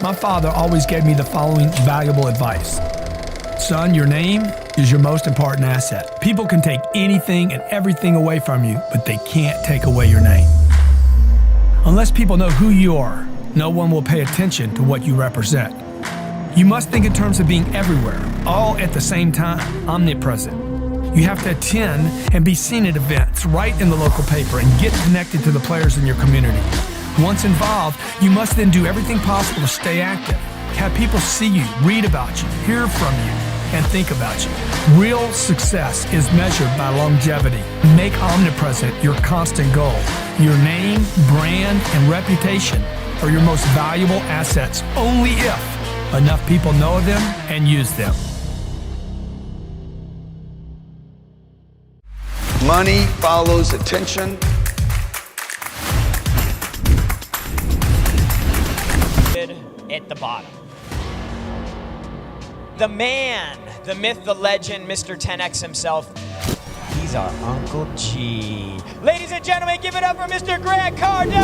My father always gave me the following valuable advice. Son, your name is your most important asset. People can take anything and everything away from you, but they can't take away your name. Unless people know who you are, no one will pay attention to what you represent. You must think in terms of being everywhere, all at the same time, omnipresent. You have to attend and be seen at events, write in the local paper, and get connected to the players in your community. Once involved, you must then do everything possible to stay active. Have people see you, read about you, hear from you, and think about you. Real success is measured by longevity. Make omnipresent your constant goal. Your name, brand, and reputation are your most valuable assets only if enough people know them and use them. Money follows attention. At the bottom. The man, the myth, the legend, Mr. 10X himself. He's our Uncle G. Ladies and gentlemen, give it up for Mr. Grant Cardone!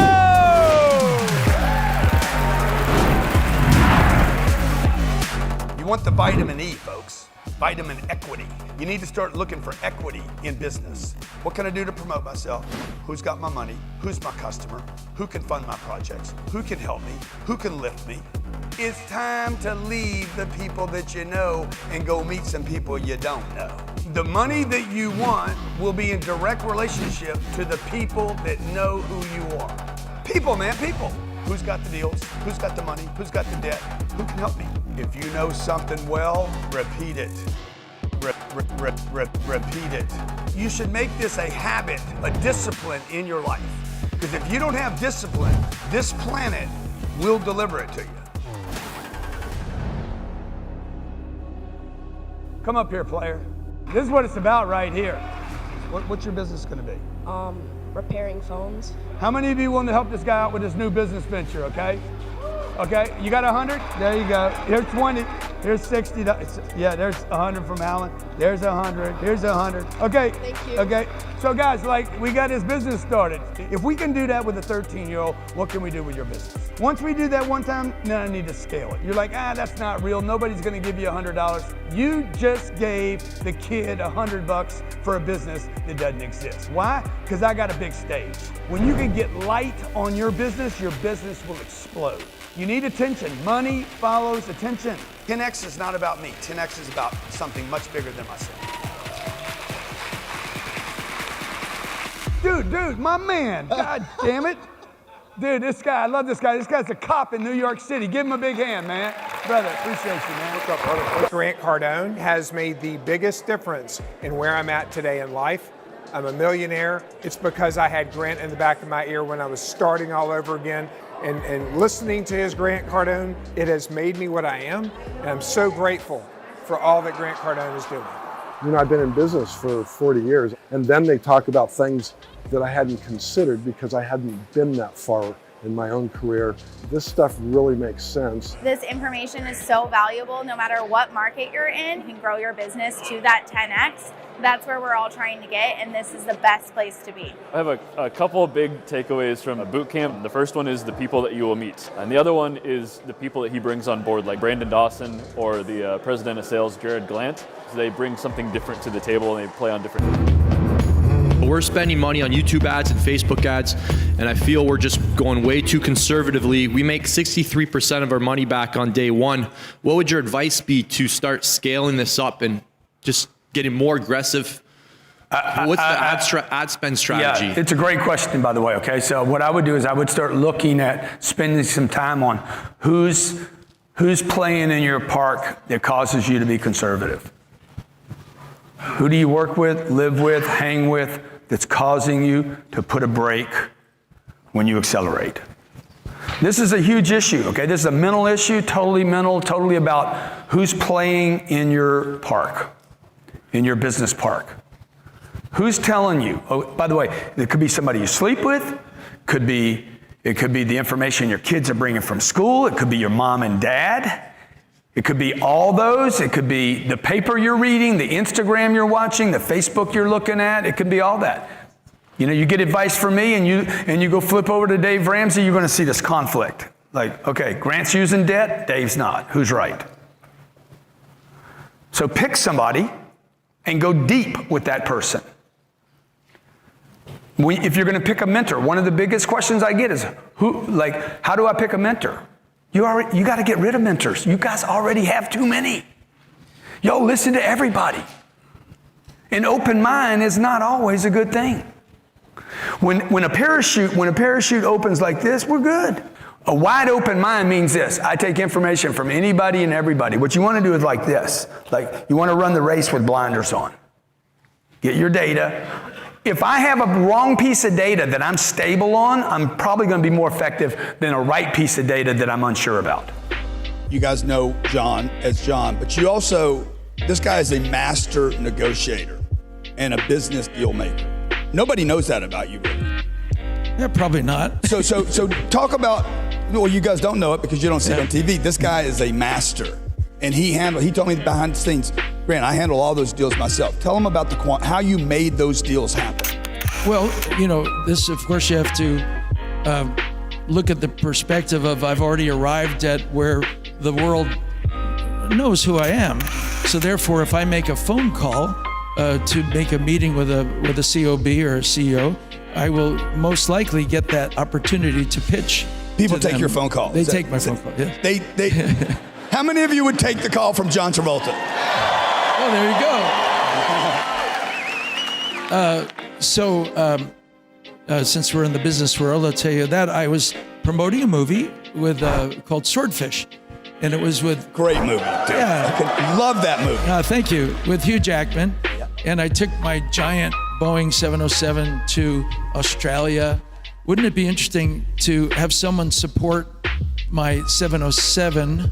You want the vitamin E, folks. Vitamin equity. You need to start looking for equity in business. What can I do to promote myself? Who's got my money? Who's my customer? Who can fund my projects? Who can help me? Who can lift me? It's time to leave the people that you know and go meet some people you don't know. The money that you want will be in direct relationship to the people that know who you are. People, man, people. Who's got the deals? Who's got the money? Who's got the debt? Who can help me? If you know something well, repeat it. Repeat it. You should make this a habit, a discipline in your life. Because if you don't have discipline, this planet will deliver it to you. Come up here, player. This is what it's about right here. What's your business gonna be? Repairing phones. How many of you want to help this guy out with his new business venture, okay? Okay, you got 100? There you go. Here's 20, here's 60. Yeah, there's 100 from Alan. There's 100, here's 100. Okay. Thank you. Okay, so guys, we got his business started. If we can do that with a 13-year-old, what can we do with your business? Once we do that one time, then I need to scale it. You're like, that's not real. Nobody's gonna give you $100. You just gave the kid $100 for a business that doesn't exist. Why? Because I got a big stage. When you can get light on your business will explode. You need attention. Money follows attention. 10X is not about me. 10X is about something much bigger than myself. Dude, my man. God damn it. Dude, this guy, I love this guy. This guy's a cop in New York City. Give him a big hand, man. Brother, appreciate you, man. What's up, brother? Grant Cardone has made the biggest difference in where I'm at today in life. I'm a millionaire. It's because I had Grant in the back of my ear when I was starting all over again. And listening to his Grant Cardone, it has made me what I am. And I'm so grateful for all that Grant Cardone is doing. You know, I've been in business for 40 years, and then they talk about things that I hadn't considered because I hadn't been that far in my own career. This stuff really makes sense. This information is so valuable no matter what market you're in. You can grow your business to that 10X. That's where we're all trying to get, and this is the best place to be. I have a couple of big takeaways from a boot camp. The first one is the people that you will meet. And the other one is the people that he brings on board, like Brandon Dawson or the president of sales, Jared Glant. They bring something different to the table and they play on different. We're spending money on YouTube ads and Facebook ads, and I feel we're just going way too conservatively. We make 63% of our money back on day one. What would your advice be to start scaling this up and just getting more aggressive? What's the ad spend strategy? Yeah, it's a great question, by the way, okay? So what I would do is I would start looking at spending some time on who's playing in your park that causes you to be conservative. Who do you work with, live with, hang with, that's causing you to put a brake when you accelerate? This is a huge issue, okay? This is a mental issue, totally mental, totally about who's playing in your park, in your business park. Who's telling you? Oh, by the way, it could be somebody you sleep with, it could be the information your kids are bringing from school, it could be your mom and dad, it could be all those, it could be the paper you're reading, the Instagram you're watching, the Facebook you're looking at, it could be all that. You know, you get advice from me and you go flip over to Dave Ramsey, you're gonna see this conflict. Like, okay, Grant's using debt, Dave's not. Who's right? So pick somebody and go deep with that person. If you're going to pick a mentor, one of the biggest questions I get is, how do I pick a mentor? You got to get rid of mentors. You guys already have too many. Yo, listen to everybody. An open mind is not always a good thing. When a parachute opens like this, we're good. A wide open mind means this. I take information from anybody and everybody. What you want to do is like this. Like, you want to run the race with blinders on. Get your data. If I have a wrong piece of data that I'm stable on, I'm probably going to be more effective than a right piece of data that I'm unsure about. You guys know John as John, but this guy is a master negotiator and a business deal maker. Nobody knows that about you, really. Yeah, probably not. So talk about, well, you guys don't know it because you don't see it on TV. This guy is a master, and he told me behind the scenes, Grant, I handle all those deals myself. Tell him about how you made those deals happen. Well, this, of course, you have to look at the perspective of I've already arrived at where the world knows who I am. So therefore, if I make a phone call to make a meeting with a COB or a CEO, I will most likely get that opportunity to pitch. People take your phone call. They take my phone call. Yeah. They. How many of you would take the call from John Travolta? Oh, there you go. Since we're in the business world, I'll tell you that I was promoting a movie called Swordfish, and it was with great movie. Dude. Yeah, I love that movie. Thank you. With Hugh Jackman, and I took my giant Boeing 707 to Australia. Wouldn't it be interesting to have someone support my 707?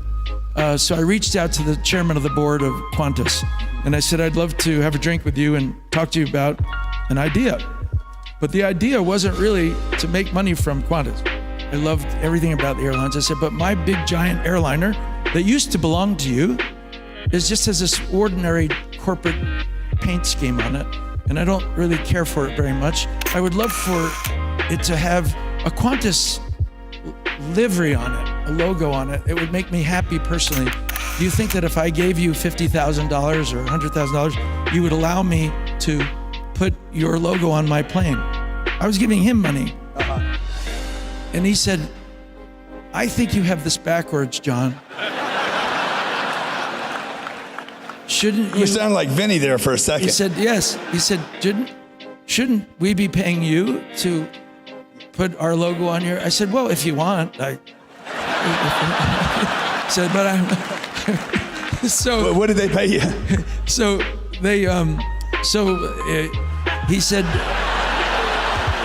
So I reached out to the chairman of the board of Qantas, and I said, I'd love to have a drink with you and talk to you about an idea. But the idea wasn't really to make money from Qantas. I loved everything about the airlines. I said, but my big giant airliner that used to belong to you is just has this ordinary corporate paint scheme on it, and I don't really care for it very much. I would love for it to have a Qantas livery on it, a logo on it. It would make me happy personally. Do you think that if I gave you $50,000 or $100,000, you would allow me to put your logo on my plane? I was giving him money. And he said, I think you have this backwards, John. Shouldn't you? You sound like Vinny there for a second. He said, yes. He said, shouldn't we be paying you to put our logo on your? I said, well, if you want. I said, but I'm. So what did they pay you? So they, he said,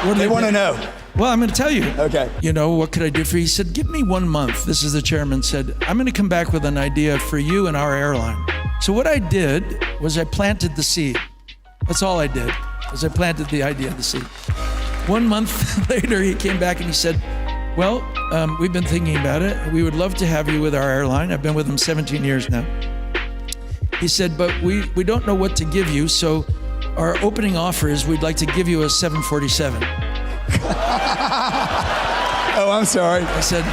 what do they want to know? Well, I'm going to tell you. Okay. What could I do for you? He said, give me 1 month. This is the chairman said, I'm going to come back with an idea for you and our airline. So what I did was I planted the seed. That's all I did, was I planted the idea of the seed. 1 month later, he came back and he said, well, we've been thinking about it. We would love to have you with our airline. I've been with them 17 years now. He said, but we don't know what to give you, so our opening offer is we'd like to give you a 747. Oh, I'm sorry. I said,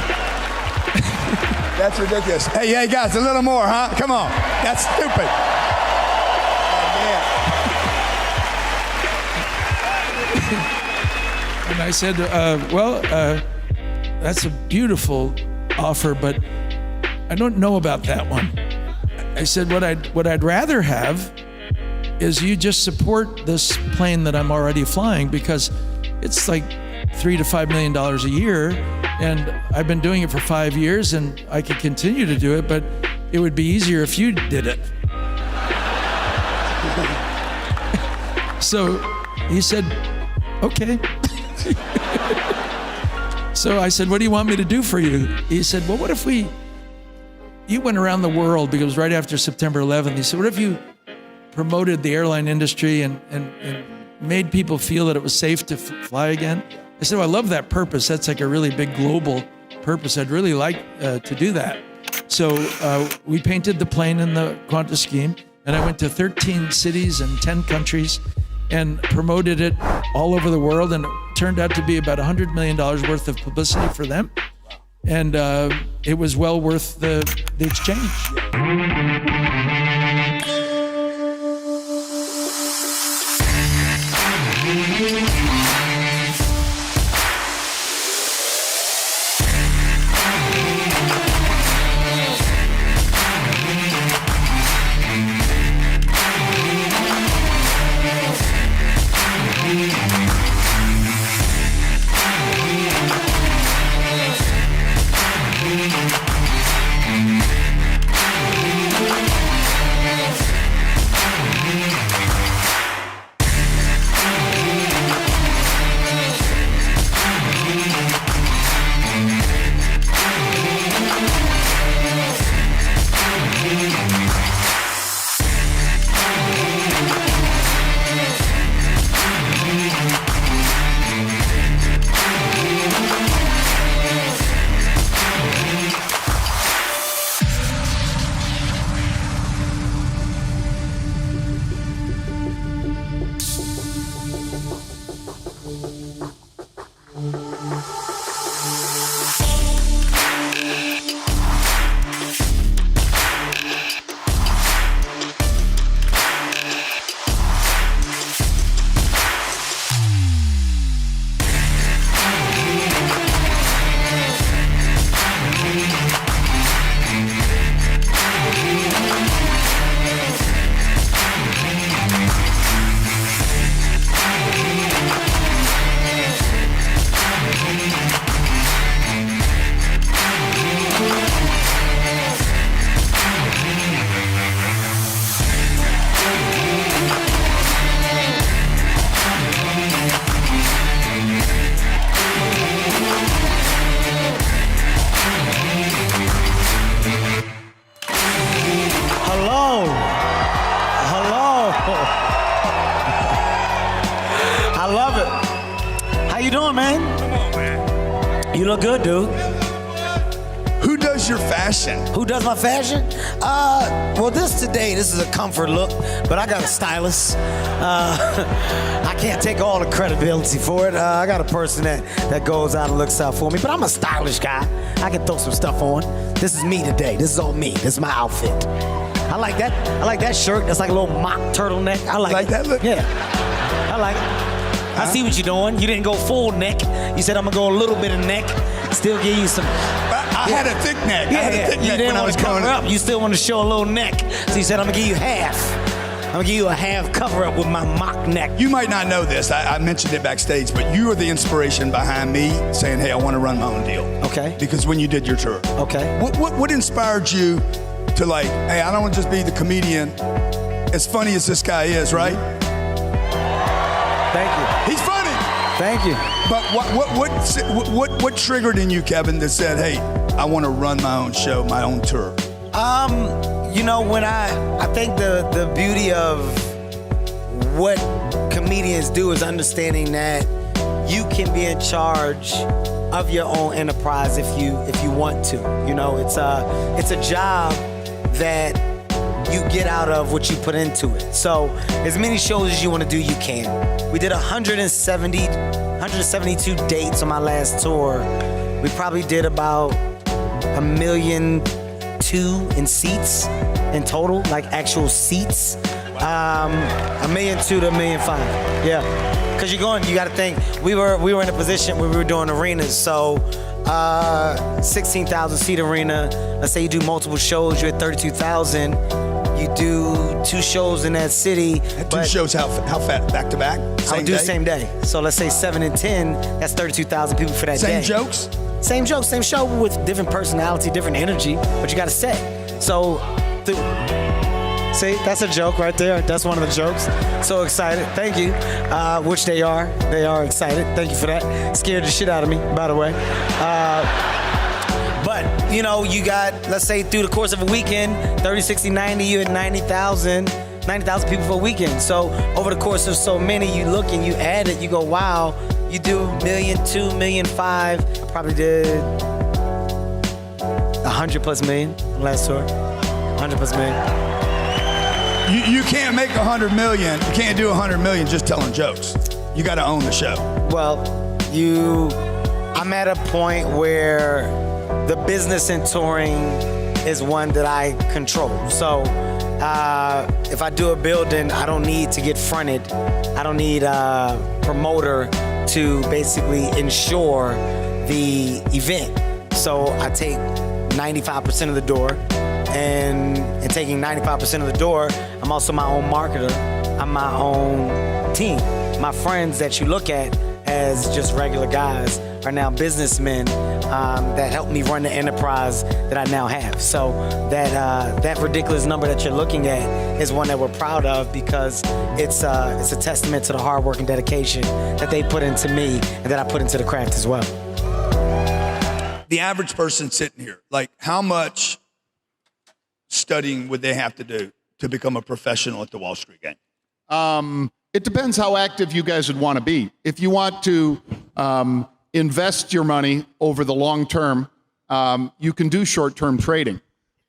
that's ridiculous. Hey, guys, a little more, huh? Come on. That's stupid. And I said, that's a beautiful offer, but I don't know about that one. I said, what I'd rather have is you just support this plane that I'm already flying, because it's like $3 to $5 million a year, and I've been doing it for 5 years, and I could continue to do it, but it would be easier if you did it. So he said, okay. So I said, what do you want me to do for you? He said, well, what if you went around the world, because it was right after September 11th. He said, what if you promoted the airline industry and made people feel that it was safe to fly again? I said, well, I love that purpose. That's like a really big global purpose. I'd really like to do that. So we painted the plane in the Qantas scheme, and I went to 13 cities and 10 countries and promoted it all over the world, and it turned out to be about $100 million worth of publicity for them. and it was well worth the exchange. I love it. How you doing, man? Come on, man. You look good, dude. Who does your fashion? Who does my fashion? Well, this is a comfort look, but I got a stylist. I can't take all the credibility for it. I got a person that goes out and looks out for me, but I'm a stylish guy. I can throw some stuff on. This is me today. This is all me. This is my outfit. I like that. I like that shirt. That's like a little mock turtleneck. I like that look? Yeah. I like it. I see what you're doing. You didn't go full neck. You said I'm gonna go a little bit of neck. Still give you some. I had a thick neck. Yeah, I had a thick you neck didn't when I want was to cover growing up. You still want to show a little neck. So you said I'm gonna give you half. I'm gonna give you a half cover up with my mock neck. You might not know this. I mentioned it backstage, but you are the inspiration behind me saying, "Hey, I want to run my own deal." Okay. Because when you did your tour. Okay. What inspired you to like, hey, I don't want to just be the comedian. As funny as this guy is, right? Thank you. He's funny. Thank you. But what triggered in you, Kevin, that said, hey, I want to run my own show, my own tour? You know, when I think the beauty of what comedians do is understanding that you can be in charge of your own enterprise if you want to. You know, it's a job that you get out of what you put into it. So as many shows as you want to do, you can. We did 172 dates on my last tour. We probably did about 1.2 million in seats in total, like actual seats. 1.2 million to 1.5 million. Yeah, because you got to think, we were in a position where we were doing arenas, so 16,000 seat arena. Let's say you do multiple shows, you're at 32,000. You do 2 shows in that city. Two shows, how fast? Back to back? I'll do the same day. So let's say 7 and 10, that's 32,000 people for that day. Same jokes? Same jokes, same show with different personality, different energy, but you got to set. So, see, that's a joke right there. That's one of the jokes. So excited. Thank you. Which they are. They are excited. Thank you for that. Scared the shit out of me, by the way. But, you know, you got, let's say through the course of a weekend, 30, 60, 90, you had 90,000 people for a weekend. So over the course of so many, you look and you add it, you go, wow, you do 1.2 million, 1.5 million. I probably did 100+ million last tour. 100+ million. You can't make 100 million. You can't do 100 million just telling jokes. You got to own the show. Well, I'm at a point where The business and touring is one that I control. So if I do a building, I don't need to get fronted. I don't need a promoter to basically ensure the event. So I take 95% of the door, and in taking 95% of the door, I'm also my own marketer. I'm my own team. My friends that you look at as just regular guys are now businessmen that help me run the enterprise that I now have. So that ridiculous number that you're looking at is one that we're proud of, because it's a testament to the hard work and dedication that they put into me and that I put into the craft as well. The average person sitting here, like, how much studying would they have to do to become a professional at the Wall Street game? It depends how active you guys would want to be. If you want to invest your money over the long term, you can do short-term trading.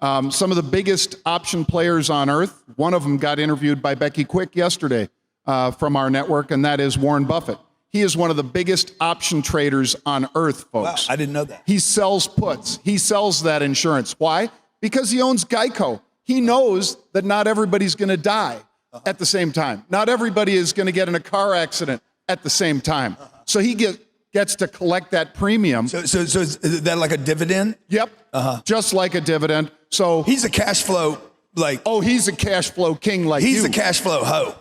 Some of the biggest option players on earth, one of them got interviewed by Becky Quick yesterday from our network, and that is Warren Buffett. He is one of the biggest option traders on earth, folks. Wow, I didn't know that. He sells puts. He sells that insurance. Why? Because he owns Geico. He knows that not everybody's going to die at the same time. Not everybody is going to get in a car accident at the same time. So he gets to collect that premium. So is that like a dividend? Yep. Just like a dividend. So he's a cash flow, like. Oh, he's a cash flow king like he's you. the cash flow hoe.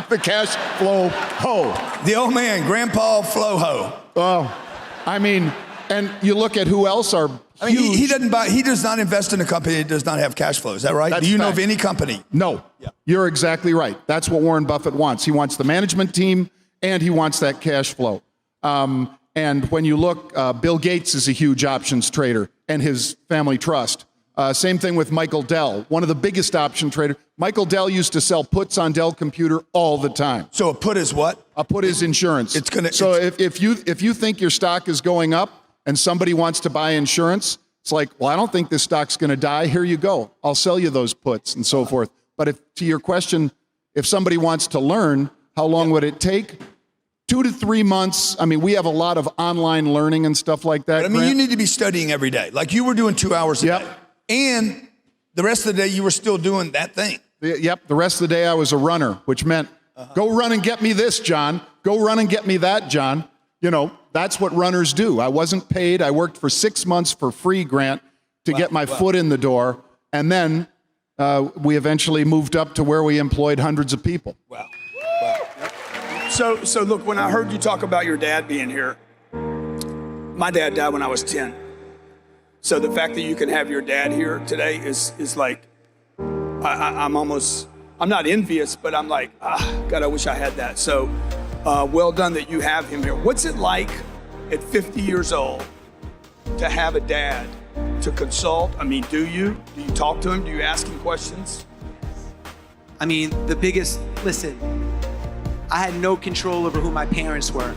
The cash flow hoe. The old man, Grandpa Flow Hoe. Oh, I mean, and you look at who else are. I mean, he doesn't buy. He does not invest in a company that does not have cash flow. Is that right? That's Do you know fact. of any company? No. Yeah. You're exactly right. That's what Warren Buffett wants. He wants the management team, and he wants that cash flow. And when you look, Bill Gates is a huge options trader, and his family trust. Same thing with Michael Dell, one of the biggest option traders. Michael Dell used to sell puts on Dell Computer all the time. So a put is what? A put is insurance. If you think your stock is going up and somebody wants to buy insurance, it's like, well, I don't think this stock's going to die. Here you go. I'll sell you those puts and so forth. But to your question, if somebody wants to learn, how long would it take? 2 to 3 months. I mean, we have a lot of online learning and stuff like that. But I mean, Grant. you need to be studying every day. Like you were doing 2 hours a day. And the rest of the day, you were still doing that thing. Yep. The rest of the day, I was a runner, which meant go run and get me this, John. Go run and get me that, John. You know, that's what runners do. I wasn't paid. I worked for 6 months for free, Grant, to get my foot in the door. And then we eventually moved up to where we employed hundreds of people. Wow. So look, when I heard you talk about your dad being here, my dad died when I was 10. So the fact that you can have your dad here today is like, I'm not envious, but I'm like, God, I wish I had that. So well done that you have him here. What's it like at 50 years old to have a dad to consult? I mean, do you talk to him? Do you ask him questions? I mean, listen, I had no control over who my parents were.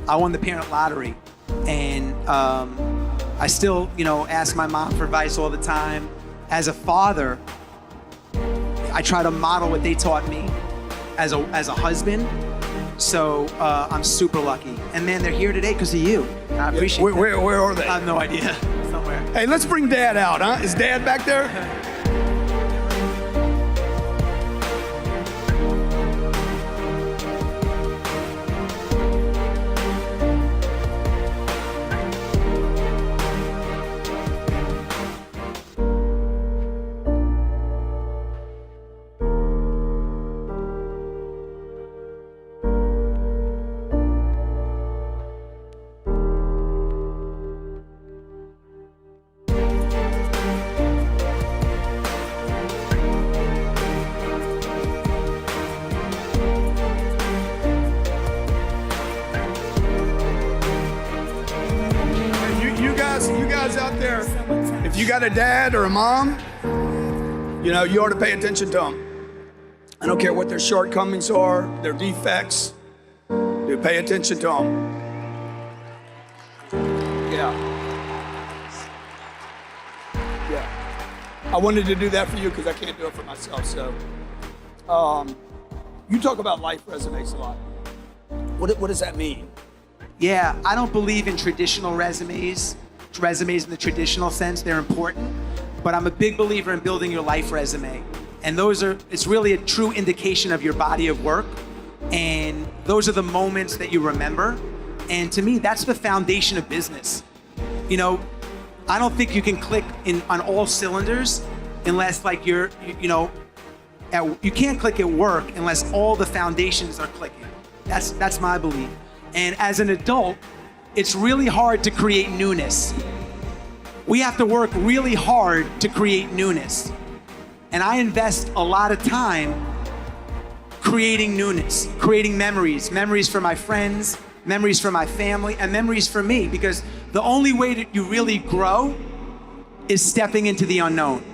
I won the parent lottery, and I still, ask my mom for advice all the time. As a father, I try to model what they taught me as a husband. So I'm super lucky. And man, they're here today because of you. I appreciate it. Where are they? I have no idea. Somewhere. Hey, let's bring Dad out, huh? Is Dad back there? You guys out there, if you got a dad or a mom, you ought to pay attention to them. I don't care what their shortcomings are, their defects. Do pay attention to them. Yeah. I wanted to do that for you because I can't do it for myself. So, you talk about life resumes a lot. What does that mean? Yeah, I don't believe in traditional resumes. resumes in the traditional sense. They're important, but I'm a big believer in building your life resume. And it's really a true indication of your body of work. And those are the moments that you remember. And to me, that's the foundation of business. You know, I don't think you can click on all cylinders unless like you can't click at work unless all the foundations are clicking. That's my belief. And as an adult, it's really hard to create newness. We have to work really hard to create newness. And I invest a lot of time creating newness, creating memories for my friends, memories for my family, and memories for me, because the only way that you really grow is stepping into the unknown.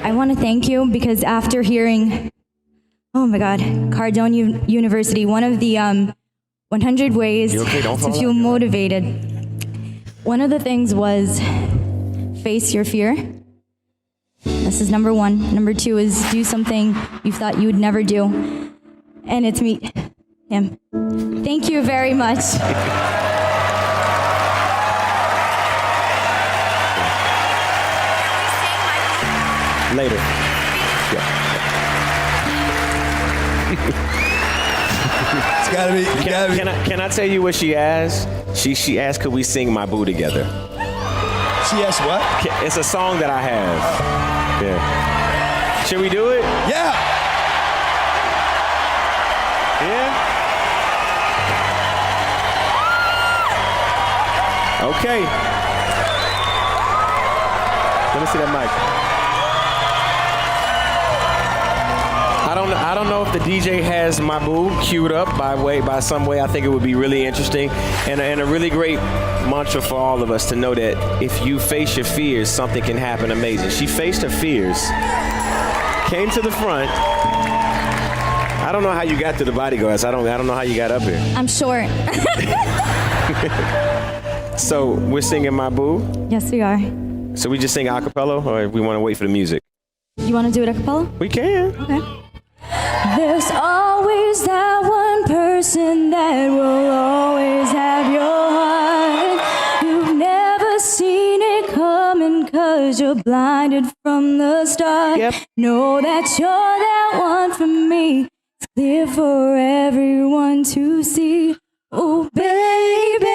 I want to thank you because after hearing, oh my God, Cardone University, one of the 100 ways to feel motivated. One of the things was face your fear. This is number one. Number two is do something you thought you would never do. And it's meet him. Thank you very much. Later. Yeah. It's gotta be. Can I tell you what she asked? She asked, could we sing My Boo together? She asked what? It's a song that I have. Yeah. Should we do it? Yeah. Yeah? Okay. Let me see that mic. I don't know if the DJ has My Boo queued up by some way. I think it would be really interesting and a really great mantra for all of us to know that if you face your fears, something can happen amazing. She faced her fears, came to the front. I don't know how you got to the bodyguards. I don't know how you got up here. I'm short. So we're singing My Boo? Yes, we are. So we just sing a cappella, or we want to wait for the music? You want to do it a cappella? We can. Okay. There's always that one person that will always have your heart. You've never seen it coming 'cause you're blinded from the start. Yep. Know that you're that one for me. It's clear for everyone to see. Oh, baby.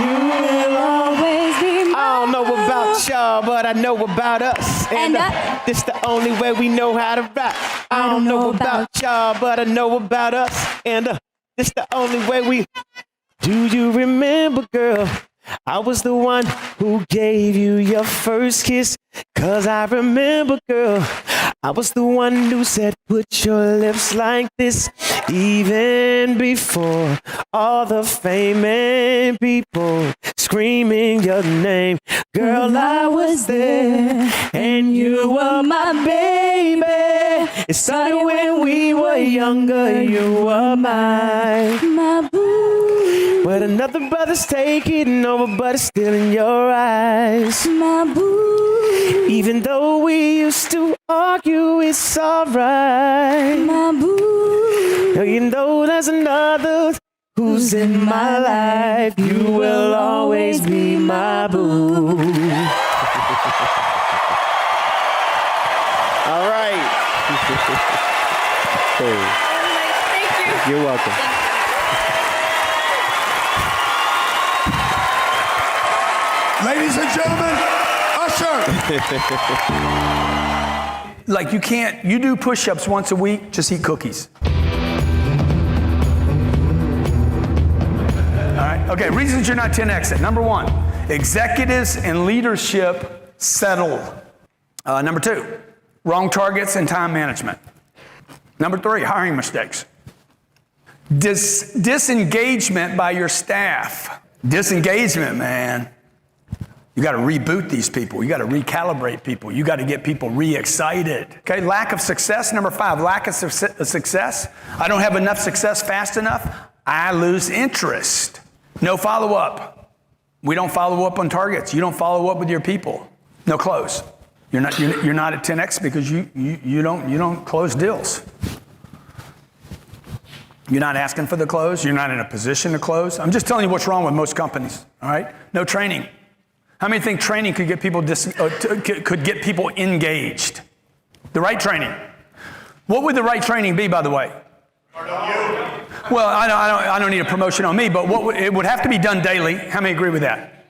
You will always be mine. I don't know about y'all, but I know about us. And this the only way we know how to rock. I don't know about y'all, but I know about us. And this the only way we... Do you remember, girl? I was the one who gave you your first kiss. 'Cause I remember, girl, I was the one who said, put your lips like this, even before all the famous people screaming your name. Girl, I was there, and you were my baby. It started when we were younger, you were my boo. But another brother's taking over, but it's still in your eyes, my boo. Even though we used to argue, it's alright, my boo. You know there's another who's in my life. You will always be my boo. All right. Thank you. You're welcome. Ladies and gentlemen, Usher. Like you do push-ups once a week, just eat cookies. All right, okay, reasons you're not 10Xing. Number one, executives and leadership settle. Number two, wrong targets and time management. Number three, hiring mistakes. Disengagement by your staff. Disengagement, man. You got to reboot these people. You got to recalibrate people. You got to get people re-excited. Okay, lack of success. Number five, lack of success. I don't have enough success fast enough. I lose interest. No follow-up. We don't follow up on targets. You don't follow up with your people. No close. You're not at 10X because you don't close deals. You're not asking for the close. You're not in a position to close. I'm just telling you what's wrong with most companies. All right, no training. How many think training could get people engaged? The right training. What would the right training be, by the way? Well, I don't need a promotion on me, but it would have to be done daily. How many agree with that?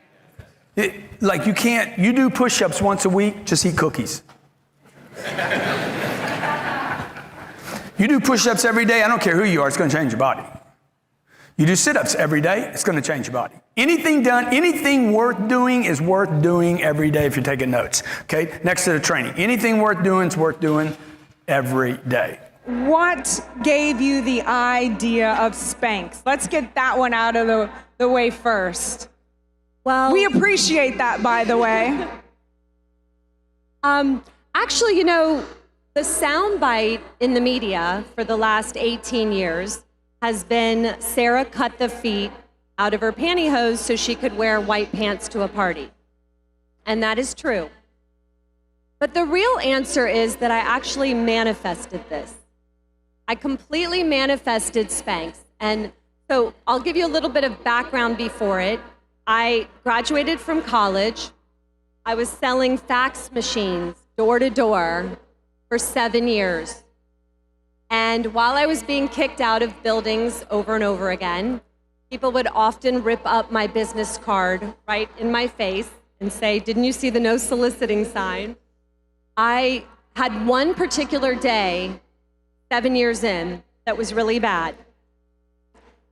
You do push-ups once a week, just eat cookies. You do push-ups every day, I don't care who you are, it's going to change your body. You do sit-ups every day, it's going to change your body. Anything worth doing is worth doing every day if you're taking notes. Okay, next to the training. Anything worth doing is worth doing every day. What gave you the idea of Spanx? Let's get that one out of the way first. Well, we appreciate that, by the way. Actually, the soundbite in the media for the last 18 years has been Sarah cut the feet out of her pantyhose so she could wear white pants to a party. And that is true. But the real answer is that I actually manifested this. I completely manifested Spanx. And so I'll give you a little bit of background before it. I graduated from college. I was selling fax machines door to door for 7 years. And while I was being kicked out of buildings over and over again, people would often rip up my business card right in my face and say, "Didn't you see the no soliciting sign?" I had one particular day, 7 years in, that was really bad.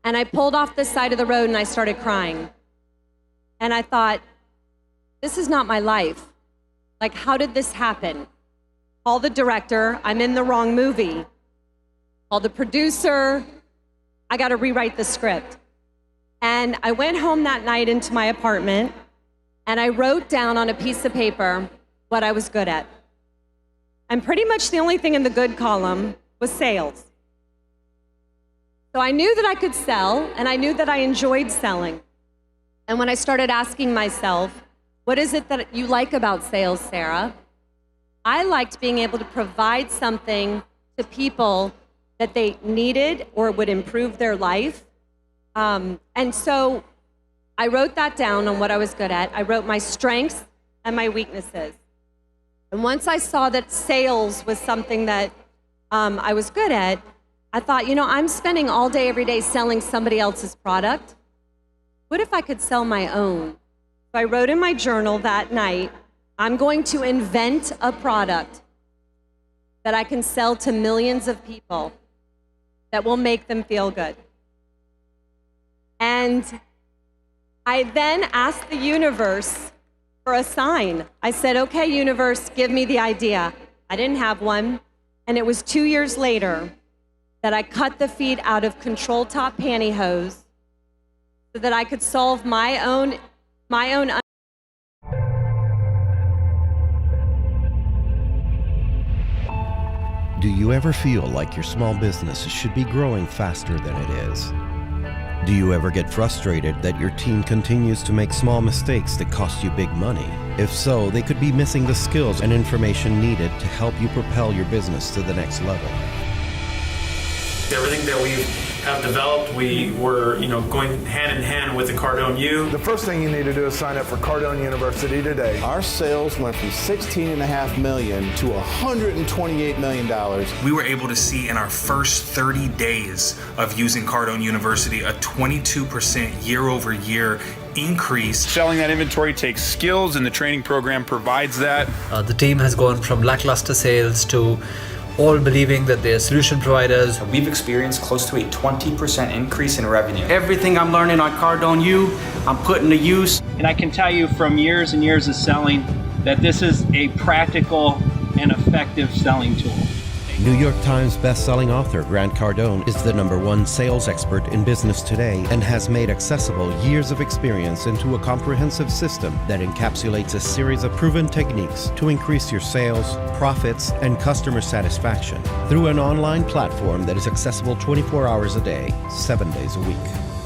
And I pulled off the side of the road and I started crying. And I thought, this is not my life. Like, how did this happen? Call the director, I'm in the wrong movie. Call the producer, I gotta rewrite the script. And I went home that night into my apartment and I wrote down on a piece of paper what I was good at. And pretty much the only thing in the good column was sales. So I knew that I could sell and I knew that I enjoyed selling. And when I started asking myself, what is it that you like about sales, Sarah? I liked being able to provide something to people that they needed or would improve their life. And so I wrote that down on what I was good at. I wrote my strengths and my weaknesses. And once I saw that sales was something that I was good at, I thought, I'm spending all day, every day selling somebody else's product. What if I could sell my own? So I wrote in my journal that night, I'm going to invent a product that I can sell to millions of people that will make them feel good. And I then asked the universe for a sign. I said, okay, universe, give me the idea. I didn't have one. And it was 2 years later that I cut the feet out of control top pantyhose so that I could solve my own. Do you ever feel like your small business should be growing faster than it is? Do you ever get frustrated that your team continues to make small mistakes that cost you big money? If so, they could be missing the skills and information needed to help you propel your business to the next level. Everything that we have developed, we were, going hand in hand with the Cardone U. The first thing you need to do is sign up for Cardone University today. Our sales went from $16.5 million to $128 million. We were able to see in our first 30 days of using Cardone University a 22% year-over-year increase. Selling that inventory takes skills, and the training program provides that. The team has gone from lackluster sales to all believing that they're solution providers. We've experienced close to a 20% increase in revenue. Everything I'm learning on Cardone U, I'm putting to use. And I can tell you from years and years of selling that this is a practical and effective selling tool. New York Times best-selling author Grant Cardone is the #1 sales expert in business today and has made accessible years of experience into a comprehensive system that encapsulates a series of proven techniques to increase your sales, profits, and customer satisfaction through an online platform that is accessible 24 hours a day, 7 days a week.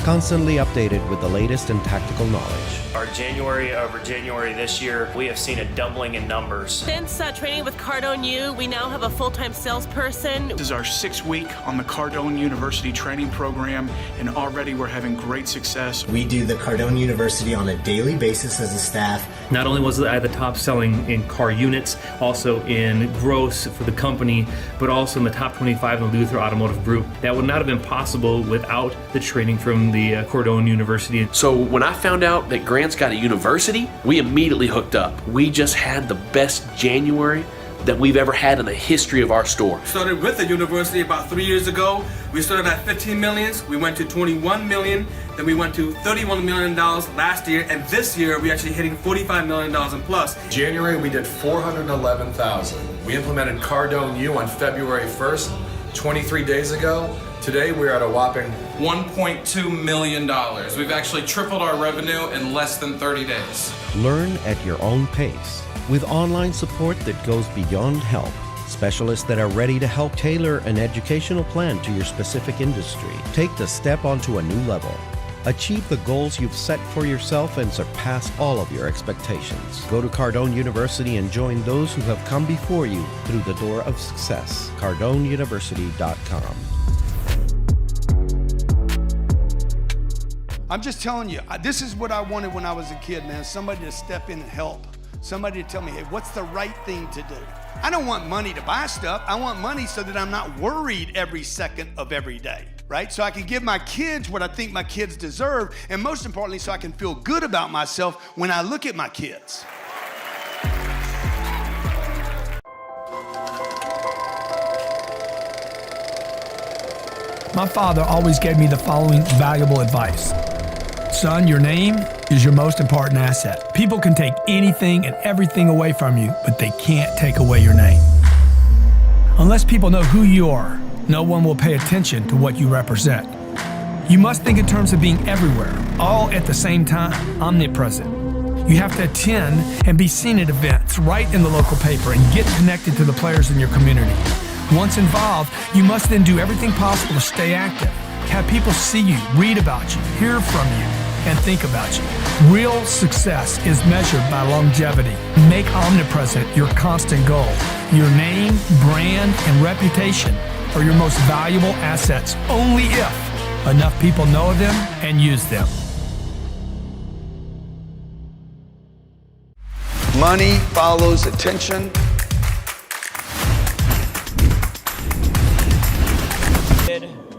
Constantly updated with the latest in tactical knowledge. Our January over January this year, we have seen a doubling in numbers. Since training with Cardone U, we now have a full-time salesperson. This is our 6th week on the Cardone University training program, and already we're having great success. We do the Cardone University on a daily basis as a staff. Not only was I the top selling in car units, also in gross for the company, but also in the top 25 in the Luther Automotive Group. That would not have been possible without the training from the Cardone University. So when I found out that Grant's got a university, we immediately hooked up. We just had the best January that we've ever had in the history of our store. Started with the university about 3 years ago. We started at 15 millions, we went to 21 million, then we went to $31 million last year, and this year we actually hitting $45 million and plus. January we did 411,000. We implemented Cardone U on February 1st, 23 days ago. Today we're at a whopping $1.2 million. We've actually tripled our revenue in less than 30 days. Learn at your own pace with online support that goes beyond help. Specialists that are ready to help tailor an educational plan to your specific industry. Take the step onto a new level. Achieve the goals you've set for yourself and surpass all of your expectations. Go to Cardone University and join those who have come before you through the door of success. CardoneUniversity.com. I'm just telling you, this is what I wanted when I was a kid, man. Somebody to step in and help. Somebody to tell me, hey, what's the right thing to do? I don't want money to buy stuff. I want money so that I'm not worried every second of every day, right? So I can give my kids what I think my kids deserve, and most importantly, so I can feel good about myself when I look at my kids. My father always gave me the following valuable advice. Son, your name is your most important asset. People can take anything and everything away from you, but they can't take away your name. Unless people know who you are, no one will pay attention to what you represent. You must think in terms of being everywhere, all at the same time, omnipresent. You have to attend and be seen at events, write in the local paper, and get connected to the players in your community. Once involved, you must then do everything possible to stay active. Have people see you, read about you, hear from you, and think about you. Real success is measured by longevity. Make omnipresent your constant goal. Your name, brand, and reputation are your most valuable assets only if enough people know them and use them. Money follows attention.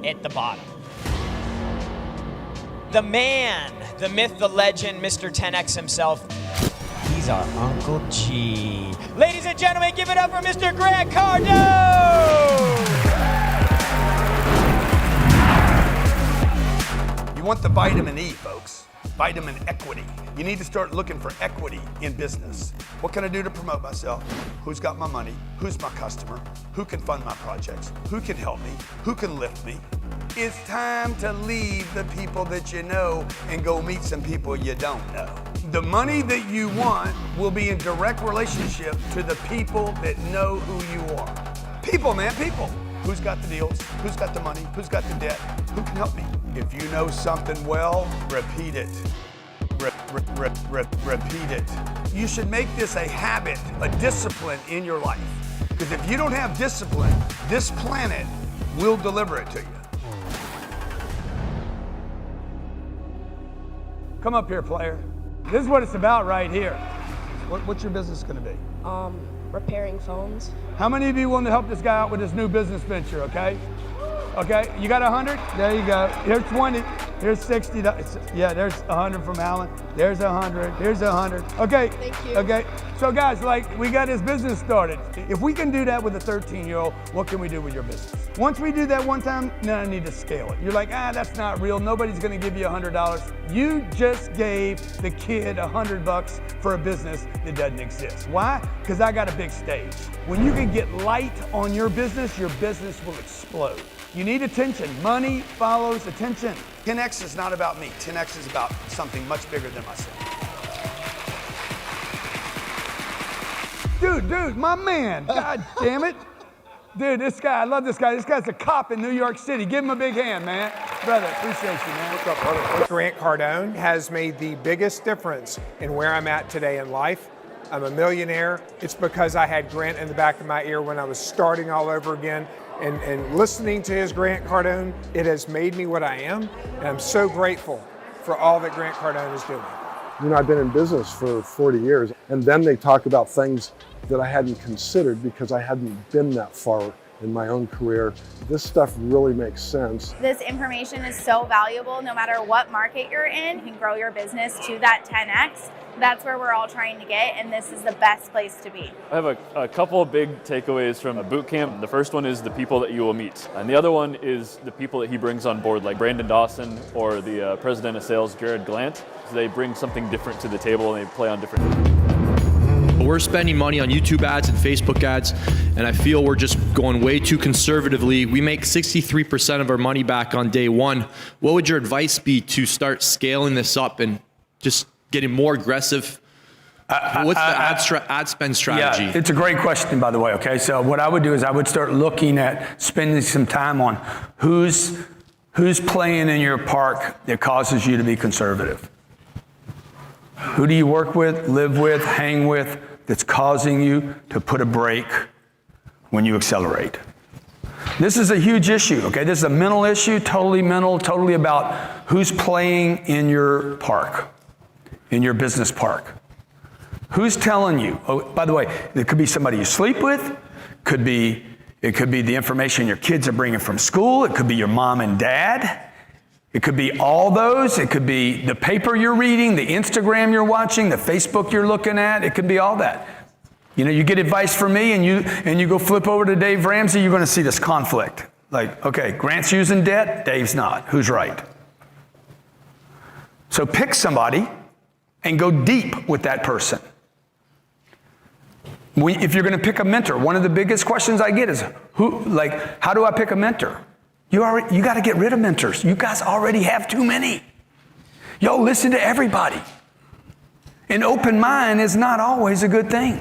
At the bottom. The man, the myth, the legend, Mr. 10X himself. He's our Uncle G. Ladies and gentlemen, give it up for Mr. Grant Cardone! You want the vitamin E, folks. vitamin equity. You need to start looking for equity in business. What can I do to promote myself? Who's got my money? Who's my customer? Who can fund my projects? Who can help me? Who can lift me? It's time to leave the people that you know and go meet some people you don't know. The money that you want will be in direct relationship to the people that know who you are. People, man, people. Who's got the deals? Who's got the money? Who's got the debt? Who can help me? If you know something well, repeat it. Repeat it. You should make this a habit, a discipline in your life. Because if you don't have discipline, this planet will deliver it to you. Come up here, player. This is what it's about right here. What's your business gonna be? Repairing phones. How many of you want to help this guy out with his new business venture, okay? Okay, you got 100? There you go. Here's 20, here's 60. Yeah, there's 100 from Alan. There's 100, here's 100. Okay. Thank you. Okay, so guys, like, we got his business started. If we can do that with a 13-year-old, what can we do with your business? Once we do that one time, then I need to scale it. You're like, that's not real. Nobody's gonna give you $100. You just gave the kid $100 for a business that doesn't exist. Why? Because I got a big stage. When you can get light on your business will explode. You need attention. Money follows attention. 10X is not about me. 10X is about something much bigger than myself. Dude, my man. God damn it. Dude, this guy, I love this guy. This guy's a cop in New York City. Give him a big hand, man. Brother, appreciate you, man. What's up, brother? Grant Cardone has made the biggest difference in where I'm at today in life. I'm a millionaire. It's because I had Grant in the back of my ear when I was starting all over again. And listening to his Grant Cardone, it has made me what I am. And I'm so grateful for all that Grant Cardone is doing. You know, I've been in business for 40 years, and then they talk about things that I hadn't considered because I hadn't been that far in my own career. This stuff really makes sense. This information is so valuable no matter what market you're in. You can grow your business to that 10X. That's where we're all trying to get, and this is the best place to be. I have a couple of big takeaways from a boot camp. The first one is the people that you will meet. And the other one is the people that he brings on board, like Brandon Dawson or the president of sales, Jared Glant. They bring something different to the table and they play on different. We're spending money on YouTube ads and Facebook ads, and I feel we're just going way too conservatively. We make 63% of our money back on day one. What would your advice be to start scaling this up and just getting more aggressive? What's the ad spend strategy? Yeah, it's a great question, by the way, okay? So what I would do is I would start looking at spending some time on who's playing in your park that causes you to be conservative. Who do you work with, live with, hang with, that's causing you to put a brake when you accelerate? This is a huge issue, okay? This is a mental issue, totally mental, totally about who's playing in your park, in your business park. Who's telling you? Oh, by the way, it could be somebody you sleep with, it could be the information your kids are bringing from school, it could be your mom and dad, it could be all those, it could be the paper you're reading, the Instagram you're watching, the Facebook you're looking at, it could be all that. You know, you get advice from me and you go flip over to Dave Ramsey, you're gonna see this conflict. Like, okay, Grant's using debt, Dave's not. Who's right? So pick somebody and go deep with that person. If you're gonna pick a mentor, one of the biggest questions I get is, how do I pick a mentor? You gotta get rid of mentors. You guys already have too many. Yo, listen to everybody. An open mind is not always a good thing.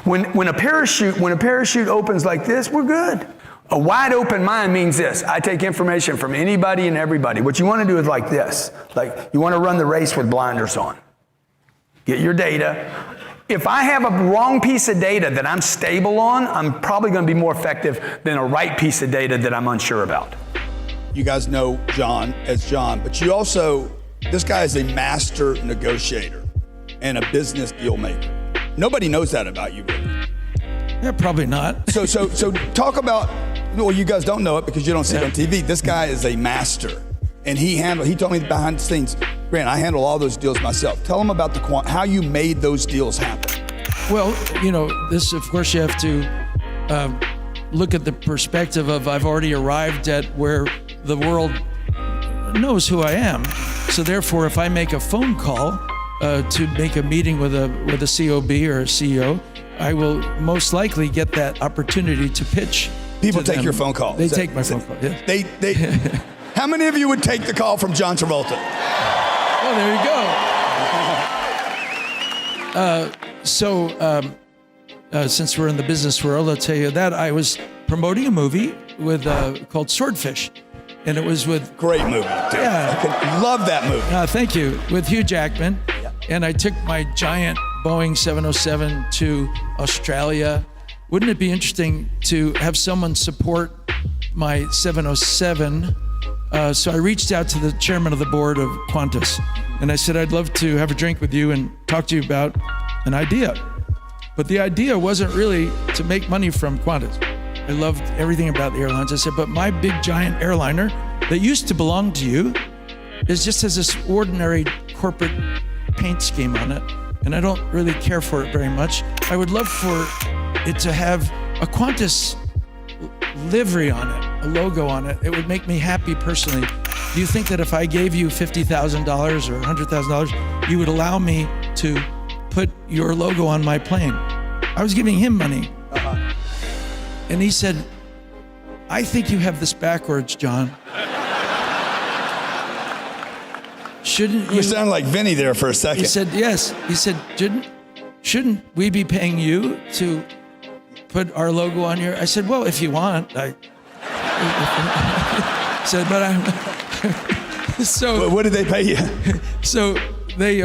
When a parachute opens like this, we're good. A wide open mind means this: I take information from anybody and everybody. What you want to do is like this. Like, you want to run the race with blinders on. Get your data. If I have a wrong piece of data that I'm stable on, I'm probably going to be more effective than a right piece of data that I'm unsure about. You guys know John as John, but this guy is a master negotiator and a business deal maker. Nobody knows that about you, really. Yeah, probably not. So talk about, well, you guys don't know it because you don't see it on TV. This guy is a master, and he told me behind the scenes, Grant, I handle all those deals myself. Tell them about how you made those deals happen. Well, of course, you have to look at the perspective of I've already arrived at where the world knows who I am. So therefore, if I make a phone call to make a meeting with a COB or a CEO, I will most likely get that opportunity to pitch. People to take them. your phone call. They take my phone call. Yeah. They. How many of you would take the call from John Travolta? Oh, there you go. Since we're in the business world, I'll tell you that I was promoting a movie with called Swordfish, and it was with great movie. Dude. Yeah, I love that movie. Thank you. With Hugh Jackman, and I took my giant Boeing 707 to Australia. Wouldn't it be interesting to have someone support my 707? So I reached out to the chairman of the board of Qantas, and I said, I'd love to have a drink with you and talk to you about an idea. But the idea wasn't really to make money from Qantas. I loved everything about the airlines. I said, but my big giant airliner that used to belong to you is just has this ordinary corporate paint scheme on it, and I don't really care for it very much. I would love for it to have a Qantas livery on it, a logo on it. It would make me happy personally. Do you think that if I gave you $50,000 or $100,000, you would allow me to put your logo on my plane? I was giving him money. And he said, I think you have this backwards, John. Shouldn't you? You sound like Vinny there for a second. He said, yes. He said, shouldn't we be paying you to put our logo on your? I said, well, if you want. I said, but I'm. So what did they pay you? So they,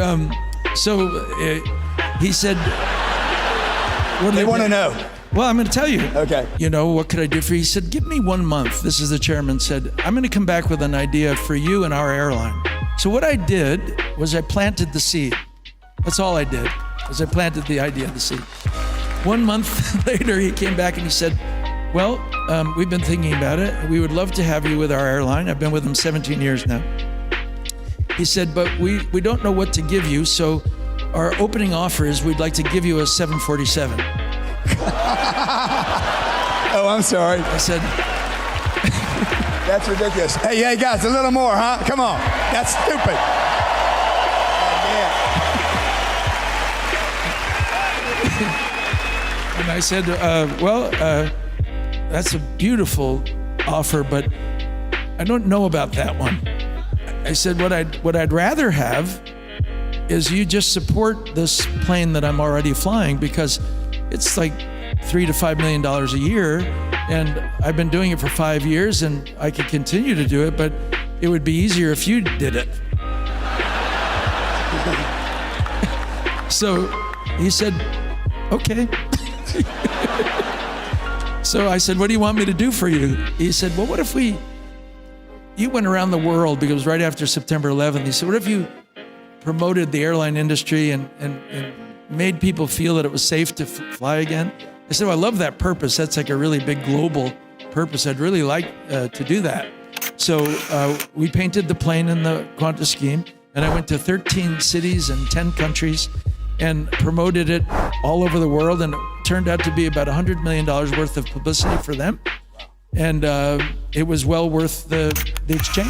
he said, what do they want to know? Well, I'm going to tell you. Okay. You know, what could I do for you? He said, give me 1 month. This is the chairman said, I'm going to come back with an idea for you and our airline. So what I did was I planted the seed. That's all I did, was I planted the idea of the seed. 1 month later, he came back and he said, well, we've been thinking about it. We would love to have you with our airline. I've been with them 17 years now. He said, but we don't know what to give you, so our opening offer is we'd like to give you a 747. Oh, I'm sorry. I said, that's ridiculous. Hey, guys, a little more, huh? Come on. That's stupid. And I said, that's a beautiful offer, but I don't know about that one. I said, what I'd rather have is you just support this plane that I'm already flying, because it's like $3 to $5 million a year, and I've been doing it for 5 years, and I could continue to do it, but it would be easier if you did it. So he said, okay. So I said, what do you want me to do for you? He said, well, what if you went around the world, because it was right after September 11th. He said, what if you promoted the airline industry and made people feel that it was safe to fly again? I said, well, I love that purpose. That's like a really big global purpose. I'd really like to do that. So we painted the plane in the Qantas scheme, and I went to 13 cities and 10 countries and promoted it all over the world, and it turned out to be about $100 million worth of publicity for them. And it was well worth the exchange.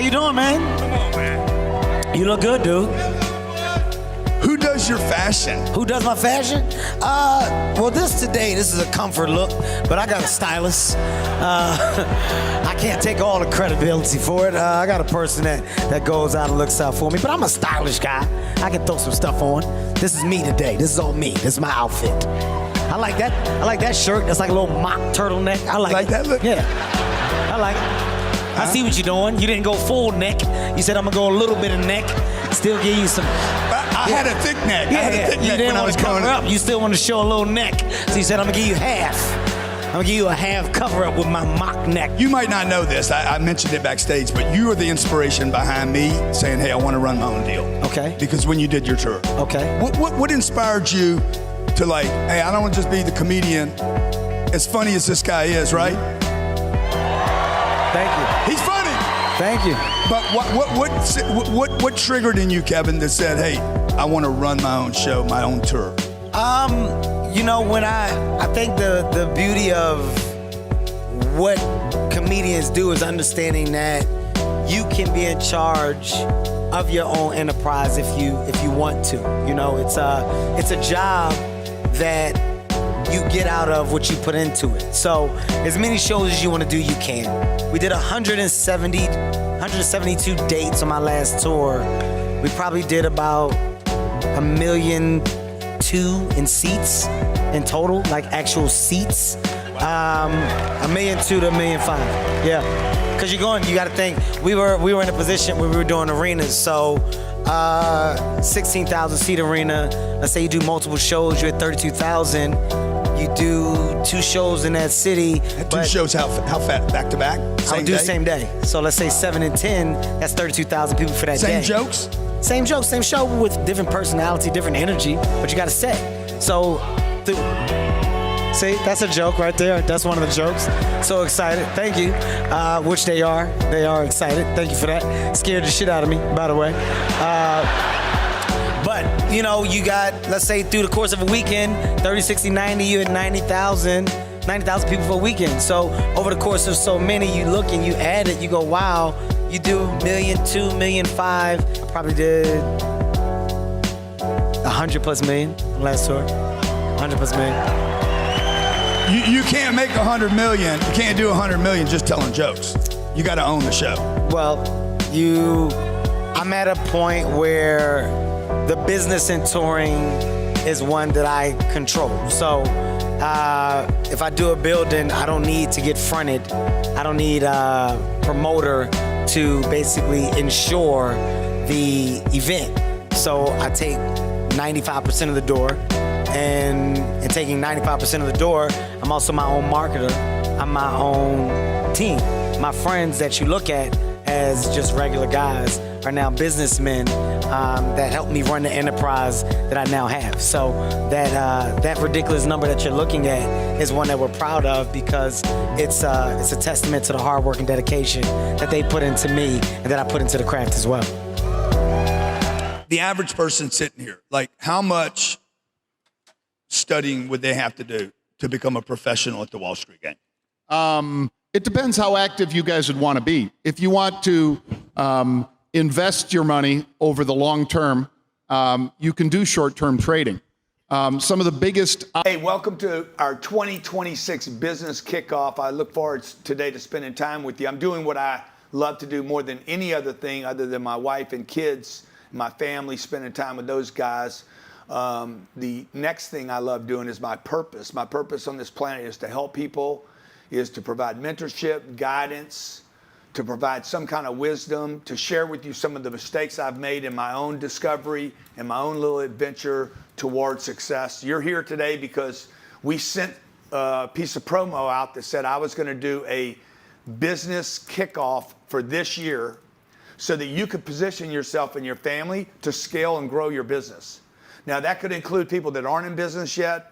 you doing, man? Come on, man. You look good, dude. Who does your fashion? Who does my fashion? Well, this is a comfort look, but I got a stylist. I can't take all the credibility for it. I got a person that goes out and looks out for me, but I'm a stylish guy. I can throw some stuff on. This is me today. This is all me. This is my outfit. I like that. I like that shirt. That's like a little mock turtleneck. I like that look? Yeah. I like it. I see what you're doing. You didn't go full neck. You said I'm gonna go a little bit of neck. Still give you some. I had a thick neck. Yeah, I had a thick you neck didn't when I want was to cover growing up. You still want to show a little neck. So you said I'm gonna give you half. I'm gonna give you a half cover up with my mock neck. You might not know this. I mentioned it backstage, but you are the inspiration behind me saying, "Hey, I want to run my own deal." Okay. Because when you did your tour. Okay. What inspired you to like, hey, I don't want to just be the comedian. As funny as this guy is, right? Thank you. He's funny. Thank you. But what triggered in you, Kevin, that said, hey, I want to run my own show, my own tour? You know, when I think the beauty of what comedians do is understanding that you can be in charge of your own enterprise if you want to. You know, it's a job that you get out of what you put into it. So as many shows as you want to do, you can. We did 172 dates on my last tour. We probably did about 1.2 million in seats in total, like actual seats. 1.2 million to 1.5 million. Yeah. Cause you gotta think, we were in a position where we were doing arenas, so 16,000 seat arena. Let's say you do multiple shows, you're at 32,000. You do 2 shows in that city. Two shows, how fast? Back to back? I'll do same day. So let's say 7 and 10, that's 32,000 people for that day. Same jokes? Same jokes, same show with different personality, different energy, but you gotta set. So, see, that's a joke right there. That's one of the jokes. So excited, thank you. Which they are excited. Thank you for that. Scared the shit out of me, by the way. But, you know, you got, let's say through the course of a weekend, 30, 60, 90, you had 90,000 people for a weekend. So over the course of so many, you look and you add it, you go, wow, you do 1.2 million, 1.5 million. I probably did 100+ million last tour. 100+ million. You can't make 100 million. You can't do 100 million just telling jokes. You got to own the show. Well, I'm at a point where the business in touring is one that I control. So if I do a building, I don't need to get fronted. I don't need a promoter to basically ensure the event. So I take 95% of the door, and in taking 95% of the door, I'm also my own marketer. I'm my own team. My friends that you look at as just regular guys are now businessmen that help me run the enterprise that I now have. So that ridiculous number that you're looking at is one that we're proud of, because it's a testament to the hard work and dedication that they put into me and that I put into the craft as well. The average person sitting here, like, how much studying would they have to do to become a professional at the Wall Street game? It depends how active you guys would want to be. If you want to invest your money over the long term, you can do short-term trading. Some of the biggest... Hey, welcome to our 2026 business kickoff. I look forward today to spending time with you. I'm doing what I love to do more than any other thing other than my wife and kids, my family, spending time with those guys. The next thing I love doing is my purpose. My purpose on this planet is to help people, is to provide mentorship, guidance, to provide some kind of wisdom, to share with you some of the mistakes I've made in my own discovery and my own little adventure toward success. You're here today because we sent a piece of promo out that said I was going to do a business kickoff for this year so that you could position yourself and your family to scale and grow your business. Now, that could include people that aren't in business yet.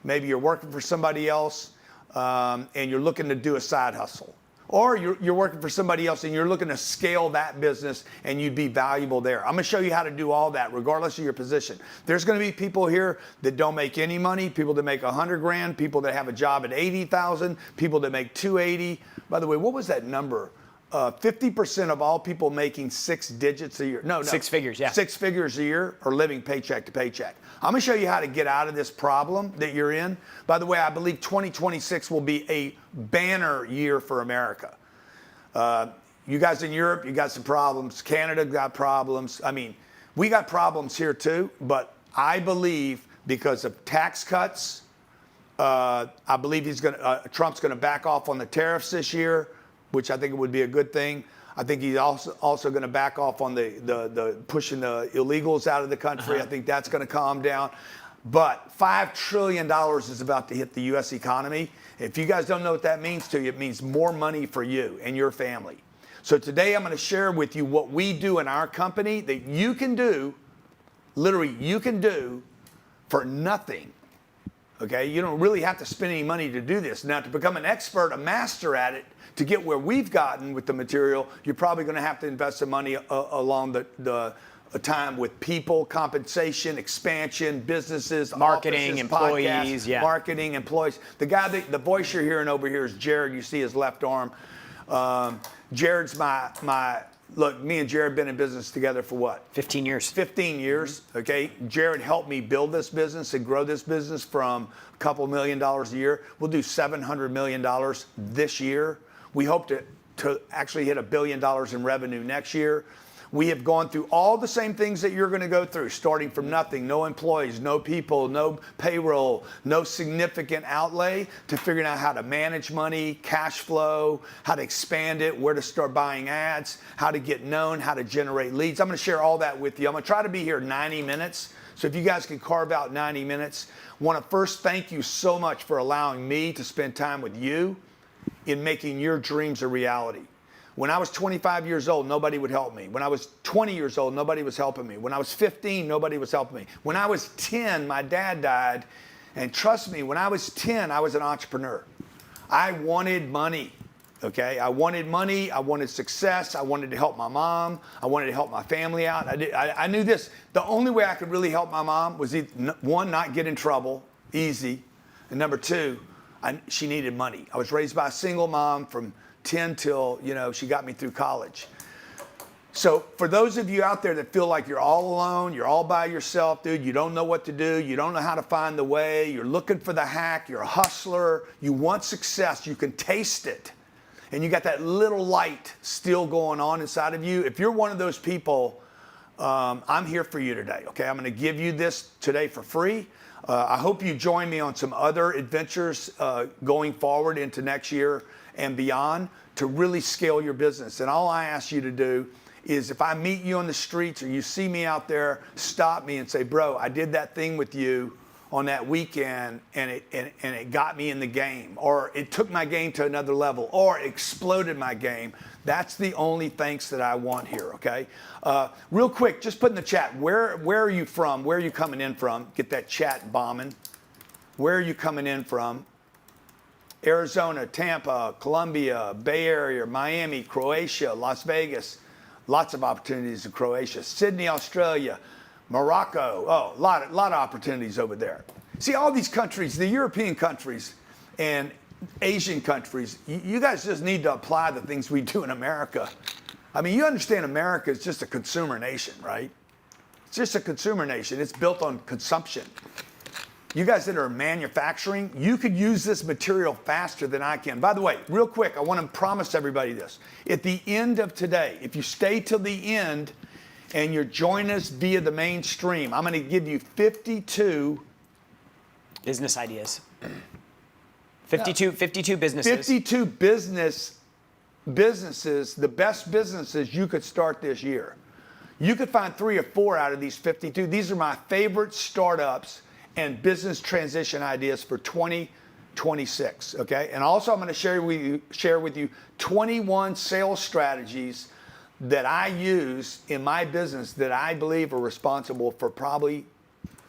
Maybe you're working for somebody else and you're looking to do a side hustle. Or you're working for somebody else and you're looking to scale that business and you'd be valuable there. I'm going to show you how to do all that regardless of your position. There's going to be people here that don't make any money, people that make 100 grand, people that have a job at 80,000, people that make 280. By the way, what was that number 50% of all people making 6 digits a year. No. 6 figures, yeah. 6 figures a year are living paycheck to paycheck. I'm going to show you how to get out of this problem that you're in. By the way, I believe 2026 will be a banner year for America. You guys in Europe, you got some problems. Canada got problems. I mean, we got problems here too, but I believe because of tax cuts, I believe Trump's going to back off on the tariffs this year, which I think would be a good thing. I think he's also going to back off on the pushing the illegals out of the country. I think that's going to calm down. But $5 trillion is about to hit the U.S. economy. If you guys don't know what that means to you, it means more money for you and your family. So today I'm going to share with you what we do in our company that you can do, literally you can do for nothing. Okay, you don't really have to spend any money to do this. Now, to become an expert, a master at it, to get where we've gotten with the material, you're probably going to have to invest some money along the time with people, compensation, expansion, businesses, marketing, offices, employees, podcasts, marketing, employees. The voice you're hearing over here is Jared. You see his left arm. Jared's look, me and Jared been in business together for what? 15 years. 15 years, okay? Jared helped me build this business and grow this business from a couple $1 million a year. We'll do $700 million this year. We hope to actually hit $1 billion in revenue next year. We have gone through all the same things that you're going to go through, starting from nothing, no employees, no people, no payroll, no significant outlay, to figuring out how to manage money, cash flow, how to expand it, where to start buying ads, how to get known, how to generate leads. I'm going to share all that with you. I'm going to try to be here 90 minutes. So if you guys can carve out 90 minutes, I want to first thank you so much for allowing me to spend time with you in making your dreams a reality. When I was 25 years old, nobody would help me. When I was 20 years old, nobody was helping me. When I was 15, nobody was helping me. When I was 10, my dad died. And trust me, when I was 10, I was an entrepreneur. I wanted money, okay? I wanted money. I wanted success. I wanted to help my mom. I wanted to help my family out. I knew this. The only way I could really help my mom was, one, not get in trouble, easy. And number two, she needed money. I was raised by a single mom from 10 till, she got me through college. So for those of you out there that feel like you're all alone, you're all by yourself, dude, you don't know what to do, you don't know how to find the way, you're looking for the hack, you're a hustler, you want success, you can taste it, and you got that little light still going on inside of you. If you're one of those people, I'm here for you today, okay? I'm going to give you this today for free. I hope you join me on some other adventures going forward into next year and beyond to really scale your business. And all I ask you to do is, if I meet you on the streets or you see me out there, stop me and say, bro, I did that thing with you on that weekend and it got me in the game, or it took my game to another level, or it exploded my game. That's the only thanks that I want here, okay? Real quick, just put in the chat, where are you from? Where are you coming in from? Get that chat bombing. Where are you coming in from? Arizona, Tampa, Colombia, Bay Area, Miami, Croatia, Las Vegas. Lots of opportunities in Croatia. Sydney, Australia, Morocco. Oh, a lot of opportunities over there. See, all these countries, the European countries and Asian countries, you guys just need to apply the things we do in America. I mean, you understand America is just a consumer nation, right? It's just a consumer nation. It's built on consumption. You guys that are manufacturing, you could use this material faster than I can. By the way, real quick, I want to promise everybody this. At the end of today, if you stay till the end and you're joining us via the main stream, I'm going to give you 52 business ideas. 52 businesses. 52 businesses, the best businesses you could start this year. You could find 3 or 4 out of these 52. These are my favorite startups and business transition ideas for 2026, okay? And also I'm going to share with you 21 sales strategies that I use in my business that I believe are responsible for probably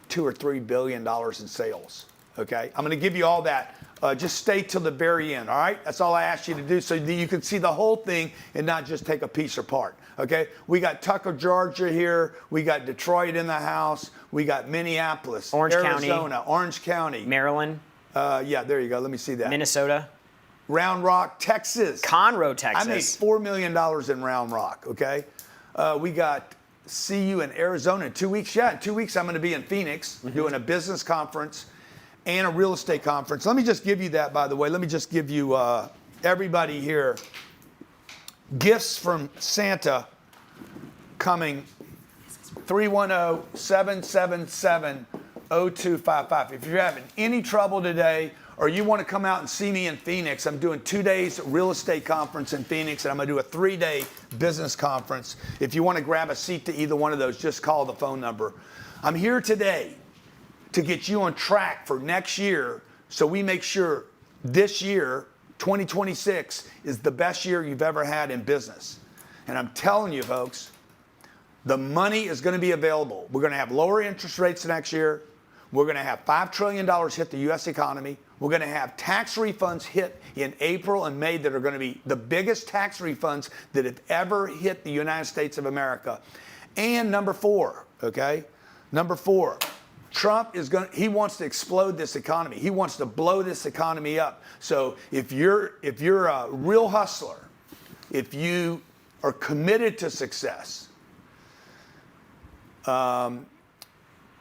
$2 or $3 billion in sales, okay? I'm going to give you all that. Just stay till the very end, all right? That's all I ask you to do, so that you can see the whole thing and not just take a piece apart, okay? We got Tucker, Georgia here. We got Detroit in the house. We got Minneapolis, Orange Arizona, County, Orange County, Maryland. Yeah, there you go. Let me see that. Minnesota. Round Rock, Texas. Conroe, Texas. I made $4 million in Round Rock, okay? We got see you in Arizona in 2 weeks. Yeah, in 2 weeks I'm going to be in Phoenix doing a business conference and a real estate conference. Let me just give you that, by the way. Let me just give you everybody here gifts from Santa coming 310-777-0255. If you're having any trouble today or you want to come out and see me in Phoenix, I'm doing 2 days real estate conference in Phoenix, and I'm going to do a 3-day business conference. If you want to grab a seat to either one of those, just call the phone number. I'm here today to get you on track for next year, so we make sure this year, 2026, is the best year you've ever had in business. And I'm telling you, folks, the money is going to be available. We're going to have lower interest rates next year. We're going to have $5 trillion hit the U.S. economy. We're going to have tax refunds hit in April and May that are going to be the biggest tax refunds that have ever hit the United States of America. And number 4, okay? Number 4, Trump he wants to explode this economy. He wants to blow this economy up. So if you're a real hustler, if you are committed to success,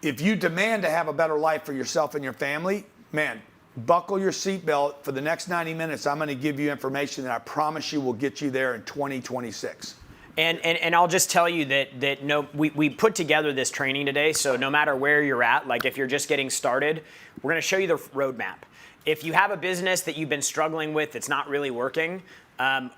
if you demand to have a better life for yourself and your family, man, buckle your seatbelt. For the next 90 minutes, I'm going to give you information that I promise you will get you there in 2026. And I'll just tell you that we put together this training today, so no matter where you're at, like if you're just getting started, we're going to show you the roadmap. If you have a business that you've been struggling with that's not really working,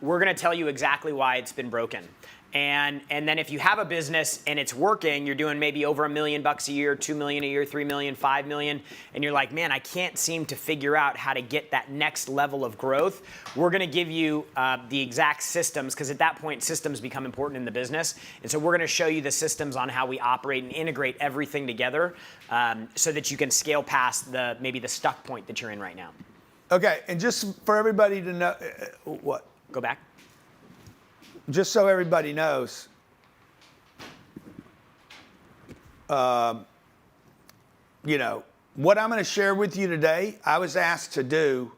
we're going to tell you exactly why it's been broken. And then if you have a business and it's working, you're doing maybe over $1 million a year, $2 million a year, $3 million, $5 million, and you're like, man, I can't seem to figure out how to get that next level of growth. We're going to give you the exact systems, because at that point, systems become important in the business. And so we're going to show you the systems on how we operate and integrate everything together so that you can scale past maybe the stuck point that you're in right now. Okay, and just for everybody to know, what? Go back. Just so everybody knows, you know, what I'm going to share with you today, I was asked to do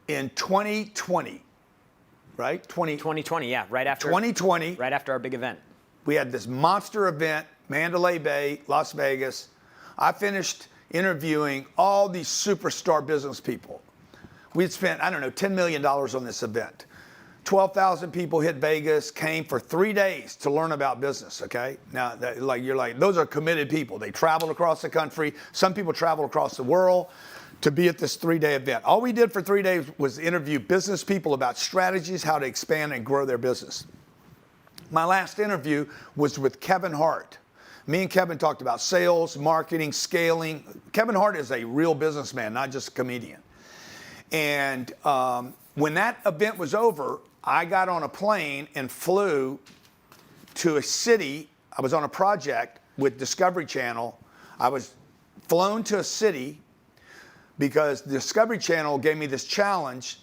in 2020, right? 2020, yeah, right after 2020. Right after our big event. We had this monster event, Mandalay Bay, Las Vegas. I finished interviewing all these superstar business people. We had spent, I don't know, $10 million on this event. 12,000 people hit Vegas, came for 3 days to learn about business, okay? Now, you're like, those are committed people. They traveled across the country. Some people travel across the world to be at this 3-day event. All we did for 3 days was interview business people about strategies, how to expand and grow their business. My last interview was with Kevin Hart. Me and Kevin talked about sales, marketing, scaling. Kevin Hart is a real businessman, not just a comedian. And when that event was over, I got on a plane and flew to a city. I was on a project with Discovery Channel. I was flown to a city because Discovery Channel gave me this challenge,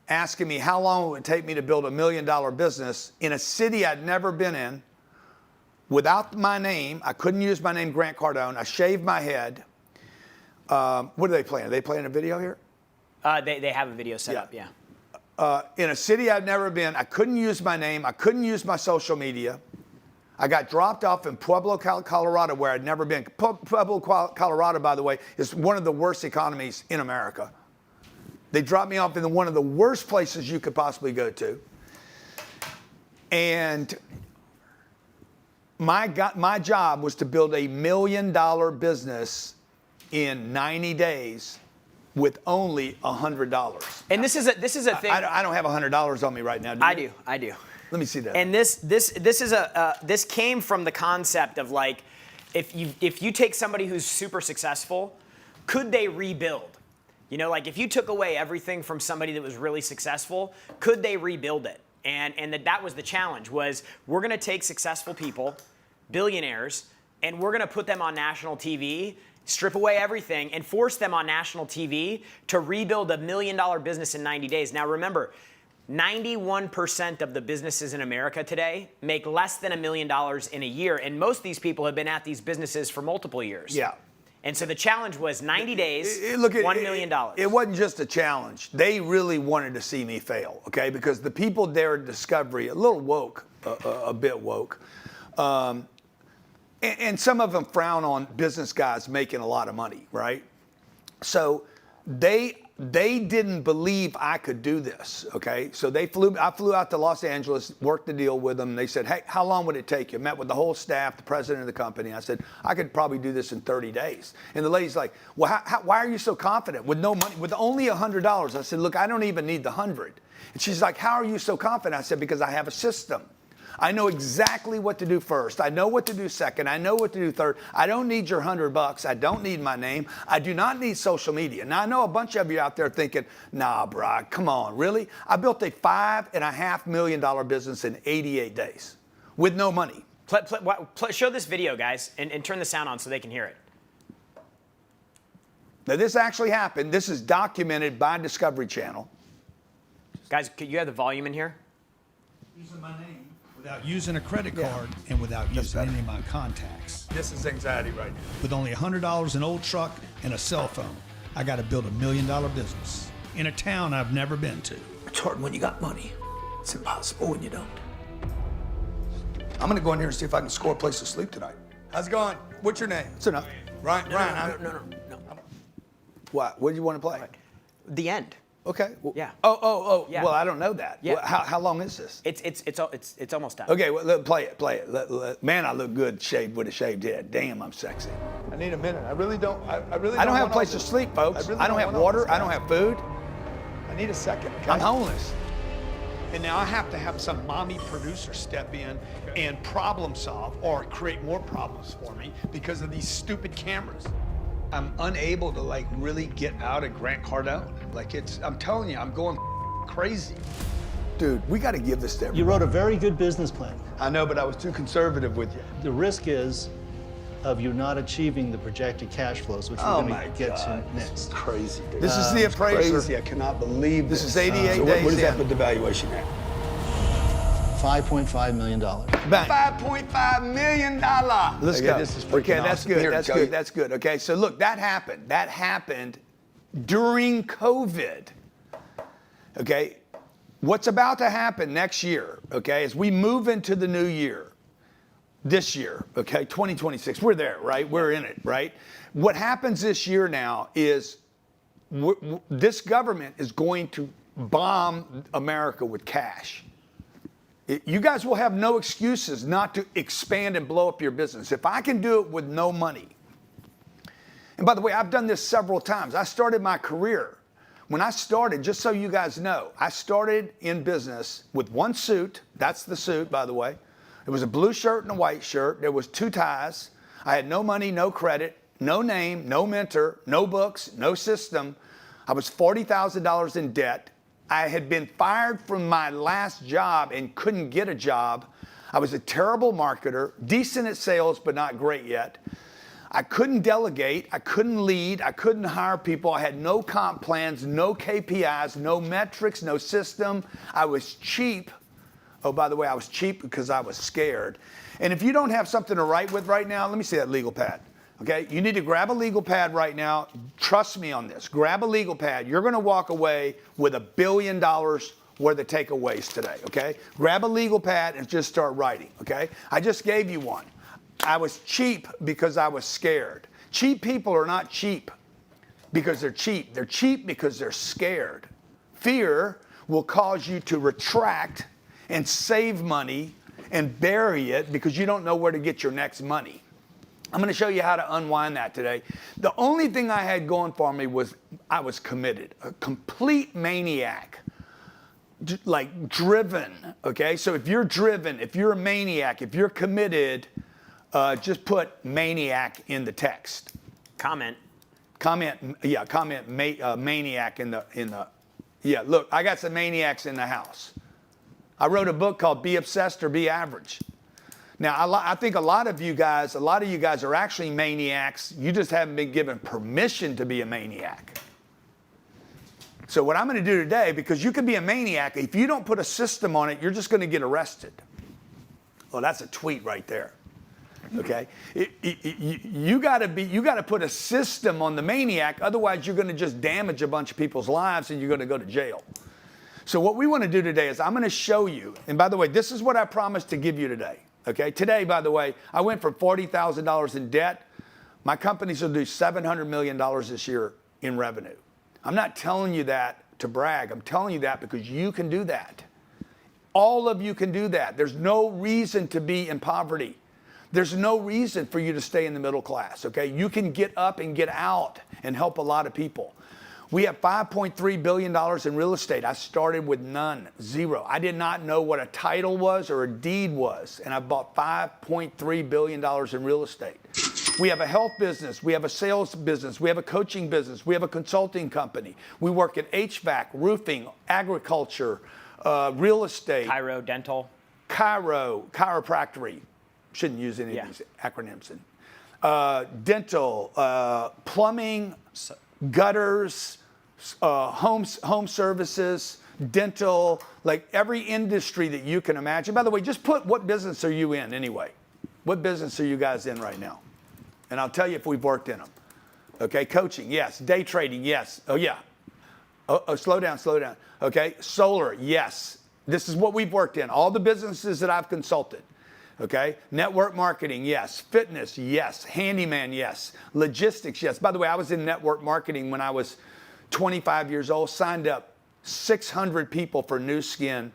asking me how long it would take me to build $1 million business in a city I'd never been in, without my name. I couldn't use my name, Grant Cardone. I shaved my head. What are they playing? Are they playing a video here? They have a video set up, yeah. In a city I'd never been. I couldn't use my name. I couldn't use my social media. I got dropped off in Pueblo, Colorado, where I'd never been. Pueblo, Colorado, by the way, is one of the worst economies in America. They dropped me off in one of the worst places you could possibly go to. And my job was to build $1 million business in 90 days with only $100. And this is a thing. I don't have $100 on me right now. I do. Let me see that. And this came from the concept of, like, if you take somebody who's super successful, could they rebuild? You know, like if you took away everything from somebody that was really successful, could they rebuild it? And that was the challenge, was we're going to take successful people, billionaires, and we're going to put them on national TV, strip away everything, and force them on national TV to rebuild $1 million business in 90 days. Now remember, 91% of the businesses in America today make less than $1 million in a year, and most of these people have been at these businesses for multiple years. Yeah. And so the challenge was 90 days, Look, $1 million. It wasn't just a challenge. They really wanted to see me fail, okay? Because the people there at Discovery, a little woke, a bit woke, and some of them frown on business guys making a lot of money, right? So they didn't believe I could do this, okay? So I flew out to Los Angeles, worked the deal with them. They said, hey, how long would it take you? Met with the whole staff, the president of the company. I said, I could probably do this in 30 days. And the lady's like, well, why are you so confident with no money, with only $100? I said, look, I don't even need the 100. And she's like, how are you so confident? I said, because I have a system. I know exactly what to do first. I know what to do second. I know what to do third. I don't need your $100. I don't need my name. I do not need social media. Now, I know a bunch of you out there thinking, nah, bro, come on, really? I built a $5.5 million business in 88 days with no money. Show this video, guys, and turn the sound on so they can hear it. Now, this actually happened. This is documented by Discovery Channel. Guys, could you have the volume in here? Using my name without using a credit card and without using any of my contacts. This is anxiety right now. With only $100, an old truck, and a cell phone, I got to build $1 million business in a town I've never been to. It's hard when you got money. It's impossible when you don't. I'm gonna go in here and see if I can score a place to sleep tonight. How's it going? What's your name? It's enough. Ryan. No. What? What do you want to play? The end. Okay. Well, Yeah. Oh. Yeah. Well, I don't know that. Yeah. Well, how long is this? It's almost done. Okay. Well, play it. Man, I look good shaved with a shaved head. Damn, I'm sexy. I need a minute. I really don't. I I don't have a place to sleep, folks. I don't have water. I don't have food. I need a second. Okay? I'm homeless. And now I have to have some mommy producer step in and problem solve or create more problems for me because of these stupid cameras. I'm unable to like really get out of Grant Cardone. Like I'm telling you, I'm going crazy. Dude, we got to give this to everyone. You wrote a very good business plan. I know, but I was too conservative with you. The risk is of you not achieving the projected cash flows, which we're going to get to next. This is crazy, dude. This is the appraiser. Crazy. I cannot believe this is 88 so days what does that in. put the valuation at? $5.5 million. Bang. $5.5 million. Let's go. This is Okay, that's awesome. good. Here, That's Joe. good. That's good. Okay, so look, that happened. That happened during COVID. Okay, what's about to happen next year? Okay, as we move into the new year, this year, okay, 2026, we're there, right? We're in it, right? What happens this year now is this government is going to bomb America with cash. You guys will have no excuses not to expand and blow up your business. If I can do it with no money, and by the way, I've done this several times. I started my career. When I started, just so you guys know, I started in business with one suit. That's the suit, by the way. It was a blue shirt and a white shirt. There was 2 ties. I had no money, no credit, no name, no mentor, no books, no system. I was $40,000 in debt. I had been fired from my last job and couldn't get a job. I was a terrible marketer, decent at sales, but not great yet. I couldn't delegate. I couldn't lead. I couldn't hire people. I had no comp plans, no KPIs, no metrics, no system. I was cheap. Oh, by the way, I was cheap because I was scared. And if you don't have something to write with right now, let me see that legal pad. Okay, you need to grab a legal pad right now. Trust me on this. Grab a legal pad. You're going to walk away with $1 billion worth of takeaways today, okay? Grab a legal pad and just start writing, okay? I just gave you one. I was cheap because I was scared. Cheap people are not cheap because they're cheap. They're cheap because they're scared. Fear will cause you to retract and save money and bury it because you don't know where to get your next money. I'm going to show you how to unwind that today. The only thing I had going for me was I was committed, a complete maniac, like driven, okay? So if you're driven, if you're a maniac, if you're committed, just put maniac in the text. Comment maniac in the, yeah, look, I got some maniacs in the house. I wrote a book called Be Obsessed or Be Average. Now, I think a lot of you guys are actually maniacs. You just haven't been given permission to be a maniac. So what I'm going to do today, because you can be a maniac, if you don't put a system on it, you're just going to get arrested. Well, that's a tweet right there. Okay, you got to put a system on the maniac. Otherwise, you're going to just damage a bunch of people's lives, and you're going to go to jail. So what we want to do today is I'm going to show you. And by the way, this is what I promised to give you today. Okay, today, by the way, I went from $40,000 in debt. My companies will do $700 million this year in revenue. I'm not telling you that to brag. I'm telling you that because you can do that. All of you can do that. There's no reason to be in poverty. There's no reason for you to stay in the middle class, okay? You can get up and get out and help a lot of people. We have $5.3 billion in real estate. I started with none, zero. I did not know what a title was or a deed was, and I bought $5.3 billion in real estate. We have a health business. We have a sales business. We have a coaching business. We have a consulting company. We work in HVAC, roofing, agriculture, real estate. Chiropractic. Shouldn't use any of these acronyms. Dental, plumbing, gutters, home services, dental, like every industry that you can imagine. By the way, just put what business are you in anyway? What business are you guys in right now? And I'll tell you if we've worked in them. Okay, coaching, yes. Day trading, yes. Oh, yeah. Oh, slow down. Okay, solar, yes. This is what we've worked in. All the businesses that I've consulted. Okay, network marketing, yes. Fitness, yes. Handyman, yes. Logistics, yes. By the way, I was in network marketing when I was 25 years old, signed up 600 people for New Skin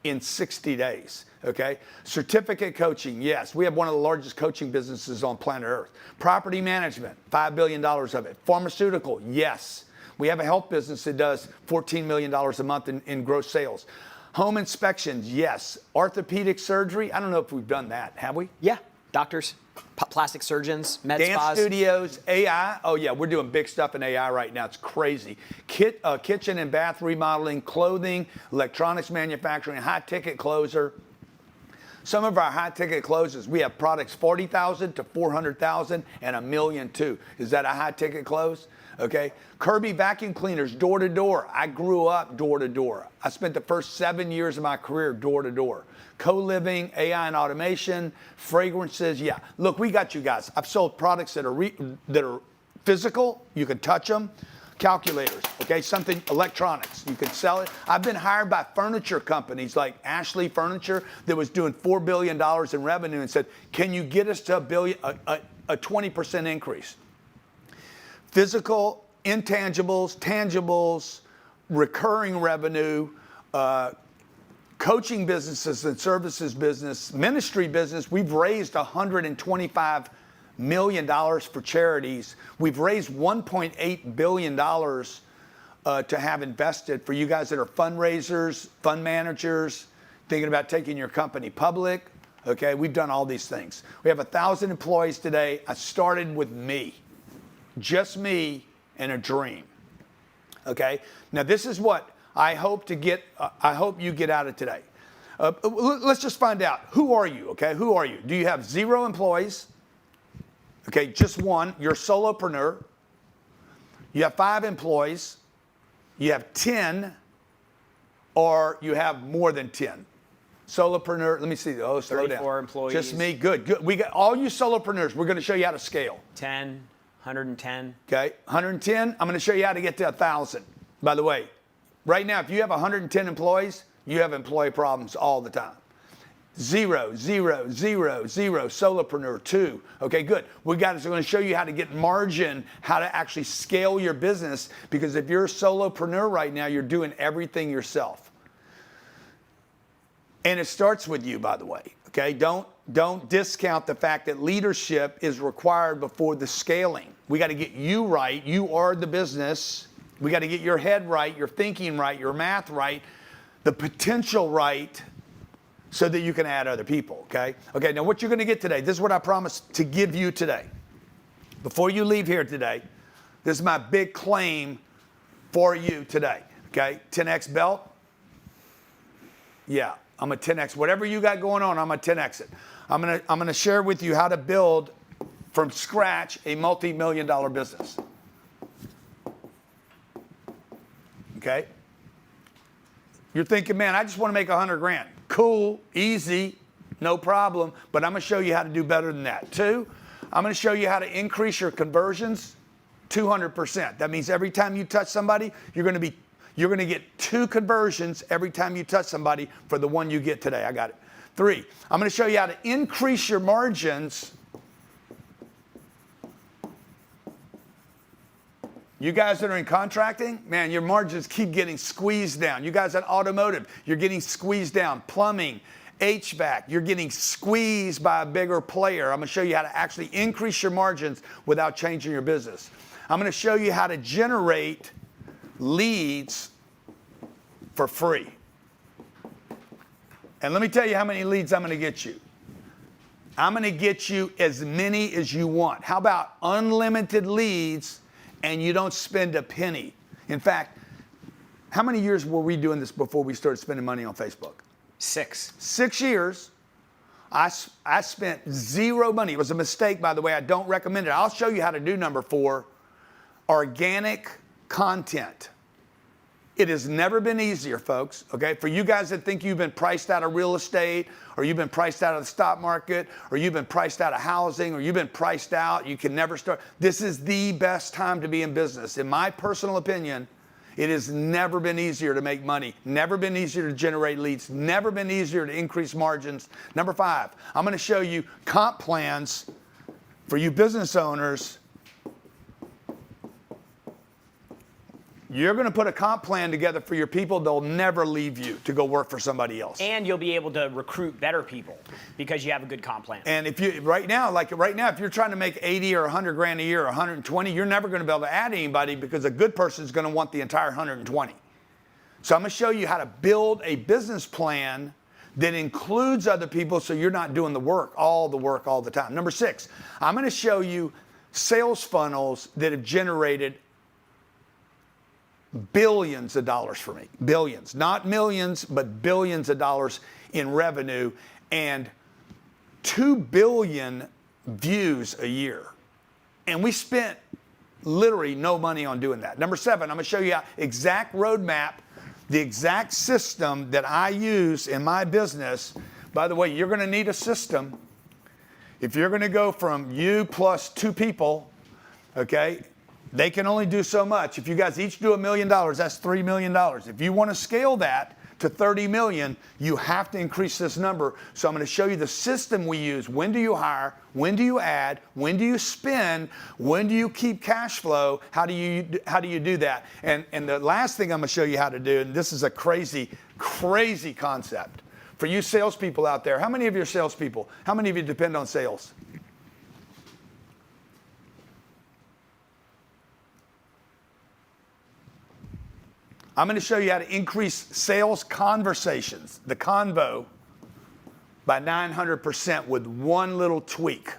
in 60 days. Okay, certificate coaching, yes. We have one of the largest coaching businesses on planet Earth. Property management, $5 billion of it. Pharmaceutical, yes. We have a health business that does $14 million a month in gross sales. Home inspections, yes. Orthopedic surgery, I don't know if we've done that, have we? Yeah, doctors, plastic surgeons, med Dance spas. studios, AI. Oh yeah, we're doing big stuff in AI right now. It's crazy. Kitchen and bath remodeling, clothing, electronics manufacturing, high ticket closer. Some of our high ticket closes, we have products 40,000 to 400,000 and $1 million too. Is that a high ticket close? Okay. Kirby vacuum cleaners, door to door. I grew up door to door. I spent the first 7 years of my career door to door. Co-living, AI and automation, fragrances. Yeah. Look, we got you guys. I've sold products that are physical. You can touch them. Calculators, okay, something electronics, you can sell it. I've been hired by furniture companies like Ashley Furniture that was doing $4 billion in revenue and said, can you get us to a 20% increase? Physical, intangibles, tangibles, recurring revenue, coaching businesses and services business, ministry business. We've raised $125 million for charities. We've raised $1.8 billion to have invested for you guys that are fundraisers, fund managers, thinking about taking your company public. Okay, we've done all these things. We have 1,000 employees today. I started with me, just me and a dream. Okay, now this is what I hope to get. I hope you get out of today. Let's just find out. Who are you? Okay, who are you? Do you have 0 employees? Okay, just one. You're a solopreneur. You have 5 employees. You have 10, or you have more than 10. Solopreneur. Let me see. Oh, slow down. 34 employees. Just me. Good. We got all you solopreneurs. We're going to show you how to scale. 10, 110. Okay, 110. I'm going to show you how to get to 1,000. By the way, right now, if you have 110 employees, you have employee problems all the time. 0, 0, 0, 0, solopreneur, 2. Okay, good. We're going to show you how to get margin, how to actually scale your business, because if you're a solopreneur right now, you're doing everything yourself. And it starts with you, by the way. Okay, don't discount the fact that leadership is required before the scaling. We got to get you right. You are the business. We got to get your head right, your thinking right, your math right, the potential right, so that you can add other people, okay? Okay, now what you're gonna get today, this is what I promised to give you today. Before you leave here today, this is my big claim for you today, okay? 10X belt. Yeah, I'm a 10X. Whatever you got going on, I'm a 10X it. I'm gonna share with you how to build from scratch a multi-million-dollar business. Okay? You're thinking, man, I just wanna make 100 grand. Cool, easy. No problem. But I'm going to show you how to do better than that. 2, I'm going to show you how to increase your conversions 200%. That means every time you touch somebody, you're going to get 2 conversions every time you touch somebody for the one you get today. I got it. 3, I'm going to show you how to increase your margins. You guys that are in contracting, man, your margins keep getting squeezed down. You guys in automotive, you're getting squeezed down. Plumbing, HVAC, you're getting squeezed by a bigger player. I'm going to show you how to actually increase your margins without changing your business. I'm going to show you how to generate leads for free. And let me tell you how many leads I'm going to get you. I'm going to get you as many as you want. How about unlimited leads and you don't spend a penny? In fact, how many years were we doing this before we started spending money on Facebook? 6. 6 years. I spent 0 money. It was a mistake, by the way. I don't recommend it. I'll show you how to do number 4, organic content. It has never been easier, folks, okay? For you guys that think you've been priced out of real estate, or you've been priced out of the stock market, or you've been priced out of housing, or you've been priced out, you can never start. This is the best time to be in business. In my personal opinion, it has never been easier to make money, never been easier to generate leads, never been easier to increase margins. Number 5, I'm going to show you comp plans for you business owners. You're going to put a comp plan together for your people. They'll never leave you to go work for somebody else. And you'll be able to recruit better people because you have a good comp plan. And if you right now, if you're trying to make 80 or 100 grand a year, or 120, you're never going to be able to add anybody because a good person is going to want the entire 120. So I'm going to show you how to build a business plan that includes other people so you're not doing the work all the time. Number 6, I'm going to show you sales funnels that have generated billions of dollars for me. Billions, not millions, but billions of dollars in revenue and 2 billion views a year. And we spent literally no money on doing that. Number 7, I'm going to show you exact roadmap, the exact system that I use in my business. By the way, you're going to need a system. If you're going to go from you plus 2 people, okay, they can only do so much. If you guys each do $1 million, that's $3 million. If you want to scale that to 30 million, you have to increase this number. So I'm going to show you the system we use. When do you hire? When do you add? When do you spend? When do you keep cash flow? How do you do that? And the last thing I'm going to show you how to do, and this is a crazy, crazy concept. For you salespeople out there, how many of you are salespeople? How many of you depend on sales? I'm going to show you how to increase sales conversations, the convo, by 900% with one little tweak.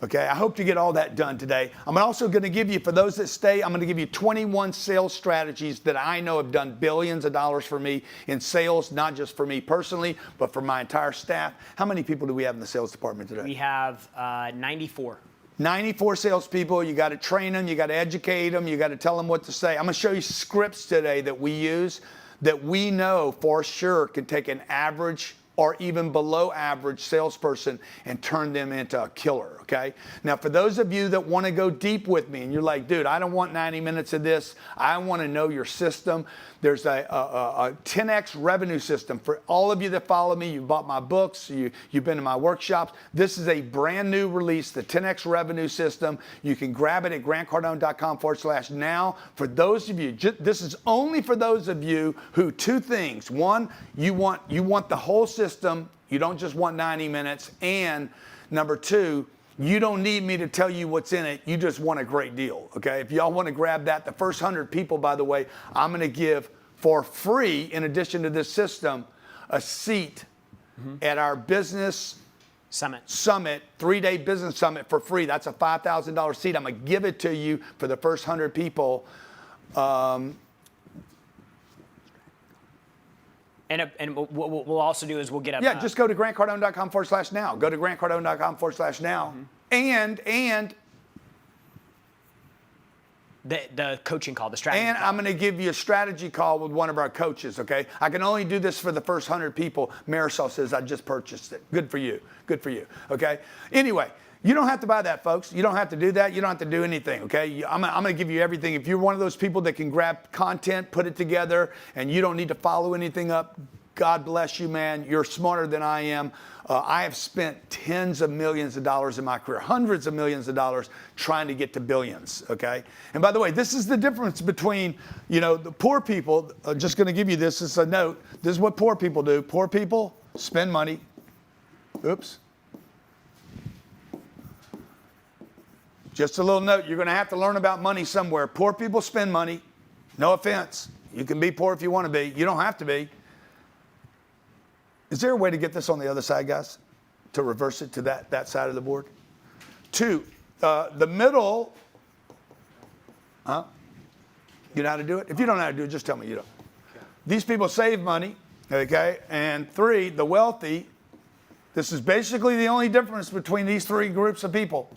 Okay, I hope to get all that done today. I'm also going to give you, for those that stay, I'm going to give you 21 sales strategies that I know have done billions of dollars for me in sales, not just for me personally, but for my entire staff. How many people do we have in the sales department today? We have 94. 94 salespeople. You got to train them. You got to educate them. You got to tell them what to say. I'm going to show you scripts today that we use that we know for sure can take an average or even below average salesperson and turn them into a killer, okay? Now, for those of you that want to go deep with me and you're like, dude, I don't want 90 minutes of this. I want to know your system. There's a 10X revenue system. For all of you that follow me, you bought my books, you've been to my workshops. This is a brand new release, the 10X revenue system. You can grab it at grantcardone.com/now. For those of you, this is only for those of you who, 2 things. 1, you want the whole system. You don't just want 90 minutes. And number 2, you don't need me to tell you what's in it. You just want a great deal, okay? If y'all want to grab that, the first 100 people, by the way, I'm going to give for free, in addition to this system, a seat at our business summit, 3-day business summit for free. That's a $5,000 seat. I'm going to give it to you for the first 100 people. And what we'll also do is we'll get up. Yeah, just go to grantcardone.com/now. Go to grantcardone.com/now. And The coaching call, the strategy And call. I'm going to give you a strategy call with one of our coaches, okay? I can only do this for the first 100 people. Marisol says, I just purchased it. Good for you. Good for you, okay? Anyway, you don't have to buy that, folks. You don't have to do that. You don't have to do anything, okay? I'm going to give you everything. If you're one of those people that can grab content, put it together, and you don't need to follow anything up, God bless you, man. You're smarter than I am. I have spent tens of millions of dollars in my career, hundreds of millions of dollars trying to get to billions, okay? And by the way, this is the difference between, the poor people. Just going to give you this as a note. This is what poor people do. Poor people spend money. Oops. Just a little note. You're going to have to learn about money somewhere. Poor people spend money. No offense. You can be poor if you want to be. You don't have to be. Is there a way to get this on the other side, guys? To reverse it to that side of the board? 2, the middle. Huh? You know how to do it? If you don't know how to do it, just tell me you don't. Okay. These people save money, okay? And 3, the wealthy. This is basically the only difference between these 3 groups of people.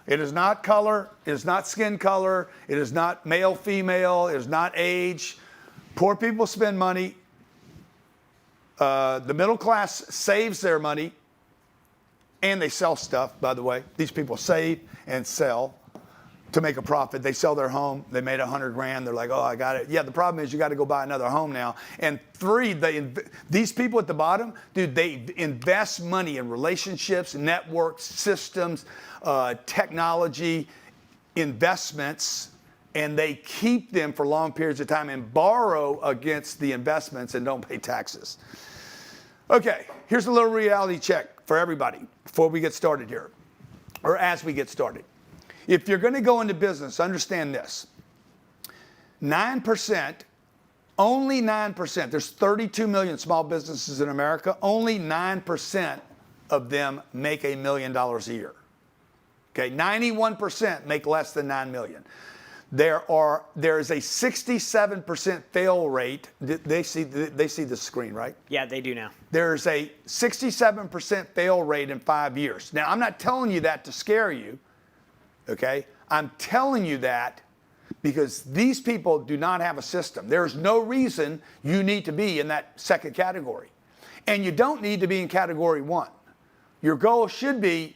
It is not color. It is not skin color. It is not male, female. It is not age. Poor people spend money. The middle class saves their money, and they sell stuff, by the way. These people save and sell to make a profit. They sell their home. They made $100,000. They're like, oh, I got it. Yeah, the problem is you got to go buy another home now. And 3, these people at the bottom, dude, they invest money in relationships, networks, systems, technology, investments, and they keep them for long periods of time and borrow against the investments and don't pay taxes. Okay, here's a little reality check for everybody before we get started here, or as we get started. If you're going to go into business, understand this. 9%, only 9%, there's 32 million small businesses in America, only 9% of them make $1 million a year. Okay, 91% make less than 9 million. There is a 67% fail rate. They see the screen, right? Yeah, they do now. There's a 67% fail rate in 5 years. Now, I'm not telling you that to scare you, okay? I'm telling you that because these people do not have a system. There's no reason you need to be in that second category. And you don't need to be in category 1. Your goal should be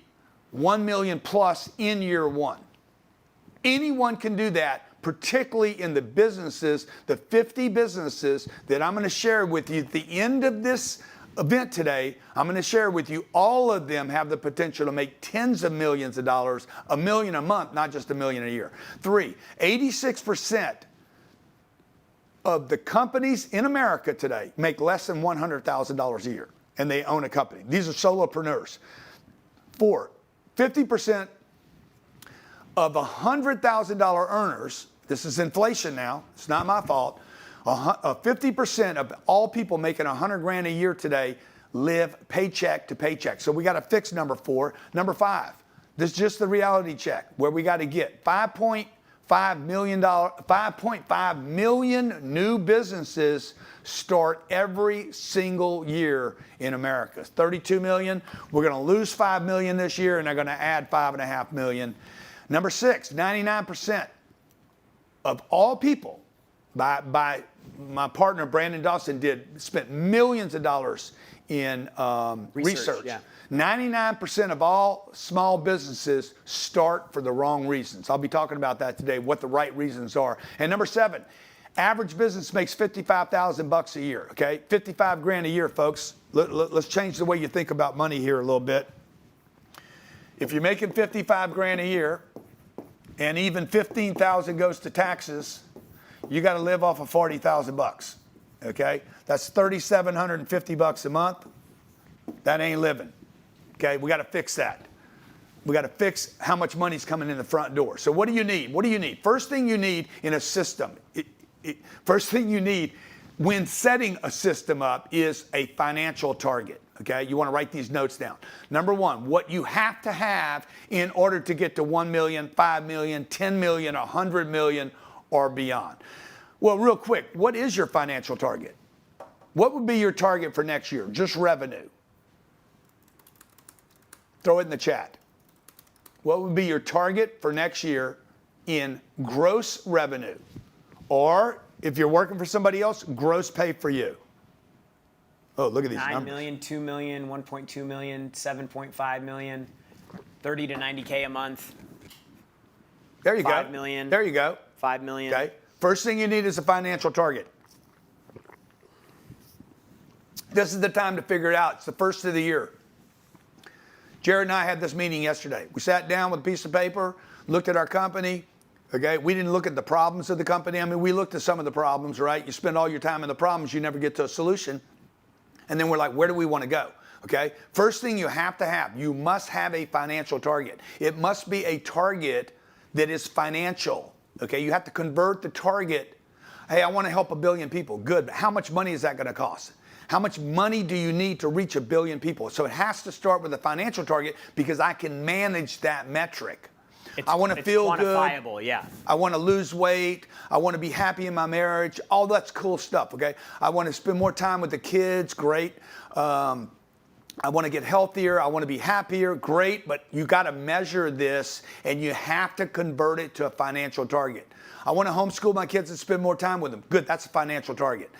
1 million plus in year 1. Anyone can do that, particularly in the businesses, the 50 businesses that I'm going to share with you at the end of this event today. I'm going to share with you, all of them have the potential to make tens of millions of dollars, $1 million a month, not just $1 million a year. 3, 86% of the companies in America today make less than $100,000 a year, and they own a company. These are solopreneurs. 4, 50% of $100,000 earners, this is inflation now, it's not my fault, 50% of all people making $100,000 a year today live paycheck to paycheck. So we got to fix number 4. Number 5, this is just the reality check where we got to get 5.5 million new businesses start every single year in America. 32 million. We're going to lose 5 million this year, and they're going to add 5.5 million. Number 6, 99% of all people, by my partner Brandon Dawson spent millions of dollars in research. Yeah. 99% of all small businesses start for the wrong reasons. I'll be talking about that today, what the right reasons are. And number 7, average business makes $55,000 a year. Okay, $55,000 a year, folks. Let's change the way you think about money here a little bit. If you're making $55,000 a year, and even $15,000 goes to taxes, you got to live off of $40,000. Okay, that's $3,750 a month. That ain't living. Okay, we got to fix that. We got to fix how much money's coming in the front door. So what do you need? What do you need? First thing you need in a system, first thing you need when setting a system up is a financial target. Okay, you want to write these notes down. Number 1, what you have to have in order to get to 1 million, 5 million, 10 million, 100 million, or beyond. Well, real quick, what is your financial target? What would be your target for next year? Just revenue. Throw it in the chat. What would be your target for next year in gross revenue, or if you're working for somebody else, gross pay for you. Oh, look at these 9 numbers. million, 2 million, 1.2 million, 7.5 million, 30 to 90K a month. There you go. 5 million. There you go. 5 million. Okay. First thing you need is a financial target. This is the time to figure it out. It's the first of the year. Jared and I had this meeting yesterday. We sat down with a piece of paper, looked at our company. Okay, we didn't look at the problems of the company. I mean, we looked at some of the problems, right? You spend all your time in the problems, you never get to a solution. And then we're like, where do we want to go? Okay, first thing you have to have, you must have a financial target. It must be a target that is financial. Okay, you have to convert the target. Hey, I want to help 1 billion people. Good, but how much money is that going to cost? How much money do you need to reach 1 billion people? So it has to start with a financial target because I can manage that metric. I want to feel good. Quantifiable, yeah. I want to lose weight. I want to be happy in my marriage. All that's cool stuff, okay? I want to spend more time with the kids. Great. I want to get healthier. I want to be happier. Great. But you got to measure this, and you have to convert it to a financial target. I want to homeschool my kids and spend more time with them. Good. That's a financial target.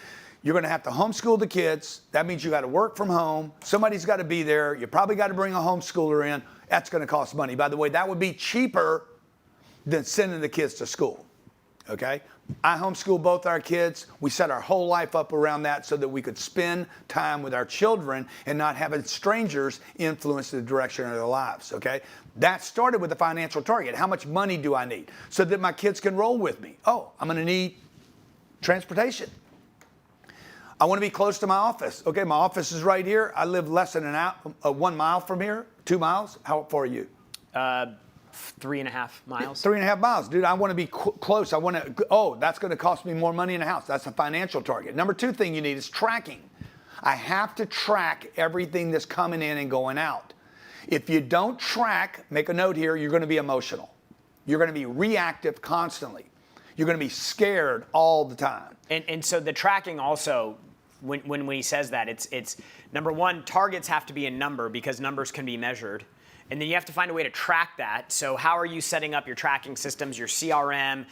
You're going to have to homeschool the kids. That means you got to work from home. Somebody's got to be there. You probably got to bring a homeschooler in. That's going to cost money. By the way, that would be cheaper than sending the kids to school. Okay? I homeschool both our kids. We set our whole life up around that so that we could spend time with our children and not having strangers influence the direction of their lives. Okay? That started with a financial target. How much money do I need so that my kids can roll with me? Oh, I'm going to need transportation. I want to be close to my office. Okay, my office is right here. I live less than 1 mile from here. 2 miles. How far are you? 3.5 miles. 3.5 miles, dude. I want to be close. I want to. Oh, that's going to cost me more money in a house. That's a financial target. Number 2 thing you need is tracking. I have to track everything that's coming in and going out. If you don't track, make a note here. You're going to be emotional. You're going to be reactive constantly. You're going to be scared all the time. And so the tracking also. When he says that, it's number 1, targets have to be a number because numbers can be measured. And then you have to find a way to track that. So how are you setting up your tracking systems, your CRM,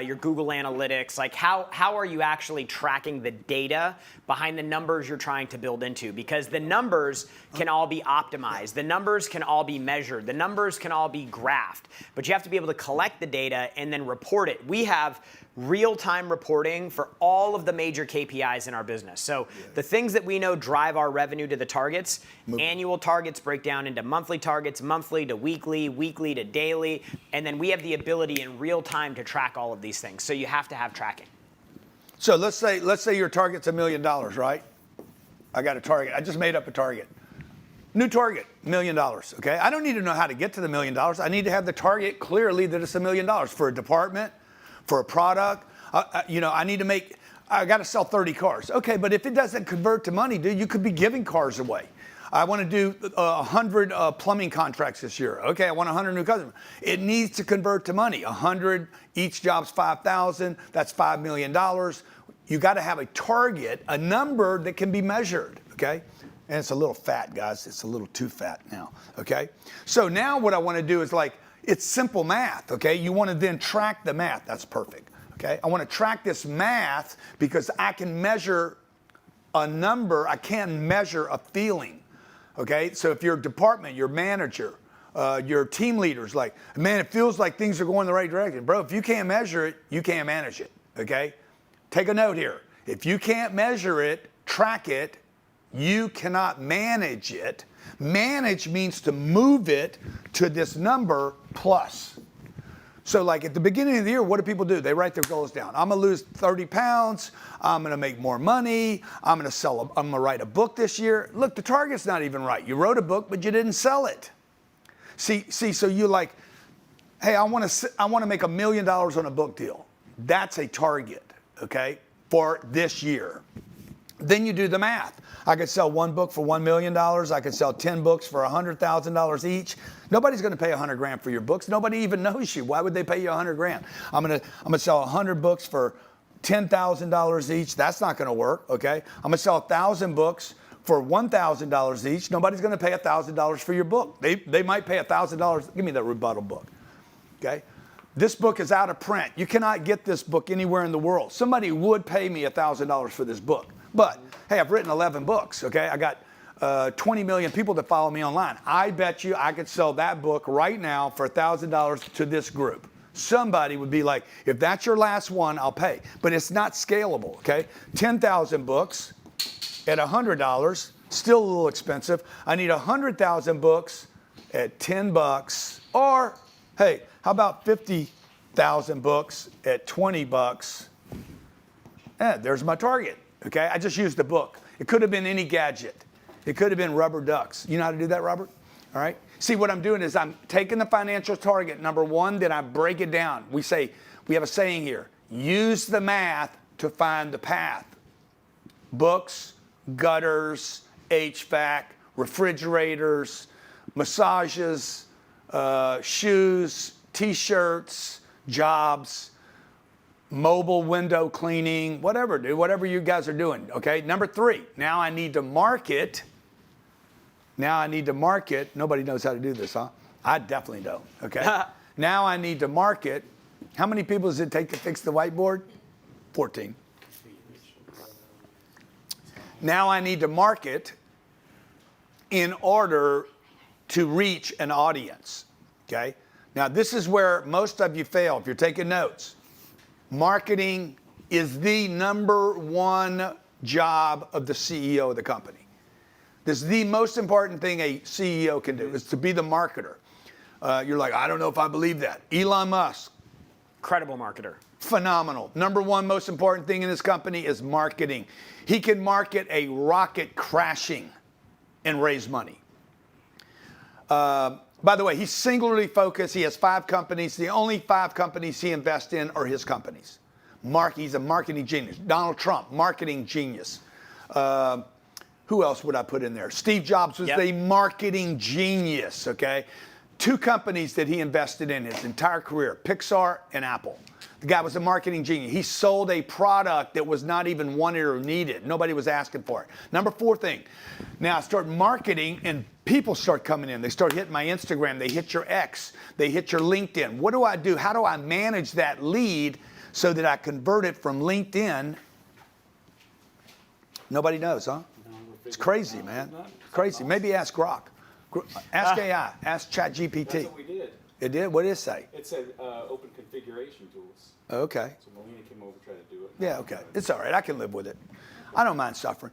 your Google Analytics? Like how are you actually tracking the data behind the numbers you're trying to build into? Because the numbers can all be optimized. The numbers can all be measured. The numbers can all be graphed. But you have to be able to collect the data and then report it. We have real-time reporting for all of the major KPIs in our business. So the things that we know drive our revenue to the targets, annual targets break down into monthly targets, monthly to weekly, weekly to daily, and then we have the ability in real time to track all of these things. So you have to have tracking. So let's say your target's $1 million, right? I got a target. I just made up a target. New target, $1 million, okay? I don't need to know how to get to the $1 million. I need to have the target clearly that it's $1 million for a department, for a product. I got to sell 30 cars. Okay, but if it doesn't convert to money, dude, you could be giving cars away. I want to do 100 plumbing contracts this year. Okay, I want 100 new customers. It needs to convert to money. 100, each job's 5,000. That's $5 million. You got to have a target, a number that can be measured. Okay, and it's a little fat, guys. It's a little too fat now. Okay, so now what I want to do is it's simple math, okay? You want to then track the math. That's perfect, okay? I want to track this math because I can measure a number. I can measure a feeling, okay? So if your department, your manager, your team leader's like, man, it feels like things are going the right direction. Bro, if you can't measure it, you can't manage it, okay? Take a note here. If you can't measure it, track it, you cannot manage it. Manage means to move it to this number plus. So at the beginning of the year, what do people do? They write their goals down. I'm going to lose 30 pounds. I'm going to make more money. I'm going to write a book this year. Look, the target's not even right. You wrote a book, but you didn't sell it. See, so you hey, I want to make $1 million on a book deal. That's a target, okay, for this year. Then you do the math. I could sell 1 book for $1 million. I could sell 10 books for $100,000 each. Nobody's going to pay $100,000 for your books. Nobody even knows you. Why would they pay you $100,000? I'm going to sell 100 books for $10,000 each. That's not going to work. Okay. I'm going to sell 1,000 books for $1,000 each. Nobody's going to pay $1,000 for your book. They might pay $1,000. Give me that rebuttal book. Okay. This book is out of print. You cannot get this book anywhere in the world. Somebody would pay me $1,000 for this book. But, hey, I've written 11 books, okay? I got 20 million people that follow me online. I bet you I could sell that book right now for $1,000 to this group. Somebody would be like, if that's your last one, I'll pay. But it's not scalable, okay? 10,000 books at $100, still a little expensive. I need 100,000 books at $10, or, hey, how about 50,000 books at $20? There's my target, okay? I just used the book. It could have been any gadget. It could have been rubber ducks. You know how to do that, Robert? All right? See, what I'm doing is I'm taking the financial target, number one, then I break it down. We have a saying here, use the math to find the path. Books, gutters, HVAC, refrigerators, massages, shoes, T-shirts, jobs, mobile window cleaning, whatever, dude, whatever you guys are doing, okay? Number three, now I need to market. Nobody knows how to do this, huh? I definitely don't, okay? Now I need to market. How many people does it take to fix the whiteboard? 14. Now I need to market in order to reach an audience, okay? Now, this is where most of you fail if you're taking notes. Marketing is the number one job of the CEO of the company. This is the most important thing a CEO can do, is to be the marketer. You're like, I don't know if I believe that. Elon Musk. Incredible marketer. Phenomenal. Number one most important thing in this company is marketing. He can market a rocket crashing and raise money. By the way, he's singularly focused. He has 5 companies. The only 5 companies he invests in are his companies. He's a marketing genius. Donald Trump, marketing genius. Who else would I put in there? Steve Jobs was a marketing genius, okay? 2 companies that he invested in his entire career, Pixar and Apple. The guy was a marketing genius. He sold a product that was not even wanted or needed. Nobody was asking for it. Number 4 thing, now I start marketing and people start coming in. They start hitting my Instagram. They hit your X. They hit your LinkedIn. What do I do? How do I manage that lead so that I convert it from LinkedIn? Nobody knows, huh? It's crazy, man. Crazy. Maybe ask Grok. Ask AI. Ask ChatGPT. That's what we did. It did? What did it say? It said open configuration tools. Okay. So Melina came over trying to do it. Yeah, okay. It's all right. I can live with it. I don't mind suffering.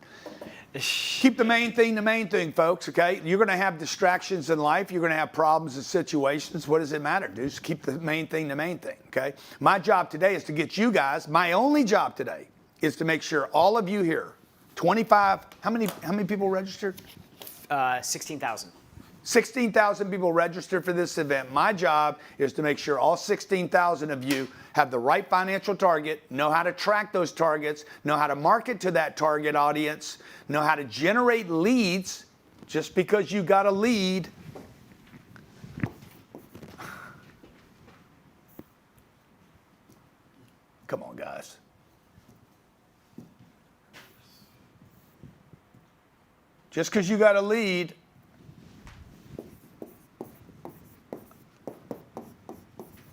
Keep the main thing, folks, okay? You're going to have distractions in life. You're going to have problems and situations. What does it matter, dude? Just keep the main thing, okay? My job today is to get you guys, my only job today is to make sure all of you here, 25, how many people registered? 16,000. 16,000 people registered for this event. My job is to make sure all 16,000 of you have the right financial target, know how to track those targets, know how to market to that target audience, know how to generate leads. Just because you got a lead, come on, guys. Just because you got a lead,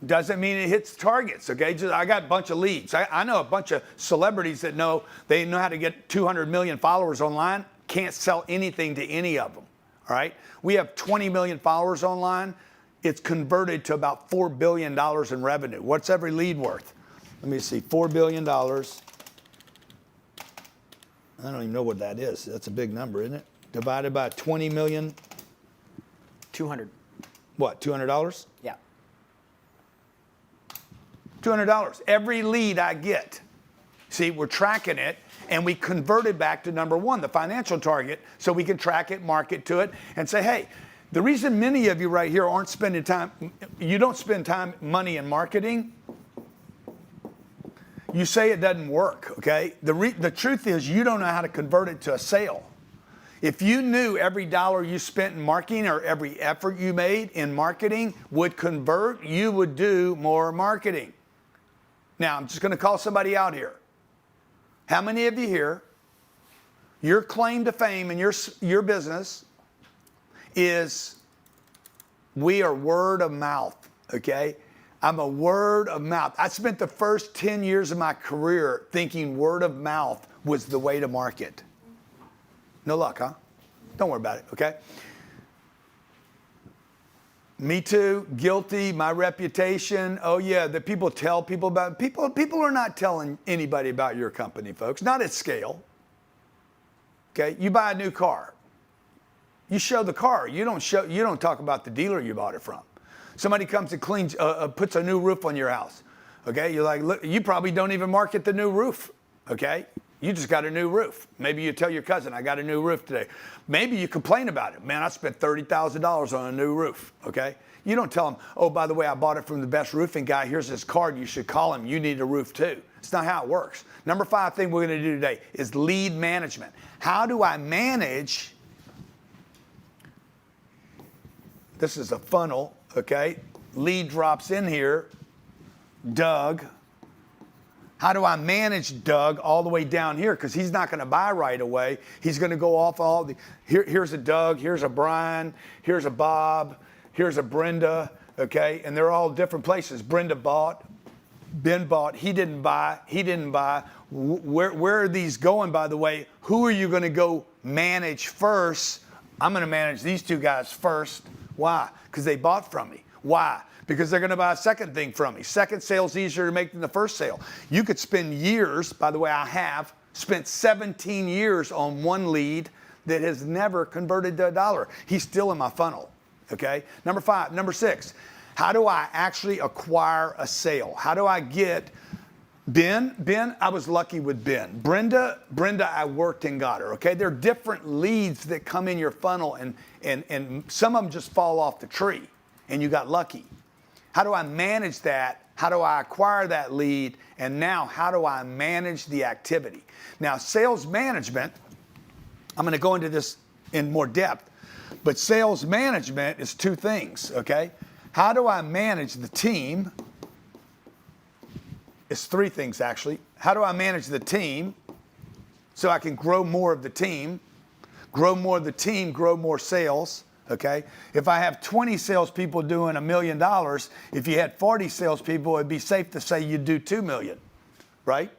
doesn't mean it hits targets, okay? I got a bunch of leads. I know a bunch of celebrities that know how to get 200 million followers online, can't sell anything to any of them, all right? We have 20 million followers online. It's converted to about $4 billion in revenue. What's every lead worth? Let me see, $4 billion. I don't even know what that is. That's a big number, isn't it? Divided by 20 million. 200. What, $200? Yeah. $200. Every lead I get. See, we're tracking it, and we convert it back to number one, the financial target, so we can track it, market to it, and say, hey, the reason many of you right here aren't spending time, you don't spend money in marketing, you say it doesn't work, okay? The truth is you don't know how to convert it to a sale. If you knew every dollar you spent in marketing or every effort you made in marketing would convert, you would do more marketing. Now, I'm just going to call somebody out here. How many of you here, your claim to fame in your business is we are word of mouth, okay? I'm a word of mouth. I spent the first 10 years of my career thinking word of mouth was the way to market. No luck, huh? Don't worry about it, okay? Me too, guilty, my reputation. Oh yeah, that people tell people about. People are not telling anybody about your company, folks, not at scale. Okay, you buy a new car. You show the car, you don't talk about the dealer you bought it from. Somebody comes and cleans, puts a new roof on your house. Okay, you're like, look, you probably don't even market the new roof. Okay, you just got a new roof. Maybe you tell your cousin, I got a new roof today. Maybe you complain about it. Man, I spent $30,000 on a new roof. Okay, you don't tell them, oh, by the way, I bought it from the best roofing guy. Here's his card. You should call him. You need a roof too. It's not how it works. Number 5 thing we're going to do today is lead management. How do I manage? This is a funnel, okay? Lead drops in here. Doug. How do I manage Doug all the way down here? Because he's not going to buy right away. He's going to go off all the, here's a Doug, here's a Brian, here's a Bob, here's a Brenda, okay? And they're all different places. Brenda bought, Ben bought, he didn't buy. Where are these going, by the way? Who are you going to go manage first? I'm going to manage these 2 guys first. Why? Because they bought from me. Why? Because they're going to buy a second thing from me. Second sale's easier to make than the first sale. You could spend years, by the way, I have spent 17 years on one lead that has never converted to $1. He's still in my funnel, okay? Number 6, how do I actually acquire a sale? How do I get Ben, I was lucky with Ben. Brenda, I worked and got her, okay? There are different leads that come in your funnel and some of them just fall off the tree and you got lucky. How do I manage that? How do I acquire that lead? And now how do I manage the activity? Now, sales management, I'm going to go into this in more depth, but sales management is 2 things, okay? How do I manage the team? It's 3 things, actually. How do I manage the team so I can grow more of the team? Grow more of the team, grow more sales, okay? If I have 20 salespeople doing $1 million, if you had 40 salespeople, it'd be safe to say you'd do $2 million, right?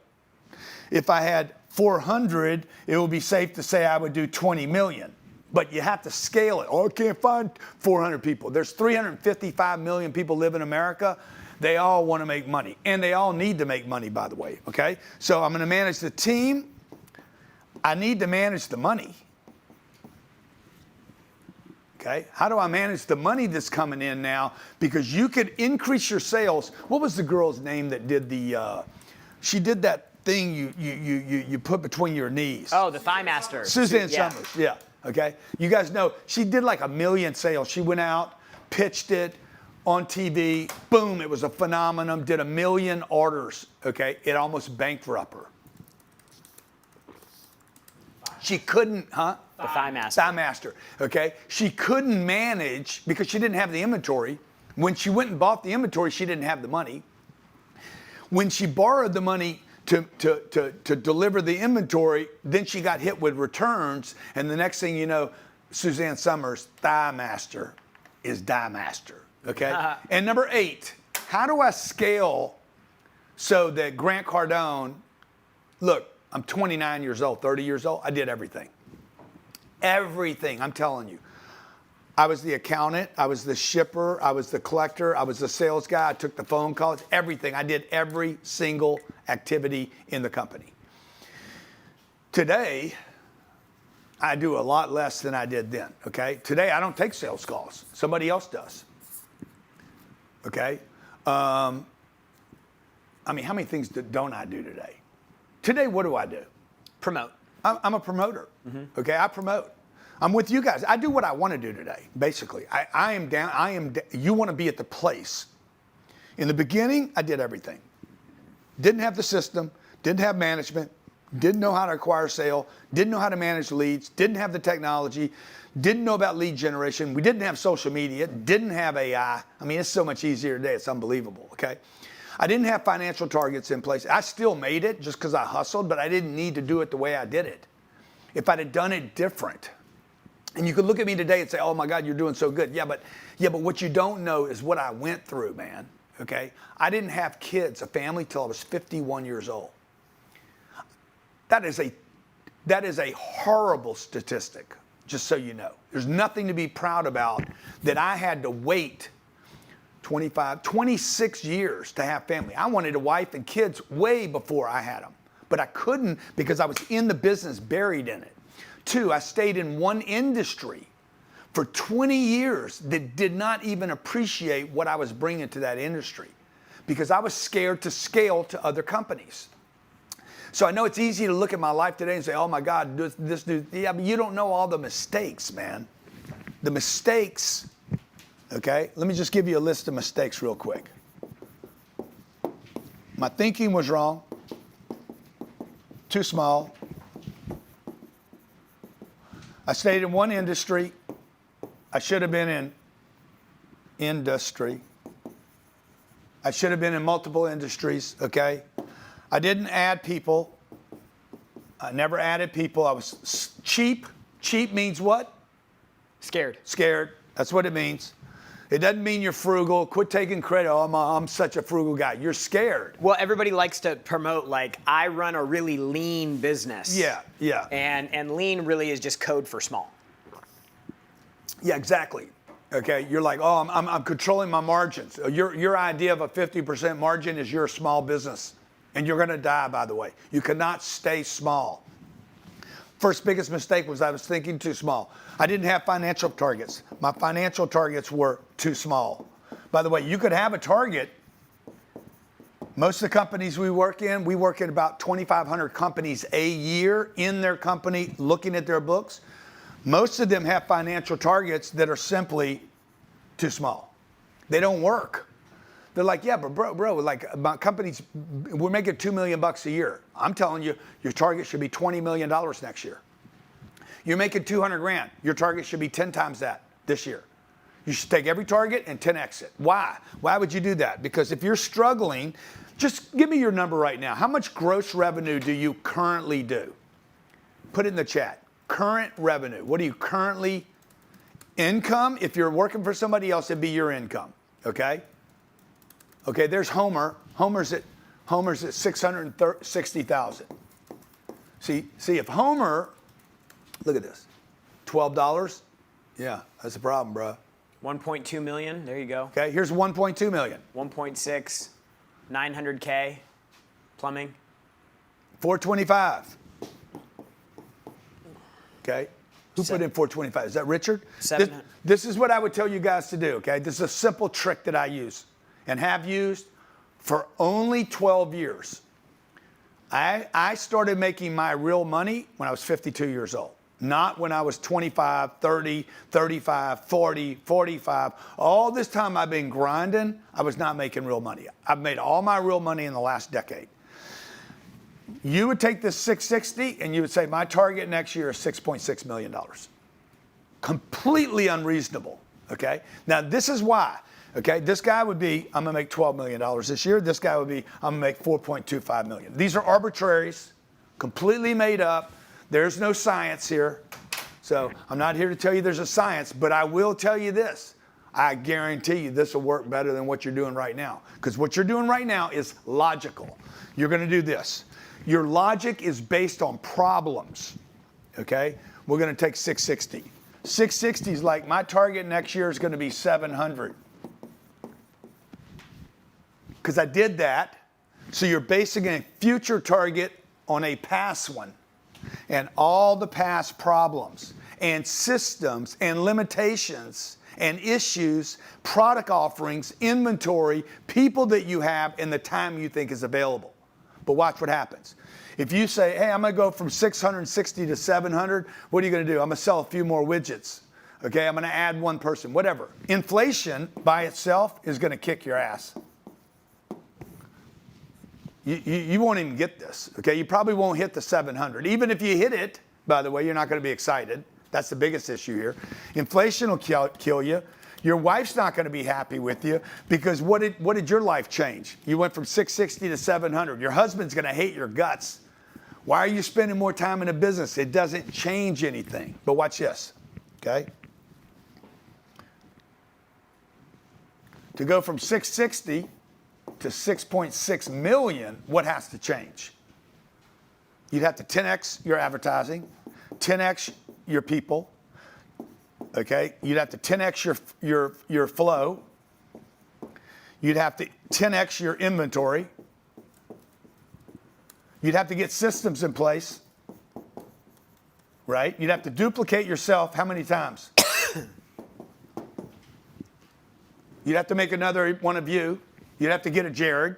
If I had 400, it would be safe to say I would do 20 million. But you have to scale it. Oh, I can't find 400 people. There's 355 million people live in America. They all want to make money. And they all need to make money, by the way, okay? So I'm going to manage the team. I need to manage the money. Okay? How do I manage the money that's coming in now? Because you could increase your sales. What was the girl's name that did the, she did that thing you put between your knees? Oh, the Thigh Master. Suzanne Summers, yeah. Okay? You guys know, she did like 1 million sales. She went out, pitched it on TV, boom, it was a phenomenon, did 1 million orders, okay? It almost bankrupted her. She couldn't, huh? The Thigh Master. Thigh Master, okay? She couldn't manage because she didn't have the inventory. When she went and bought the inventory, she didn't have the money. When she borrowed the money to deliver the inventory, then she got hit with returns, and the next thing you know, Suzanne Summers, Thigh Master, is Die Master, okay? And number 8, how do I scale so that Grant Cardone, look, I'm 29 years old, 30 years old, I did everything. Everything, I'm telling you. I was the accountant, I was the shipper, I was the collector, I was the sales guy, I took the phone calls, everything. I did every single activity in the company. Today, I do a lot less than I did then, okay? Today, I don't take sales calls. Somebody else does, okay? I mean, how many things don't I do today? Today, what do I do? Promote. I'm a promoter, okay? I promote. I'm with you guys. I do what I want to do today, basically. I am down. You want to be at the place. In the beginning, I did everything. Didn't have the system, didn't have management, didn't know how to acquire sale, didn't know how to manage leads, didn't have the technology, didn't know about lead generation. We didn't have social media, didn't have AI. I mean, it's so much easier today. It's unbelievable, okay? I didn't have financial targets in place. I still made it just because I hustled, but I didn't need to do it the way I did it. If I'd have done it different, and you could look at me today and say, oh my God, you're doing so good. Yeah, but what you don't know is what I went through, man. okay? I didn't have kids, a family, till I was 51 years old. That is a horrible statistic, just so you know. There's nothing to be proud about that I had to wait 26 years to have family. I wanted a wife and kids way before I had them, but I couldn't because I was in the business, buried in it. 2, I stayed in one industry for 20 years that did not even appreciate what I was bringing to that industry because I was scared to scale to other companies. So I know it's easy to look at my life today and say, oh my God, this dude, yeah, but you don't know all the mistakes, man. The mistakes, okay? Let me just give you a list of mistakes real quick. My thinking was wrong, too small. I stayed in one industry. I should have been in industry. I should have been in multiple industries, okay? I didn't add people. I never added people. I was cheap. Cheap means what? Scared. Scared. That's what it means. It doesn't mean you're frugal. Quit taking credit. Oh, I'm such a frugal guy. You're scared. Well, everybody likes to promote, like, I run a really lean business. Yeah, yeah. And lean really is just code for small. Yeah, exactly. Okay, you're like, oh, I'm controlling my margins. Your idea of a 50% margin is you're a small business. And you're going to die, by the way. You cannot stay small. First biggest mistake was I was thinking too small. I didn't have financial targets. My financial targets were too small. By the way, you could have a target. Most of the companies we work in about 2,500 companies a year in their company looking at their books. Most of them have financial targets that are simply too small. They don't work. They're like, yeah, but bro, like my company's, we're making $2 million a year. I'm telling you, your target should be $20 million next year. You're making 200 grand. Your target should be 10 times that this year. You should take every target and 10x it. Why? Why would you do that? Because if you're struggling, just give me your number right now. How much gross revenue do you currently do? Put it in the chat. Current revenue. What do you currently, income? If you're working for somebody else, it'd be your income, okay? Okay, there's Homer. Homer's at 660,000. See, if Homer, look at this, $12. Yeah, that's a problem, bro. 1.2 million. There you go. Okay, here's 1.2 million. 1.6, 900K, plumbing. 425. Okay. Who put in 425? Is that Richard? This is what I would tell you guys to do, okay? This is a simple trick that I use and have used for only 12 years. I started making my real money when I was 52 years old, not when I was 25, 30, 35, 40, 45. All this time I've been grinding, I was not making real money. I've made all my real money in the last decade. You would take this 660 and you would say, my target next year is $6.6 million. Completely unreasonable, okay? Now, this is why, okay? This guy would be, I'm gonna make $12 million this year. This guy would be, I'm gonna make $4.25 million. These are arbitraries, completely made up. There's no science here. So I'm not here to tell you there's a science, but I will tell you this. I guarantee you this will work better than what you're doing right now. Because what you're doing right now is logical. You're gonna do this. Your logic is based on problems, okay? We're gonna take 660. 660 is like, my target next year is gonna be 700. Because I did that, so you're basing a future target on a past one. And all the past problems and systems and limitations and issues, product offerings, inventory, people that you have, and the time you think is available. But watch what happens. If you say, hey, I'm gonna go from 660 to 700, what are you gonna do? I'm gonna sell a few more widgets. Okay, I'm gonna add one person, whatever. Inflation by itself is gonna kick your ass. You won't even get this, okay? You probably won't hit the 700. Even if you hit it, by the way, you're not gonna be excited. That's the biggest issue here. Inflation will kill you. Your wife's not going to be happy with you because what did your life change? You went from 660 to 700. Your husband's going to hate your guts. Why are you spending more time in a business? It doesn't change anything. But watch this, okay? To go from 660 to 6.6 million, what has to change? You'd have to 10x your advertising, 10x your people, okay? You'd have to 10x your flow. You'd have to 10x your inventory. You'd have to get systems in place, right? You'd have to duplicate yourself how many times? You'd have to make another one of you. You'd have to get a Jared.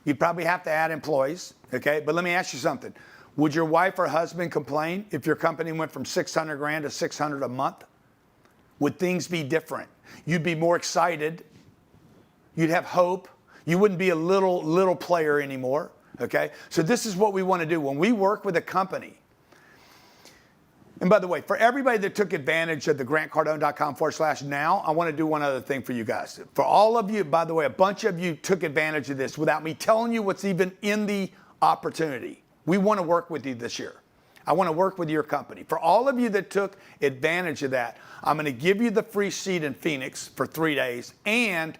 You'd probably have to add employees, okay? But let me ask you something. Would your wife or husband complain if your company went from 600 grand to 600 a month? Would things be different? You'd be more excited. You'd have hope. You wouldn't be a little player anymore, okay? So this is what we want to do. When we work with a company, and by the way, for everybody that took advantage of the grantcardone.com/now, I want to do one other thing for you guys. For all of you, by the way, a bunch of you took advantage of this without me telling you what's even in the opportunity. We want to work with you this year. I want to work with your company. For all of you that took advantage of that, I'm going to give you the free seat in Phoenix for 3 days and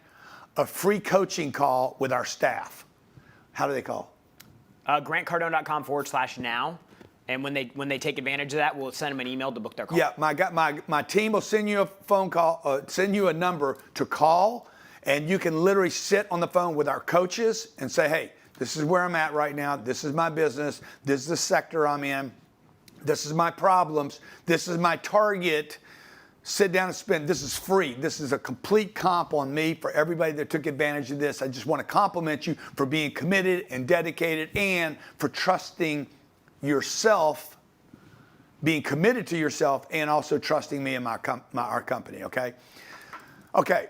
a free coaching call with our staff. How do they call? grantcardone.com/now. And when they take advantage of that, we'll send them an email to book their call. Yeah, my team will send you a phone call, send you a number to call, and you can literally sit on the phone with our coaches and say, hey, this is where I'm at right now. This is my business. This is the sector I'm in. This is my problems. This is my target. Sit down and spend. This is free. This is a complete comp on me for everybody that took advantage of this. I just want to compliment you for being committed and dedicated and for trusting yourself, being committed to yourself, and also trusting me and our company, okay? Okay.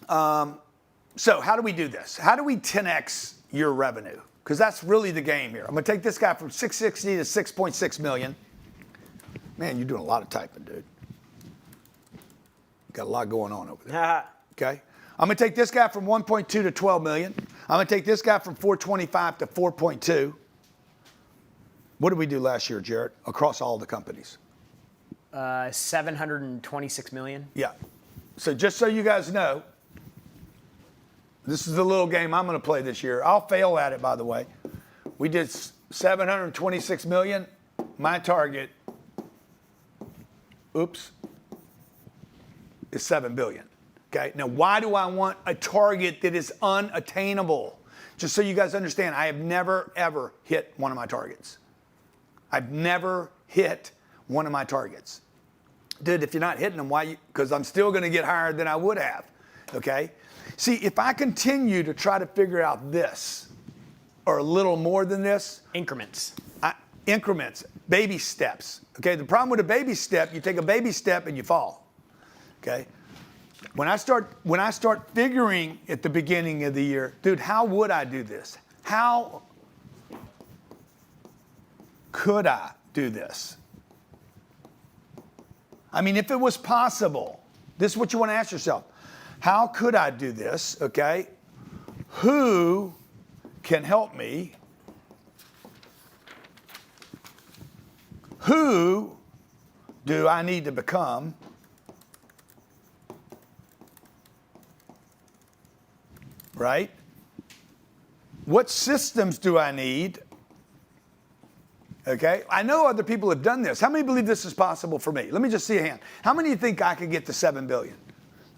So how do we do this? How do we 10x your revenue? Because that's really the game here. I'm going to take this guy from 660 to 6.6 million. Man, you're doing a lot of typing, dude. Got a lot going on over there. Okay? I'm going to take this guy from 1.2 to 12 million. I'm going to take this guy from 425 to 4.2. What did we do last year, Jared, across all the companies? 726 million. Yeah. So just so you guys know, this is the little game I'm going to play this year. I'll fail at it, by the way. We did 726 million. My target, is 7 billion. Okay. Now, why do I want a target that is unattainable? Just so you guys understand, I have never, ever hit one of my targets. I've never hit one of my targets. Dude, if you're not hitting them, why? Because I'm still going to get higher than I would have, okay? See, if I continue to try to figure out this, or a little more than this. Increments. Increments, baby steps, okay? The problem with a baby step, you take a baby step and you fall, okay? When I start figuring at the beginning of the year, dude, how would I do this? How could I do this? I mean, if it was possible, this is what you want to ask yourself. How could I do this, okay? Who can help me? Who do I need to become? Right? What systems do I need? Okay, I know other people have done this. How many believe this is possible for me? Let me just see a hand. How many think I could get to 7 billion?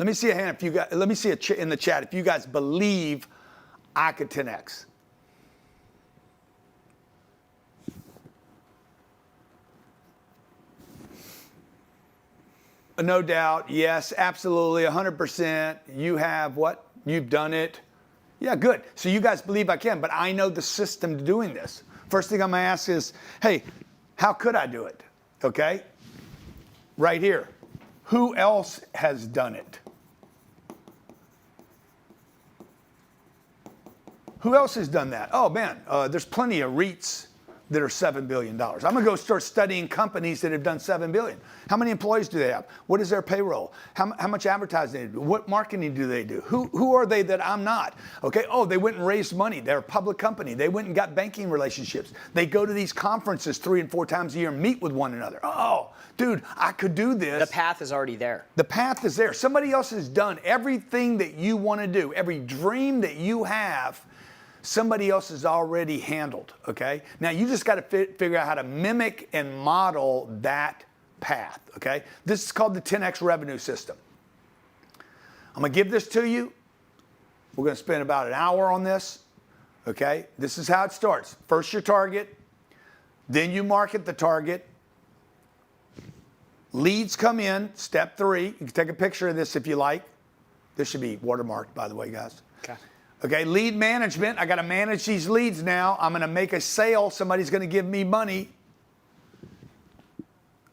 Let me see a hand if you guys, let me see in the chat if you guys believe I could 10x. No doubt, yes, absolutely, 100%. You have what? You've done it. Yeah, good. So you guys believe I can, but I know the system to doing this. First thing I'm going to ask is, hey, how could I do it? Okay? Right here. Who else has done it? Who else has done that? Oh, man, there's plenty of REITs. that are $7 billion. I'm going to go start studying companies that have done $7 billion. How many employees do they have? What is their payroll? How much advertising do they do? What marketing do they do? Who are they that I'm not? Okay, oh, they went and raised money. They're a public company. They went and got banking relationships. They go to these conferences 3 and 4 times a year and meet with one another. Oh, dude, I could do this. The path is already there. The path is there. Somebody else has done everything that you want to do, every dream that you have. Somebody else has already handled, okay? Now you just got to figure out how to mimic and model that path, okay? This is called the 10X revenue system. I'm going to give this to you. We're going to spend about an hour on this, okay? This is how it starts. First your target, then you market the target. Leads come in, step 3. You can take a picture of this if you like. This should be watermarked, by the way, guys. Okay. Okay, lead management. I got to manage these leads now. I'm going to make a sale. Somebody's going to give me money.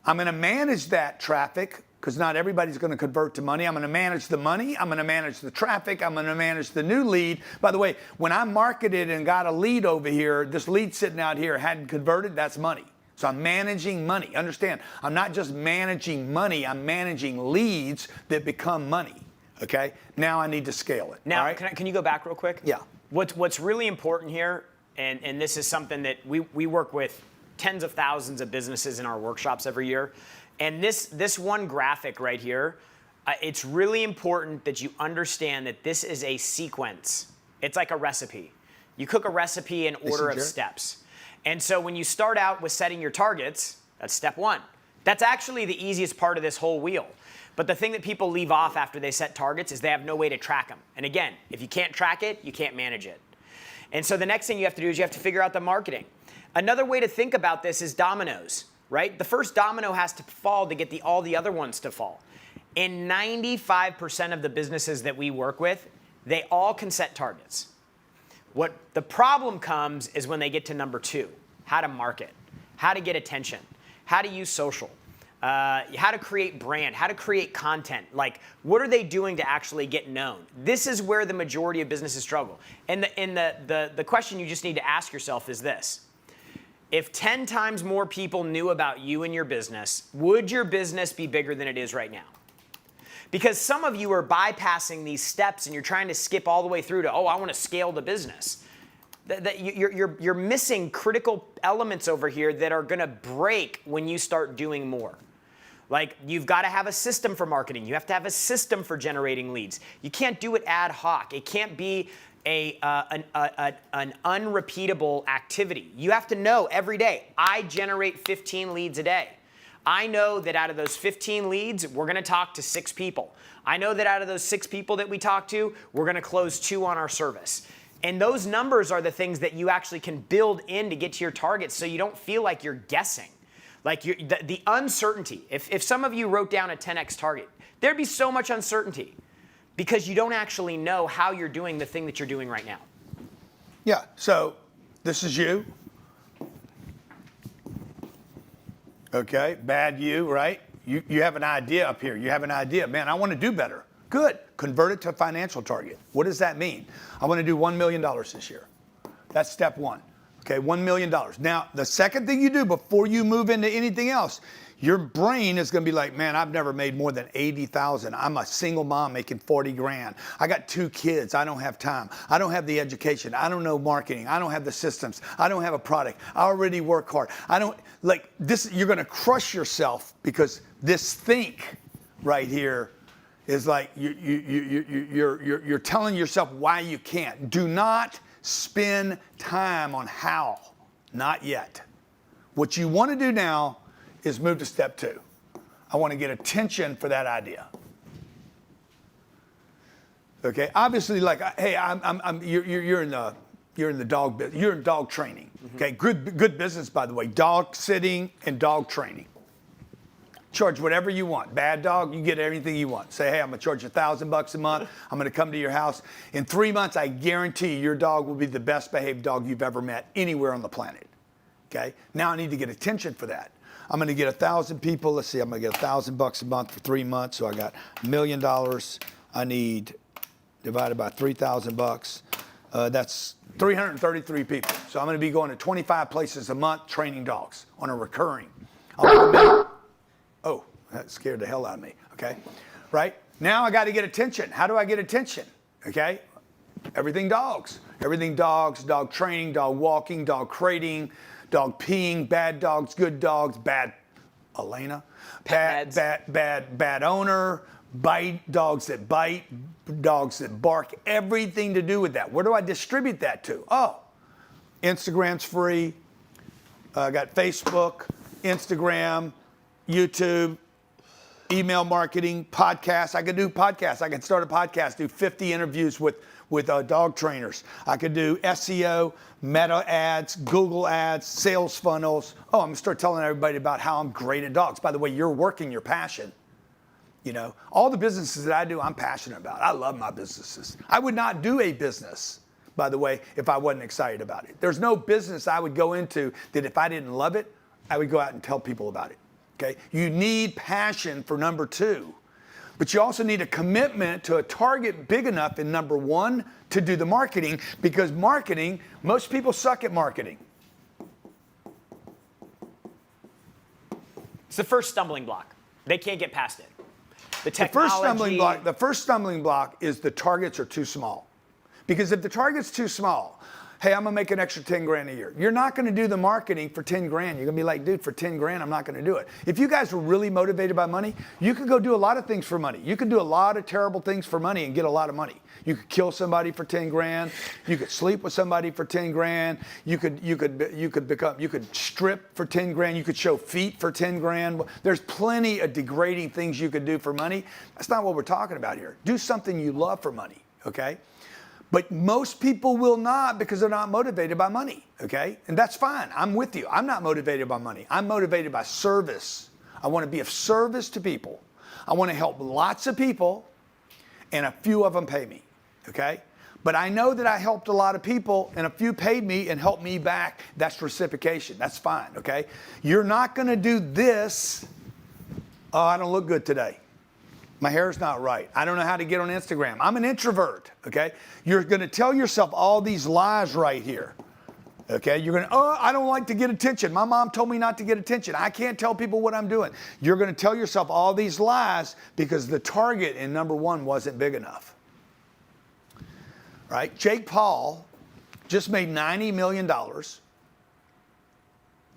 I'm going to manage that traffic because not everybody's going to convert to money. I'm going to manage the money. I'm going to manage the traffic. I'm going to manage the new lead. By the way, when I marketed and got a lead over here, this lead sitting out here hadn't converted, that's money. So I'm managing money. Understand, I'm not just managing money. I'm managing leads that become money. Okay, now I need to scale it. Now, right? can you go back real quick? Yeah. What's really important here, and this is something that we work with tens of thousands of businesses in our workshops every year, and this one graphic right here, it's really important that you understand that this is a sequence. It's like a recipe. You cook a recipe in order of steps. And so when you start out with setting your targets, that's step 1. That's actually the easiest part of this whole wheel. But the thing that people leave off after they set targets is they have no way to track them. And again, if you can't track it, you can't manage it. And so the next thing you have to do is you have to figure out the marketing. Another way to think about this is dominoes, right? The first domino has to fall to get all the other ones to fall. In 95% of the businesses that we work with, they all can set targets. What the problem comes is when they get to number 2, how to market, how to get attention, how to use social. How to create brand, how to create content. Like, what are they doing to actually get known? This is where the majority of businesses struggle. And the question you just need to ask yourself is this. If 10 times more people knew about you and your business, would your business be bigger than it is right now? Because some of you are bypassing these steps and you're trying to skip all the way through to, oh, I want to scale the business. You're missing critical elements over here that are going to break when you start doing more. Like, you've got to have a system for marketing. You have to have a system for generating leads. You can't do it ad hoc. It can't be an unrepeatable activity. You have to know every day, I generate 15 leads a day. I know that out of those 15 leads, we're going to talk to 6 people. I know that out of those 6 people that we talk to, we're going to close 2 on our service. And those numbers are the things that you actually can build in to get to your targets so you don't feel like you're guessing. Like the uncertainty. If some of you wrote down a 10X target, there'd be so much uncertainty because you don't actually know how you're doing the thing that you're doing right now. Yeah, so this is you. Okay, bad you, right? You have an idea up here. You have an idea. Man, I want to do better. Good. Convert it to a financial target. What does that mean? I want to do $1 million this year. That's step 1. Okay, $1 million. Now, the second thing you do before you move into anything else, your brain is going to be like, man, I've never made more than $80,000. I'm a single mom making 40 grand. I got 2 kids. I don't have time. I don't have the education. I don't know marketing. I don't have the systems. I don't have a product. I already work hard. I don't like this. You're going to crush yourself because this think right here is like you're telling yourself why you can't. Do not spend time on how. Not yet. What you want to do now is move to step 2. I want to get attention for that idea. Okay. Obviously, like, hey, you're in the dog business. You're in dog training. Okay. Good business, by the way. Dog sitting and dog training. Charge whatever you want. Bad dog, you get everything you want. Say, hey, I'm gonna charge you $1,000 a month. I'm gonna come to your house. In 3 months, I guarantee your dog will be the best behaved dog you've ever met anywhere on the planet. Okay? Now I need to get attention for that. I'm gonna get 1,000 people. Let's see, I'm gonna get $1,000 a month for 3 months. So I got $1 million. I need divided by $3,000. That's 333 people. So I'm going to be going to 25 places a month training dogs on a recurring. Oh, that scared the hell out of me. Okay, right? Now I got to get attention. How do I get attention? Okay, everything dogs. Everything dogs, dog training, dog walking, dog crating, dog peeing, bad dogs, good dogs, bad Elena, bad owner, bite, dogs that bite, dogs that bark, everything to do with that. Where do I distribute that to? Oh, Instagram's free. I got Facebook, Instagram, YouTube, email marketing, podcasts. I could do podcasts. I could start a podcast, do 50 interviews with dog trainers. I could do SEO, Meta ads, Google ads, sales funnels. Oh, I'm gonna start telling everybody about how I'm great at dogs. By the way, you're working your passion. You know, all the businesses that I do, I'm passionate about. I love my businesses. I would not do a business, by the way, if I wasn't excited about it. There's no business I would go into that if I didn't love it, I would go out and tell people about it. Okay? You need passion for number two. But you also need a commitment to a target big enough in number one to do the marketing, because marketing, most people suck at marketing. It's the first stumbling block. They can't get past it. The first stumbling block is the targets are too small. Because if the target's too small, hey, I'm gonna make an extra 10 grand a year. You're not gonna do the marketing for 10 grand. You're gonna be like, dude, for 10 grand, I'm not gonna do it. If you guys were really motivated by money, you could go do a lot of things for money. You could do a lot of terrible things for money and get a lot of money. You could kill somebody for 10 grand. You could sleep with somebody for 10 grand. You could strip for 10 grand. You could show feet for 10 grand. There's plenty of degrading things you could do for money. That's not what we're talking about here. Do something you love for money, okay? But most people will not, because they're not motivated by money, okay? And that's fine. I'm with you. I'm not motivated by money. I'm motivated by service. I want to be of service to people. I want to help lots of people, and a few of them pay me, okay? But I know that I helped a lot of people, and a few paid me and helped me back. That's reciprocation. That's fine, okay? You're not going to do this. Oh, I don't look good today. My hair's not right. I don't know how to get on Instagram. I'm an introvert, okay? You're going to tell yourself all these lies right here, okay? You're going to, oh, I don't like to get attention. My mom told me not to get attention. I can't tell people what I'm doing. You're going to tell yourself all these lies because the target in number one wasn't big enough, right? Jake Paul just made $90 million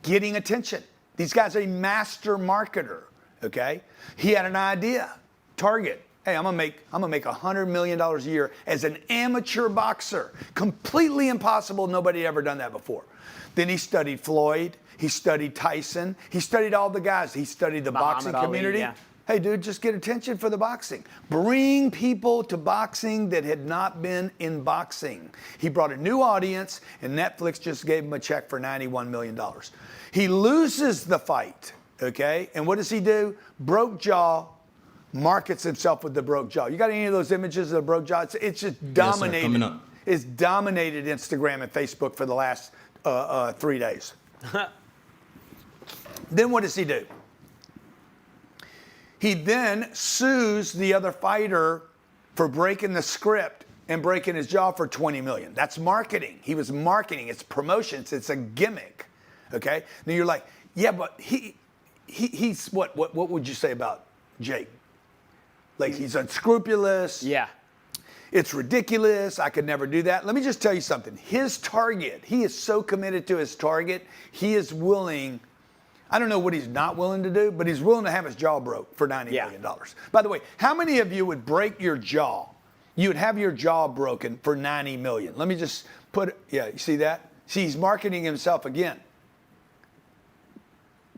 getting attention. These guys are a master marketer, okay? He had an idea. Target. Hey, I'm gonna make $100 million a year as an amateur boxer. Completely impossible. Nobody ever done that before. Then he studied Floyd. He studied Tyson. He studied all the guys. He studied the boxing community. Yeah. Hey, dude, just get attention for the boxing. Bring people to boxing that had not been in boxing. He brought a new audience, and Netflix just gave him a check for $91 million. He loses the fight, okay? And what does he do? Broke jaw. Markets himself with the broke jaw. You got any of those images of the broke jaw? It's just dominated. Yes, sir, coming up. It's dominated Instagram and Facebook for the last 3 days. Then what does he do? He then sues the other fighter for breaking the script and breaking his jaw for $20 million. That's marketing. He was marketing. It's promotions. It's a gimmick. Okay. Now you're like, yeah, but he's what would you say about Jake? Like, he's unscrupulous. Yeah. It's ridiculous. I could never do that. Let me just tell you something. His target, he is so committed to his target, he is willing, I don't know what he's not willing to do, but he's willing to have his jaw broke for $90 million. By the way, how many of you would break your jaw? You would have your jaw broken for $90 million. Let me just put, yeah, you see that? See, he's marketing himself again.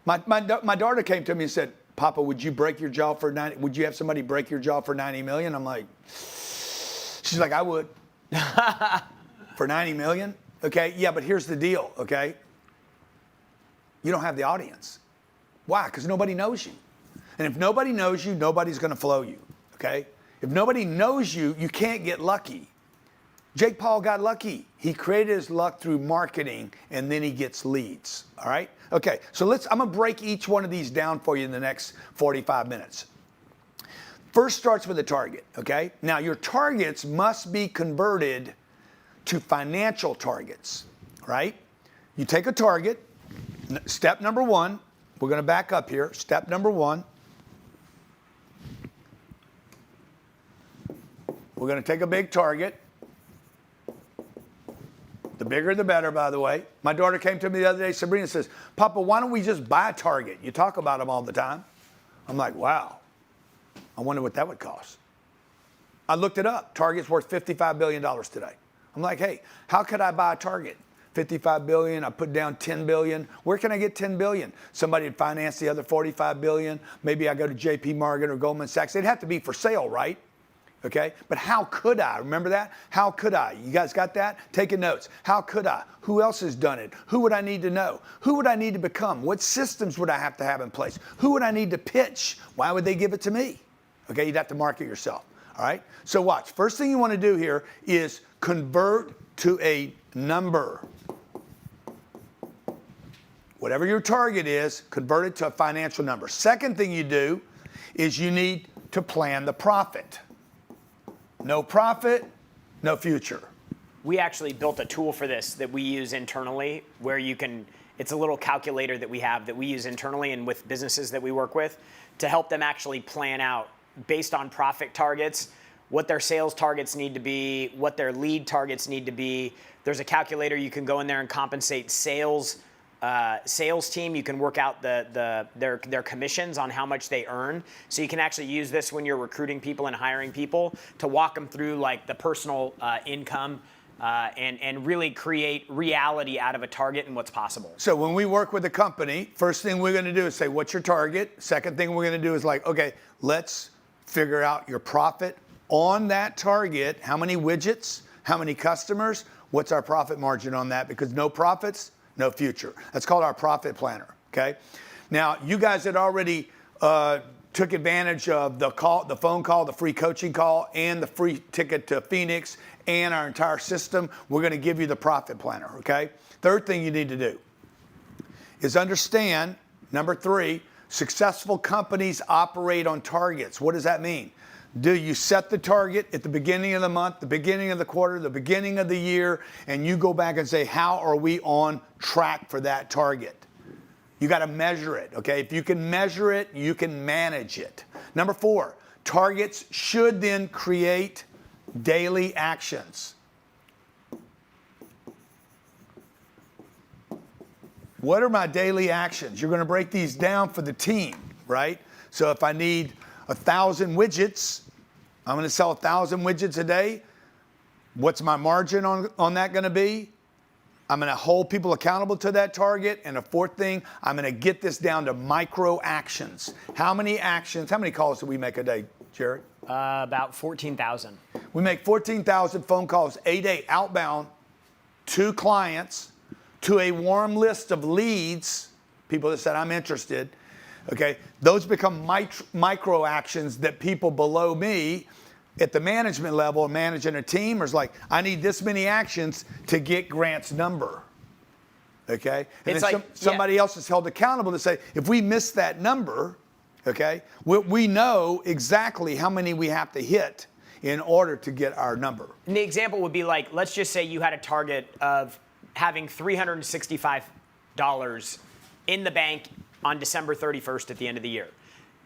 My daughter came to me and said, Papa, would you break your jaw for would you have somebody break your jaw for $90 million? I'm like, she's like, I would. For $90 million? Okay, yeah, but here's the deal, okay? You don't have the audience. Why? Because nobody knows you. And if nobody knows you, nobody's gonna flow you, okay? If nobody knows you, you can't get lucky. Jake Paul got lucky. He created his luck through marketing, and then he gets leads, all right? Okay, so I'm gonna break each one of these down for you in the next 45 minutes. First starts with a target, okay? Now, your targets must be converted to financial targets, right? You take a target, step number one, we're going to back up here. Step number one, we're going to take a big target. The bigger the better, by the way. My daughter came to me the other day, Sabrina says, Papa, why don't we just buy a Target? You talk about them all the time. I'm like, wow, I wonder what that would cost. I looked it up. Target's worth $55 billion today. I'm like, hey, how could I buy a Target? 55 billion, I put down 10 billion. Where can I get 10 billion? Somebody would finance the other 45 billion. Maybe I go to JP Morgan or Goldman Sachs. It'd have to be for sale, right? Okay, but how could I? Remember that? How could I? You guys got that? Taking notes. How could I? Who else has done it? Who would I need to know? Who would I need to become? What systems would I have to have in place? Who would I need to pitch? Why would they give it to me? Okay, you'd have to market yourself. All right, so watch. First thing you want to do here is convert to a number. Whatever your target is, convert it to a financial number. Second thing you do is you need to plan the profit. No profit, no future. We actually built a tool for this that we use internally where you can, it's a little calculator that we have that we use internally and with businesses that we work with to help them actually plan out based on profit targets, what their sales targets need to be, what their lead targets need to be. There's a calculator you can go in there and compensate sales team. You can work out their commissions on how much they earn. So you can actually use this when you're recruiting people and hiring people to walk them through like the personal income and really create reality out of a target and what's possible. So when we work with a company, first thing we're going to do is say, what's your target? Second thing we're going to do is like, okay, let's figure out your profit on that target. How many widgets? How many customers? What's our profit margin on that? Because no profits, no future. That's called our profit planner, okay? Now, you guys had already took advantage of the phone call, the free coaching call, and the free ticket to Phoenix, and our entire system. We're gonna give you the profit planner, okay? Third thing you need to do is understand, number 3, successful companies operate on targets. What does that mean? Do you set the target at the beginning of the month, the beginning of the quarter, the beginning of the year, and you go back and say, how are we on track for that target? You got to measure it, okay? If you can measure it, you can manage it. Number 4, targets should then create daily actions. What are my daily actions? You're going to break these down for the team, right? So if I need 1,000 widgets, I'm going to sell 1,000 widgets a day. What's my margin on that going to be? I'm going to hold people accountable to that target. And a fourth thing, I'm going to get this down to micro actions. How many actions, how many calls do we make a day, Jared? About 14,000. We make 14,000 phone calls a day outbound to clients, to a warm list of leads, people that said, I'm interested. Okay, those become micro actions that people below me at the management level, managing a team, is like, I need this many actions to get Grant's number. Okay, and it's then like, somebody else is held accountable to say, if we miss that number, okay, we know exactly how many we have to hit in order to get our number. And the example would be like, let's just say you had a target of having $365 in the bank on December 31st at the end of the year.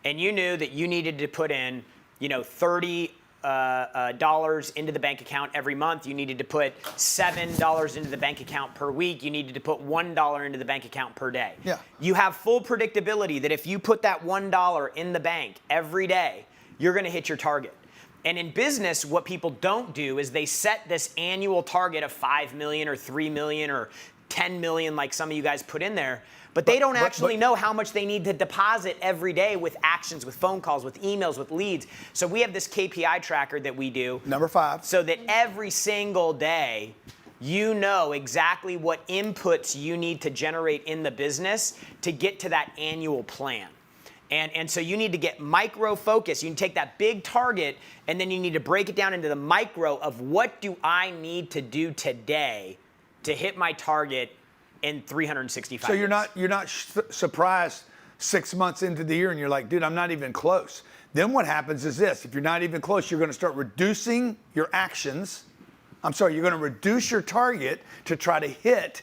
And you knew that you needed to put in, $30 into the bank account every month. You needed to put $7 into the bank account per week. You needed to put $1 into the bank account per day. Yeah. You have full predictability that if you put that $1 in the bank every day, you're going to hit your target. And in business, what people don't do is they set this annual target of 5 million or 3 million or 10 million like some of you guys put in there. But they don't actually know how much they need to deposit every day with actions, with phone calls, with emails, with leads. So we have this KPI tracker that we do. Number 5. So that every single day, you know exactly what inputs you need to generate in the business to get to that annual plan. And so you need to get micro focus. You can take that big target and then you need to break it down into the micro of what do I need to do today to hit my target in 365 So days. you're not surprised 6 months into the year and you're like, dude, I'm not even close. Then what happens is this: if you're not even close, you're going to start reducing your actions, I'm sorry, you're going to reduce your target to try to hit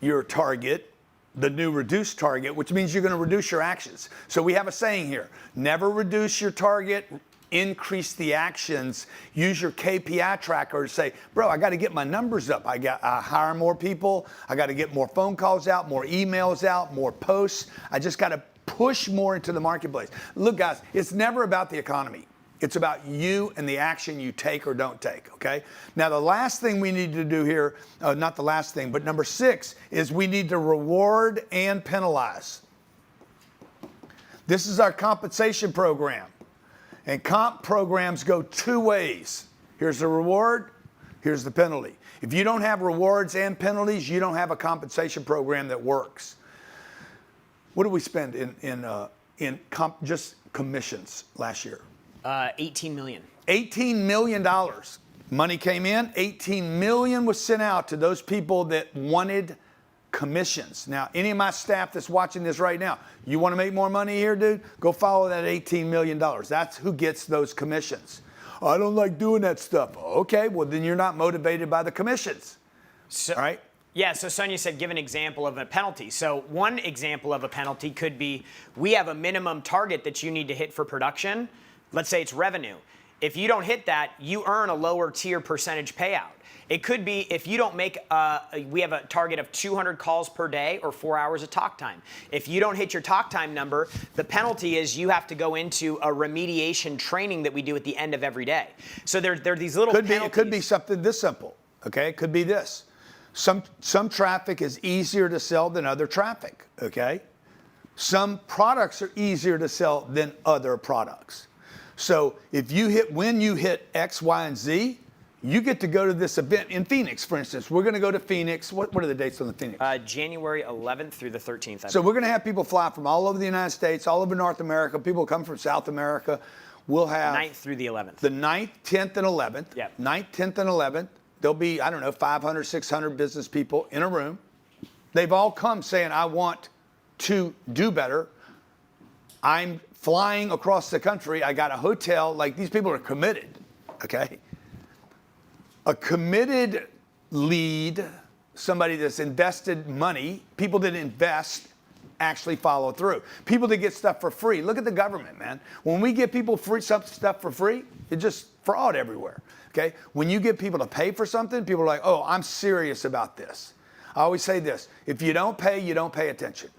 your target, the new reduced target, which means you're going to reduce your actions. So we have a saying here, never reduce your target, increase the actions. Use your KPI tracker to say, bro, I got to get my numbers up. I hire more people. I got to get more phone calls out, more emails out, more posts. I just got to push more into the marketplace. Look, guys, it's never about the economy. It's about you and the action you take or don't take, okay? Now, the last thing we need to do here, not the last thing, but number 6 is we need to reward and penalize. This is our compensation program. And comp programs go 2 ways. Here's the reward, here's the penalty. If you don't have rewards and penalties, you don't have a compensation program that works. What did we spend in just commissions last year? 18 million. $18 million. Money came in, 18 million was sent out to those people that wanted commissions. Now, any of my staff that's watching this right now, you want to make more money here, dude? Go follow that $18 million. That's who gets those commissions. I don't like doing that stuff. Okay, well, then you're not motivated by the commissions. So, all right? Yeah, so Sonia said give an example of a penalty. So one example of a penalty could be we have a minimum target that you need to hit for production. Let's say it's revenue. If you don't hit that, you earn a lower tier percentage payout. It could be if you don't make, we have a target of 200 calls per day or 4 hours of talk time. If you don't hit your talk time number, the penalty is you have to go into a remediation training that we do at the end of every day. So there are these little penalties. It could be something this simple, okay? It could be this. Some traffic is easier to sell than other traffic, okay? Some products are easier to sell than other products. So when you hit X, Y, and Z, you get to go to this event in Phoenix, for instance. We're going to go to Phoenix. What are the dates on the Phoenix? January 11th through the 13th. So we're going to have people fly from all over the United States, all over North America. People come from South America. We'll have 9th through the 11th. The 9th, 10th, and 11th. Yeah. 9th, 10th, and 11th. There'll be, 500, 600 business people in a room. They've all come saying, I want to do better. I'm flying across the country. I got a hotel. Like, these people are committed, okay? A committed lead, somebody that's invested money, people that invest actually follow through. People that get stuff for free. Look at the government, man. When we give people stuff for free, it's just fraud everywhere, okay? When you get people to pay for something, people are like, oh, I'm serious about this. I always say this, if you don't pay attention.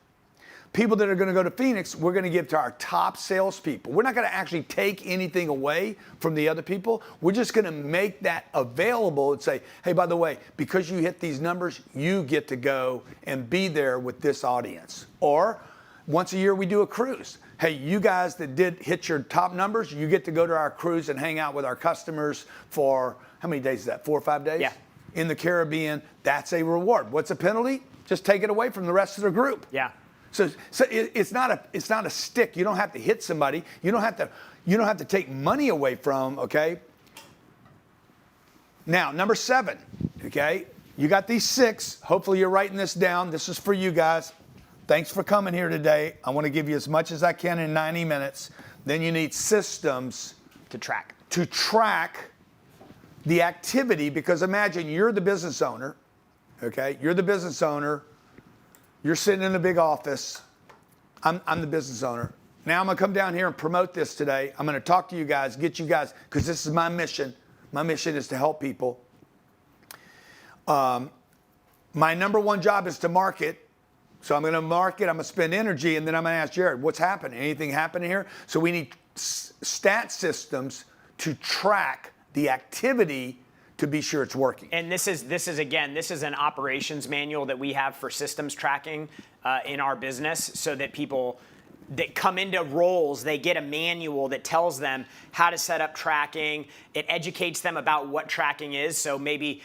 People that are going to go to Phoenix, we're going to give to our top salespeople. We're not going to actually take anything away from the other people. We're just going to make that available and say, hey, by the way, because you hit these numbers, you get to go and be there with this audience. Or once a year, we do a cruise. Hey, you guys that did hit your top numbers, you get to go to our cruise and hang out with our customers for, how many days is that, 4 or 5 days? Yeah. In the Caribbean. That's a reward. What's a penalty? Just take it away from the rest of the group. Yeah. So it's not a stick. You don't have to hit somebody. You don't have to take money away from, okay? Now, number 7, okay? You got these 6. Hopefully you're writing this down. This is for you guys. Thanks for coming here today. I want to give you as much as I can in 90 minutes. Then you need systems to track the activity, because imagine you're the business owner, okay? You're the business owner. You're sitting in a big office. I'm the business owner. Now I'm going to come down here and promote this today. I'm going to talk to you guys, get you guys, because this is my mission. My mission is to help people. My number 1 job is to market. So I'm going to market. I'm going to spend energy, and then I'm going to ask Jared, what's happening? Anything happening here? So we need stat systems to track the activity to be sure it's working. And this is an operations manual that we have for systems tracking in our business, so that people that come into roles, they get a manual that tells them how to set up tracking. It educates them about what tracking is. So maybe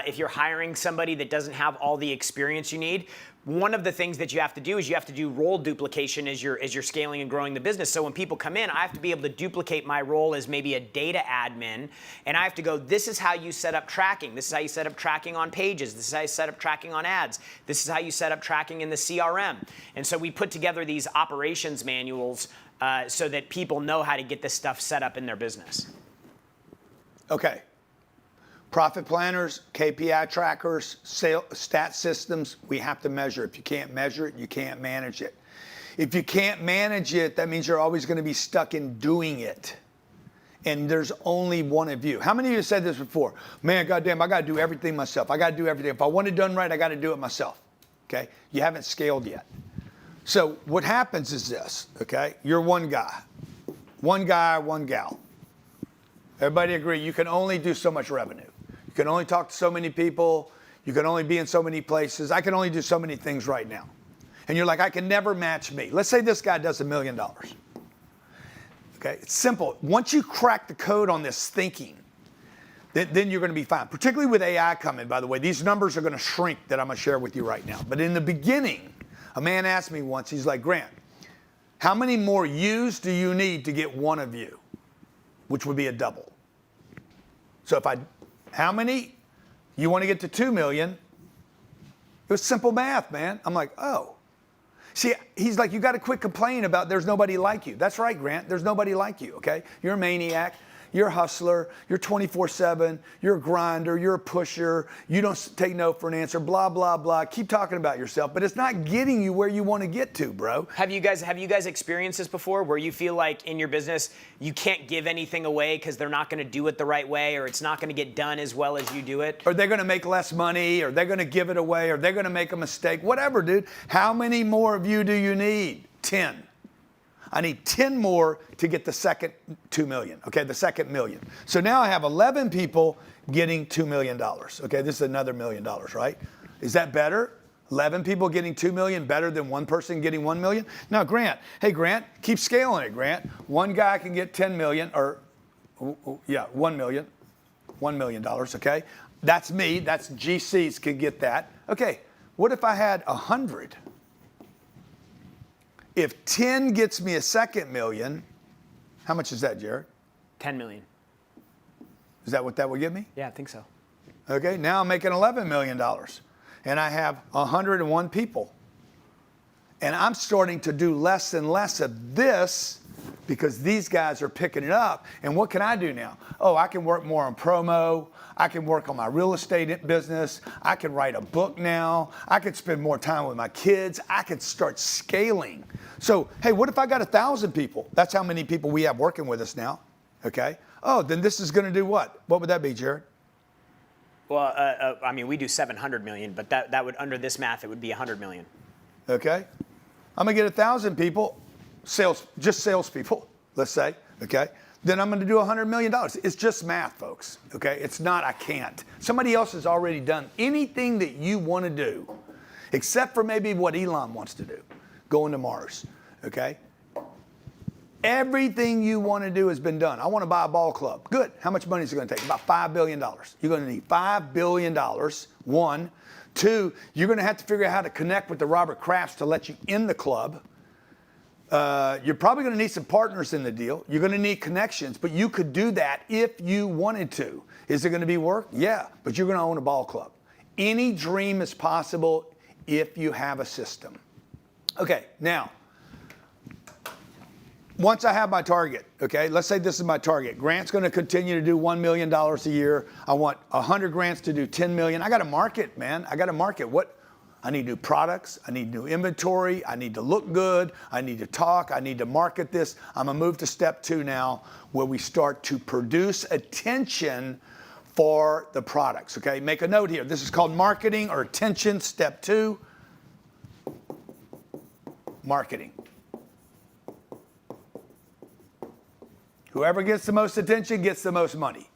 if you're hiring somebody that doesn't have all the experience you need, one of the things that you have to do is you have to do role duplication as you're scaling and growing the business. So when people come in, I have to be able to duplicate my role as maybe a data admin, and I have to go, this is how you set up tracking. This is how you set up tracking on pages. This is how you set up tracking on ads. This is how you set up tracking in the CRM. And so we put together these operations manuals so that people know how to get this stuff set up in their business. Okay. Profit planners, KPI trackers, stat systems, we have to measure. If you can't measure it, you can't manage it. If you can't manage it, that means you're always going to be stuck in doing it. And there's only one of you. How many of you said this before? Man, goddamn, I got to do everything myself. I got to do everything. If I want it done right, I got to do it myself. Okay? You haven't scaled yet. So what happens is this, okay? You're one guy, one gal. Everybody agree, you can only do so much revenue. You can only talk to so many people. You can only be in so many places. I can only do so many things right now. And you're like, I can never match me. Let's say this guy does $1 million. Okay, it's simple. Once you crack the code on this thinking, then you're going to be fine. Particularly with AI coming, by the way. These numbers are going to shrink that I'm going to share with you right now. But in the beginning, a man asked me once, he's like, Grant, how many more yous do you need to get one of you? Which would be a double. So how many? You want to get to 2 million? It was simple math, man. I'm like, oh. See, he's like, you got to quit complaining about there's nobody like you. That's right, Grant. There's nobody like you, okay? You're a maniac. You're a hustler. You're 24/7. You're a grinder. You're a pusher. You don't take no for an answer, blah, blah, blah. Keep talking about yourself, but it's not getting you where you want to get to, bro. Have you guys experienced this before where you feel like in your business you can't give anything away because they're not going to do it the right way, or it's not going to get done as well as you do it? Or they're going to make less money, or they're going to give it away, or they're going to make a mistake. Whatever, dude. How many more of you do you need? 10. I need 10 more to get the second 2 million, okay, the second million. So now I have 11 people getting $2 million, okay? This is another $1 million, right? Is that better? 11 people getting 2 million better than one person getting 1 million? Now, Grant, hey, Grant, keep scaling it, Grant. One guy can get 10 million, or, yeah, 1 million, $1 million, okay? That's me, that's GCs can get that. Okay, what if I had 100? If 10 gets me a second million, how much is that, Jared? 10 million. Is that what that would give me? Yeah, I think so. Okay, now I'm making $11 million. And I have 101 people. And I'm starting to do less and less of this because these guys are picking it up. And what can I do now? Oh, I can work more on promo. I can work on my real estate business. I can write a book now. I can spend more time with my kids. I can start scaling. So, hey, what if I got 1,000 people? That's how many people we have working with us now, okay? Oh, then this is going to do what? What would that be, Jared? Well, I mean, we do 700 million, but that would, under this math, it would be 100 million. Okay? I'm going to get 1,000 people, just salespeople, let's say, okay? Then I'm going to do $100 million. It's just math, folks, okay? It's not, I can't. Somebody else has already done anything that you want to do, except for maybe what Elon wants to do, going to Mars, okay? Everything you want to do has been done. I want to buy a ball club. Good. How much money is it going to take? About $5 billion. You're going to need $5 billion, one. Two, you're going to have to figure out how to connect with the Robert Krafts to let you in the club. You're probably going to need some partners in the deal. You're going to need connections, but you could do that if you wanted to. Is it going to be work? Yeah, but you're going to own a ball club. Any dream is possible if you have a system. Okay, now, once I have my target, okay, let's say this is my target. Grant's going to continue to do $1 million a year. I want 100 grants to do 10 million. I got to market, man. I got to market. I need new products. I need new inventory. I need to look good. I need to talk. I need to market this. I'm going to move to step 2 now, where we start to produce attention for the products, okay? Make a note here. This is called marketing or attention. Step 2, marketing. Whoever gets the most attention gets the most money.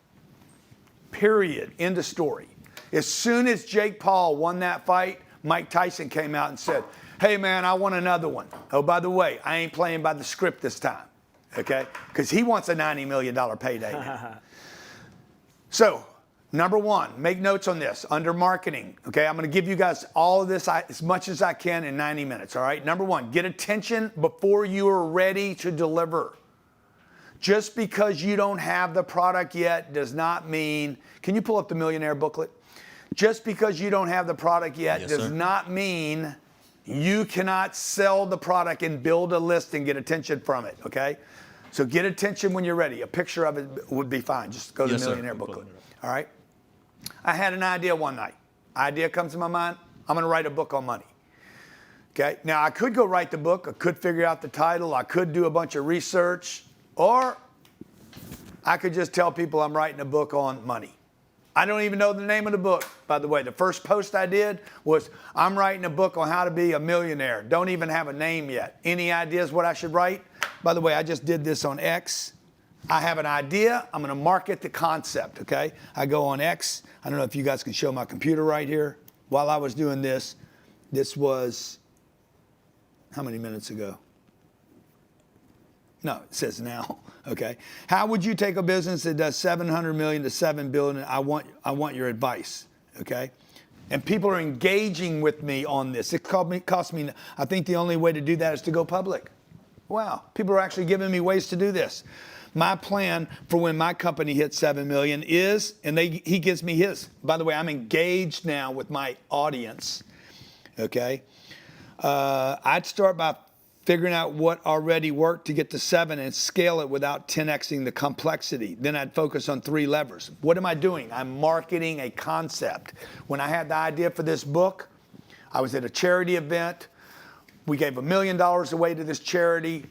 Period. End of story. As soon as Jake Paul won that fight, Mike Tyson came out and said, hey, man, I want another one. Oh, by the way, I ain't playing by the script this time, okay? Because he wants a $90 million payday now. So, number 1, make notes on this. Under marketing, okay? I'm going to give you guys all of this as much as I can in 90 minutes, all right? Number 1, get attention before you are ready to deliver. Just because you don't have the product yet does not mean, can you pull up the Millionaire booklet? Just because you don't have the product yet does not mean you cannot sell the product and build a list and get attention from it, okay? So get attention when you're ready. A picture of it would be fine. Just go to the Millionaire booklet, all right? I had an idea one night. Idea comes to my mind, I'm going to write a book on money. Okay, now I could go write the book, I could figure out the title, I could do a bunch of research, or I could just tell people I'm writing a book on money. I don't even know the name of the book, by the way. The first post I did was, I'm writing a book on how to be a millionaire. Don't even have a name yet. Any ideas what I should write? By the way, I just did this on X. I have an idea. I'm going to market the concept, okay? I go on X. I don't know if you guys can show my computer right here. While I was doing this was, how many minutes ago? No, it says now, okay? How would you take a business that does 700 million to 7 billion? I want your advice, okay? And people are engaging with me on this. It cost me, I think the only way to do that is to go public. Wow, people are actually giving me ways to do this. My plan for when my company hits 7 million is, and he gives me his. By the way, I'm engaged now with my audience, okay? I'd start by figuring out what already worked to get to 7 and scale it without 10xing the complexity. Then I'd focus on 3 levers. What am I doing? I'm marketing a concept. When I had the idea for this book, I was at a charity event. We gave $1 million away to this charity.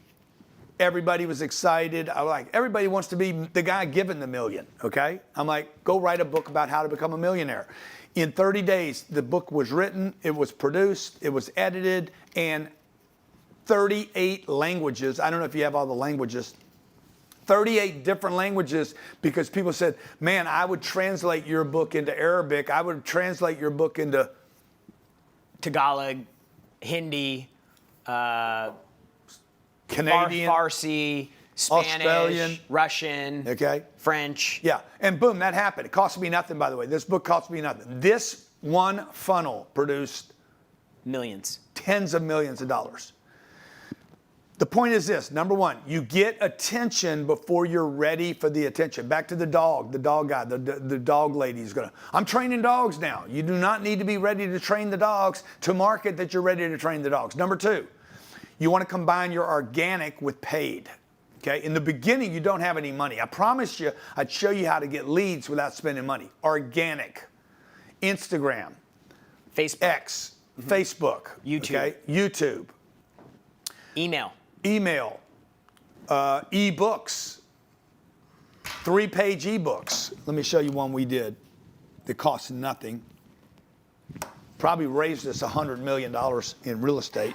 Everybody was excited. I was like, everybody wants to be the guy giving the million, okay? I'm like, go write a book about how to become a millionaire. In 30 days, the book was written, it was produced, it was edited, and 38 languages. I don't know if you have all the languages. 38 different languages, because people said, man, I would translate your book into Arabic. I would translate your book into Tagalog, Hindi, Canadian, Farsi, Spanish, Australian, Russian, okay, French. Yeah, and boom, that happened. It cost me nothing, by the way. This book cost me nothing. This one funnel produced millions, tens of millions of dollars. The point is this: number one, you get attention before you're ready for the attention. Back to the dog guy, the dog lady is gonna, I'm training dogs now. You do not need to be ready to train the dogs to market that you're ready to train the dogs. Number two, you want to combine your organic with paid. Okay, in the beginning, you don't have any money. I promised you I'd show you how to get leads without spending money. Organic, Instagram, Facebook, X, Facebook, YouTube, okay? YouTube, email, ebooks, 3-page ebooks. Let me show you one we did that cost nothing. Probably raised us $100 million in real estate.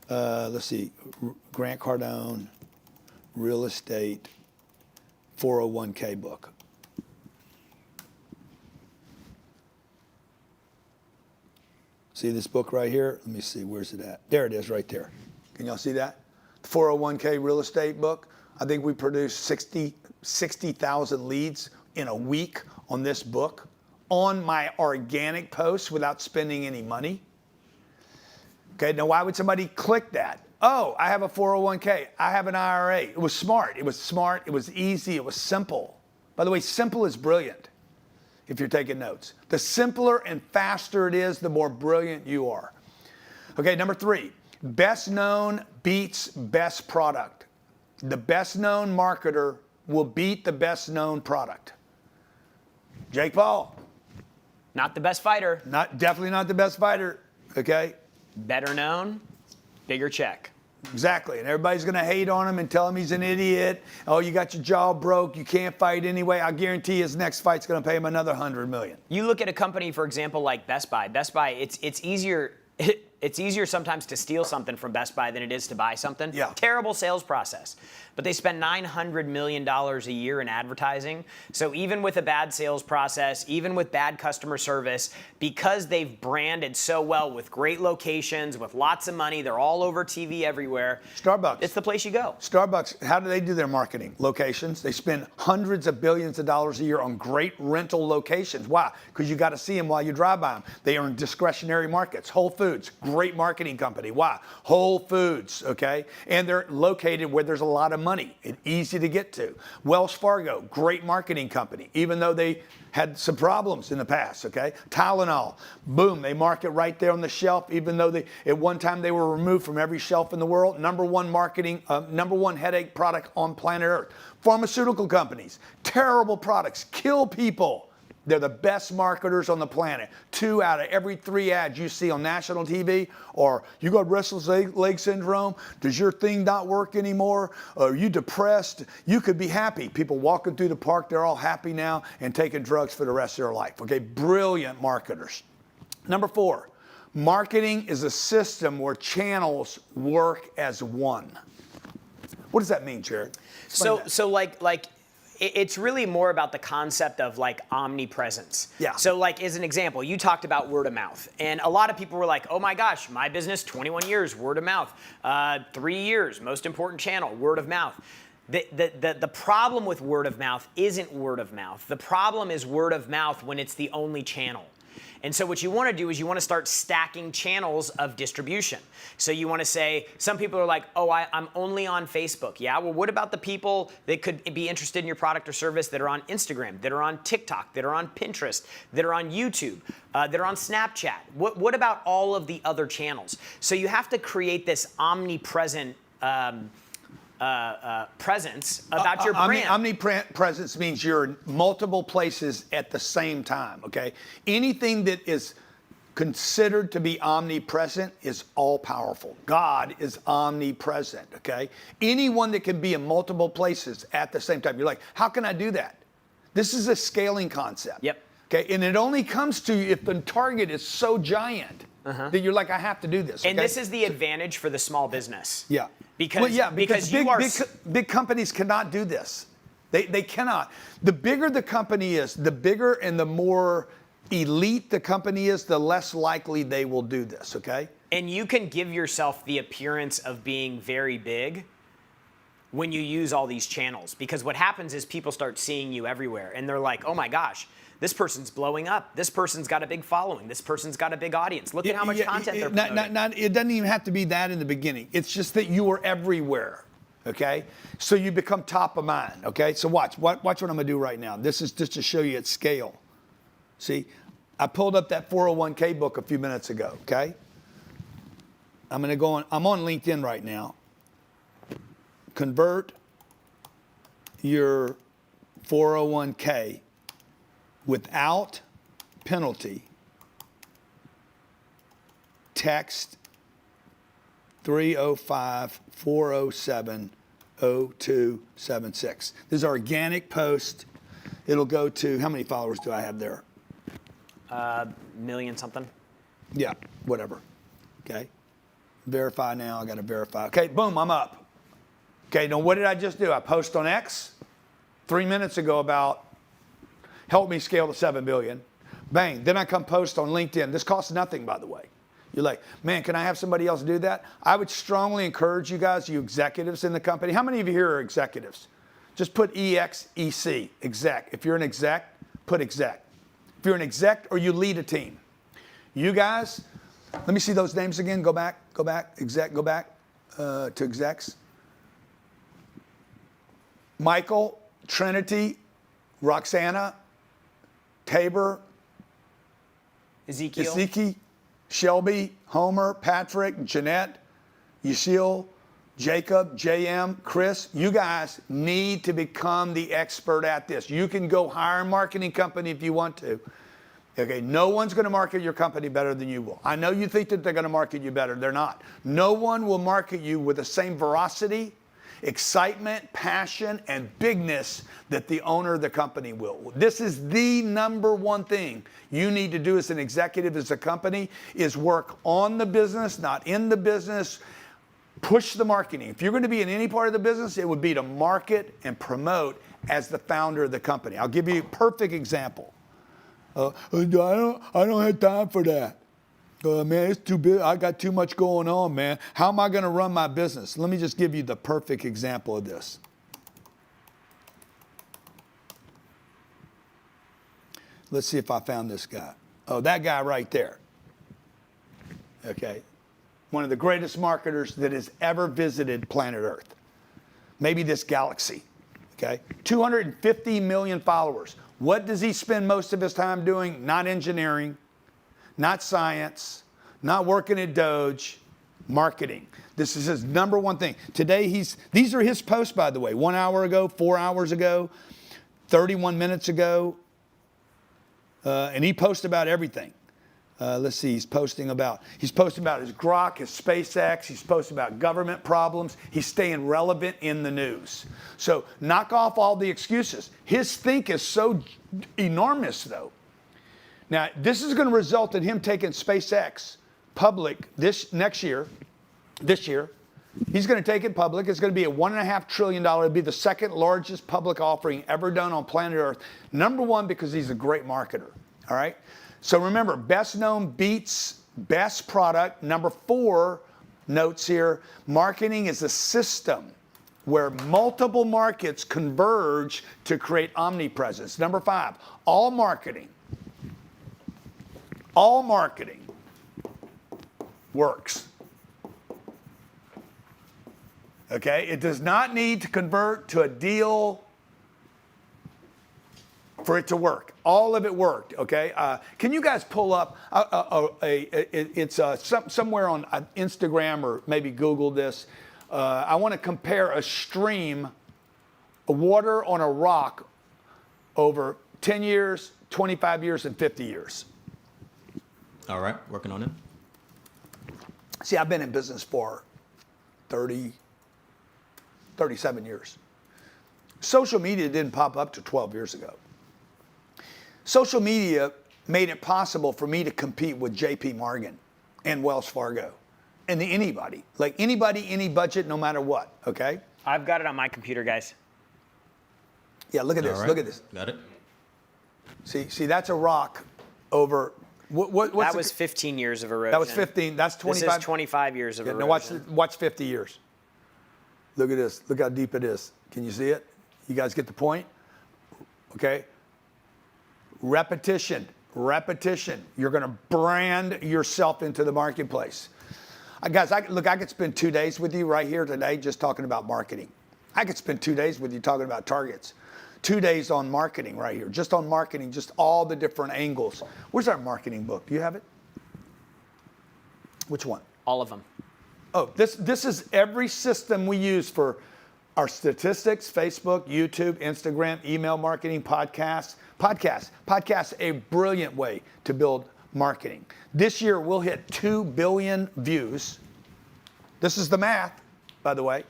Let's see, Grant Cardone, real estate, 401k book. See this book right here? Let me see, where's it at? There it is right there. Can y'all see that? The 401k real estate book. I think we produced 60,000 leads in a week on this book on my organic posts without spending any money. Okay, now why would somebody click that? Oh, I have a 401k, I have an IRA. It was smart, it was easy, it was simple. By the way, simple is brilliant if you're taking notes. The simpler and faster it is, the more brilliant you are. Okay, number 3, best known beats best product. The best known marketer will beat the best known product. Jake Paul. Not the best fighter. Definitely not the best fighter, okay? Better known, bigger check. Exactly, and everybody's gonna hate on him and tell him he's an idiot. Oh, you got your jaw broke, you can't fight anyway. I guarantee his next fight's gonna pay him another $100 million. You look at a company, for example, like Best Buy. Best Buy, it's easier sometimes to steal something from Best Buy than it is to buy something. Yeah. Terrible sales process. But they spend $900 million a year in advertising. So even with a bad sales process, even with bad customer service, because they've branded so well with great locations, with lots of money, they're all over TV everywhere. Starbucks. It's the place you go. Starbucks, how do they do their marketing? Locations. They spend hundreds of billions of dollars a year on great rental locations. Why? Because you got to see them while you drive by them. They are in discretionary markets. Whole Foods, great marketing company. Why? Whole Foods, okay? And they're located where there's a lot of money and easy to get to. Wells Fargo, great marketing company, even though they had some problems in the past, okay? Tylenol, boom, they market right there on the shelf, even though at one time they were removed from every shelf in the world. Number one headache product on planet Earth. Pharmaceutical companies, terrible products, kill people. They're the best marketers on the planet. 2 out of every 3 ads you see on national TV are, you got restless leg syndrome? Does your thing not work anymore? Are you depressed? You could be happy. People walking through the park, they're all happy now and taking drugs for the rest of their life. Okay, brilliant marketers. Number 4, marketing is a system where channels work as one. What does that mean, Jared? So it's really more about the concept of like omnipresence. Yeah. So like as an example, you talked about word of mouth, and a lot of people were like, oh my gosh, my business, 21 years, word of mouth. 3 years, most important channel, word of mouth. The problem with word of mouth isn't word of mouth. The problem is word of mouth when it's the only channel. And so what you want to do is you want to start stacking channels of distribution. So you want to say, some people are like, oh, I'm only on Facebook. Yeah, well, what about the people that could be interested in your product or service that are on Instagram, that are on TikTok, that are on Pinterest, that are on YouTube, that are on Snapchat? What about all of the other channels? So you have to create this omnipresent presence about your brand. Omnipresence means you're in multiple places at the same time, okay? Anything that is considered to be omnipresent is all powerful. God is omnipresent, okay? Anyone that can be in multiple places at the same time, you're like, how can I do that? This is a scaling concept. Yep. Okay, and it only comes to you if the target is so giant that you're like, I have to do this. Okay? And this is the advantage for the small business. Yeah. Because big companies cannot do this. They cannot. The bigger the company is, the bigger and the more elite the company is, the less likely they will do this, okay? And you can give yourself the appearance of being very big when you use all these channels. Because what happens is people start seeing you everywhere and they're like, oh my gosh, this person's blowing up. This person's got a big following. This person's got a big audience. Look at how much content they're promoting. It doesn't even have to be that in the beginning. It's just that you are everywhere, okay? So you become top of mind, okay? So watch what I'm gonna do right now. This is just to show you at scale. See, I pulled up that 401k book a few minutes ago, okay? I'm on LinkedIn right now. Convert your 401k without penalty. Text 305-407-0276. This is an organic post. It'll go to, how many followers do I have there? Million something. Yeah, whatever. Okay. Verify now. I got to verify. Okay, boom, I'm up. Okay, now what did I just do? I post on X 3 minutes ago about help me scale to 7 billion. Bang. Then I come post on LinkedIn. This costs nothing, by the way. You're like, man, can I have somebody else do that? I would strongly encourage you guys, you executives in the company. How many of you here are executives? Just put EXEC, exec. If you're an exec, put exec. If you're an exec or you lead a team. You guys, let me see those names again. Go back, exec, go back to execs. Michael, Trinity, Roxana, Tabor, Ezekiel, Shelby, Homer, Patrick, Jeanette, Yashil, Jacob, JM, Chris. You guys need to become the expert at this. You can go hire a marketing company if you want to. Okay, no one's going to market your company better than you will. I know you think that they're going to market you better. They're not. No one will market you with the same veracity, excitement, passion, and bigness that the owner of the company will. This is the number one thing you need to do as an executive, as a company, is work on the business, not in the business. Push the marketing. If you're going to be in any part of the business, it would be to market and promote as the founder of the company. I'll give you a perfect example. I don't have time for that. Man, it's too big. I got too much going on, man. How am I going to run my business? Let me just give you the perfect example of this. Let's see if I found this guy. Oh, that guy right there. Okay. One of the greatest marketers that has ever visited planet Earth. Maybe this galaxy. Okay. 250 million followers. What does he spend most of his time doing? Not engineering, not science, not working at Doge, marketing. This is his number one thing. Today, these are his posts, by the way. 1 hour ago, 4 hours ago, 31 minutes ago. And he posts about everything. Let's see, he's posting about his Grok, his SpaceX, he's posting about government problems. He's staying relevant in the news. So knock off all the excuses. His think is so enormous, though. Now, this is going to result in him taking SpaceX public this year. He's going to take it public. It's going to be a $1.5 trillion. It'll be the second largest public offering ever done on planet Earth. Number one, because he's a great marketer. All right? So remember, best known beats best product. Number 4 notes here, marketing is a system where multiple markets converge to create omnipresence. Number 5, all marketing works. Okay? It does not need to convert to a deal for it to work. All of it worked, okay? Can you guys pull up, it's somewhere on Instagram or maybe Google this. I want to compare a stream of water on a rock over 10 years, 25 years, and 50 years. All right, working on it. See, I've been in business for 37 years. Social media didn't pop up to 12 years ago. Social media made it possible for me to compete with JP Morgan and Wells Fargo and anybody, like anybody, any budget, no matter what, okay? I've got it on my computer, guys. Yeah, look at this, right. look at this. Got it. See, that's a rock over, that was 15 years of erosion. That was 15, that's 25. This is 25 years of erosion. Now watch 50 years. Look at this, look how deep it is. Can you see it? You guys get the point? Okay. Repetition. You're going to brand yourself into the marketplace. Guys, I could spend 2 days with you right here today just talking about marketing. I could spend 2 days with you talking about targets. 2 days on marketing right here, just on marketing, just all the different angles. Where's our marketing book? Do you have it? Which one? All of them. Oh, this is every system we use for our statistics, Facebook, YouTube, Instagram, email marketing, podcasts. Podcasts, a brilliant way to build marketing. This year, we'll hit 2 billion views. This is the math, by the way.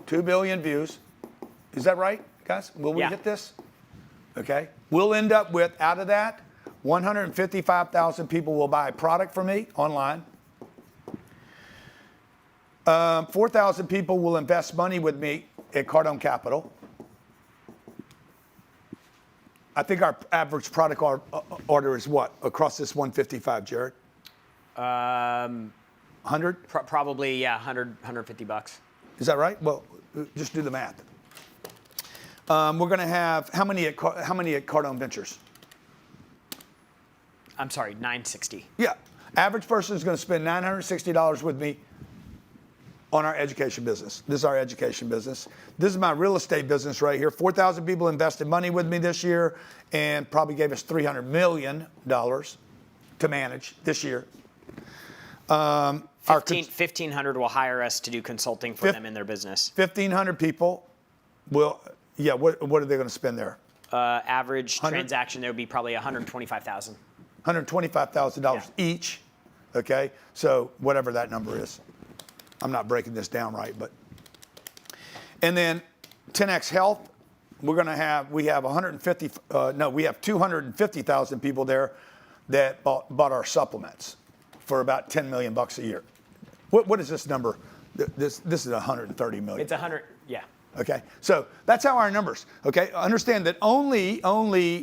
2 billion views. Is that right, guys? Will we hit this? Okay. We'll end up with, out of that, 155,000 people will buy a product from me online. 4,000 people will invest money with me at Cardone Capital. I think our average product order is what across this 155, Jared? 100? Probably, yeah, 150 bucks. Is that right? Well, just do the math. We're going to have how many at Cardone Ventures? I'm sorry, 960. Yeah, average person is going to spend $960 with me on our education business. This is our education business. This is my real estate business right here. 4,000 people invested money with me this year and probably gave us $300 million to manage this year. 1,500 will hire us to do consulting for them in their business. 1,500 people will, what are they going to spend there? Average transaction, there would be probably $125,000. $125,000 each, okay? So whatever that number is. I'm not breaking this down right, but. And then 10X Health, we have 250,000 people there that bought our supplements for about $10 million a year. What is this number? This is 130 million. It's 100, yeah. Okay, so that's how our numbers. Okay, understand that only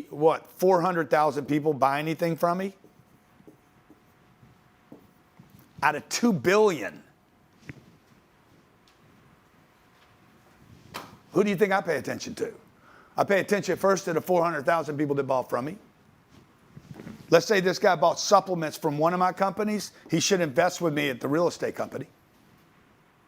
what 400,000 people buy anything from me out of 2 billion. Who do you think I pay attention to? I pay attention first to the 400,000 people that bought from me. Let's say this guy bought supplements from one of my companies. He should invest with me at the real estate company,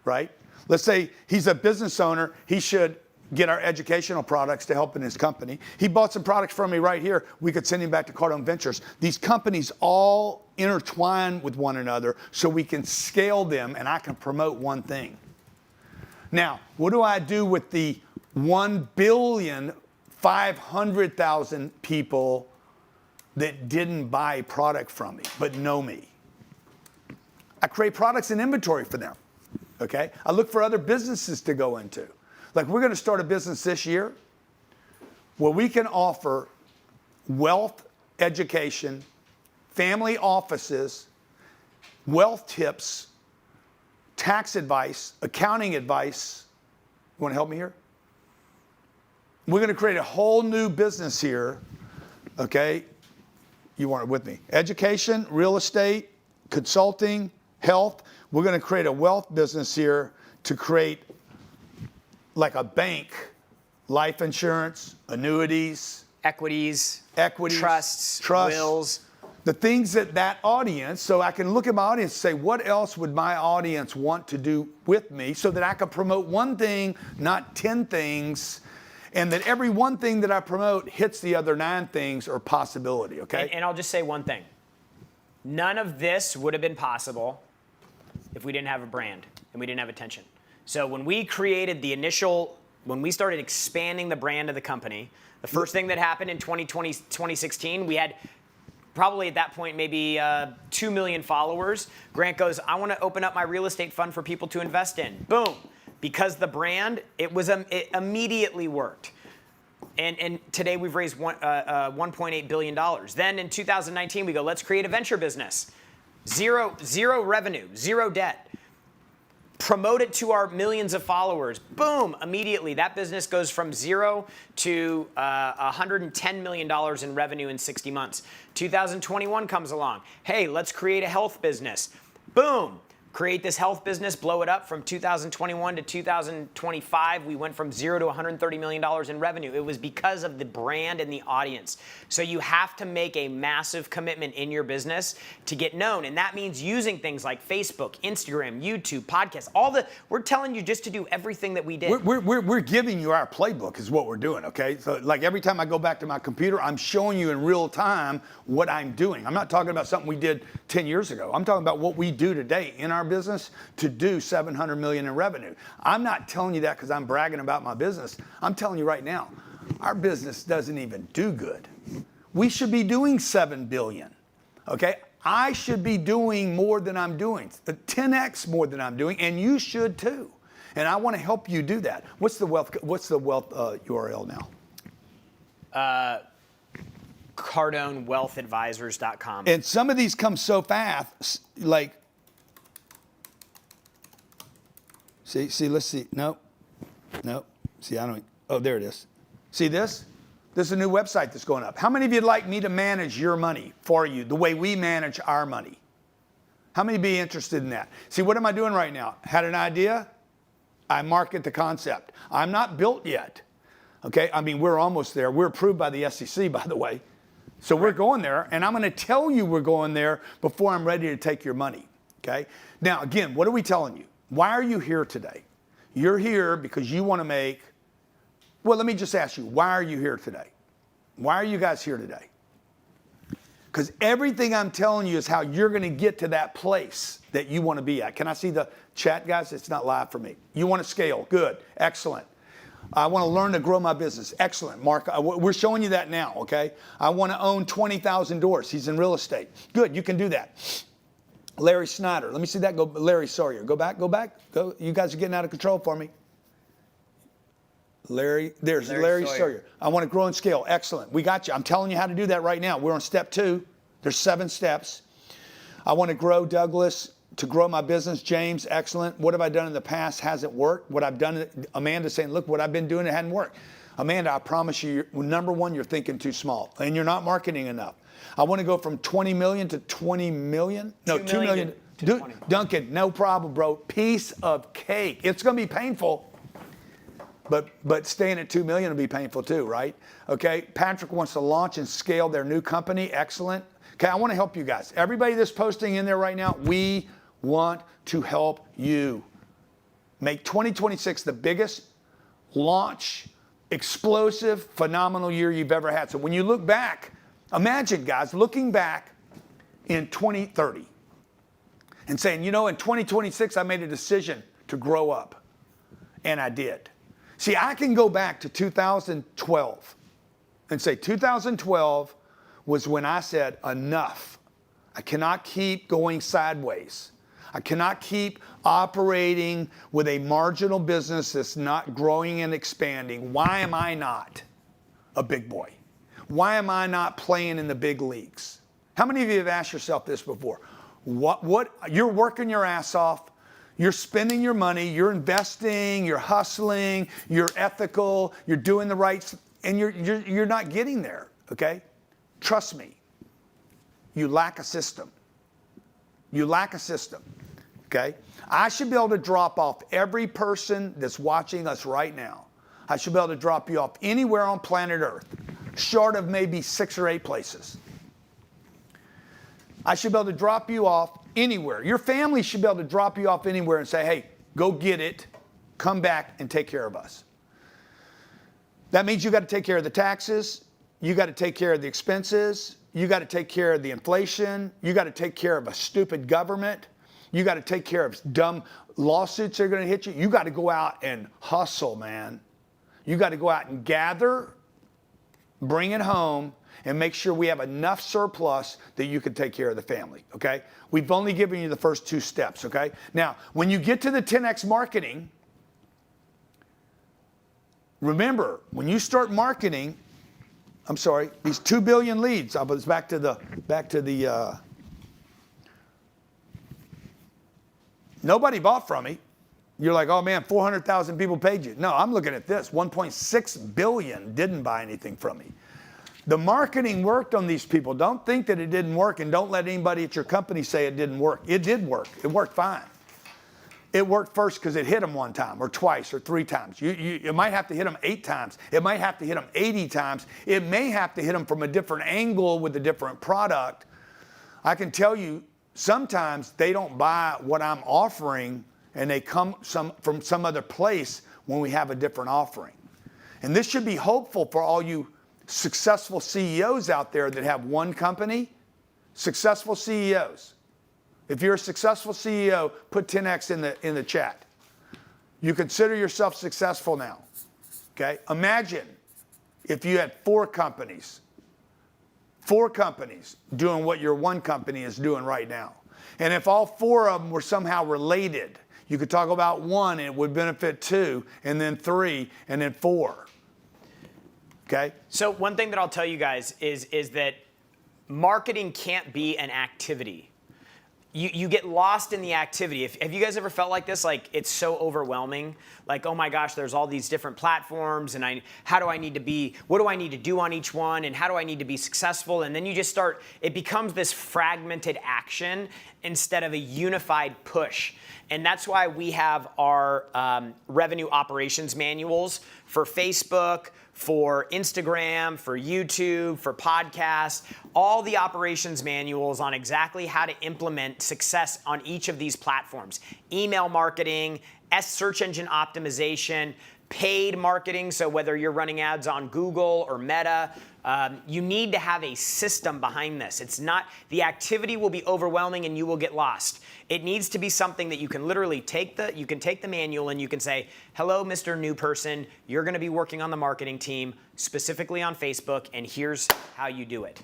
right? Let's say he's a business owner. He should get our educational products to help in his company. He bought some products from me right here. We could send him back to Cardone Ventures. These companies all intertwine with one another so we can scale them and I can promote one thing. Now, what do I do with the 1,500,000 people that didn't buy product from me, but know me. I create products and inventory for them, okay? I look for other businesses to go into. Like we're gonna start a business this year where we can offer wealth education, family offices, wealth tips, tax advice, accounting advice. You wanna help me here? We're gonna create a whole new business here, okay? You want it with me. Education, real estate, consulting, health. We're going to create a wealth business here to create like a bank, life insurance, annuities, equities, trusts, wills. The things that audience, so I can look at my audience and say, what else would my audience want to do with me so that I can promote one thing, not 10 things, and that every one thing that I promote hits the other 9 things or possibility, okay? And I'll just say one thing. None of this would have been possible if we didn't have a brand and we didn't have attention. So when we created when we started expanding the brand of the company, the first thing that happened in 2016, we had probably at that point maybe 2 million followers. Grant goes, I want to open up my real estate fund for people to invest in. Boom. Because the brand, it immediately worked. And today we've raised $1.8 billion. Then in 2019, we go, let's create a venture business. Zero revenue, zero debt. Promote it to our millions of followers. Boom, immediately. That business goes from 0 to $110 million in revenue in 60 months. 2021 comes along. Hey, let's create a health business. Boom. Create this health business, blow it up from 2021 to 2025. We went from 0 to $130 million in revenue. It was because of the brand and the audience. So you have to make a massive commitment in your business to get known. And that means using things like Facebook, Instagram, YouTube, podcasts, we're telling you just to do everything that we did. We're giving you our playbook is what we're doing, okay? So like every time I go back to my computer, I'm showing you in real time what I'm doing. I'm not talking about something we did 10 years ago. I'm talking about what we do today in our business to do $700 million in revenue. I'm not telling you that because I'm bragging about my business. I'm telling you right now, our business doesn't even do good. We should be doing $7 billion, okay? I should be doing more than I'm doing, 10x more than I'm doing, and you should too. And I want to help you do that. What's the wealth URL now? CardoneWealthAdvisors.com. And some of these come so fast, like, see, let's see. Nope. See, there it is. See this? This is a new website that's going up. How many of you'd like me to manage your money for you the way we manage our money? How many be interested in that? See, what am I doing right now? Had an idea? I market the concept. I'm not built yet. Okay, I mean, we're almost there. We're approved by the SEC, by the way. So we're going there, and I'm going to tell you we're going there before I'm ready to take your money, okay? Now, again, what are we telling you? Why are you here today? You're here because you want to make, well, let me just ask you, why are you here today? Why are you guys here today? Because everything I'm telling you is how you're going to get to that place that you want to be at. Can I see the chat, guys? It's not live for me. You want to scale. Good. Excellent. I want to learn to grow my business. Excellent. Mark, we're showing you that now, okay? I want to own 20,000 doors. He's in real estate. Good. You can do that. Larry Snyder. Let me see that. Go. Larry Sawyer. Go back. Go. You guys are getting out of control for me. There's Larry Sawyer. I want to grow and scale. Excellent. We got you. I'm telling you how to do that right now. We're on step 2. There's 7 steps. I want to grow, Douglas, to grow my business. James, excellent. What have I done in the past? Hasn't worked. What I've done, Amanda's saying, look, what I've been doing, it hadn't worked. Amanda, I promise you, number one, you're thinking too small and you're not marketing enough. I want to go from 20 million to 20 million. No, 2 million. Duncan, no problem, bro. Piece of cake. It's going to be painful. But staying at 2 million will be painful too, right? Okay, Patrick wants to launch and scale their new company. Excellent. Okay, I want to help you guys. Everybody that's posting in there right now, we want to help you. Make 2026 the biggest launch, explosive, phenomenal year you've ever had. So when you look back, imagine, guys, looking back in 2030 and saying, you know, in 2026, I made a decision to grow up. And I did. See, I can go back to 2012 and say 2012 was when I said, enough. I cannot keep going sideways. I cannot keep operating with a marginal business that's not growing and expanding. Why am I not a big boy? Why am I not playing in the big leagues? How many of you have asked yourself this before? What you're working your ass off, you're spending your money, you're investing, you're hustling, you're ethical, you're doing the right, and you're not getting there, okay? Trust me, you lack a system. You lack a system, okay? I should be able to drop off every person that's watching us right now. I should be able to drop you off anywhere on planet Earth, short of maybe 6 or 8 places. I should be able to drop you off anywhere. Your family should be able to drop you off anywhere and say, hey, go get it, come back and take care of us. That means you got to take care of the taxes, you got to take care of the expenses, you got to take care of the inflation, you got to take care of a stupid government, you got to take care of dumb lawsuits that are going to hit you. You got to go out and hustle, man. You got to go out and gather, bring it home, and make sure we have enough surplus that you can take care of the family, okay? We've only given you the first 2 steps, okay? Now, when you get to the 10X marketing, remember, when you start marketing, I'm sorry, these 2 billion leads, I was back to the nobody bought from me. You're like, oh man, 400,000 people paid you. No, I'm looking at this, 1.6 billion didn't buy anything from me. The marketing worked on these people. Don't think that it didn't work, and don't let anybody at your company say it didn't work. It did work. It worked fine. It worked first because it hit them 1 time or twice or 3 times. You might have to hit them 8 times. It might have to hit them 80 times. It may have to hit them from a different angle with a different product. I can tell you, sometimes they don't buy what I'm offering, and they come from some other place when we have a different offering. And this should be hopeful for all you successful CEOs out there that have one company. Successful CEOs. If you're a successful CEO, put 10X in the chat. You consider yourself successful now. Okay? Imagine if you had 4 companies. 4 companies doing what your one company is doing right now. And if all 4 of them were somehow related, you could talk about 1 and it would benefit 2, and then 3, and then 4. Okay? So one thing that I'll tell you guys is that marketing can't be an activity. You get lost in the activity. Have you guys ever felt like this? Like it's so overwhelming. Like, oh my gosh, there's all these different platforms, and what do I need to do on each one, and how do I need to be successful? And then you just start, it becomes this fragmented action instead of a unified push. And that's why we have our revenue operations manuals for Facebook, for Instagram, for YouTube, for podcasts, all the operations manuals on exactly how to implement success on each of these platforms. Email marketing, search engine optimization, paid marketing, so whether you're running ads on Google or Meta, you need to have a system behind this. It's not, the activity will be overwhelming and you will get lost. It needs to be something that you can literally take the manual and you can say, hello, Mr. New Person, you're gonna be working on the marketing team, specifically on Facebook, and here's how you do it.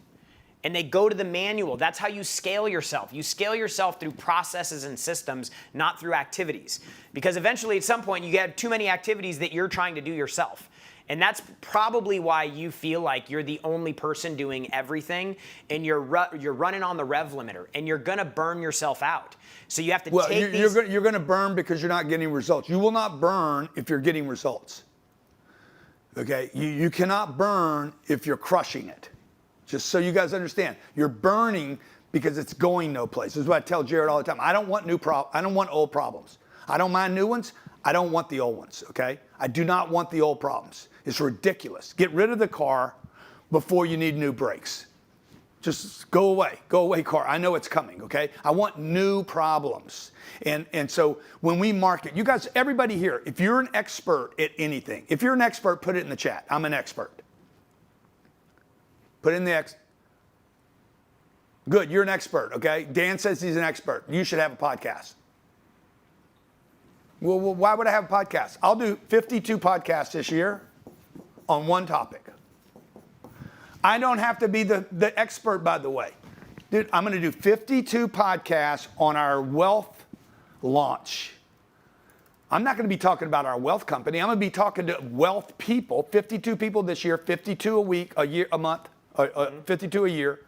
And they go to the manual. That's how you scale yourself. You scale yourself through processes and systems, not through activities. Because eventually at some point you get too many activities that you're trying to do yourself. And that's probably why you feel like you're the only person doing everything, and you're running on the rev limiter, and you're gonna burn yourself out. So you have to take these. You're gonna burn because you're not getting results. You will not burn if you're getting results. Okay, you cannot burn if you're crushing it. Just so you guys understand, you're burning because it's going no place. This is what I tell Jared all the time. I don't want old problems. I don't mind new ones. I don't want the old ones, okay? I do not want the old problems. It's ridiculous. Get rid of the car before you need new brakes. Just go away car. I know it's coming, okay? I want new problems. And so when we market, you guys, everybody here, if you're an expert at anything, if you're an expert, put it in the chat. I'm an expert. Put in the Good, you're an expert, okay? Dan says he's an expert. You should have a podcast. Well, why would I have a podcast? I'll do 52 podcasts this year on one topic. I don't have to be the expert, by the way. Dude, I'm going to do 52 podcasts on our wealth launch. I'm not going to be talking about our wealth company. I'm going to be talking to wealth people, 52 people this year, 52 a week, a month, 52 a year,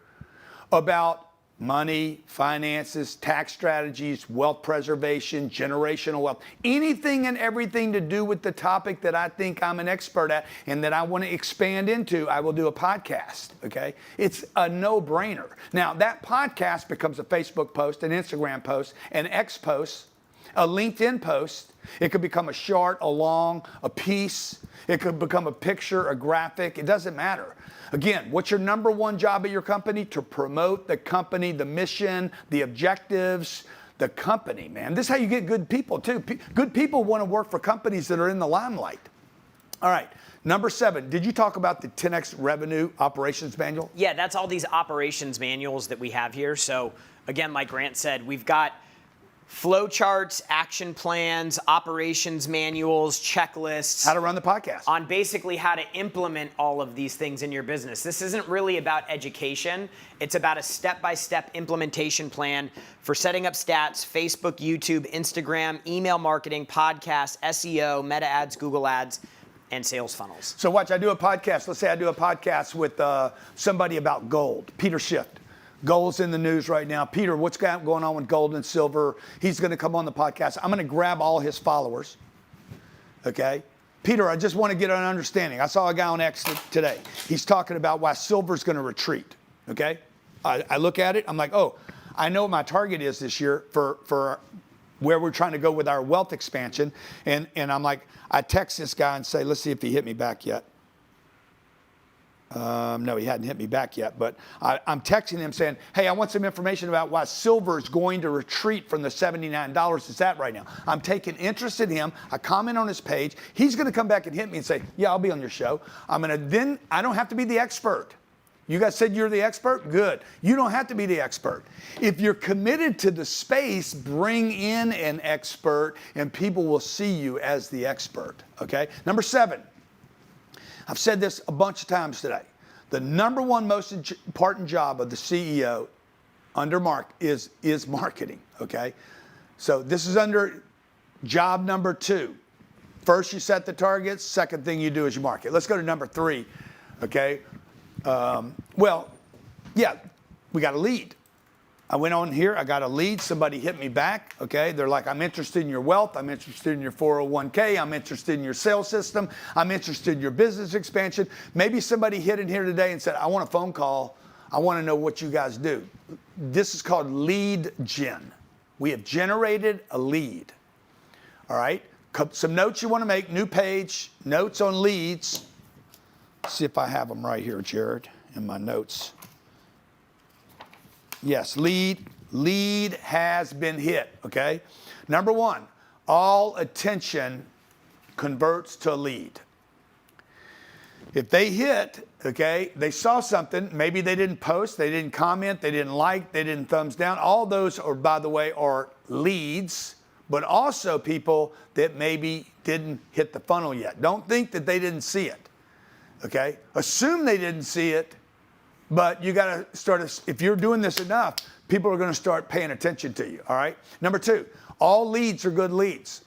about money, finances, tax strategies, wealth preservation, generational wealth, anything and everything to do with the topic that I think I'm an expert at and that I want to expand into, I will do a podcast, okay? It's a no-brainer. Now, that podcast becomes a Facebook post, an Instagram post, an X post, a LinkedIn post. It could become a short, a long, a piece. It could become a picture, a graphic. It doesn't matter. Again, what's your number one job at your company? To promote the company, the mission, the objectives, the company, man. This is how you get good people, too. Good people want to work for companies that are in the limelight. All right. Number 7, did you talk about the 10X Revenue Operations Manual? Yeah, that's all these operations manuals that we have here. So, again, like Grant said, we've got flow charts, action plans, operations manuals, checklists. How to run the podcast. On basically how to implement all of these things in your business. This isn't really about education. It's about a step-by-step implementation plan for setting up stats, Facebook, YouTube, Instagram, email marketing, podcasts, SEO, meta ads, Google ads, and sales funnels. So watch, I do a podcast. Let's say I do a podcast with somebody about gold, Peter Schiff. Gold's in the news right now. Peter, what's going on with gold and silver? He's going to come on the podcast. I'm going to grab all his followers. Okay? Peter, I just want to get an understanding. I saw a guy on X today. He's talking about why silver's going to retreat. Okay? I look at it. I'm like, oh, I know what my target is this year for where we're trying to go with our wealth expansion. And I'm like, I text this guy and say, let's see if he hit me back yet. No, he hadn't hit me back yet, but I'm texting him saying, hey, I want some information about why silver is going to retreat from the $79 it's at right now. I'm taking interest in him. I comment on his page. He's going to come back and hit me and say, yeah, I'll be on your show. I don't have to be the expert. You guys said you're the expert? Good. You don't have to be the expert. If you're committed to the space, bring in an expert and people will see you as the expert, okay? Number 7. I've said this a bunch of times today. The number one most important job of the CEO under is marketing, okay? So this is under job number 2. First, you set the targets. Second thing you do is you market. Let's go to number 3, okay? We got a lead. I went on here, I got a lead, somebody hit me back, okay? They're like, I'm interested in your wealth, I'm interested in your 401k, I'm interested in your sales system, I'm interested in your business expansion. Maybe somebody hit in here today and said, I want a phone call, I want to know what you guys do. This is called lead gen. We have generated a lead, all right? Some notes you want to make, new page, notes on leads. See if I have them right here, Jared, in my notes. Yes, lead has been hit, okay? Number 1, all attention converts to a lead. If they hit, okay, they saw something, maybe they didn't post, they didn't comment, they didn't like, they didn't thumbs down. All those are, by the way, are leads, but also people that maybe didn't hit the funnel yet. Don't think that they didn't see it, okay? Assume they didn't see it. But you got to start, if you're doing this enough, people are going to start paying attention to you, all right? Number 2, all leads are good leads.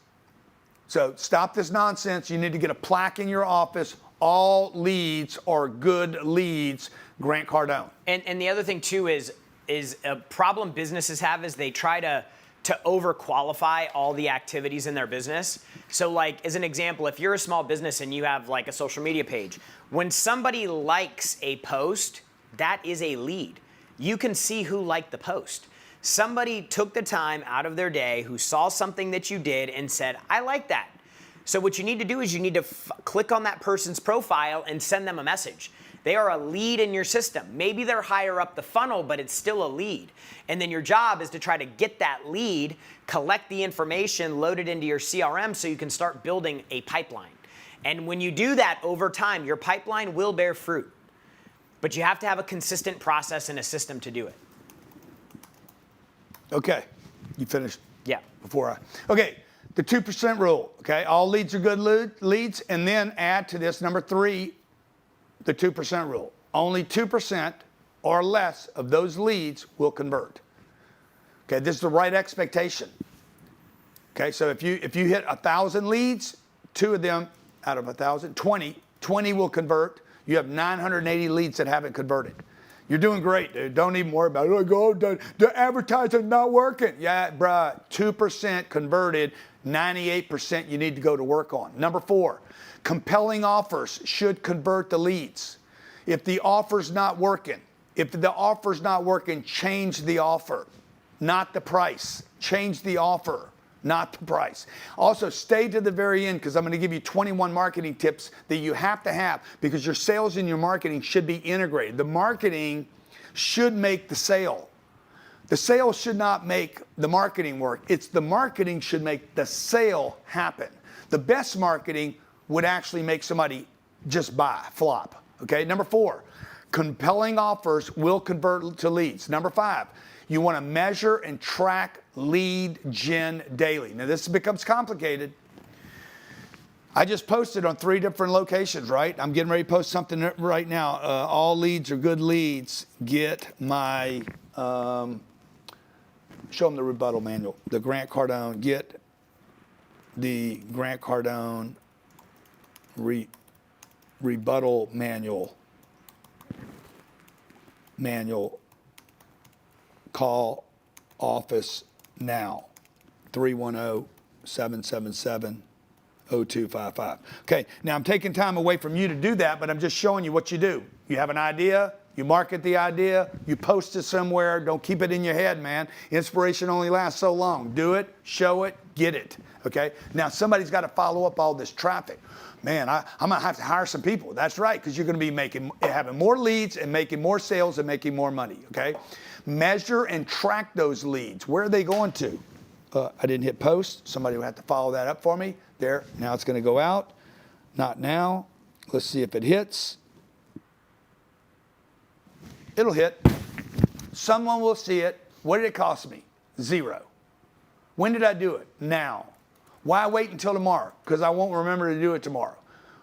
So stop this nonsense. You need to get a plaque in your office. All leads are good leads, Grant Cardone. And the other thing, too, is a problem businesses have is they try to overqualify all the activities in their business. So like, as an example, if you're a small business and you have like a social media page, when somebody likes a post, that is a lead. You can see who liked the post. Somebody took the time out of their day who saw something that you did and said, I like that. So what you need to do is you need to click on that person's profile and send them a message. They are a lead in your system. Maybe they're higher up the funnel, but it's still a lead. And then your job is to try to get that lead, collect the information, load it into your CRM so you can start building a pipeline. And when you do that over time, your pipeline will bear fruit. But you have to have a consistent process and a system to do it. Okay, you finished? Yeah. Okay, the 2% rule, okay? All leads are good leads, and then add to this, number 3, the 2% rule. only 2% or less of those leads will convert. Okay, this is the right expectation. Okay, so if you hit 1,000 leads, 2 of them out of 1,000, 20 will convert. You have 980 leads that haven't converted. You're doing great, dude. Don't even worry about it. Like, oh, the advertising not working. Yeah, bruh, 2% converted, 98% you need to go to work on. Number 4, compelling offers should convert the leads. If the offer's not working, change the offer, not the price. Change the offer, not the price. Also, stay to the very end because I'm going to give you 21 marketing tips that you have to have because your sales and your marketing should be integrated. The marketing should make the sale. The sale should not make the marketing work. It's the marketing should make the sale happen. The best marketing would actually make somebody just buy, flop. Okay, number 4, compelling offers will convert to leads. Number 5, you want to measure and track lead gen daily. Now this becomes complicated. I just posted on 3 different locations, right? I'm getting ready to post something right now. All leads are good leads. Get my, show them the rebuttal manual. The Grant Cardone, get the Grant Cardone rebuttal manual. Call office now, 310-777-0255. Okay, now I'm taking time away from you to do that, but I'm just showing you what you do. You have an idea, you market the idea, you post it somewhere, don't keep it in your head, man. Inspiration only lasts so long. Do it, show it, get it, okay? Now somebody's got to follow up all this traffic. Man, I'm going to have to hire some people. That's right, because you're going to be having more leads and making more sales and making more money, okay? Measure and track those leads. Where are they going to? I didn't hit post. Somebody will have to follow that up for me. There, now it's going to go out. Not now. Let's see if it hits. It'll hit. Someone will see it. What did it cost me? 0. When did I do it? Now. Why wait until tomorrow? Because I won't remember to do it tomorrow.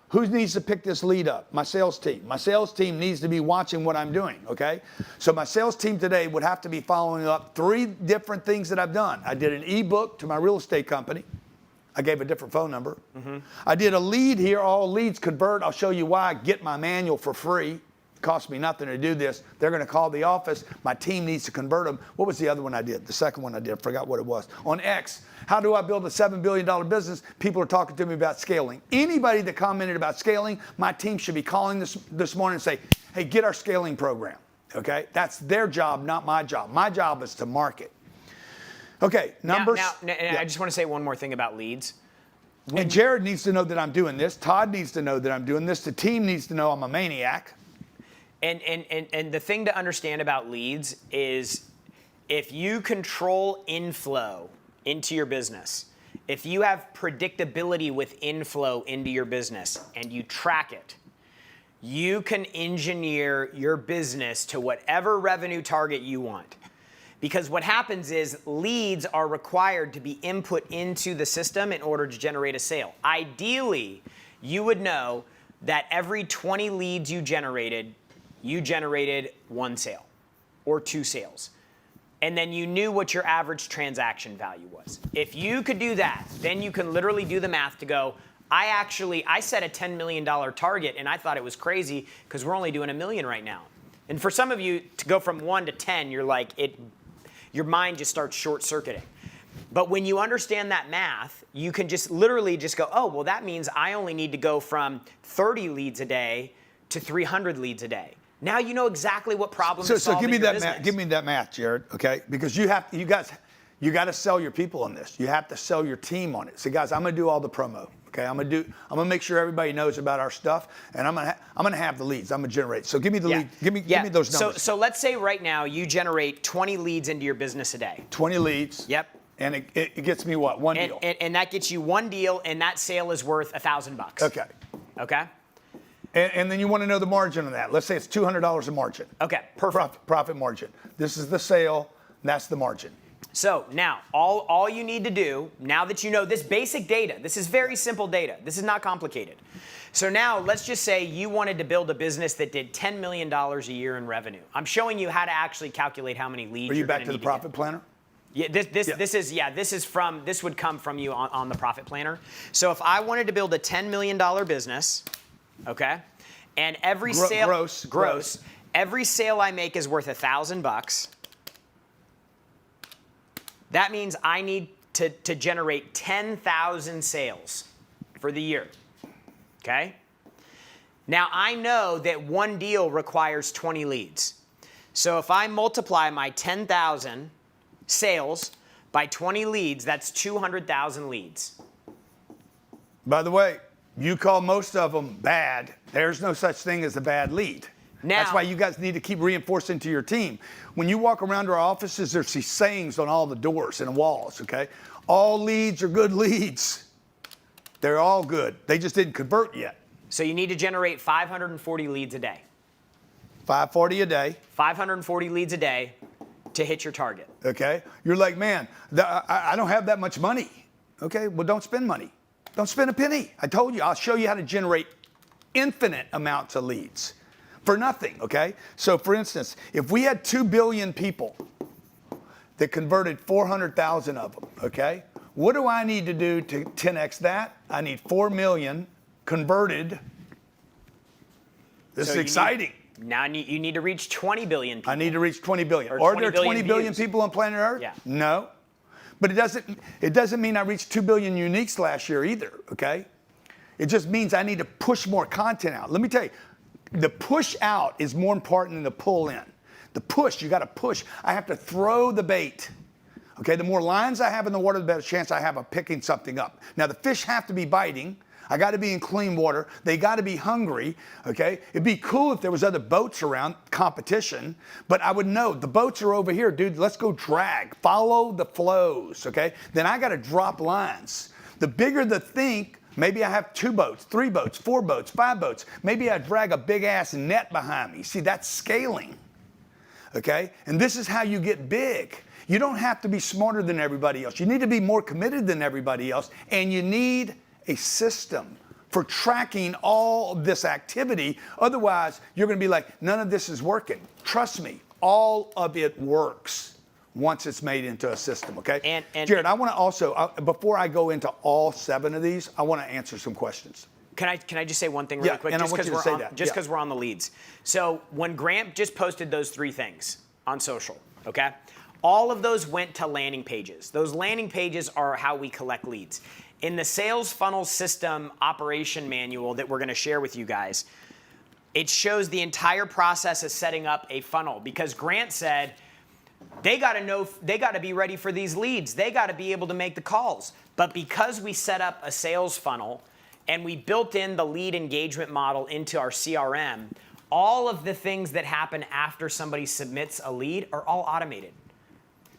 Who needs to pick this lead up? My sales team. My sales team needs to be watching what I'm doing, okay? So my sales team today would have to be following up 3 different things that I've done. I did an ebook to my real estate company. I gave a different phone number. I did a lead here. All leads convert. I'll show you why. Get my manual for free. It cost me nothing to do this. They're going to call the office. My team needs to convert them. What was the other one I did? The second one I did. I forgot what it was. On X, how do I build a $7 billion business? People are talking to me about scaling. Anybody that commented about scaling, my team should be calling this morning and say, hey, get our scaling program. Okay? That's their job, not my job. My job is to market. Okay, numbers. Now, I just want to say one more thing about leads. And Jared needs to know that I'm doing this. Todd needs to know that I'm doing this. The team needs to know I'm a maniac. And the thing to understand about leads is if you control inflow into your business, if you have predictability with inflow into your business and you track it, you can engineer your business to whatever revenue target you want. Because what happens is leads are required to be input into the system in order to generate a sale. Ideally, you would know that every 20 leads you generated 1 sale or 2 sales. And then you knew what your average transaction value was. If you could do that, then you can literally do the math to go, I set a $10 million target and I thought it was crazy because we're only doing $1 million right now. And for some of you to go from 1 to 10, you're like, your mind just starts short-circuiting. But when you understand that math, you can just literally just go, oh, well, that means I only need to go from 30 leads a day to 300 leads a day. Now you know exactly what problem to solve in your business. Give me that math, Jared, okay? Because you got to sell your people on this. You have to sell your team on it. So guys, I'm gonna do all the promo. Okay, I'm gonna make sure everybody knows about our stuff, and I'm gonna have the leads. I'm gonna generate. So give me the lead. Give me those numbers. So let's say right now you generate 20 leads into your business a day. 20 leads. Yep. And it gets me what? One deal. And that gets you 1 deal, and that sale is worth $1,000. Okay. Okay. And then you want to know the margin on that. Let's say it's $200 a margin. Okay, perfect. Profit margin. This is the sale, and that's the margin. So now, all you need to do, now that you know this basic data, this is very simple data. This is not complicated. So now, let's just say you wanted to build a business that did $10 million a year in revenue. I'm showing you how to actually calculate how many leads. Are you you're back gonna to the need profit get. planner? Yeah, this would come from you on the profit planner. So if I wanted to build a $10 million business, okay, and every sale gross, every sale I make is worth $1,000. That means I need to generate 10,000 sales for the year. Okay? Now I know that one deal requires 20 leads. So if I multiply my 10,000 sales by 20 leads, that's 200,000 leads. By the way, you call most of them bad. There's no such thing as a bad lead. Now, that's why you guys need to keep reinforcing to your team. When you walk around our offices, there's these sayings on all the doors and the walls, okay? All leads are good leads. They're all good. They just didn't convert yet. So you need to generate 540 leads a day. 540 a day. 540 leads a day to hit your target. Okay? You're like, man, I don't have that much money. Okay? Well, don't spend money. Don't spend a penny. I told you, I'll show you how to generate infinite amounts of leads. For nothing, okay? So for instance, if we had 2 billion people that converted 400,000 of them, okay? What do I need to do to 10x that? I need 4 million converted. This is exciting. Now you need to reach 20 billion people. I need to reach 20 billion. Or Are 20 there 20 billion views. people on planet Earth? Yeah. No. But it doesn't mean I reached 2 billion uniques last year either, okay? It just means I need to push more content out. Let me tell you, the push out is more important than the pull in. The push, you got to push. I have to throw the bait. Okay, the more lines I have in the water, the better chance I have of picking something up. Now, the fish have to be biting. I got to be in clean water. They got to be hungry, okay? It'd be cool if there was other boats around, competition, but I would know the boats are over here, dude. Let's go drag. Follow the flows, okay? Then I got to drop lines. The bigger the think, maybe I have 2 boats, 3 boats, 4 boats, 5 boats. Maybe I drag a big-ass net behind me. See, that's scaling, okay? And this is how you get big. You don't have to be smarter than everybody else. You need to be more committed than everybody else, and you need a system for tracking all this activity. Otherwise, you're going to be like, none of this is working. Trust me, all of it works once it's made into a system, okay? And Jared, I want to also, before I go into all 7 of these, I want to answer some questions. Can I just say one thing really quick? And Just I want you to say that. Just because we're on the leads. So when Grant just posted those 3 things on social, okay? All of those went to landing pages. Those landing pages are how we collect leads. In the sales funnel system operation manual that we're going to share with you guys, it shows the entire process of setting up a funnel, because Grant said they got to be ready for these leads. They got to be able to make the calls. But because we set up a sales funnel and we built in the lead engagement model into our CRM, all of the things that happen after somebody submits a lead are all automated.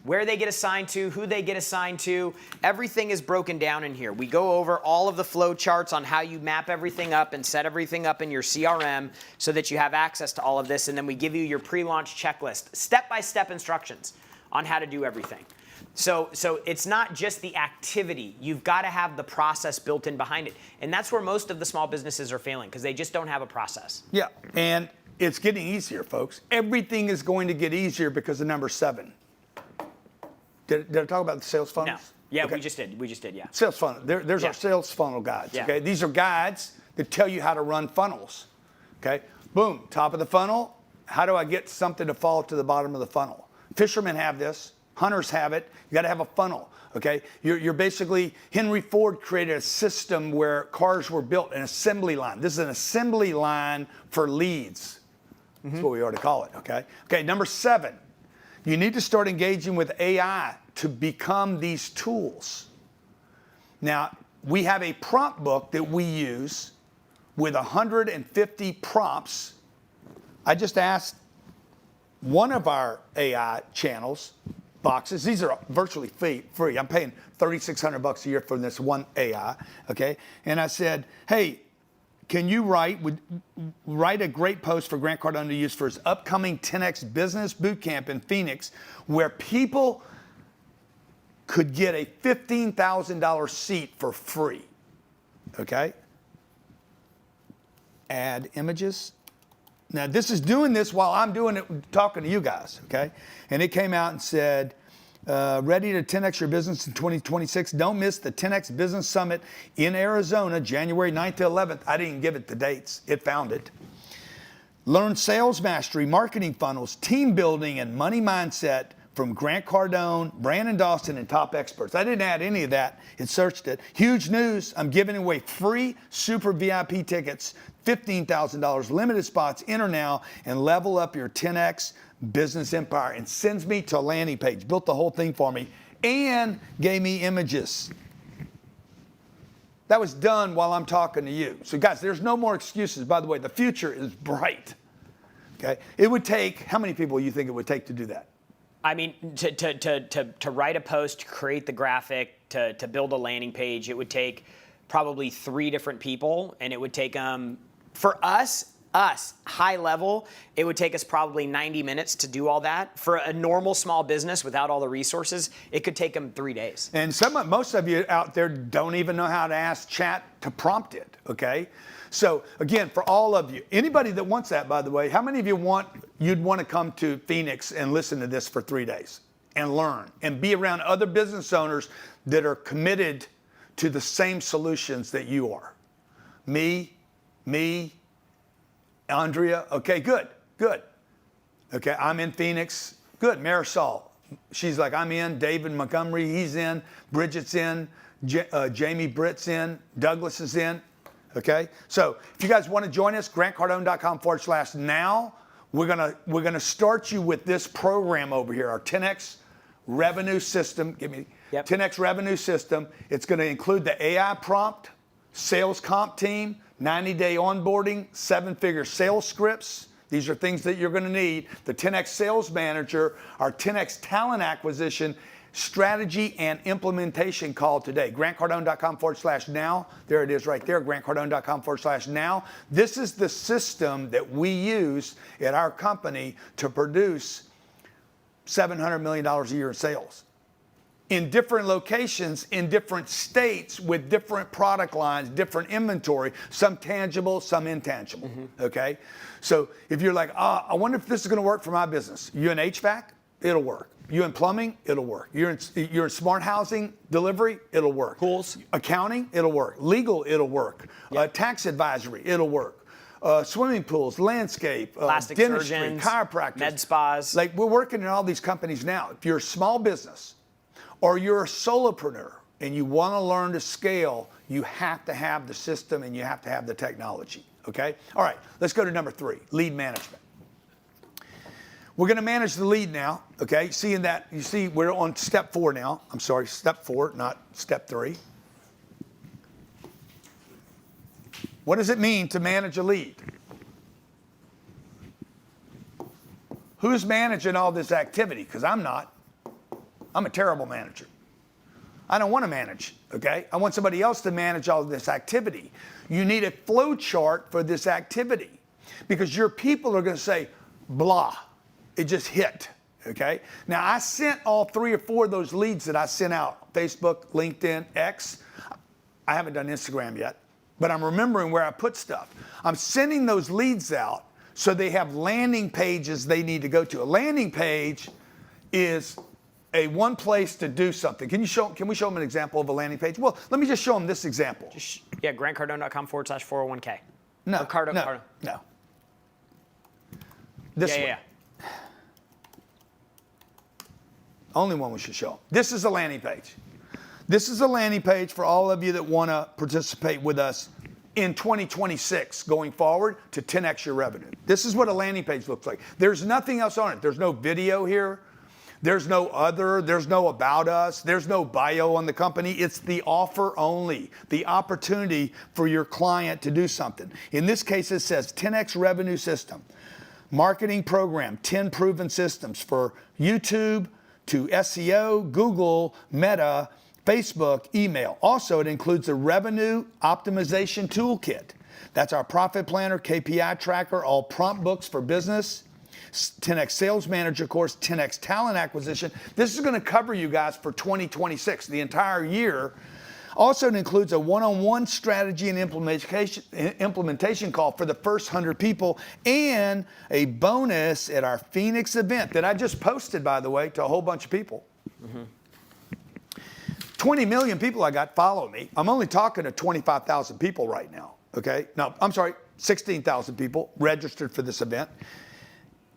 Where they get assigned to, who they get assigned to, everything is broken down in here. We go over all of the flow charts on how you map everything up and set everything up in your CRM so that you have access to all of this, and then we give you your pre-launch checklist, step-by-step instructions on how to do everything. So it's not just the activity. You've got to have the process built in behind it. And that's where most of the small businesses are failing, because they just don't have a process. Yeah, and it's getting easier, folks. Everything is going to get easier because of number 7. Did I talk about the sales funnels? No. Yeah, okay. we just did, yeah. Sales funnel. There's our sales funnel guides, Yeah. okay? These are guides that tell you how to run funnels, okay? Boom, top of the funnel. How do I get something to fall to the bottom of the funnel? Fishermen have this. Hunters have it. You got to have a funnel, okay? You're basically, Henry Ford created a system where cars were built, an assembly line. This is an assembly line for leads. That's what we ought to call it, okay? Okay, number 7. You need to start engaging with AI to become these tools. Now, we have a prompt book that we use with 150 prompts. I just asked one of our AI channels, boxes, these are virtually free. I'm paying $3,600 a year for this one AI, okay? And I said, hey, can you write a great post for Grant Cardone to use for his upcoming 10X Business Bootcamp in Phoenix, where people could get a $15,000 seat for free. Okay? Add images. Now, this is doing this while I'm doing it, talking to you guys, okay? And it came out and said, ready to 10X your business in 2026. Don't miss the 10X Business Summit in Arizona, January 9th to 11th. I didn't give it the dates. It found it. Learn sales mastery, marketing funnels, team building, and money mindset from Grant Cardone, Brandon Dawson, and top experts. I didn't add any of that. It searched it. Huge news. I'm giving away free super VIP tickets, $15,000, limited spots. Enter now and level up your 10X business empire. And sends me to a landing page. Built the whole thing for me and gave me images. That was done while I'm talking to you. So guys, there's no more excuses. By the way, the future is bright. Okay? It would take, how many people do you think it would take to do that? I mean, to write a post, create the graphic, to build a landing page, it would take probably 3 different people, and it would take for us high level, it would take us probably 90 minutes to do all that. For a normal small business without all the resources, it could take them 3 days. And most of you out there don't even know how to ask chat to prompt it. Okay. So again, for all of you, anybody that wants that, by the way, how many of you you'd want to come to Phoenix and listen to this for 3 days and learn and be around other business owners that are committed to the same solutions that you are? Me, Andrea. Okay, good. Okay, I'm in Phoenix. Good. Marisol, she's like, I'm in. David Montgomery, he's in. Bridget's in. Jamie Britt's in. Douglas is in. Okay, so if you guys want to join us, grantcardone.com/now. We're gonna start you with this program over here, our 10X revenue system. 10X revenue system. It's going to include the AI prompt, sales comp team, 90-day onboarding, 7-figure sales scripts. These are things that you're going to need. The 10X sales manager, our 10X talent acquisition strategy and implementation call today. grantcardone.com/now. There it is right there, grantcardone.com/now. This is the system that we use at our company to produce $700 million a year in sales. In different locations, in different states, with different product lines, different inventory, some tangible, some intangible, okay? So if you're like, I wonder if this is gonna work for my business. You in HVAC? It'll work. You in plumbing? It'll work. You're in smart housing delivery? It'll work. Pools. Accounting? It'll work. Legal? It'll work. Tax advisory? It'll work. Swimming pools, landscape, plastic dentistry, surgeons, chiropractors. med spas. Like, we're working in all these companies now. If you're a small business or you're a solopreneur and you want to learn to scale, you have to have the system and you have to have the technology, okay? All right, let's go to number 3, lead management. We're going to manage the lead now, okay? Seeing that, you see we're on step 4 now. I'm sorry, step 4, not step 3. What does it mean to manage a lead? Who's managing all this activity? Because I'm not. I'm a terrible manager. I don't want to manage, okay? I want somebody else to manage all of this activity. You need a flow chart for this activity because your people are going to say, blah. It just hit, okay? Now, I sent all 3 or 4 of those leads that I sent out, Facebook, LinkedIn, X. I haven't done Instagram yet, but I'm remembering where I put stuff. I'm sending those leads out so they have landing pages they need to go to. A landing page is one place to do something. Can we show them an example of a landing page? Well, let me just show them this example. grantcardone.com/401k. No, no. This one. Only one we should show. This is a landing page. This is a landing page for all of you that want to participate with us in 2026 going forward to 10x your revenue. This is what a landing page looks like. There's nothing else on it. There's no video here. There's no there's no about us. There's no bio on the company. It's the offer only, the opportunity for your client to do something. In this case, it says 10x revenue system, marketing program, 10 proven systems for YouTube, to SEO, Google, Meta, Facebook, email. Also, it includes a revenue optimization toolkit. That's our profit planner, KPI tracker, all prompt books for business. 10X Sales Manager course, 10X Talent Acquisition. This is going to cover you guys for 2026, the entire year. Also, it includes a one-on-one strategy and implementation call for the first 100 people and a bonus at our Phoenix event that I just posted, by the way, to a whole bunch of people. 20 million people I got follow me. I'm only talking to 25,000 people right now, okay? No, I'm sorry, 16,000 people registered for this event.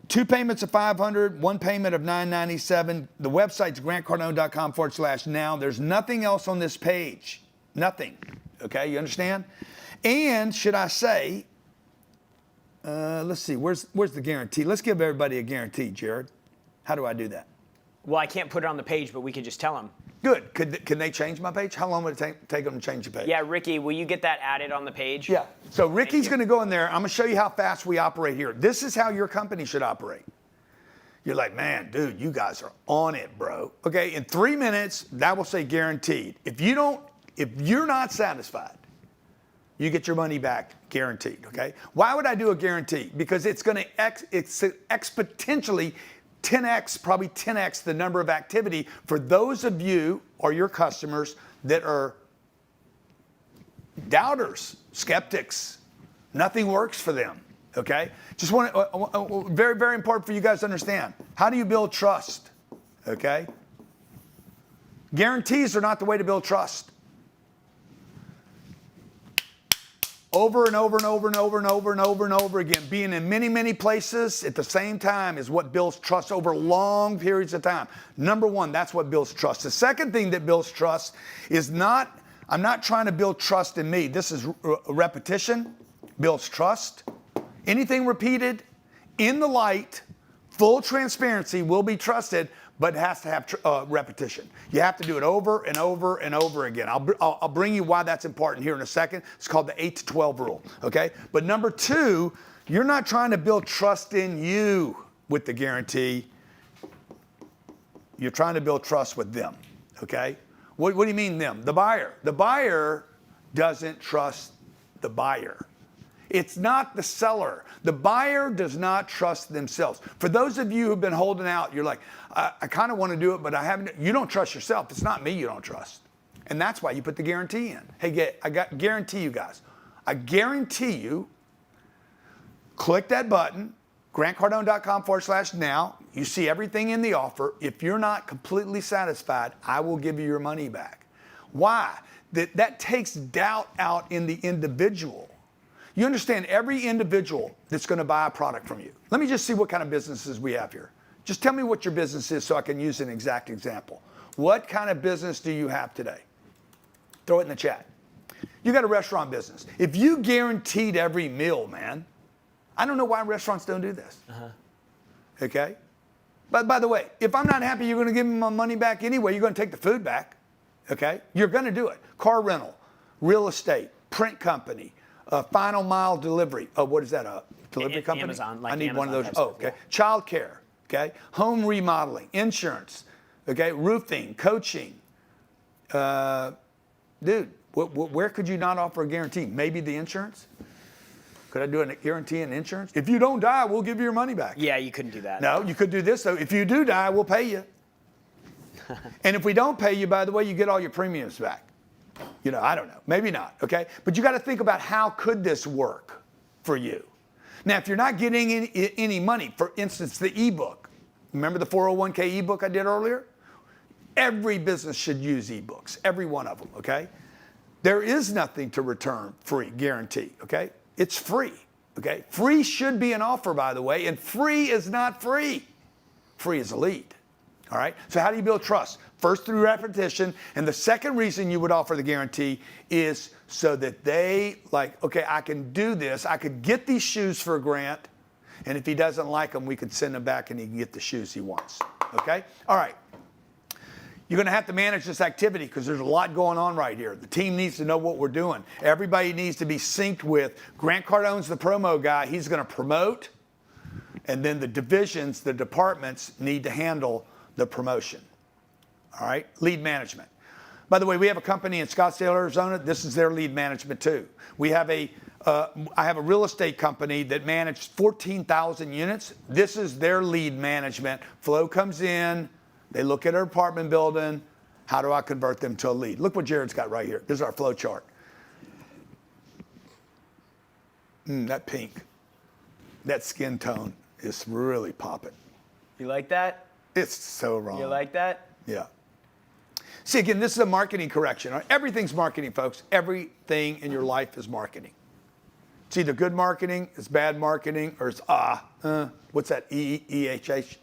2 payments of $500, 1 payment of $997. The website's grantcardone.com/now. There's nothing else on this page. Nothing. Okay, you understand? And should I say, let's see, where's the guarantee? Let's give everybody a guarantee, Jared. How do I do that? Well, I can't put it on the page, but we can just tell them. Good. Can they change my page? How long would it take them to change the page? Yeah, Ricky, will you get that added on the page? Yeah. So Ricky's going to go in there. I'm going to show you how fast we operate here. This is how your company should operate. You're like, man, dude, you guys are on it, bro. Okay, in 3 minutes, that will say guaranteed. If you're not satisfied, you get your money back guaranteed, okay? Why would I do a guarantee? Because it's going to exponentially 10x, probably 10x the number of activity for those of you or your customers that are doubters, skeptics. Nothing works for them, okay? Just want to, very, very important for you guys to understand. How do you build trust, okay? Guarantees are not the way to build trust. Over and over and over and over and over and over and over again. Being in many, many places at the same time is what builds trust over long periods of time. Number one, that's what builds trust. The second thing that builds trust is not, I'm not trying to build trust in me. This is repetition, builds trust. Anything repeated in the light, full transparency will be trusted, but it has to have repetition. You have to do it over and over and over again. I'll bring you why that's important here in a second. It's called the 8 to 12 rule, okay? But number two, you're not trying to build trust in you with the guarantee. You're trying to build trust with them, okay? What do you mean them? The buyer. The buyer doesn't trust the buyer. It's not the seller. The buyer does not trust themselves. For those of you who've been holding out, you're like, I kind of want to do it, but I haven't. You don't trust yourself. It's not me you don't trust. And that's why you put the guarantee in. Hey, guarantee you guys. I guarantee you, click that button, grantcardone.com/now. You see everything in the offer. If you're not completely satisfied, I will give you your money back. Why? That takes doubt out in the individual. You understand every individual that's going to buy a product from you. Let me just see what kind of businesses we have here. Just tell me what your business is so I can use an exact example. What kind of business do you have today? Throw it in the chat. You got a restaurant business. If you guaranteed every meal, man, I don't know why restaurants don't do this. Okay? But by the way, if I'm not happy, you're going to give me my money back anyway. You're going to take the food back. Okay? You're going to do it. Car rental, real estate, print company, final mile delivery. Oh, what is that? A delivery company? Amazon. Like I need Amazon one of those. type Oh, stuff, okay. yeah. Child care. Okay. Home remodeling, insurance. Okay. Roofing, coaching. Dude, where could you not offer a guarantee? Maybe the insurance? Could I do a guarantee in insurance? If you don't die, we'll give you your money back. Yeah, you couldn't do that. No, you could do this though. If you do die, we'll pay you. And if we don't pay you, by the way, you get all your premiums back. You know, I don't know. Maybe not, okay? But you got to think about how could this work for you. Now, if you're not getting any money, for instance, the ebook. Remember the 401k ebook I did earlier? Every business should use ebooks, every one of them, okay? There is nothing to return free, guarantee, okay? It's free, okay? Free should be an offer, by the way, and free is not free. Free is a lead. All right, so how do you build trust? First, through repetition. And the second reason you would offer the guarantee is so that they like, okay, I can do this. I could get these shoes for Grant. And if he doesn't like them, we could send them back and he can get the shoes he wants. Okay? All right. You're going to have to manage this activity because there's a lot going on right here. The team needs to know what we're doing. Everybody needs to be synced with. Grant Cardone's the promo guy. He's going to promote. And then the divisions, the departments need to handle the promotion. All right, lead management. By the way, we have a company in Scottsdale, Arizona. This is their lead management too. We have a I have a real estate company that managed 14,000 units. This is their lead management. Flow comes in, they look at our apartment building. How do I convert them to a lead? Look what Jared's got right here. This is our flow chart. That pink, that skin tone is really popping. You like that? It's so wrong. You like that? Yeah. See, again, this is a marketing correction. Right? Everything's marketing, folks. Everything in your life is marketing. It's either good marketing, it's bad marketing, or it's what's that? E-H-H?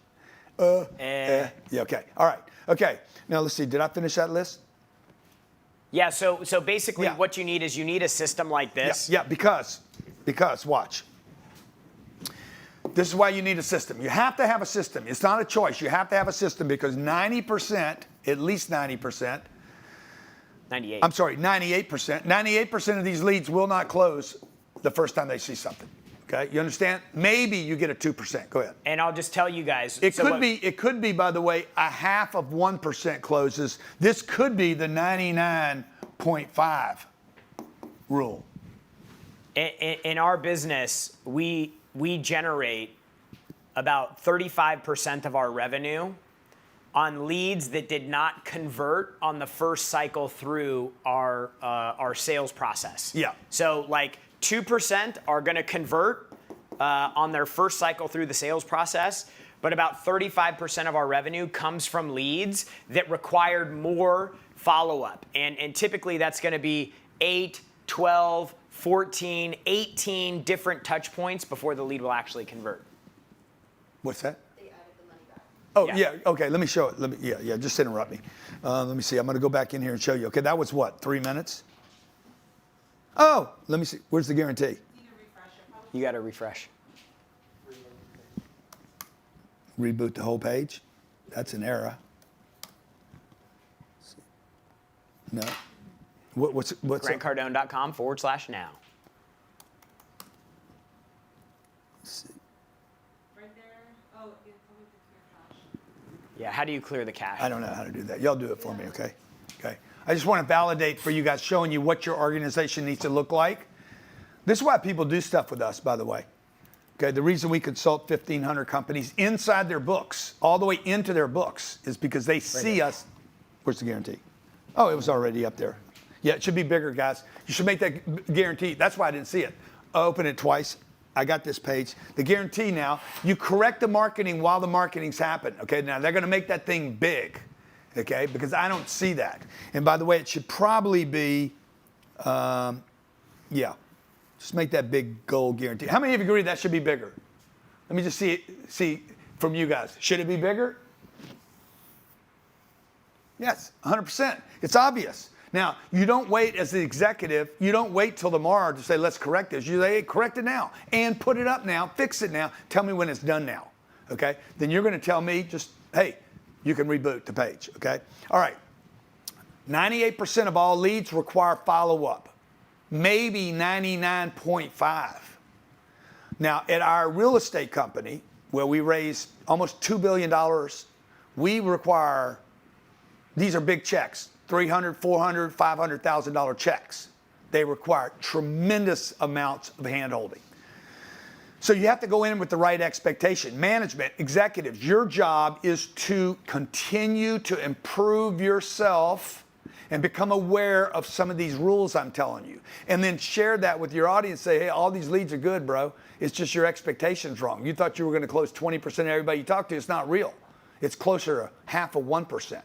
Yeah, okay. All right. Okay. Now, let's see. Did I finish that list? Yeah, so basically what you need is you need a system like this. Yeah, because, watch. This is why you need a system. You have to have a system. It's not a choice. You have to have a system because 90%, at least 90%, 98. I'm sorry, 98%, 98% of these leads will not close the first time they see something. Okay, you understand? Maybe you get a 2%. Go ahead. And I'll just tell you guys. It could be, by the way, a half of 1% closes. This could be the 99.5 rule. In our business, we generate about 35% of our revenue on leads that did not convert on the first cycle through our sales process. Yeah. So like 2% are going to convert on their first cycle through the sales process, but about 35% of our revenue comes from leads that required more follow-up. And typically that's going to be 8, 12, 14, 18 different touch points before the lead will actually convert. What's that? Oh, yeah. Okay, let me show it. Just interrupt me. Let me see. I'm going to go back in here and show you. Okay, that was what, 3 minutes? Oh, let me see. Where's the guarantee? You got to refresh. Reboot the whole page? That's an error. No. What's GrantCardone.com/now. Yeah, how do you clear the cache? I don't know how to do that. Y'all do it for me, okay? Okay. I just want to validate for you guys, showing you what your organization needs to look like. This is why people do stuff with us, by the way. Okay, the reason we consult 1,500 companies inside their books, all the way into their books, is because they see us. Where's the guarantee? Oh, it was already up there. Yeah, it should be bigger, guys. You should make that guarantee. That's why I didn't see it. I'll open it twice. I got this page. The guarantee now, you correct the marketing while the marketing's happened. Okay, now they're going to make that thing big. Okay, because I don't see that. And by the way, it should probably be, just make that big goal guarantee. How many of you agree that should be bigger? Let me just see from you guys. Should it be bigger? Yes, 100%. It's obvious. Now, you don't wait as the executive, you don't wait till tomorrow to say, let's correct this. You say, hey, correct it now and put it up now, fix it now, tell me when it's done now, okay? Then you're going to tell me just, hey, you can reboot the page, okay? All right, 98% of all leads require follow-up, maybe 99.5. Now, at our real estate company, where we raise almost $2 billion, we require, these are big checks, $300,000, $400,000, $500,000 checks. They require tremendous amounts of hand-holding. So you have to go in with the right expectation. Management, executives, your job is to continue to improve yourself and become aware of some of these rules I'm telling you. And then share that with your audience. Say, hey, all these leads are good, bro. It's just your expectations wrong. You thought you were going to close 20% of everybody you talk to. It's not real. It's closer to half of 1%.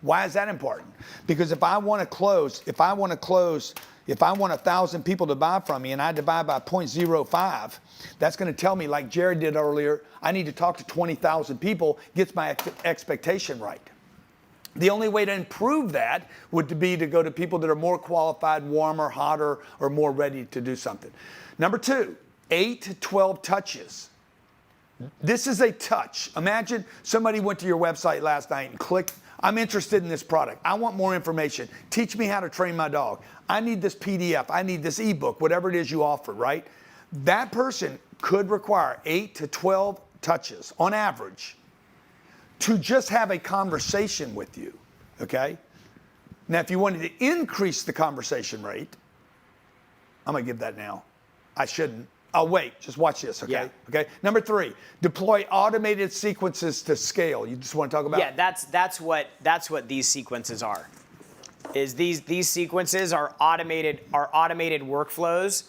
Why is that important? Because if I want to close, if I want 1,000 people to buy from me and I divide by 0.05, that's going to tell me, like Jared did earlier, I need to talk to 20,000 people, gets my expectation right. The only way to improve that would be to go to people that are more qualified, warmer, hotter, or more ready to do something. Number 2, 8 to 12 touches. This is a touch. Imagine somebody went to your website last night and clicked, I'm interested in this product. I want more information. Teach me how to train my dog. I need this PDF. I need this ebook, whatever it is you offer, right? That person could require 8 to 12 touches on average to just have a conversation with you, okay? Now, if you wanted to increase the conversation rate, I'm going to give that now. I shouldn't. Oh, wait, just watch this, okay? Yeah. Okay. Number 3, deploy automated sequences to scale. You just want to talk about? Yeah, that's what these sequences are. Is these sequences are automated workflows,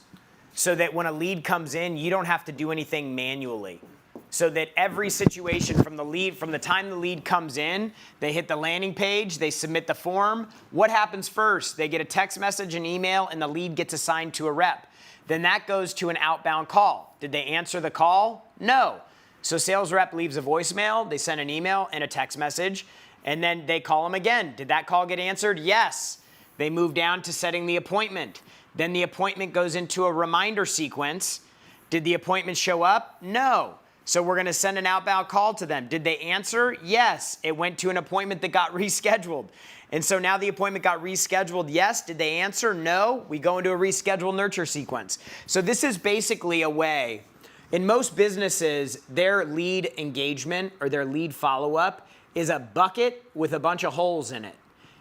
so that when a lead comes in, you don't have to do anything manually. So that every situation from the time the lead comes in, they hit the landing page, they submit the form. What happens first? They get a text message, an email, and the lead gets assigned to a rep. Then that goes to an outbound call. Did they answer the call? No. So sales rep leaves a voicemail, they send an email and a text message, and then they call them again. Did that call get answered? Yes. They move down to setting the appointment. Then the appointment goes into a reminder sequence. Did the appointment show up? No. So we're going to send an outbound call to them. Did they answer? Yes. It went to an appointment that got rescheduled. And so now the appointment got rescheduled. Yes. Did they answer? No. We go into a reschedule nurture sequence. So this is basically a way, in most businesses, their lead engagement or their lead follow-up is a bucket with a bunch of holes in it.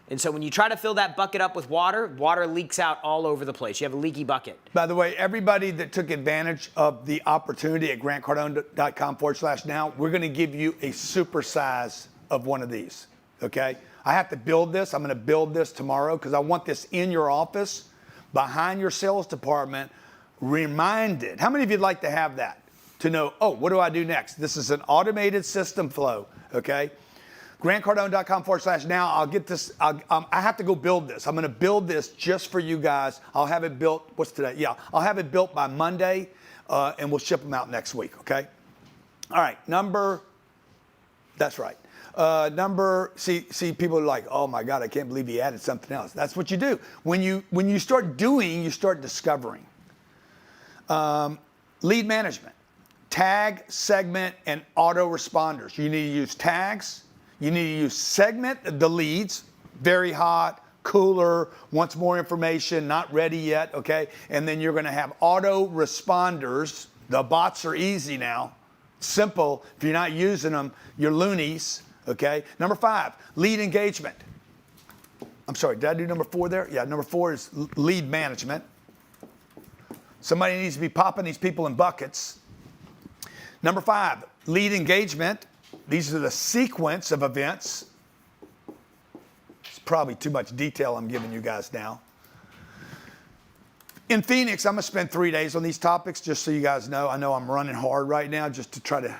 And so when you try to fill that bucket up with water, water leaks out all over the place. You have a leaky bucket. By the way, everybody that took advantage of the opportunity at grantcardone.com/now, we're going to give you a super size of one of these, okay? I have to build this. I'm going to build this tomorrow because I want this in your office, behind your sales department, reminded. How many of you'd like to have that? To know, oh, what do I do next? This is an automated system flow, okay? GrantCardone.com/now. I'll get this. I have to go build this. I'm going to build this just for you guys. I'll have it built. What's today? Yeah, I'll have it built by Monday, and we'll ship them out next week. Okay. All right. That's right. See, people are like, oh my God, I can't believe he added something else. That's what you do. When you start doing, you start discovering. Lead management, tag, segment, and autoresponders. You need to use tags. You need to use segment the leads, very hot, cooler, wants more information, not ready yet, okay? And then you're gonna have auto responders. The bots are easy now, simple. If you're not using them, you're loonies, okay? Number 5, lead engagement. I'm sorry, did I do number 4 there? Yeah, number 4 is lead management. Somebody needs to be popping these people in buckets. Number 5, lead engagement. These are the sequence of events. It's probably too much detail I'm giving you guys now. In Phoenix, I'm going to spend 3 days on these topics, just so you guys know. I know I'm running hard right now just to try to,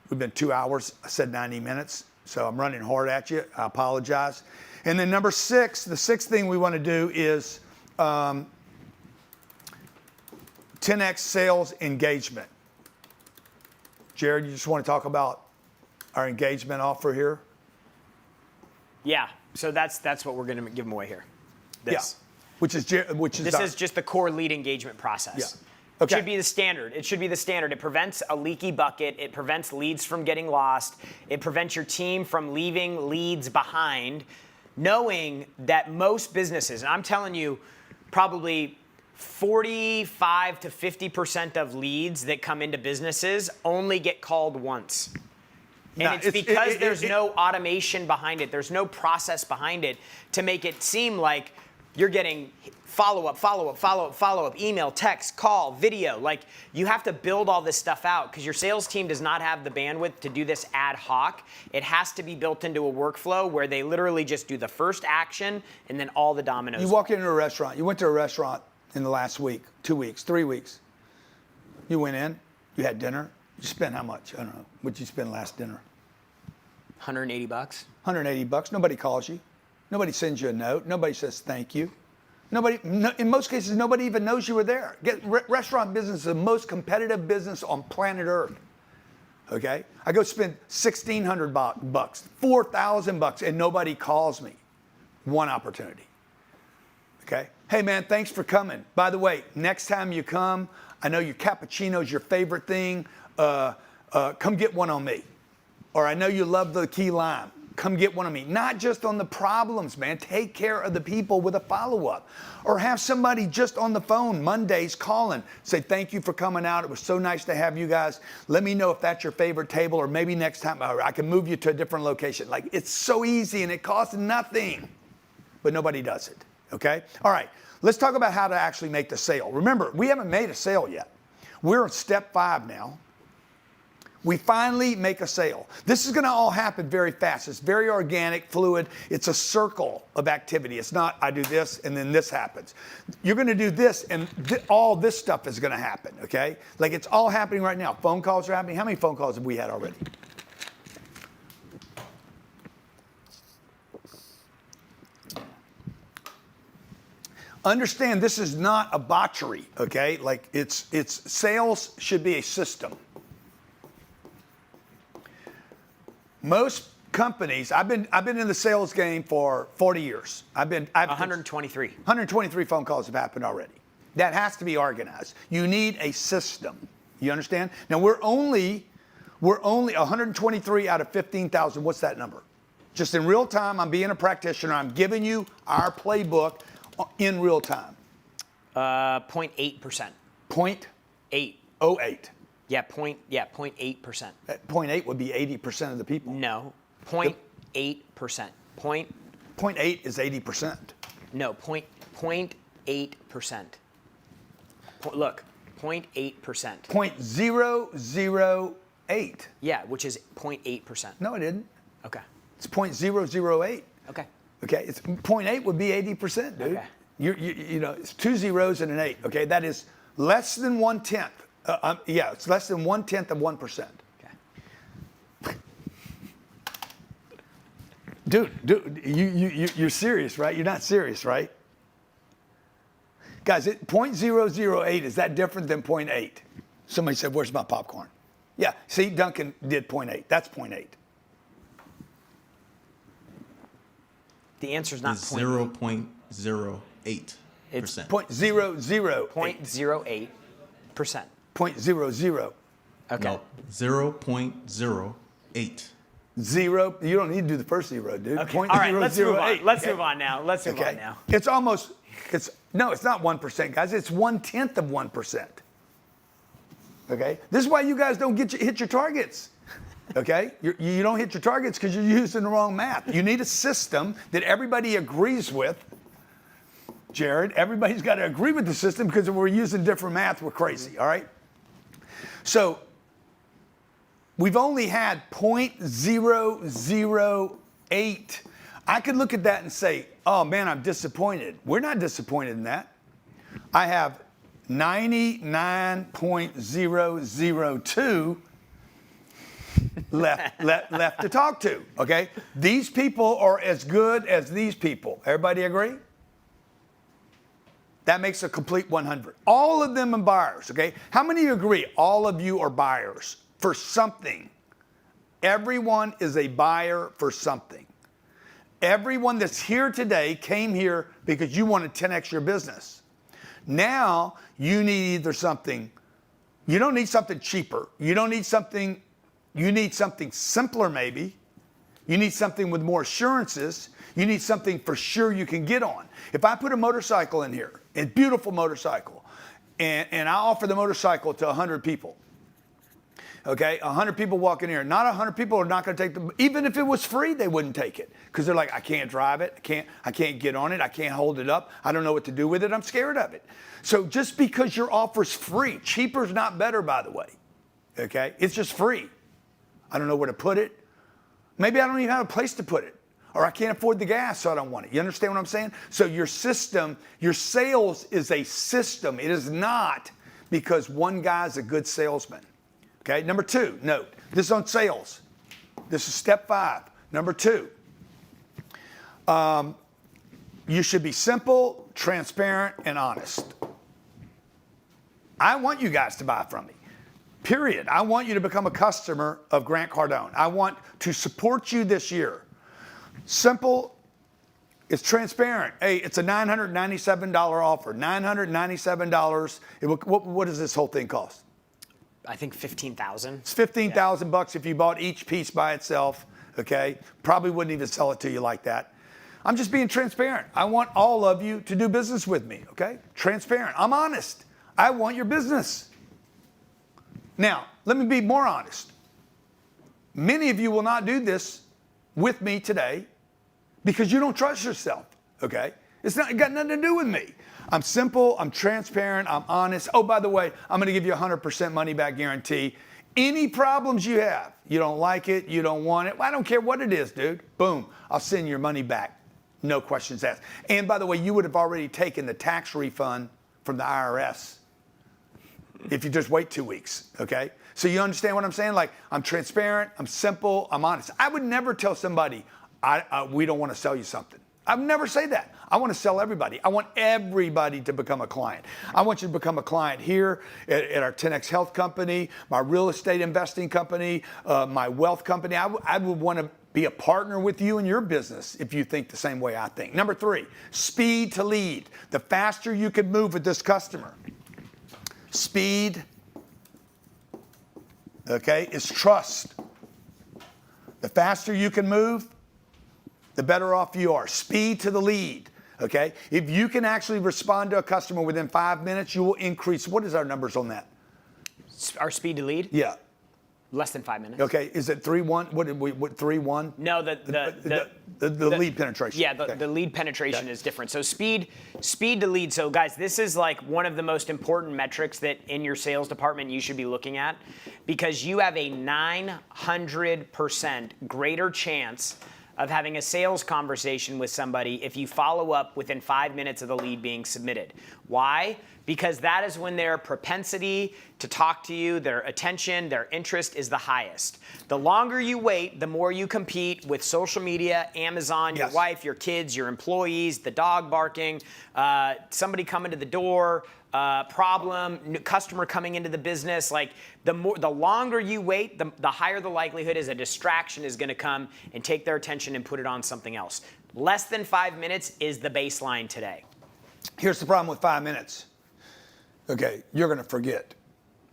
we've been 2 hours. I said 90 minutes, so I'm running hard at you. I apologize. And then number 6, the 6th thing we want to do is 10x sales engagement. Jared, you just want to talk about our engagement offer here? Yeah, so that's what we're going to give them away here. This. Yeah, this is just the core lead engagement process. Yeah. Okay. It should be the standard. It should be the standard. It prevents a leaky bucket. It prevents leads from getting lost. It prevents your team from leaving leads behind, knowing that most businesses, and I'm telling you, probably 45 to 50% of leads that come into businesses only get called once. And it's because there's no automation behind it. There's no process behind it to make it seem like you're getting follow-up, email, text, call, video. Like, you have to build all this stuff out because your sales team does not have the bandwidth to do this ad hoc. It has to be built into a workflow where they literally just do the first action and then all the dominoes. You walk into a restaurant. You went to a restaurant in the last week, 2 weeks, 3 weeks. You went in, you had dinner. You spent how much? I don't know. What did you spend last dinner? $180. $180. Nobody calls you. Nobody sends you a note. Nobody says thank you. In most cases, nobody even knows you were there. Restaurant business is the most competitive business on planet Earth. Okay? I go spend $1,600, $4,000, and nobody calls me. One opportunity. Okay? Hey man, thanks for coming. By the way, next time you come, I know your cappuccino's your favorite thing. Come get one on me. Or I know you love the key lime. Come get one of me. Not just on the problems, man. Take care of the people with a follow-up. Or have somebody just on the phone Mondays calling. Say, thank you for coming out. It was so nice to have you guys. Let me know if that's your favorite table, or maybe next time I can move you to a different location. Like, it's so easy and it costs nothing. But nobody does it. okay? All right, let's talk about how to actually make the sale. Remember, we haven't made a sale yet. We're on step 5 now. We finally make a sale. This is gonna all happen very fast. It's very organic, fluid. It's a circle of activity. It's not, I do this and then this happens. You're gonna do this and all this stuff is gonna happen, okay? Like it's all happening right now. Phone calls are happening. How many phone calls have we had already? Understand this is not a botchery, okay? Like it's sales should be a system. Most companies, I've been in the sales game for 40 years. I've 123. 123 phone calls have happened already. That has to be organized. You need a system. You understand? Now we're only 123 out of 15,000. What's that number? Just in real time, I'm being a practitioner. I'm giving you our playbook in real time. 0.8%. 0.8. Yeah, 0.8%. 0.8 would be 80% of the people. No, 0.8%. 0.8 is 80%. No, 0.8%. Look, 0.8%. 0.008. Yeah, which is 0.8%. No, it isn't. Okay. It's 0.008. Okay. Okay, it's 0.8 would be 80%, dude. Okay. You know, it's 2 zeros and an 8. Okay, that is less than 1/10. Yeah, it's less than 1/10 of 1%. Okay. Dude, you're serious, right? You're not serious, right? Guys, 0.008, is that different than 0.8? Somebody said, where's my popcorn? Yeah, see, Duncan did 0.8. That's 0.8. The answer is not 0.08%. It's 0.00. 0.08%. 0.00. Okay. No, 0.08. Zero. You don't need to do the first zero, dude. Okay. All right, let's move on. Let's Okay. move on now. Let's move on now. It's not 1%, guys. It's 1/10 of 1%. Okay? This is why you guys don't hit your targets. Okay? You don't hit your targets because you're using the wrong math. You need a system that everybody agrees with. Jared, everybody's got to agree with the system because if we're using different math, we're crazy, all right? So we've only had 0.008. I could look at that and say, oh man, I'm disappointed. We're not disappointed in that. I have 99.002 left to talk to, okay? These people are as good as these people. Everybody agree? That makes a complete 100. All of them are buyers, okay? How many of you agree all of you are buyers for something? Everyone is a buyer for something. Everyone that's here today came here because you want to 10x your business. Now you need either something, you don't need something cheaper. You need something simpler maybe. You need something with more assurances. You need something for sure you can get on. If I put a motorcycle in here, a beautiful motorcycle, and I offer the motorcycle to 100 people, okay, 100 people walk in here. Not 100 people are not going to take them. Even if it was free, they wouldn't take it because they're like, I can't drive it. I can't get on it. I can't hold it up. I don't know what to do with it. I'm scared of it. So just because your offer's free, cheaper's not better, by the way. Okay, it's just free. I don't know where to put it. Maybe I don't even have a place to put it. Or I can't afford the gas, so I don't want it. You understand what I'm saying? So your system, your sales is a system. It is not because one guy's a good salesman. Okay, number 2, note, this is on sales. This is step 5. Number 2, you should be simple, transparent, and honest. I want you guys to buy from me. Period. I want you to become a customer of Grant Cardone. I want to support you this year. Simple, it's transparent. Hey, it's a $997 offer. $997. What does this whole thing cost? I think $15,000. It's $15,000 bucks if you bought each piece by itself. Okay, probably wouldn't even sell it to you like that. I'm just being transparent. I want all of you to do business with me. Okay, transparent. I'm honest. I want your business. Now, let me be more honest. Many of you will not do this with me today because you don't trust yourself, okay? It's not got nothing to do with me. I'm simple, I'm transparent, I'm honest. Oh, by the way, I'm gonna give you 100% money back guarantee. Any problems you have, you don't like it, you don't want it, well, I don't care what it is, dude. Boom, I'll send your money back. No questions asked. And by the way, you would have already taken the tax refund from the IRS if you just wait 2 weeks, okay? So you understand what I'm saying? Like, I'm transparent, I'm simple, I'm honest. I would never tell somebody, we don't want to sell you something. I would never say that. I want to sell everybody. I want everybody to become a client. I want you to become a client here at our 10X Health company, my real estate investing company, my wealth company. I would want to be a partner with you in your business if you think the same way I think. Number 3, speed to lead. The faster you can move with this customer. Speed, okay, is trust. The faster you can move, the better off you are. Speed to the lead, okay? If you can actually respond to a customer within 5 minutes, you will increase. What is our numbers on that? Our speed to lead? Yeah. Less than 5 minutes. Okay, is it 3-1? What did we, 3-1? No, the lead penetration. Yeah, the lead penetration is different. So speed to lead. So guys, this is like one of the most important metrics that in your sales department you should be looking at, because you have a 900% greater chance of having a sales conversation with somebody if you follow up within 5 minutes of the lead being submitted. Why? Because that is when their propensity to talk to you, their attention, their interest is the highest. The longer you wait, the more you compete with social media, Amazon, your wife, your kids, your employees, the dog barking, somebody coming to the door, problem, customer coming into the business. Like the longer you wait, the higher the likelihood is a distraction is going to come and take their attention and put it on something else. Less than 5 minutes is the baseline today. Here's the problem with 5 minutes. Okay, you're going to forget.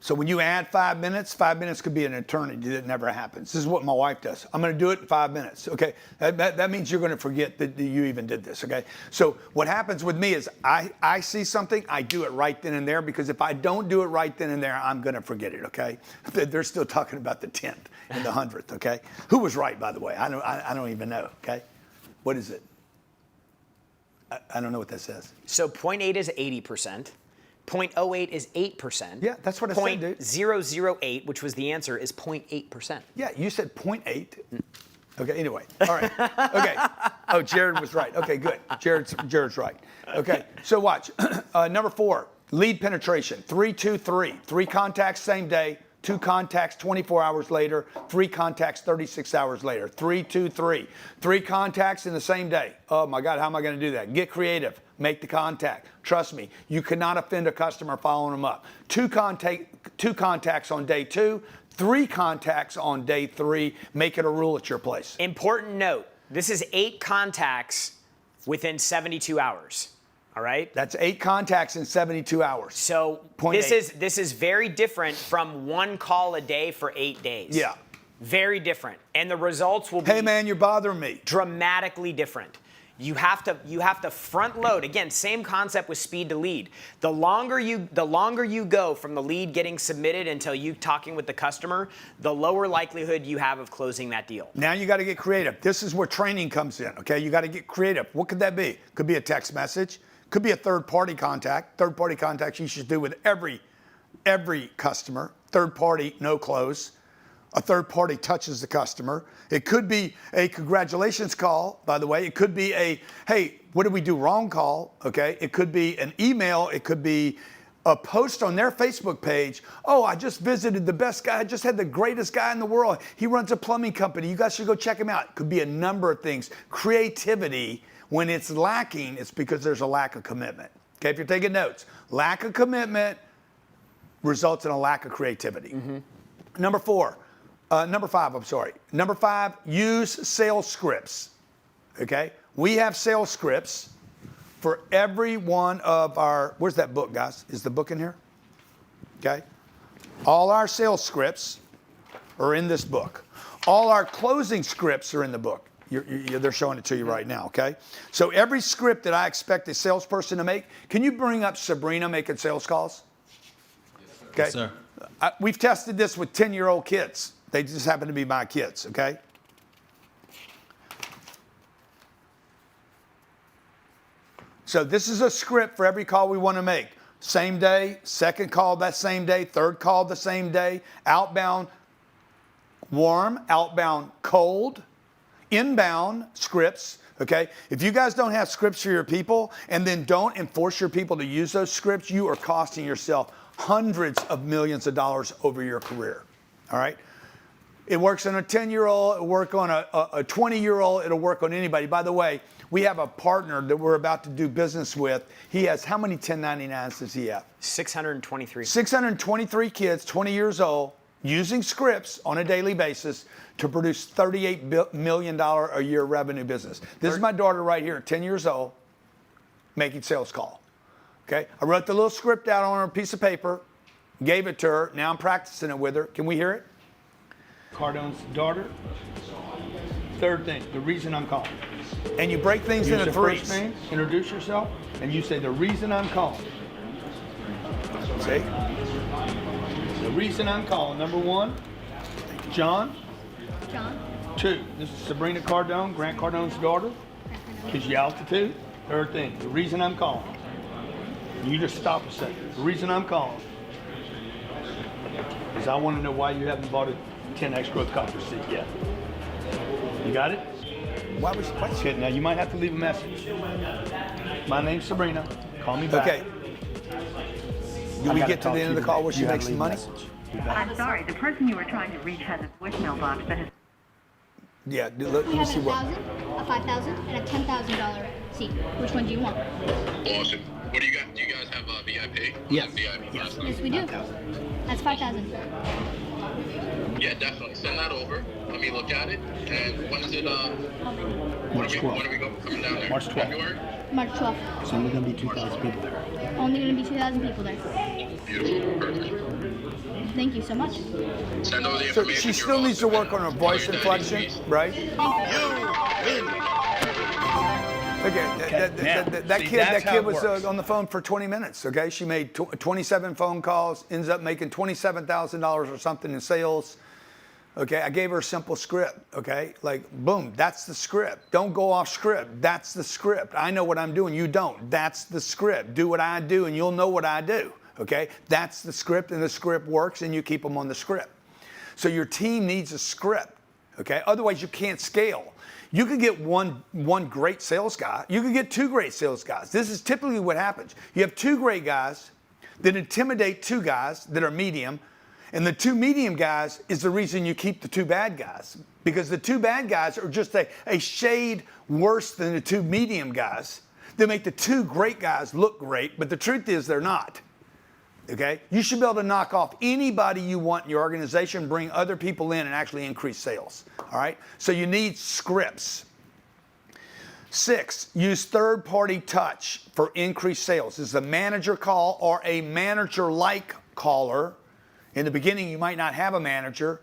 So when you add 5 minutes could be an eternity that never happens. This is what my wife does. I'm going to do it in 5 minutes. Okay, that means you're going to forget that you even did this. Okay, so what happens with me is I see something, I do it right then and there, because if I don't do it right then and there, I'm going to forget it. Okay, they're still talking about the 10th and the 100th. Okay, who was right, by the way? I don't even know. Okay, what is it? I don't know what that says. So 0.8 is 80%. 0.08 is 8%. Yeah, that's what I said, dude. 0.008, which was the answer, is 0.8%. Yeah, you said 0.8. Okay, anyway. All right. Okay. Oh, Jared was right. Okay, good. Jared's right. Okay, so watch. Number 4, lead penetration. 3-2-3. 3 contacts same day, 2 contacts 24 hours later, 3 contacts 36 hours later. 3-2-3. 3 contacts in the same day. Oh my God, how am I going to do that? Get creative. Make the contact. Trust me, you cannot offend a customer following them up. 2 contacts on day 2, 3 contacts on day 3. Make it a rule at your place. Important note, this is 8 contacts within 72 hours. All right? That's 8 contacts in 72 hours. So this is very different from 1 call a day for 8 days. Yeah. Very different. And the results will be, hey man, you're bothering me, dramatically different. You have to front load. Again, same concept with speed to lead. The longer you go from the lead getting submitted until you talking with the customer, the lower likelihood you have of closing that deal. Now you got to get creative. This is where training comes in. Okay, you got to get creative. What could that be? Could be a text message. Could be a third-party contact. Third-party contacts you should do with every customer. Third-party, no close. A third party touches the customer. It could be a congratulations call, by the way. It could be a, hey, what did we do wrong call, okay? It could be an email. It could be a post on their Facebook page. Oh, I just visited the best guy. I just had the greatest guy in the world. He runs a plumbing company. You guys should go check him out. It could be a number of things. Creativity, when it's lacking, it's because there's a lack of commitment. Okay, if you're taking notes, lack of commitment results in a lack of creativity. Mm-hmm. Number 5, I'm sorry. Number 5, use sales scripts, okay? We have sales scripts for every one of our, where's that book, guys? Is the book in here? Okay? All our sales scripts are in this book. All our closing scripts are in the book. They're showing it to you right now, okay? So every script that I expect a salesperson to make, can you bring up Sabrina making sales calls? Okay? Yes, sir. We've tested this with 10-year-old kids. They just happen to be my kids, okay? So this is a script for every call we want to make. Same day, second call that same day, third call the same day, outbound warm, outbound cold, inbound scripts. Okay, if you guys don't have scripts for your people and then don't enforce your people to use those scripts, you are costing yourself hundreds of millions of dollars over your career. All right, it works on a 10-year-old, it'll work on a 20-year-old, it'll work on anybody. By the way, we have a partner that we're about to do business with. He has, how many 1099s does he have? 623. 623 kids, 20 years old, using scripts on a daily basis to produce $38 million a year revenue business. This is my daughter right here, 10 years old, making sales call. Okay, I wrote the little script out on a piece of paper, gave it to her. Now I'm practicing it with her. Can we hear it? Cardone's daughter. Third thing, the reason I'm calling. And you break things Use into your threes. first name, introduce yourself, and you say the reason I'm calling. See? The reason I'm calling, number one, John. John. 2, this is Sabrina Cardone, Grant Cardone's daughter. Gives you altitude. Third thing, the reason I'm calling. You just stop a second. The reason I'm calling is I want to know why you haven't bought a 10X growth copter seat yet. You got it? Why shit? Now you might have to leave a message. My name's Sabrina. Call me back. Okay. Do we get to the end of the call where she makes some money? I'm sorry, the person you were trying to reach has a voicemail box that has... Yeah, let We me have see a what. $1,000, a $5,000, and a $10,000 seat. Which one do you want? Awesome. What do you got? Do you guys have VIP? Yes. VIP last time? Yes, we do. That's 5,000. Yeah, definitely. Send that over. Let me look at it. And when is it? When are we coming down there? March 12th. February? March 12th. It's only going to be 2,000 people there. Only going to be 2,000 people there. Beautiful. Perfect. Thank you so much. Send over the So information. she still needs to work on her voice inflection, right? Okay, that kid was on the phone for 20 minutes, okay? She made 27 phone calls, ends up making $27,000 or something in sales. Okay, I gave her a simple script, okay? Like, boom, that's the script. Don't go off script. That's the script. I know what I'm doing, you don't. That's the script. Do what I do and you'll know what I do, okay? That's the script, and the script works and you keep them on the script. So your team needs a script, okay? Otherwise you can't scale. You could get one great sales guy. You could get 2 great sales guys. This is typically what happens. You have 2 great guys that intimidate 2 guys that are medium, and the 2 medium guys is the reason you keep the 2 bad guys, because the 2 bad guys are just a shade worse than the 2 medium guys. They make the 2 great guys look great, but the truth is they're not. Okay? You should be able to knock off anybody you want in your organization, bring other people in, and actually increase sales. All right? So you need scripts. 6, use third-party touch for increased sales. This is a manager call or a manager-like caller. In the beginning, you might not have a manager,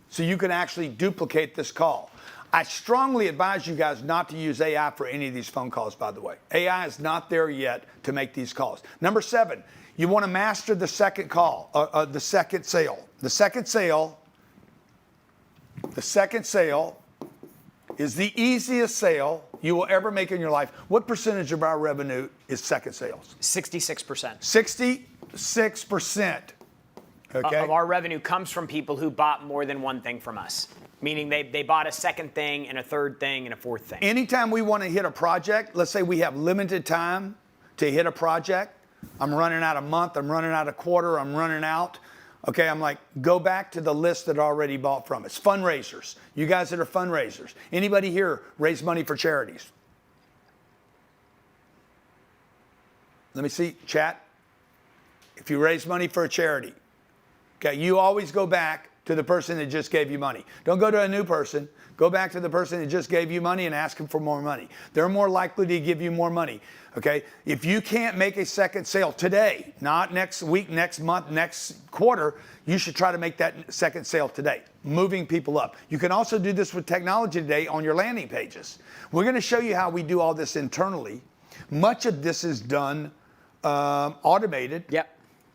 so you can actually duplicate this call. I strongly advise you guys not to use AI for any of these phone calls, by the way. AI is not there yet to make these calls. Number 7, you want to master the second call, the second sale. The second sale is the easiest sale you will ever make in your life. What percentage of our revenue is second sales? 66%. 66%. Okay. Of our revenue comes from people who bought more than one thing from us, meaning they bought a second thing and a third thing and a fourth thing. Anytime we want to hit a project, let's say we have limited time to hit a project. I'm running out a month, I'm running out a quarter, I'm running out. Okay, I'm like, go back to the list that already bought from us. Fundraisers. You guys that are fundraisers. Anybody here raise money for charities? Let me see, chat. If you raise money for a charity, okay, you always go back to the person that just gave you money. Don't go to a new person. Go back to the person that just gave you money and ask them for more money. They're more likely to give you more money, okay? If you can't make a second sale today, not next week, next month, next quarter, you should try to make that second sale today, moving people up. You can also do this with technology today on your landing pages. We're going to show you how we do all this internally. Much of this is done automated,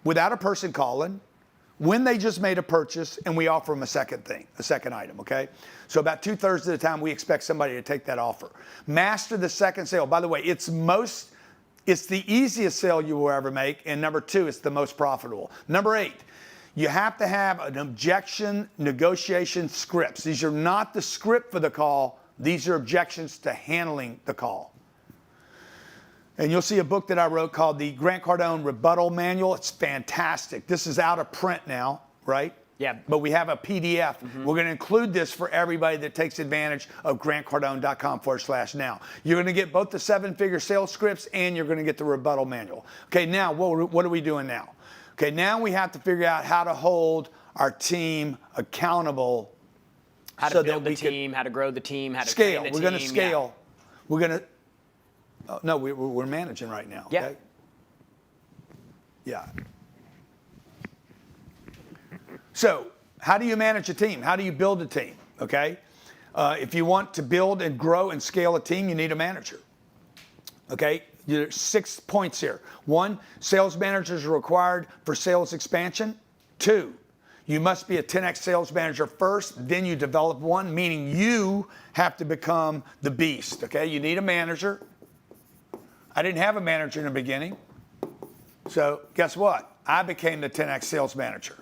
without a person calling, when they just made a purchase, and we offer them a second item, okay? So about 2/3 of the time, we expect somebody to take that offer. Master the second sale. By the way, it's most It's the easiest sale you will ever make. And number 2, it's the most profitable. Number 8, you have to have an objection negotiation scripts. These are not the script for the call. These are objections to handling the call. And you'll see a book that I wrote called the Grant Cardone Rebuttal Manual. It's fantastic. This is out of print now, right? Yeah. But we have a PDF. We're going to include this for everybody that takes advantage of grantcardone.com/now. You're going to get both the 7-figure sales scripts and you're going to get the rebuttal manual. Okay, now what are we doing now? Okay, now we have to figure out how to hold our team accountable. How to build the team, how to grow the team, how to scale. train the We're team. going to scale. Yeah. We're going to. No, we're managing right now. Okay? Yeah. So, how do you manage a team? How do you build a team? Okay. If you want to build and grow and scale a team, you need a manager. Okay. There's 6 points here. 1, sales managers are required for sales expansion. 2, you must be a 10x sales manager first, then you develop one, meaning you have to become the beast. Okay. You need a manager. I didn't have a manager in the beginning. So guess what? I became the 10x sales manager.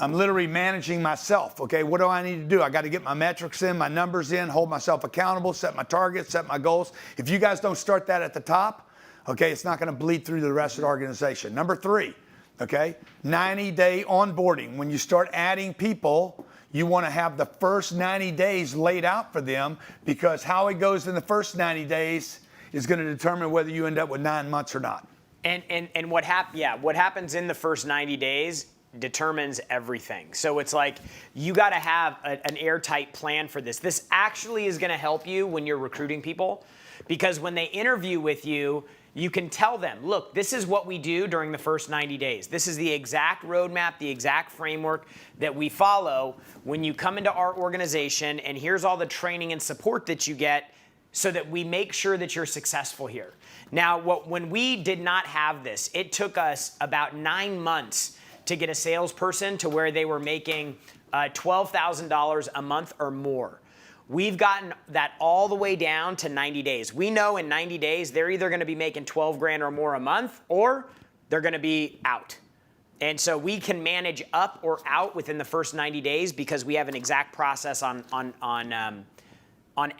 I'm literally managing myself. Okay, what do I need to do? I got to get my metrics in, my numbers in, hold myself accountable, set my targets, set my goals. If you guys don't start that at the top, okay, it's not going to bleed through the rest of the organization. Number 3, okay, 90-day onboarding. When you start adding people, you want to have the first 90 days laid out for them, because how it goes in the first 90 days is going to determine whether you end up with 9 months or not. And what happens in the first 90 days determines everything. So it's like you got to have an airtight plan for this. This actually is going to help you when you're recruiting people, because when they interview with you, you can tell them, look, this is what we do during the first 90 days. This is the exact roadmap, the exact framework that we follow when you come into our organization, and here's all the training and support that you get so that we make sure that you're successful here. Now, when we did not have this, it took us about 9 months to get a salesperson to where they were making $12,000 a month or more. We've gotten that all the way down to 90 days. We know in 90 days, they're either going to be making 12 grand or more a month, or they're going to be out. And so we can manage up or out within the first 90 days because we have an exact process on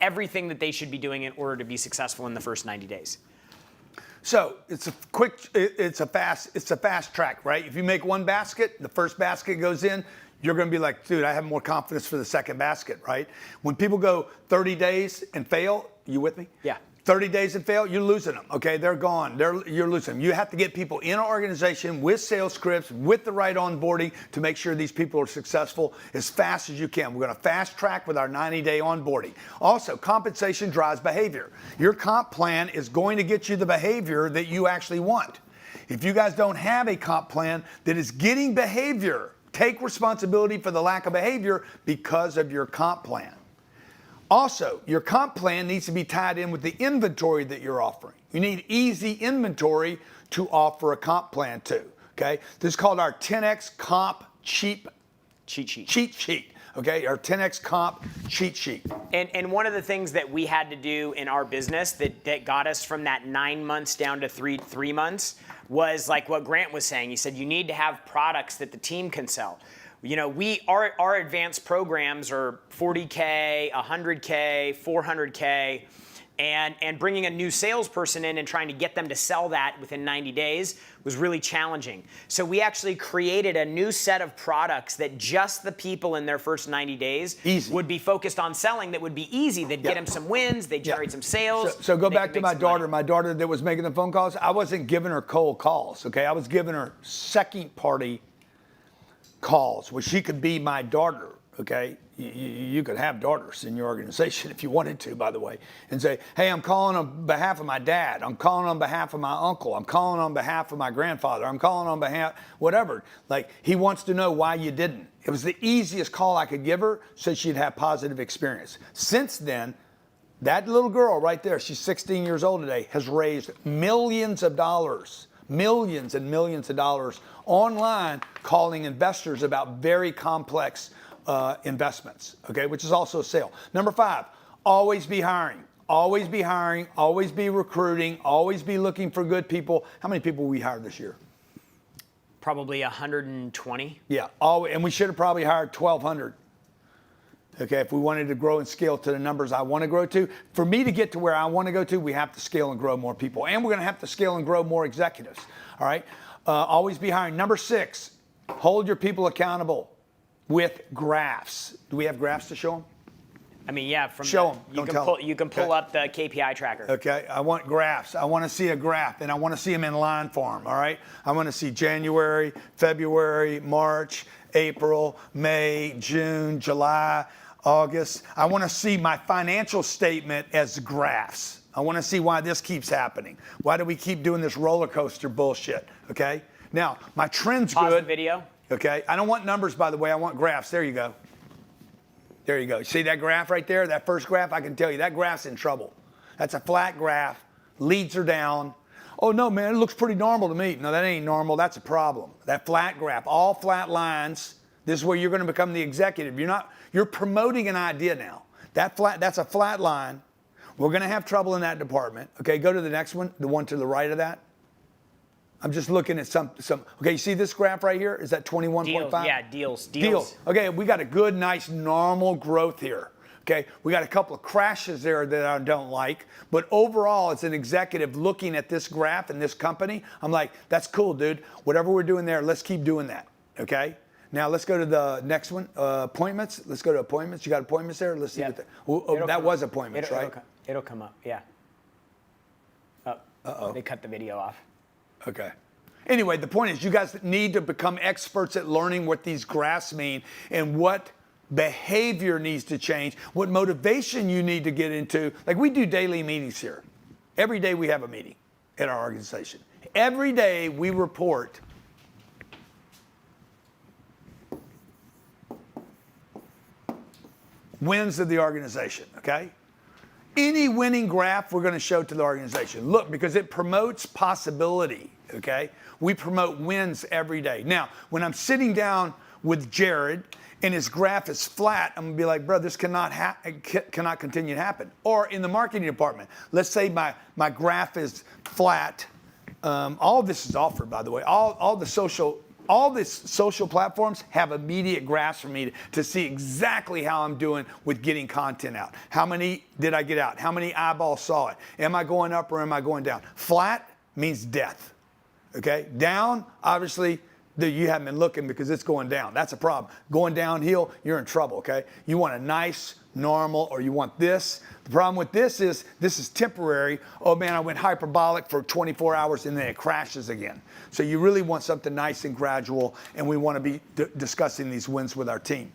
everything that they should be doing in order to be successful in the first 90 days. So it's a fast track, right? If you make one basket, the first basket goes in, you're going to be like, dude, I have more confidence for the second basket, right? When people go 30 days and fail, you with me? Yeah. 30 days and fail, you're losing them, okay? They're gone. You're losing them. You have to get people in an organization with sales scripts, with the right onboarding to make sure these people are successful as fast as you can. We're going to fast track with our 90-day onboarding. Also, compensation drives behavior. Your comp plan is going to get you the behavior that you actually want. If you guys don't have a comp plan that is getting behavior, take responsibility for the lack of behavior because of your comp plan. Also, your comp plan needs to be tied in with the inventory that you're offering. You need easy inventory to offer a comp plan to, okay? This is called our 10X comp cheat sheet, okay? Our 10X comp cheat sheet. And one of the things that we had to do in our business that got us from that 9 months down to three months was like what Grant was saying. He said, you need to have products that the team can sell. You know, our advanced programs are 40K, 100K, 400K, and bringing a new salesperson in and trying to get them to sell that within 90 days was really challenging. So we actually created a new set of products that just the people in their first 90 days would be focused on selling, that would be easy. They'd get them some wins, they'd generate some sales. So go back to my daughter. My daughter that was making the phone calls, I wasn't giving her cold calls, okay? I was giving her second party calls where she could be my daughter, okay? You could have daughters in your organization if you wanted to, by the way, and say, hey, I'm calling on behalf of my dad. I'm calling on behalf of my uncle. I'm calling on behalf of my grandfather. I'm calling on behalf, whatever. Like, he wants to know why you didn't. It was the easiest call I could give her so she'd have positive experience. Since then, that little girl right there, she's 16 years old today, has raised millions of dollars, millions and millions of dollars online calling investors about very complex investments, okay, which is also a sale. Number 5, always be hiring. Always be hiring, always be recruiting, always be looking for good people. How many people we hired this year? Probably 120. Yeah, and we should have probably hired 1,200. Okay, if we wanted to grow and scale to the numbers I want to grow to. For me to get to where I want to go to, we have to scale and grow more people. And we're going to have to scale and grow more executives. All right? Always be hiring. Number 6, hold your people accountable with graphs. Do we have graphs to show them? I mean, yeah. Show them. You can pull up the KPI tracker. Okay, I want graphs. I want to see a graph, and I want to see them in line form, all right? I want to see January, February, March, April, May, June, July, August. I want to see my financial statement as graphs. I want to see why this keeps happening. Why do we keep doing this roller coaster bullshit, okay? Now, my trend's Pause good. the video. Okay, I don't want numbers, by the way. I want graphs. There you go. There you go. See that graph right there? That first graph, I can tell you, that graph's in trouble. That's a flat graph. Leads are down. Oh, no, man, it looks pretty normal to me. No, that ain't normal. That's a problem. That flat graph, all flat lines. This is where you're going to become the executive. You're promoting an idea now. That's a flat line. We're going to have trouble in that department. Okay, go to the next one, the one to the right of that. I'm just looking at some. Okay, you see this graph right here? Is that 21.5? Yeah, deals. Okay, we got a good, nice, normal growth here. Okay, we got a couple of crashes there that I don't like, but overall, as an executive looking at this graph and this company, I'm like, that's cool, dude. Whatever we're doing there, let's keep doing that. Okay. Now let's go to the next one. Appointments. Let's go to appointments. You got appointments there? Let's see what that was appointments, right? It'll come up. Yeah. They cut the video off. Okay. Anyway, the point is you guys need to become experts at learning what these graphs mean and what behavior needs to change, what motivation you need to get into. Like we do daily meetings here. Every day we have a meeting at our organization. Every day we report wins of the organization, okay? Any winning graph we're going to show to the organization. Look, because it promotes possibility, okay? We promote wins every day. Now, when I'm sitting down with Jared and his graph is flat, I'm going to be like, bro, this cannot continue to happen. Or in the marketing department, let's say my graph is flat. All of this is offered, by the way. All these social platforms have immediate graphs for me to see exactly how I'm doing with getting content out. How many did I get out? How many eyeballs saw it? Am I going up or am I going down? Flat means death. Okay? Down, obviously, you haven't been looking because it's going down. That's a problem. Going downhill, you're in trouble, okay? You want a nice, normal, or you want this. The problem with this is temporary. Oh man, I went hyperbolic for 24 hours and then it crashes again. So you really want something nice and gradual, and we want to be discussing these wins with our team.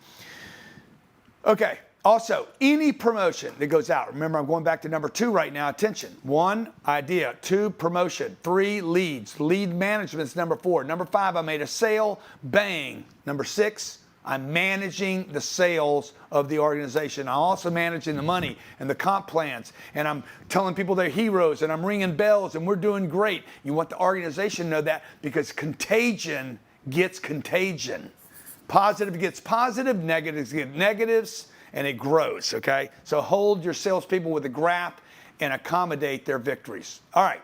Okay, also, any promotion that goes out, remember I'm going back to number 2 right now, attention. 1, idea. 2, promotion. 3, leads. Lead management's number 4. Number 5, I made a sale, bang. Number 6, I'm managing the sales of the organization. I'm also managing the money and the comp plans. And I'm telling people they're heroes and I'm ringing bells and we're doing great. You want the organization to know that because contagion gets contagion. Positive gets positive, negatives get negatives, and it grows, okay? So hold your salespeople with a graph and accommodate their victories. All right,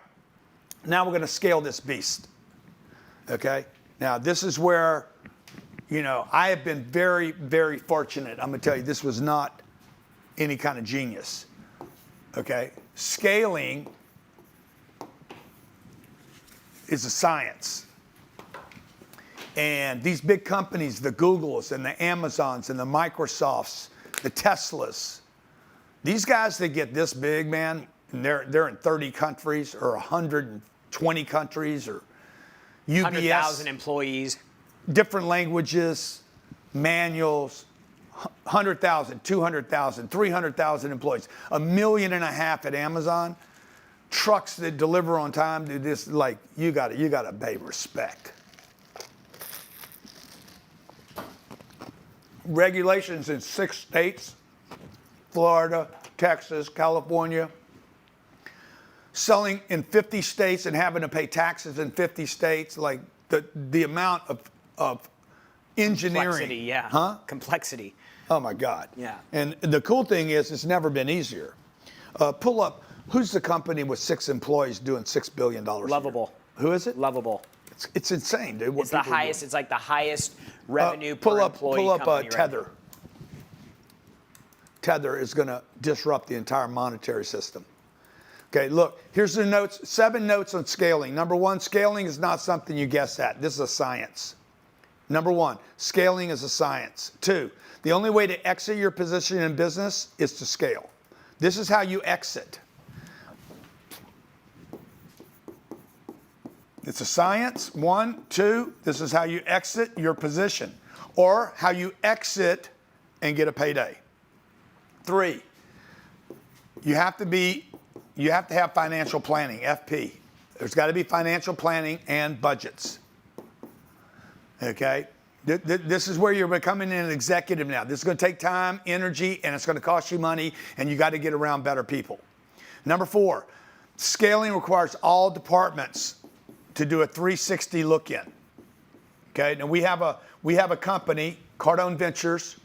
now we're gonna scale this beast, okay? Now this is where, I have been very, very fortunate. I'm going to tell you, this was not any kind of genius. Okay? Scaling is a science. And these big companies, the Googles and the Amazons and the Microsofts, the Teslas, these guys that get this big, man, and they're in 30 countries or 120 countries or UBS. 100,000 employees. Different languages, manuals, 100,000, 200,000, 300,000 employees, 1.5 million at Amazon, trucks that deliver on time. This like you got to pay respect. Regulations in 6 states: Florida, Texas, California. Selling in 50 states and having to pay taxes in 50 states, like the amount of engineering. Complexity, yeah. Huh? Complexity. Oh my God. Yeah. And the cool thing is it's never been easier. Pull up, who's the company with 6 employees doing $6 billion? Lovable. Who is it? Lovable. It's insane, dude. It's the highest. It's like the highest revenue per employee Pull up company Tether. right now. Tether is going to disrupt the entire monetary system. Okay, look, here's the notes, 7 notes on scaling. Number 1, scaling is not something you guess at. This is a science. Number 1, scaling is a science. 2, the only way to exit your position in business is to scale. This is how you exit. It's a science. 1, 2, this is how you exit your position, or how you exit and get a payday. 3, you have to have financial planning, FP. There's got to be financial planning and budgets. Okay? This is where you're becoming an executive now. This is going to take time, energy, and it's going to cost you money, and you got to get around better people. Number 4, scaling requires all departments to do a 360 look-in. Okay? Now we have a company, Cardone Ventures.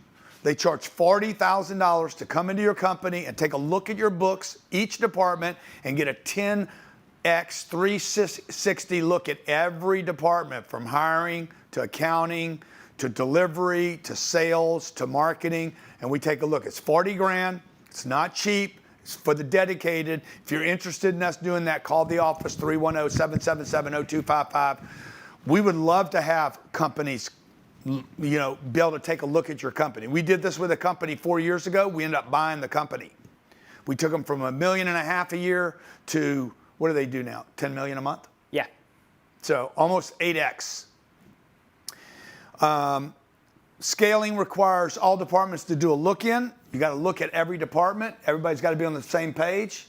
They charge $40,000 to come into your company and take a look at your books, each department, and get a 10x 360 look at every department, from hiring to accounting to delivery to sales to marketing. And we take a look. It's 40 grand. It's not cheap. It's for the dedicated. If you're interested in us doing that, call the office, 310-777-0255. We would love to have companies be able to take a look at your company. We did this with a company 4 years ago. We ended up buying the company. We took them from $1.5 million a year to, what do they do now? 10 million a month? Yeah. So almost 8x. Scaling requires all departments to do a look-in. You got to look at every department. Everybody's got to be on the same page.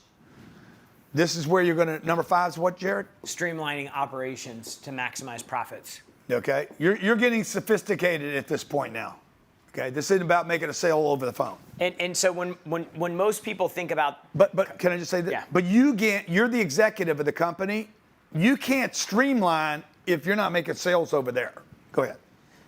This is where you're going to, number 5 is what, Jared? Streamlining operations to maximize profits. Okay, you're getting sophisticated at this point now. Okay, this isn't about making a sale over the phone. And so when most people think about, but can I just say that? Yeah. But you're the executive of the company. You can't streamline if you're not making sales over there. Go ahead.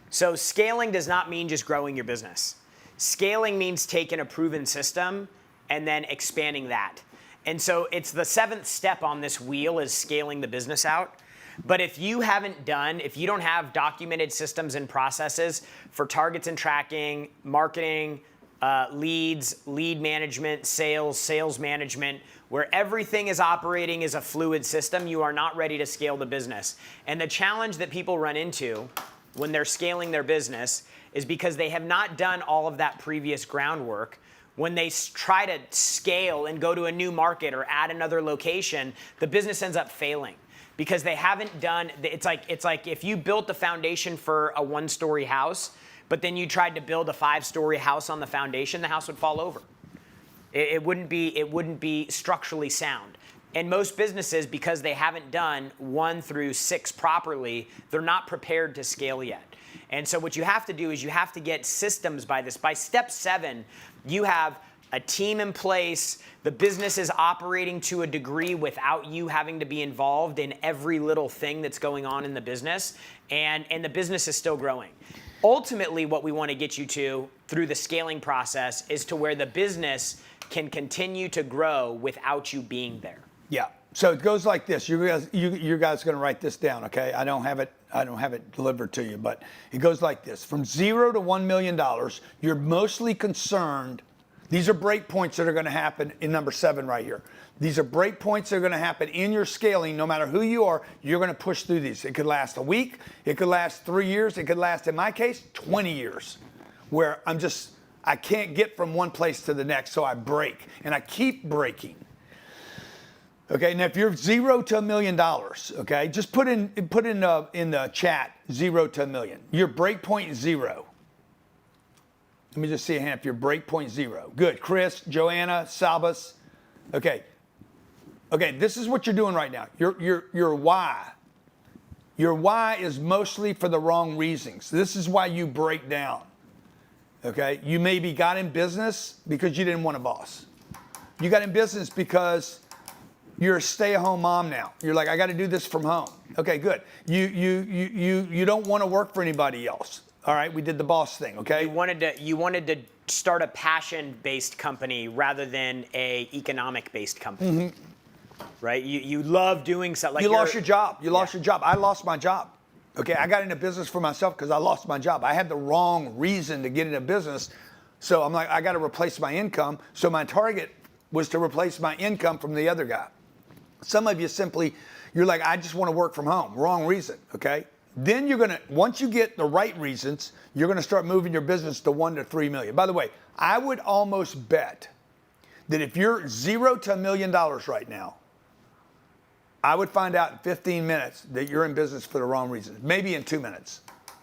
So scaling does not mean just growing your business. Scaling means taking a proven system and then expanding that. And so it's the 7th step on this wheel is scaling the business out. But if you don't have documented systems and processes for targets and tracking, marketing, leads, lead management, sales management, where everything is operating as a fluid system, you are not ready to scale the business. And the challenge that people run into when they're scaling their business is because they have not done all of that previous groundwork. When they try to scale and go to a new market or add another location, the business ends up failing. Because they haven't done, it's like if you built the foundation for a 1-story house, but then you tried to build a 5-story house on the foundation, the house would fall over. It wouldn't be structurally sound. And most businesses, because they haven't done 1 through 6 properly, they're not prepared to scale yet. And so what you have to do is you have to get systems by this. By step 7, you have a team in place. The business is operating to a degree without you having to be involved in every little thing that's going on in the business, and the business is still growing. Ultimately, what we want to get you to through the scaling process is to where the business can continue to grow without you being there. Yeah. So it goes like this. You guys are going to write this down, okay? I don't have it delivered to you, but it goes like this. From 0 to $1 million, you're mostly concerned. These are break points that are going to happen in number 7 right here. These are break points that are going to happen in your scaling. No matter who you are, you're going to push through these. It could last a week. It could last 3 years. It could last, in my case, 20 years, where I can't get from one place to the next, so I break, and I keep breaking. Okay, now if you're 0 to $1 million, okay, just put in the chat 0 to $1 million. Your break point is 0. Let me just see a hand if your break point 0. Good. Chris, Joanna, Sabas. Okay. Okay, this is what you're doing right now. Your why. Your why is mostly for the wrong reasons. This is why you break down. Okay? You maybe got in business because you didn't want a boss. You got in business because you're a stay-at-home mom now. You're like, I got to do this from home. Okay, good. You don't want to work for anybody else. All right, we did the boss thing, okay? You wanted to start a passion-based company rather than a economic-based company. Right? You love doing something. Like you lost your job. You lost your job. I lost my job. Okay, I got into business for myself because I lost my job. I had the wrong reason to get into business. So I'm like, I got to replace my income. So my target was to replace my income from the other guy. Some of you you're like, I just want to work from home. Wrong reason, okay? Then once you get the right reasons, you're going to start moving your business to 1 to 3 million. By the way, I would almost bet that if you're 0 to $1 million right now, I would find out in 15 minutes that you're in business for the wrong reasons, maybe in 2 minutes,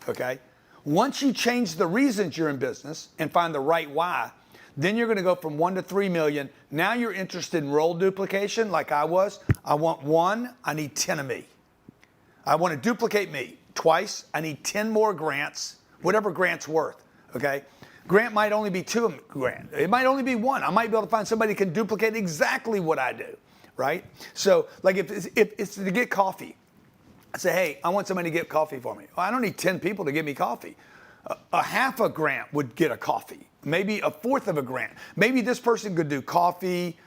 okay? Once you change the reasons you're in business and find the right why, then you're going to go from 1 to 3 million. Now you're interested in role duplication like I was. I want 1, I need 10 of me. I want to duplicate me twice. I need 10 more grants, whatever Grant's worth, okay? Grant might only be 2 grand. It might only be 1. I might be able to find somebody who can duplicate exactly what I do. Right? So, like if it's to get coffee, I say, hey, I want somebody to get coffee for me. Well, I don't need 10 people to give me coffee. A half a grant would get a coffee. Maybe a fourth of a grant. Maybe this person could do coffee,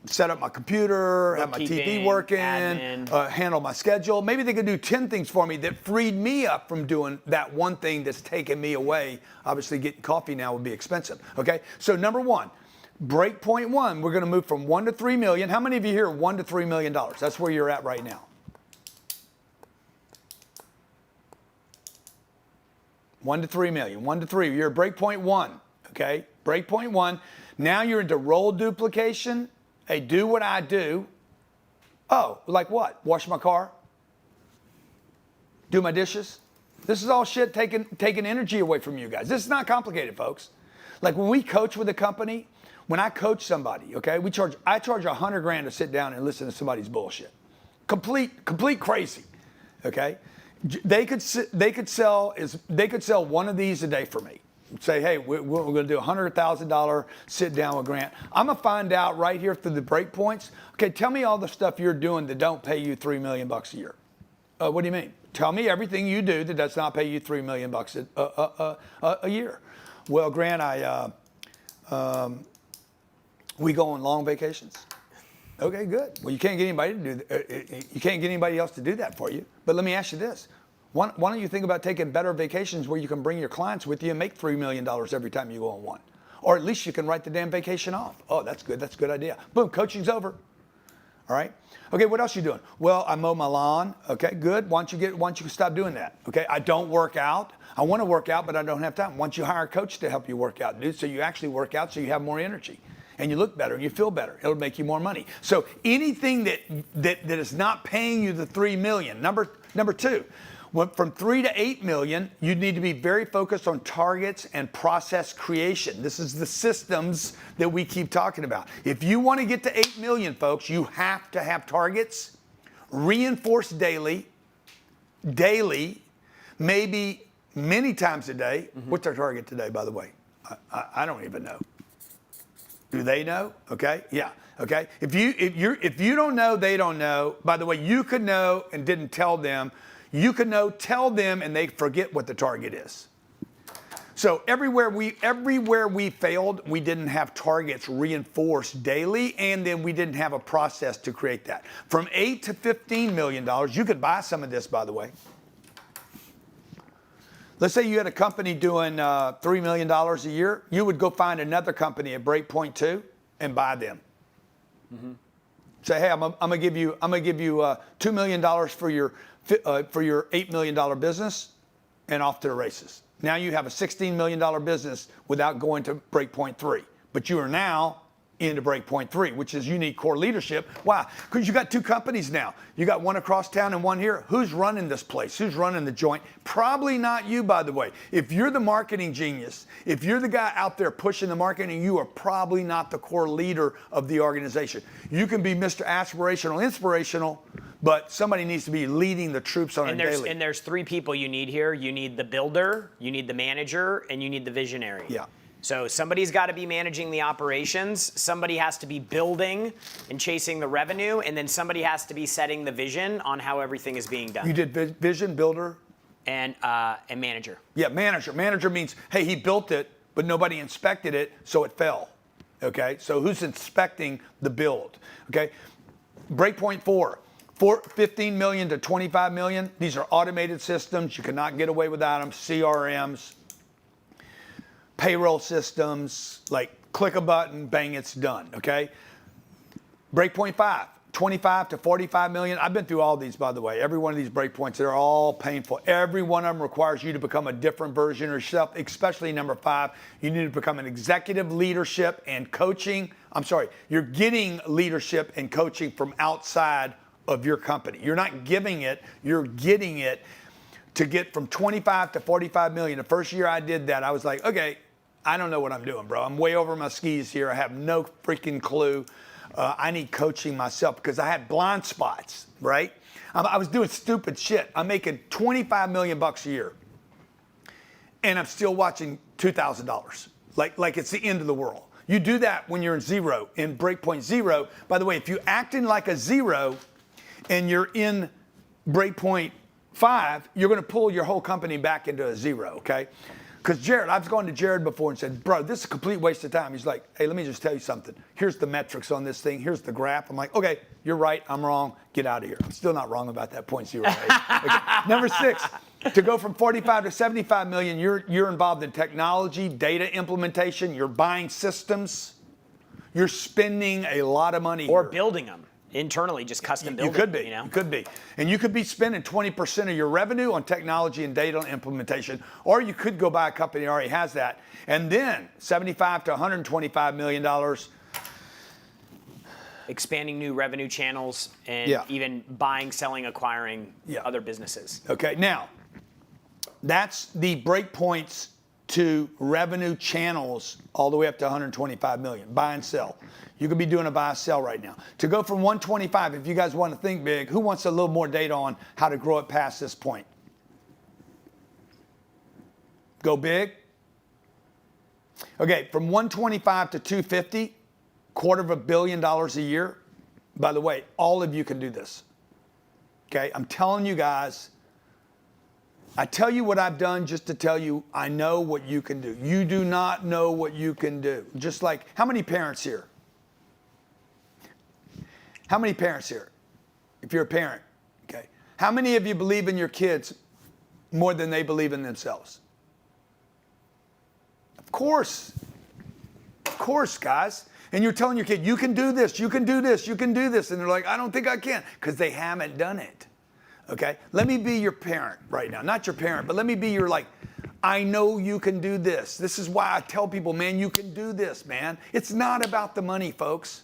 set up my computer, have my TV working, handle my schedule. Maybe they could do 10 things for me that freed me up from doing that one thing that's taken me away. Obviously, getting coffee now would be expensive. Okay? So, number 1. Breakpoint 1, we're going to move from 1 to 3 million. How many of you here are 1 to $3 million? That's where you're at right now. 1 to 3 million. 1 to 3. You're at breakpoint 1. Okay? Breakpoint 1. Now you're into role duplication. Hey, do what I do. Oh, like what? Wash my car? Do my dishes? This is all shit taking energy away from you guys. This is not complicated, folks. Like when we coach with a company, when I coach somebody, okay, I charge $100,000 to sit down and listen to somebody's bullshit. Complete crazy, okay? They could sell one of these a day for me. Say, hey, we're going to do a $100,000 sit down with Grant. I'm going to find out right here through the break points. Okay, tell me all the stuff you're doing that don't pay you $3 million a year. What do you mean? Tell me everything you do that does not pay you $3 million a year. Well, Grant, we go on long vacations. Okay, good. Well, you can't get anybody to do that. You can't get anybody else to do that for you. But let me ask you this: why don't you think about taking better vacations where you can bring your clients with you and make $3 million every time you go on one, or at least you can write the damn vacation off. Oh, that's good. That's a good idea. Boom, coaching's over. All right. Okay, what else are you doing? Well, I mow my lawn. Okay, good. Why don't you stop doing that? Okay, I don't work out. I want to work out, but I don't have time. Why don't you hire a coach to help you work out, dude? So you actually work out, so you have more energy, and you look better, and you feel better. It'll make you more money. So anything that is not paying you the $3 million. Number 2. From 3 to 8 million, you need to be very focused on targets and process creation. This is the systems that we keep talking about. If you want to get to 8 million, folks, you have to have targets, reinforced daily, maybe many times a day. What's our target today, by the way? I don't even know. Do they know? Okay, yeah. Okay. If you don't know, they don't know. By the way, you could know and didn't tell them. You could know, tell them, and they forget what the target is. So everywhere we failed, we didn't have targets reinforced daily, and then we didn't have a process to create that. From 8 to $15 million, you could buy some of this, by the way. Let's say you had a company doing $3 million a year. You would go find another company at breakpoint 2 and buy them. Say, hey, I'm gonna give you $2 million for your $8 million business, and off to the races. Now you have a $16 million business without going to breakpoint 3, but you are now into breakpoint 3, which is you need core leadership. Why? Because you got 2 companies now. You got one across town and one here. Who's running this place? Who's running the joint? Probably not you, by the way. If you're the marketing genius, if you're the guy out there pushing the marketing, you are probably not the core leader of the organization. You can be Mr. Aspirational, Inspirational, but somebody needs to be leading the troops on a daily. And there's 3 people you need here. You need the builder, you need the manager, and you need the visionary. Yeah. So somebody's got to be managing the operations, somebody has to be building and chasing the revenue, and then somebody has to be setting the vision on how everything is being done. You did vision, builder? And manager. Yeah, manager. Manager means, hey, he built it, but nobody inspected it, so it fell. Okay, so who's inspecting the build? Okay, breakpoint 4. 15 million to 25 million. These are automated systems. You cannot get away without them. CRMs, payroll systems, like click a button, bang, it's done. Okay. Breakpoint 5, 25 to 45 million. I've been through all these, by the way. Every one of these breakpoints, they're all painful. Every one of them requires you to become a different version of yourself, especially number 5. You need to become an executive leadership and coaching. I'm sorry, you're getting leadership and coaching from outside of your company. You're not giving it, you're getting it to get from 25 to 45 million. The first year I did that, I was like, okay, I don't know what I'm doing, bro. I'm way over my skis here. I have no freaking clue. I need coaching myself because I had blind spots, right? I was doing stupid shit. I'm making $25 million a year, and I'm still watching $2,000. Like it's the end of the world. You do that when you're in zero, in breakpoint 0. By the way, if you're acting like a 0 and you're in breakpoint 5, you're going to pull your whole company back into a 0, okay? Because Jared, I've gone to Jared before and said, bro, this is a complete waste of time. He's like, hey, let me just tell you something. Here's the metrics on this thing. Here's the graph. I'm like, okay, you're right. I'm wrong. Get out of here. I'm still not wrong about that 0.08. Okay. Number 6, to go from 45 to 75 million, you're involved in technology, data implementation. You're buying systems. You're spending a lot of money. Or building them. Internally, just custom building. You could be. You know? You could be. And you could be spending 20% of your revenue on technology and data implementation, or you could go buy a company that already has that. And then $75 to $125 million. Expanding new revenue channels and even buying, selling, acquiring other businesses. Okay, now, that's the breakpoints to revenue channels all the way up to 125 million. Buy and sell. You could be doing a buy and sell right now. To go from 125, if you guys want to think big, who wants a little more data on how to grow it past this point? Go big? Okay, from 125 to 250, $250 million a year. By the way, all of you can do this. Okay, I'm telling you guys, I tell you what I've done just to tell you I know what you can do. You do not know what you can do. Just like, how many parents here? How many parents here? If you're a parent, okay. How many of you believe in your kids more than they believe in themselves? Of course, guys. And you're telling your kid, you can do this, you can do this, you can do this. And they're like, I don't think I can, because they haven't done it. Okay, let me be your parent right now. Not your parent, but let me be your, like, I know you can do this. This is why I tell people, man, you can do this, man. It's not about the money, folks.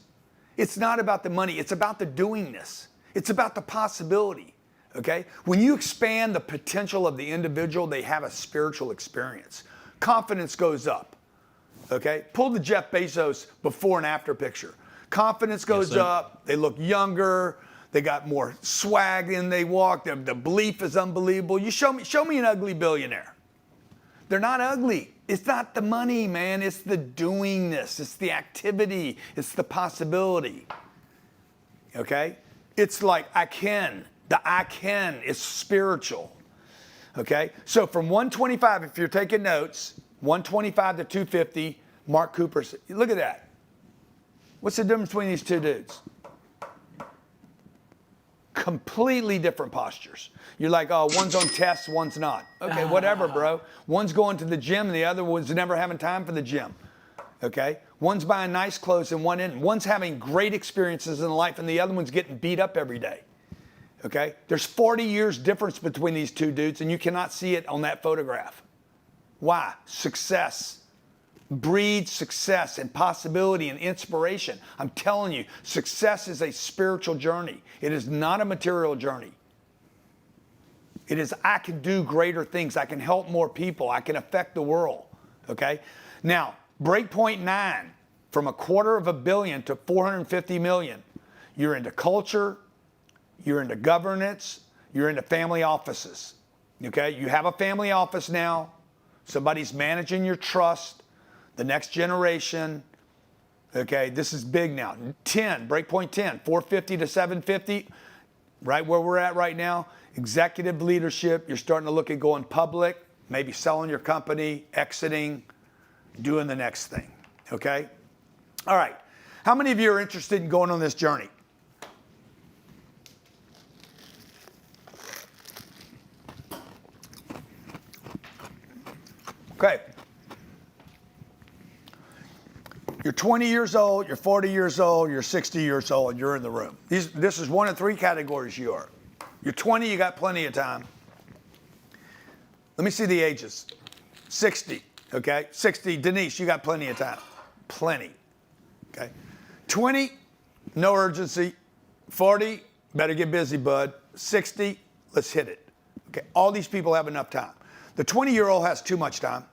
It's not about the money. It's about the doingness. It's about the possibility, okay? When you expand the potential of the individual, they have a spiritual experience. Confidence goes up, okay? Pull the Jeff Bezos before and after picture. Confidence goes up. They look younger. They got more swag than they walk. The belief is unbelievable. You show me an ugly billionaire. They're not ugly. It's not the money, man. It's the doingness. It's the activity. It's the possibility. Okay? It's like I can. The I can is spiritual. Okay? So from 125, if you're taking notes, 125 to 250, Mark Cooper, look at that. What's the difference between these two dudes? Completely different postures. You're like, oh, one's on tests, one's not. Okay, whatever, bro. One's going to the gym, and the other one's never having time for the gym. Okay? One's buying nice clothes and one's having great experiences in life, and the other one's getting beat up every day. Okay? There's 40 years difference between these two dudes, and you cannot see it on that photograph. Why? Success breeds success and possibility and inspiration. I'm telling you, success is a spiritual journey. It is not a material journey. It is, I can do greater things. I can help more people. I can affect the world. Okay? Now, breakpoint 9, from $250 million to 450 million. You're into culture. You're into governance. You're into family offices. Okay? You have a family office now. Somebody's managing your trust. The next generation. Okay, this is big now. 10, breakpoint 10, 450 to 750, right where we're at right now. Executive leadership, you're starting to look at going public, maybe selling your company, exiting, doing the next thing, okay? All right. How many of you are interested in going on this journey? Okay. You're 20 years old, you're 40 years old, you're 60 years old, and you're in the room. This is one of three categories you are. You're 20, you got plenty of time. Let me see the ages. 60, okay? 60, Denise, you got plenty of time. Plenty, okay? 20, no urgency. 40, better get busy, bud. 60, let's hit it. Okay, all these people have enough time. The 20-year-old has too much time.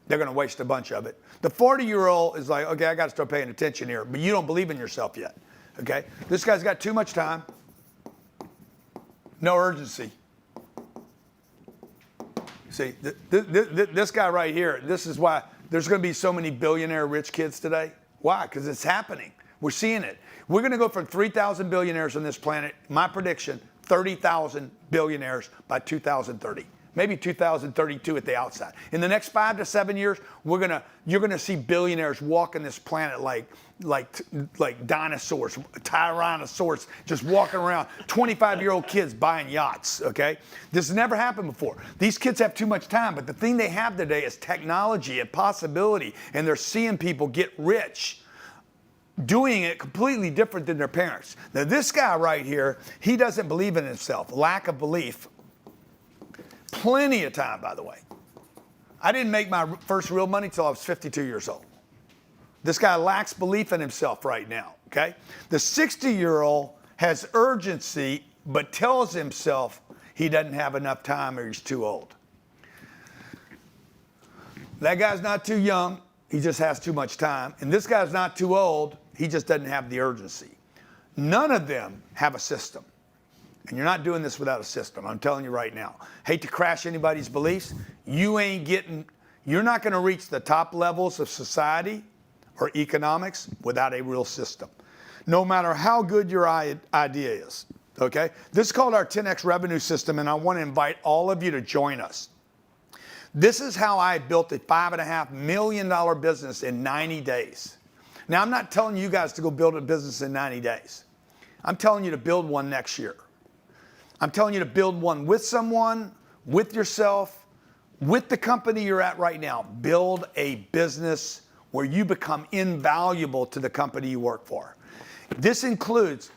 They're going to waste a bunch of it. The 40-year-old is like, okay, I got to start paying attention here, but you don't believe in yourself yet, okay? This guy's got too much time. No urgency. See, this guy right here, this is why there's going to be so many billionaire rich kids today. Why? Because it's happening. We're seeing it. We're going to go from 3,000 billionaires on this planet, my prediction, 30,000 billionaires by 2030. Maybe 2032 at the outside. In the next 5 to 7 years, you're gonna see billionaires walking this planet like dinosaurs, tyrannosaurs, just walking around. 25-year-old kids buying yachts. Okay, this has never happened before. These kids have too much time, but the thing they have today is technology and possibility, and they're seeing people get rich, doing it completely different than their parents. Now, this guy right here, he doesn't believe in himself. Lack of belief. Plenty of time, by the way. I didn't make my first real money till I was 52 years old. This guy lacks belief in himself right now, okay? The 60-year-old has urgency, but tells himself he doesn't have enough time or he's too old. That guy's not too young, he just has too much time. And this guy's not too old, he just doesn't have the urgency. None of them have a system. And you're not doing this without a system. I'm telling you right now. Hate to crash anybody's beliefs. You're not going to reach the top levels of society or economics without a real system. No matter how good your idea is. Okay? This is called our 10X revenue system, and I want to invite all of you to join us. This is how I built a $5.5 million business in 90 days. Now, I'm not telling you guys to go build a business in 90 days. I'm telling you to build one next year. I'm telling you to build one with someone, with yourself, with the company you're at right now. Build a business where you become invaluable to the company you work for. This includes,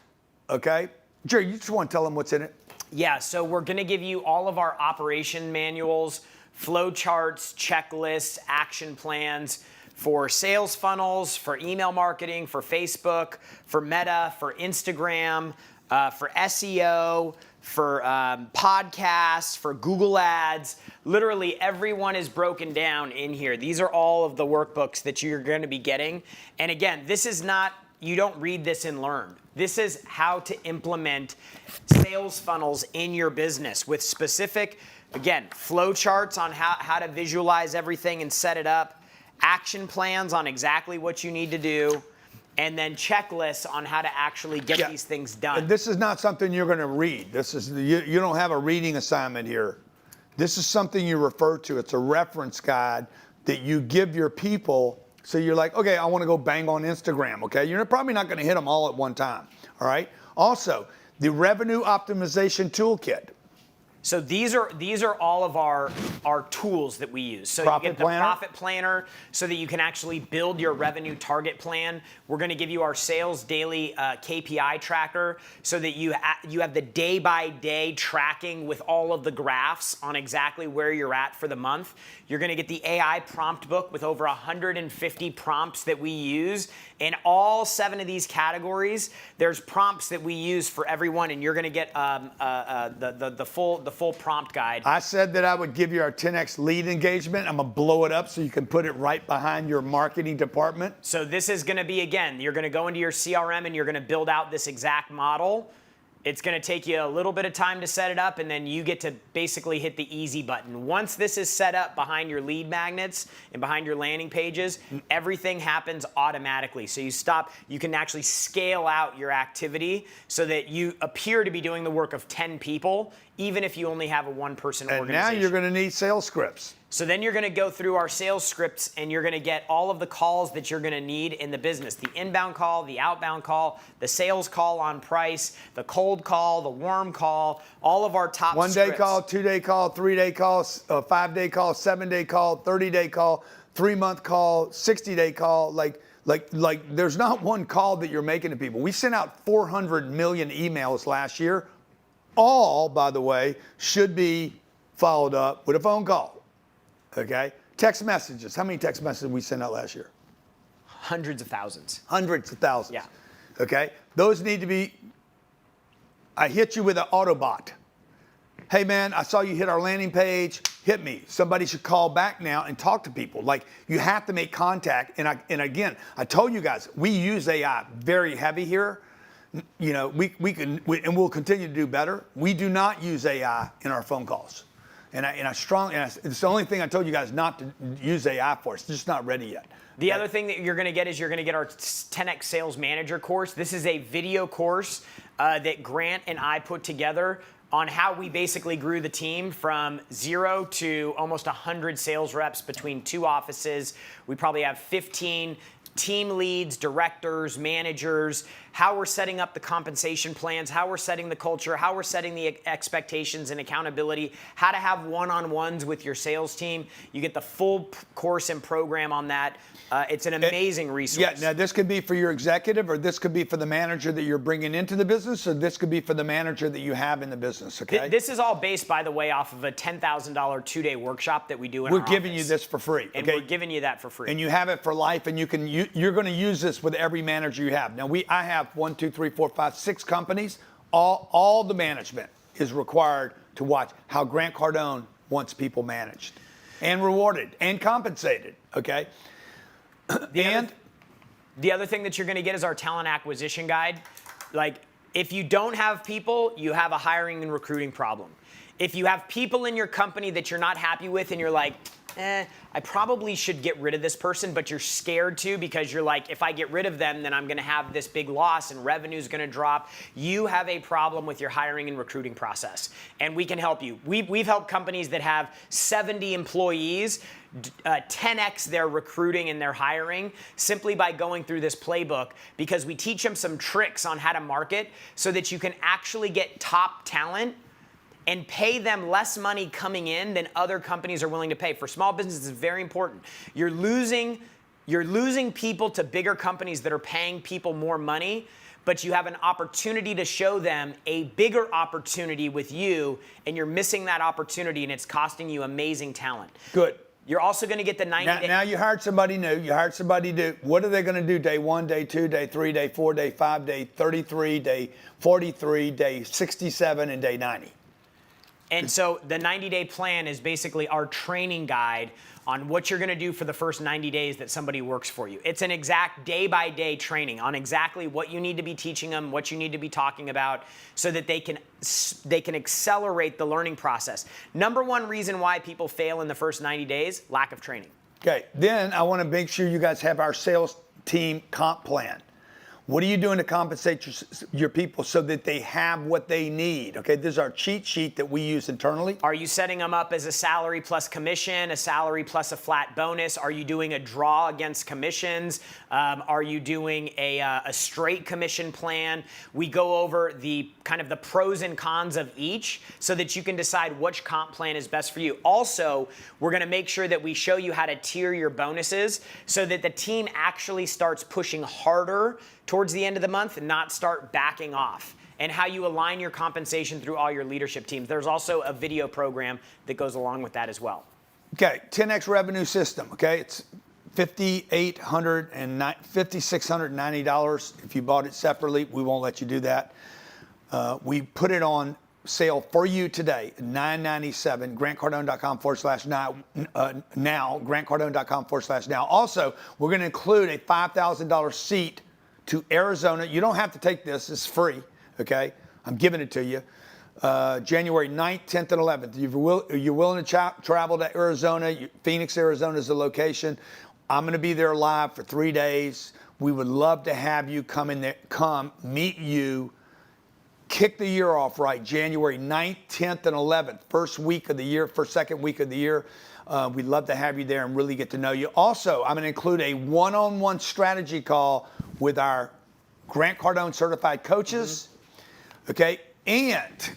okay, Jerry, you just want to tell them what's in it? Yeah, so we're going to give you all of our operation manuals, flow charts, checklists, action plans for sales funnels, for email marketing, for Facebook, for Meta, for Instagram, for SEO, for podcasts, for Google Ads. Literally everyone is broken down in here. These are all of the workbooks that you're going to be getting. And again, this is not, you don't read this and learn. This is how to implement sales funnels in your business with specific, again, flow charts on how to visualize everything and set it up, action plans on exactly what you need to do, and then checklists on how to actually get these things done. And this is not something you're going to read. This is you don't have a reading assignment here. This is something you refer to. It's a reference guide that you give your people. So you're like, okay, I want to go bang on Instagram. Okay, you're probably not going to hit them all at one time. All right. Also, the revenue optimization toolkit. So these are all of our tools that we use. So you get the profit planner so that you can actually build your revenue target plan. We're going to give you our sales daily KPI tracker so that you have the day-by-day tracking with all of the graphs on exactly where you're at for the month. You're going to get the AI prompt book with over 150 prompts that we use. In all 7 of these categories, there's prompts that we use for everyone, and you're going to get the full prompt guide. I said that I would give you our 10X lead engagement. I'm going to blow it up so you can put it right behind your marketing department. So this is going to be, again, you're going to go into your CRM and you're going to build out this exact model. It's going to take you a little bit of time to set it up, and then you get to basically hit the easy button. Once this is set up behind your lead magnets and behind your landing pages, everything happens automatically. So you can actually scale out your activity so that you appear to be doing the work of 10 people, even if you only have a one-person organization. And now you're going to need sales scripts. So then you're going to go through our sales scripts and you're going to get all of the calls that you're going to need in the business. The inbound call, the outbound call, the sales call on price, the cold call, the warm call, all of our top One scripts. day call, 2 day call, 3 day call, 5 day call, 7 day call, 30 day call, 3 month call, 60 day call. Like there's not one call that you're making to people. We sent out 400 million emails last year. All, by the way, should be followed up with a phone call. Okay? Text messages. How many text messages we sent out last year? Hundreds of thousands. Hundreds of thousands. Yeah. Okay? Those need to be, I hit you with an Autobot. Hey man, I saw you hit our landing page, hit me. Somebody should call back now and talk to people. Like, you have to make contact. And again, I told you guys, we use AI very heavy here. You know, and we'll continue to do better. We do not use AI in our phone calls. It's the only thing I told you guys not to use AI for. It's just not ready yet. The other thing that you're going to get is you're going to get our 10X Sales Manager course. This is a video course that Grant and I put together on how we basically grew the team from 0 to almost 100 sales reps between 2 offices. We probably have 15 team leads, directors, managers, how we're setting up the compensation plans, how we're setting the culture, how we're setting the expectations and accountability, how to have one-on-ones with your sales team. You get the full course and program on that. It's an amazing resource. Yeah, now this could be for your executive, or this could be for the manager that you're bringing into the business, or this could be for the manager that you have in the business, okay? This is all based, by the way, off of a $10,000 2-day workshop that we do in We're our giving office. you this for free, And okay? we're giving you that for free. And you have it for life, and you're going to use this with every manager you have. Now, I have 1, 2, 3, 4, 5, 6 companies. All the management is required to watch how Grant Cardone wants people managed and rewarded and compensated, okay? The other thing that you're going to get is our talent acquisition guide. Like, if you don't have people, you have a hiring and recruiting problem. If you have people in your company that you're not happy with and you're like, I probably should get rid of this person, but you're scared to because you're like, if I get rid of them, then I'm going to have this big loss and revenue's going to drop. You have a problem with your hiring and recruiting process, and we can help you. We've helped companies that have 70 employees 10x their recruiting and their hiring simply by going through this playbook, because we teach them some tricks on how to market so that you can actually get top talent and pay them less money coming in than other companies are willing to pay. For small businesses, it's very important. You're losing people to bigger companies that are paying people more money, but you have an opportunity to show them a bigger opportunity with you, and you're missing that opportunity, and it's costing you amazing talent. Good. You're also going to get the 90 Now you hired somebody new. You hired somebody new. What are they going to do day 1, day 2, day 3, day 4, day 5, day 33, day 43, day 67, and day 90? And so the 90-day plan is basically our training guide on what you're going to do for the first 90 days that somebody works for you. It's an exact day-by-day training on exactly what you need to be teaching them, what you need to be talking about, so that they can accelerate the learning process. Number one reason why people fail in the first 90 days, lack of training. Okay, then I want to make sure you guys have our sales team comp plan. What are you doing to compensate your people so that they have what they need? Okay, this is our cheat sheet that we use internally. Are you setting them up as a salary plus commission, a salary plus a flat bonus? Are you doing a draw against commissions? Are you doing a straight commission plan? We go over the kind of the pros and cons of each so that you can decide which comp plan is best for you. Also, we're going to make sure that we show you how to tier your bonuses so that the team actually starts pushing harder towards the end of the month and not start backing off, and how you align your compensation through all your leadership teams. There's also a video program that goes along with that as well. Okay, 10X revenue system, okay? It's $5,690. If you bought it separately, we won't let you do that. We put it on sale for you today, $997, grantcardone.com/now, grantcardone.com/now. Also, we're going to include a $5,000 seat to Arizona. You don't have to take this. It's free, okay? I'm giving it to you. January 9th, 10th, and 11th. You're willing to travel to Arizona. Phoenix, Arizona is the location. I'm going to be there live for 3 days. We would love to have you come in there, meet you, kick the year off right, January 9th, 10th, and 11th, first second week of the year. We'd love to have you there and really get to know you. Also, I'm going to include a one-on-one strategy call with our Grant Cardone certified coaches. Okay, and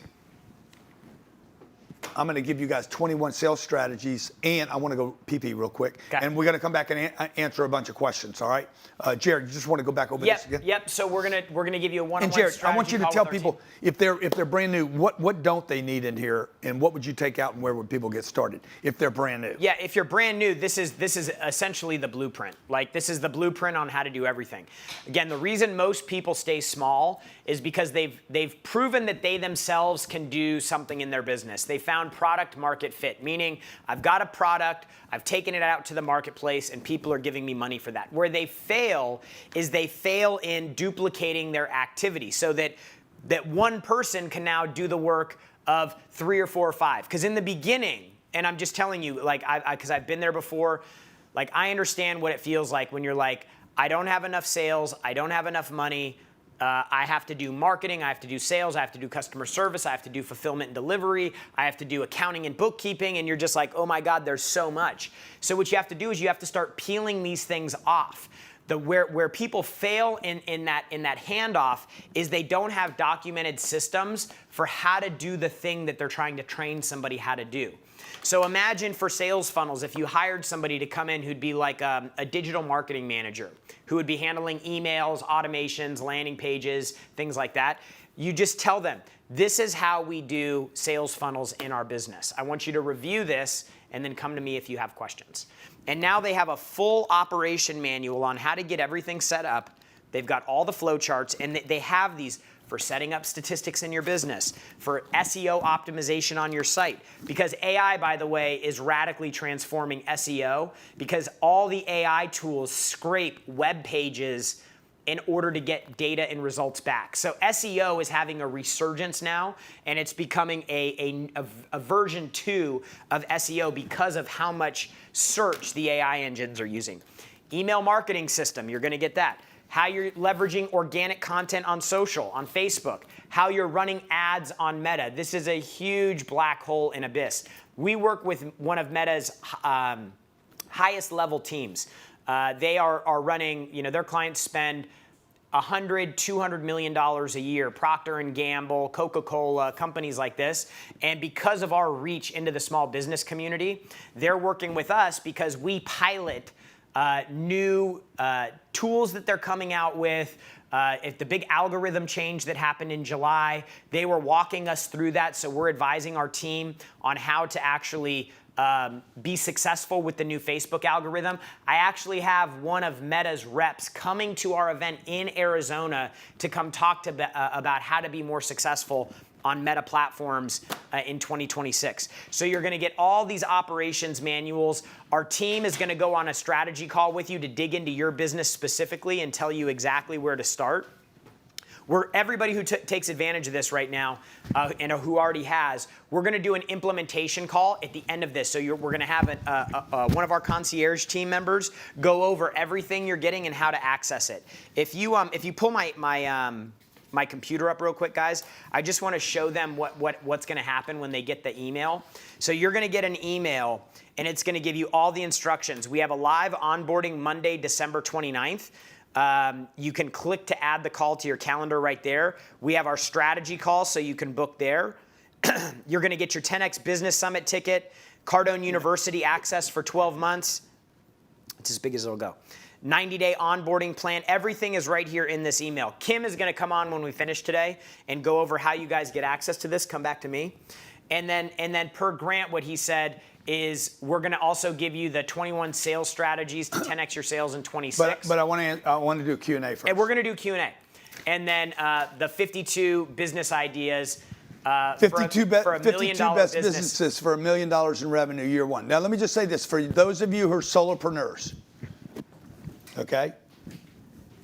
I'm going to give you guys 21 sales strategies, and I want to go pee-pee real quick. Okay. And we're going to come back and answer a bunch of questions, all right? Jared, you just want to go back over this again? Yep, so we're gonna give you a one-on-one And Jared, strategy I want you to call tell with our people, team. if they're brand new, what don't they need in here, and what would you take out, and where would people get started if they're brand new? Yeah, if you're brand new, this is essentially the blueprint. Like, this is the blueprint on how to do everything. Again, the reason most people stay small is because they've proven that they themselves can do something in their business. They found product market fit, meaning I've got a product, I've taken it out to the marketplace, and people are giving me money for that. Where they fail is they fail in duplicating their activity, so that one person can now do the work of 3 or 4 or 5. Because in the beginning, and I'm just telling you, like, because I've been there before, like, I understand what it feels like when you're like, I don't have enough sales, I don't have enough money, I have to do marketing, I have to do sales, I have to do customer service, I have to do fulfillment and delivery, I have to do accounting and bookkeeping, and you're just like, oh my God, there's so much. So what you have to do is you have to start peeling these things off. Where people fail in that handoff is they don't have documented systems for how to do the thing that they're trying to train somebody how to do. So imagine for sales funnels, if you hired somebody to come in who'd be like a digital marketing manager, who would be handling emails, automations, landing pages, things like that. You just tell them, this is how we do sales funnels in our business. I want you to review this and then come to me if you have questions. And now they have a full operation manual on how to get everything set up. They've got all the flow charts, and they have these for setting up statistics in your business, for SEO optimization on your site. Because AI, by the way, is radically transforming SEO, because all the AI tools scrape web pages in order to get data and results back. So SEO is having a resurgence now, and it's becoming a version 2 of SEO because of how much search the AI engines are using. Email marketing system, you're gonna get that. How you're leveraging organic content on social, on Facebook. How you're running ads on Meta. This is a huge black hole and abyss. We work with one of Meta's highest level teams. They are running, their clients spend $100, $200 million a year, Procter & Gamble, Coca-Cola, companies like this. And because of our reach into the small business community, they're working with us because we pilot new tools that they're coming out with. If the big algorithm change that happened in July, they were walking us through that. So we're advising our team on how to actually be successful with the new Facebook algorithm. I actually have one of Meta's reps coming to our event in Arizona to come talk about how to be more successful on Meta platforms in 2026. So you're gonna get all these operations manuals. Our team is gonna go on a strategy call with you to dig into your business specifically and tell you exactly where to start. Everybody who takes advantage of this right now, and who already has, we're going to do an implementation call at the end of this. So we're going to have one of our concierge team members go over everything you're getting and how to access it. If you pull my computer up real quick, guys, I just want to show them what's going to happen when they get the email. So you're going to get an email, and it's going to give you all the instructions. We have a live onboarding Monday, December 29th. You can click to add the call to your calendar right there. We have our strategy call, so you can book there. You're going to get your 10X Business Summit ticket, Cardone University access for 12 months. It's as big as it'll go. 90-day onboarding plan. Everything is right here in this email. Kim is going to come on when we finish today and go over how you guys get access to this. Come back to me. And then per Grant, what he said is we're going to also give you the 21 sales strategies to 10x your sales in 26. But I want to do Q&A first. And we're going to do Q&A. And then the 52 business ideas 52 for $1 million best business. businesses for $1 million in revenue year one. Now, let me just say this. For those of you who are solopreneurs, okay,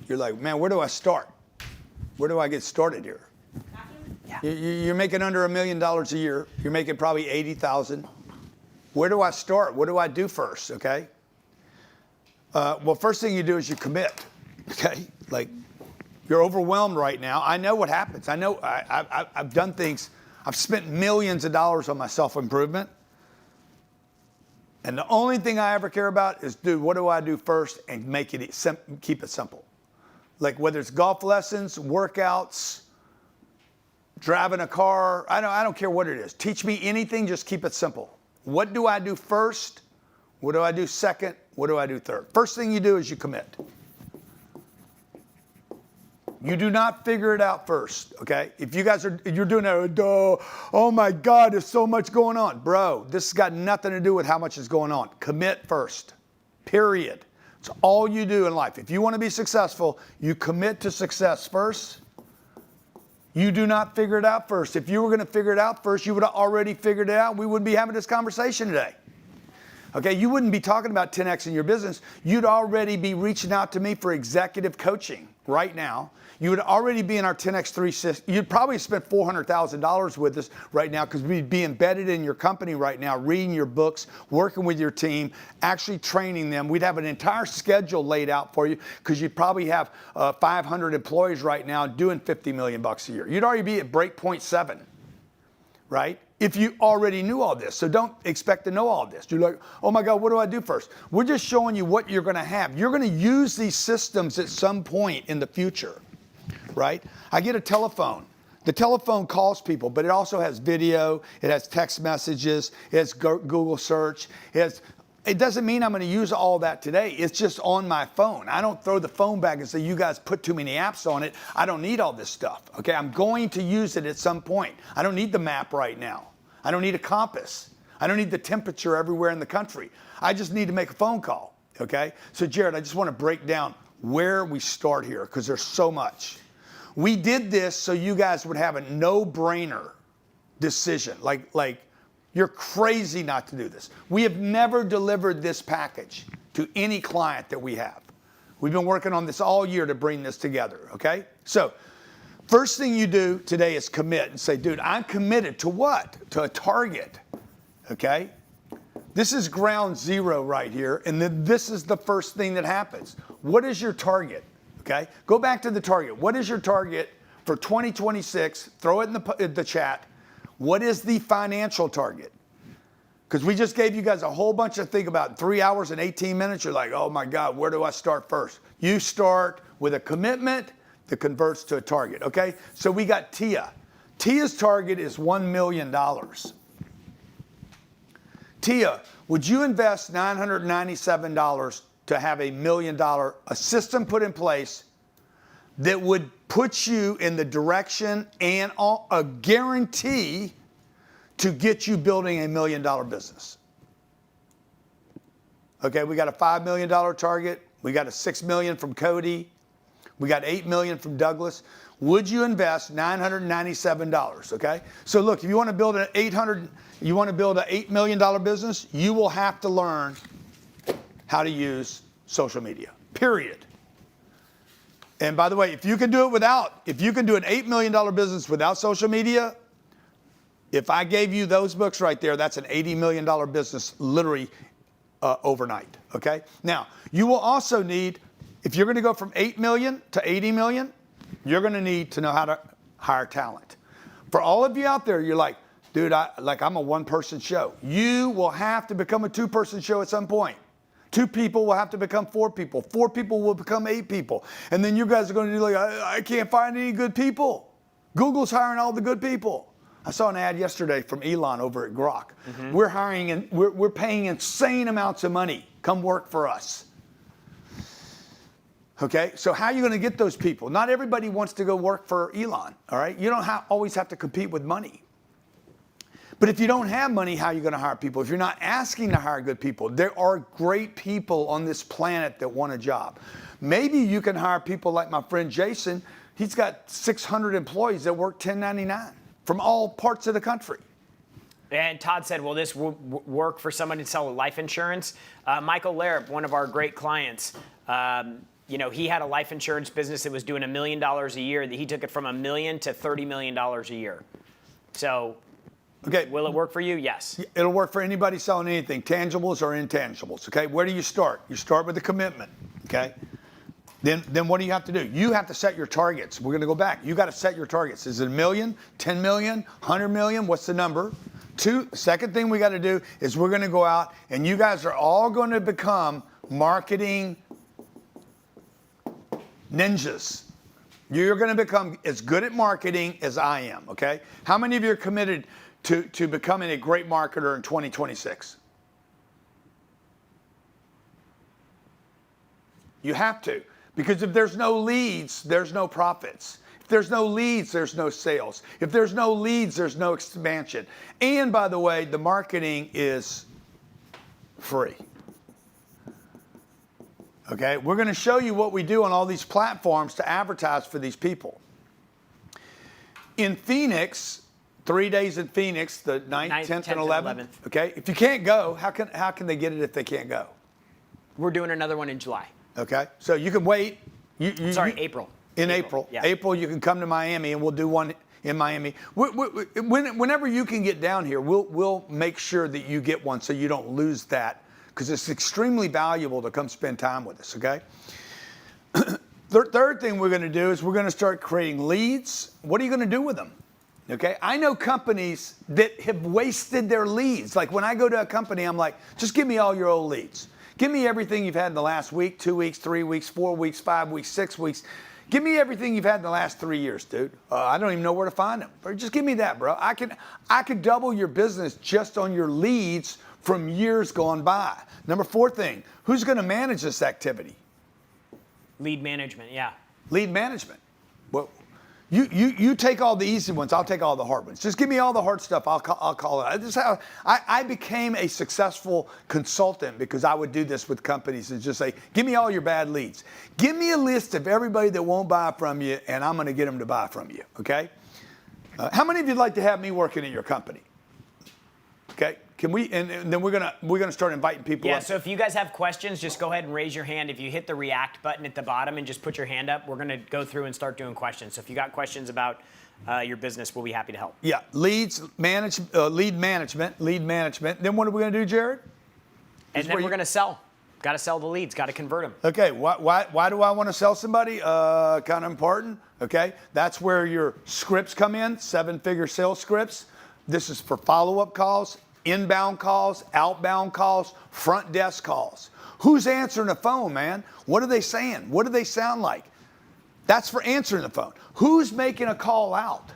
you're like, man, where do I start? Where do I get started here? Yeah. You're making under $1 million a year. You're making probably $80,000. Where do I start? What do I do first, okay? Well, first thing you do is you commit, okay? Like, You're overwhelmed right now. I know what happens. I know I've done things. I've spent millions of dollars on my self-improvement. And the only thing I ever care about is, dude, what do I do first and make it keep it simple. Like whether it's golf lessons, workouts, driving a car, I don't care what it is. Teach me anything, just keep it simple. What do I do first? What do I do second? What do I do third? First thing you do is you commit. You do not figure it out first, okay? If you guys you're doing that, oh my God, there's so much going on. Bro, this has got nothing to do with how much is going on. Commit first, period. It's all you do in life. If you want to be successful, you commit to success first. You do not figure it out first. If you were going to figure it out first, you would have already figured it out. We wouldn't be having this conversation today. Okay, you wouldn't be talking about 10X in your business. You'd already be reaching out to me for executive coaching right now. You would already be in our 10X3 system. You'd probably spend $400,000 with us right now because we'd be embedded in your company right now, reading your books, working with your team, actually training them. We'd have an entire schedule laid out for you because you'd probably have 500 employees right now doing $50 million a year. You'd already be at breakpoint 7, right? If you already knew all this. So don't expect to know all this. You're like, oh my God, what do I do first? We're just showing you what you're going to have. You're going to use these systems at some point in the future. Right? I get a telephone. The telephone calls people, but it also has video, it has text messages, it has Google search. It doesn't mean I'm going to use all that today. It's just on my phone. I don't throw the phone back and say, you guys put too many apps on it. I don't need all this stuff. Okay, I'm going to use it at some point. I don't need the map right now. I don't need a compass. I don't need the temperature everywhere in the country. I just need to make a phone call. Okay? So Jared, I just want to break down where we start here because there's so much. We did this so you guys would have a no-brainer decision. Like you're crazy not to do this. We have never delivered this package to any client that we have. We've been working on this all year to bring this together, okay? So first thing you do today is commit and say, dude, I'm committed to what? To a target, okay? This is ground zero right here, and then this is the first thing that happens. What is your target? Okay, go back to the target. What is your target for 2026? Throw it in the chat. What is the financial target? Because we just gave you guys a whole bunch of think about 3 hours and 18 minutes. You're like, oh my God, where do I start first? You start with a commitment that converts to a target. Okay, so we got Tia. Tia's target is $1 million. Tia, would you invest $997 to have $1 million, a system put in place that would put you in the direction and a guarantee to get you building $1 million business? Okay, we got a $5 million target. We got a $6 million from Cody. We got $8 million from Douglas. Would you invest $997? Okay, so look, if you want to build an $8 million business, you will have to learn how to use social media, period. And by the way, if you can do an $8 million business without social media, if I gave you those books right there, that's an $80 million business literally overnight, okay? Now, you will also need, if you're gonna go from 8 million to 80 million, you're gonna need to know how to hire talent. For all of you out there, you're like, dude, I'm a one-person show. You will have to become a two-person show at some point. 2 people will have to become 4 people. 4 people will become 8 people. And then you guys are going to do like, I can't find any good people. Google's hiring all the good people. I saw an ad yesterday from Elon over at Grok. Mm-hmm. We're hiring and we're paying insane amounts of money. Come work for us. Okay, so how are you going to get those people? Not everybody wants to go work for Elon, all right? You don't always have to compete with money. But if you don't have money, how are you going to hire people? If you're not asking to hire good people, there are great people on this planet that want a job. Maybe you can hire people like my friend Jason. He's got 600 employees that work 1099 from all parts of the country. And Todd said, will this work for someone to sell life insurance? Michael Larab, one of our great clients, he had a life insurance business that was doing $1 million a year. He took it from $1 million to $30 million a year. So, okay, will it work for you? Yes. It'll work for anybody selling anything, tangibles or intangibles. Okay, where do you start? You start with a commitment. Okay, Then what do you have to do? You have to set your targets. We're going to go back. You got to set your targets. Is it $1 million, 10 million, 100 million? What's the number? Second thing we got to do is we're going to go out and you guys are all going to become marketing ninjas. You're going to become as good at marketing as I am, okay? How many of you are committed to becoming a great marketer in 2026? You have to. Because if there's no leads, there's no profits. If there's no leads, there's no sales. If there's no leads, there's no expansion. And by the way, the marketing is free. Okay, we're going to show you what we do on all these platforms to advertise for these people. In Phoenix, 3 days in Phoenix, the 9th, 10th, and 11th. Okay, if you can't go, how can they get it if they can't go? We're doing another one in July. Okay, so you can wait. April. In April. Yeah. April, you can come to Miami, and we'll do one in Miami. Whenever you can get down here, we'll make sure that you get one so you don't lose that, because it's extremely valuable to come spend time with us, okay? Third thing we're going to do is we're going to start creating leads. What are you going to do with them? Okay, I know companies that have wasted their leads. Like when I go to a company, I'm like, just give me all your old leads. Give me everything you've had in the last week, 2 weeks, 3 weeks, 4 weeks, 5 weeks, 6 weeks. Give me everything you've had in the last 3 years, dude. I don't even know where to find them. But just give me that, bro. I could double your business just on your leads from years gone by. Number 4 thing, who's going to manage this activity? Lead management, yeah. Lead management. Well, you take all the easy ones. I'll take all the hard ones. Just give me all the hard stuff. I'll call it. This is how I became a successful consultant, because I would do this with companies and just say, give me all your bad leads. Give me a list of everybody that won't buy from you, and I'm going to get them to buy from you. Okay? How many of you'd like to have me working in your company? Okay. Can we? And then we're gonna start inviting people. Yeah. up. So if you guys have questions, just go ahead and raise your hand. If you hit the react button at the bottom and just put your hand up, we're gonna go through and start doing questions. So if you got questions about your business, we'll be happy to help. Yeah. Lead management. Then what are we gonna do, Jared? And then we're gonna sell. Got to sell the leads. Got to convert them. Okay. Why do I want to sell somebody? Kind of important. Okay. That's where your scripts come in. 7-figure sales scripts. This is for follow-up calls, inbound calls, outbound calls, front desk calls. Who's answering the phone, man? What are they saying? What do they sound like? That's for answering the phone. Who's making a call out?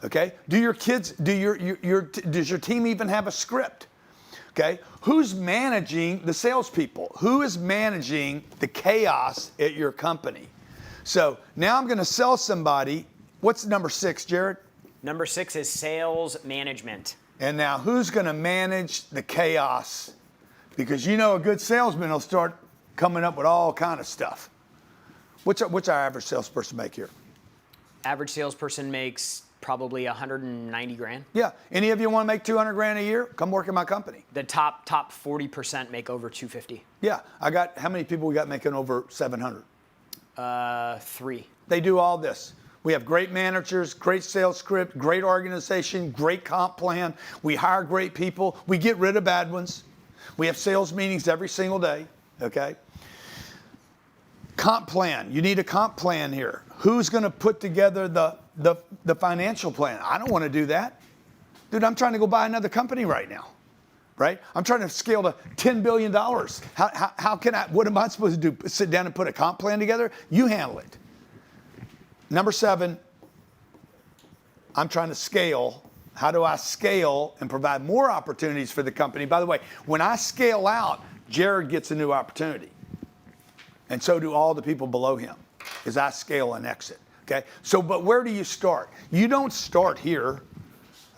Okay? Do your kids, does your team even have a script? Okay? Who's managing the salespeople? Who is managing the chaos at your company? So now I'm going to sell somebody. What's number 6, Jared? Number 6 is sales management. And now who's going to manage the chaos? Because you know a good salesman will start coming up with all kind of stuff. What's our average salesperson make here? Average salesperson makes probably 190 grand. Yeah. Any of you want to make 200 grand a year? Come work in my company. The top 40% make over 250. Yeah. How many people we got making over 700? 3. They do all this. We have great managers, great sales script, great organization, great comp plan. We hire great people. We get rid of bad ones. We have sales meetings every single day, okay? Comp plan. You need a comp plan here. Who's going to put together the financial plan? I don't want to do that. Dude, I'm trying to go buy another company right now, right? I'm trying to scale to $10 billion. How can I, what am I supposed to do? Sit down and put a comp plan together? You handle it. Number 7, I'm trying to scale. How do I scale and provide more opportunities for the company? By the way, when I scale out, Jared gets a new opportunity. And so do all the people below him as I scale and exit. Okay? So, but where do you start? You don't start here.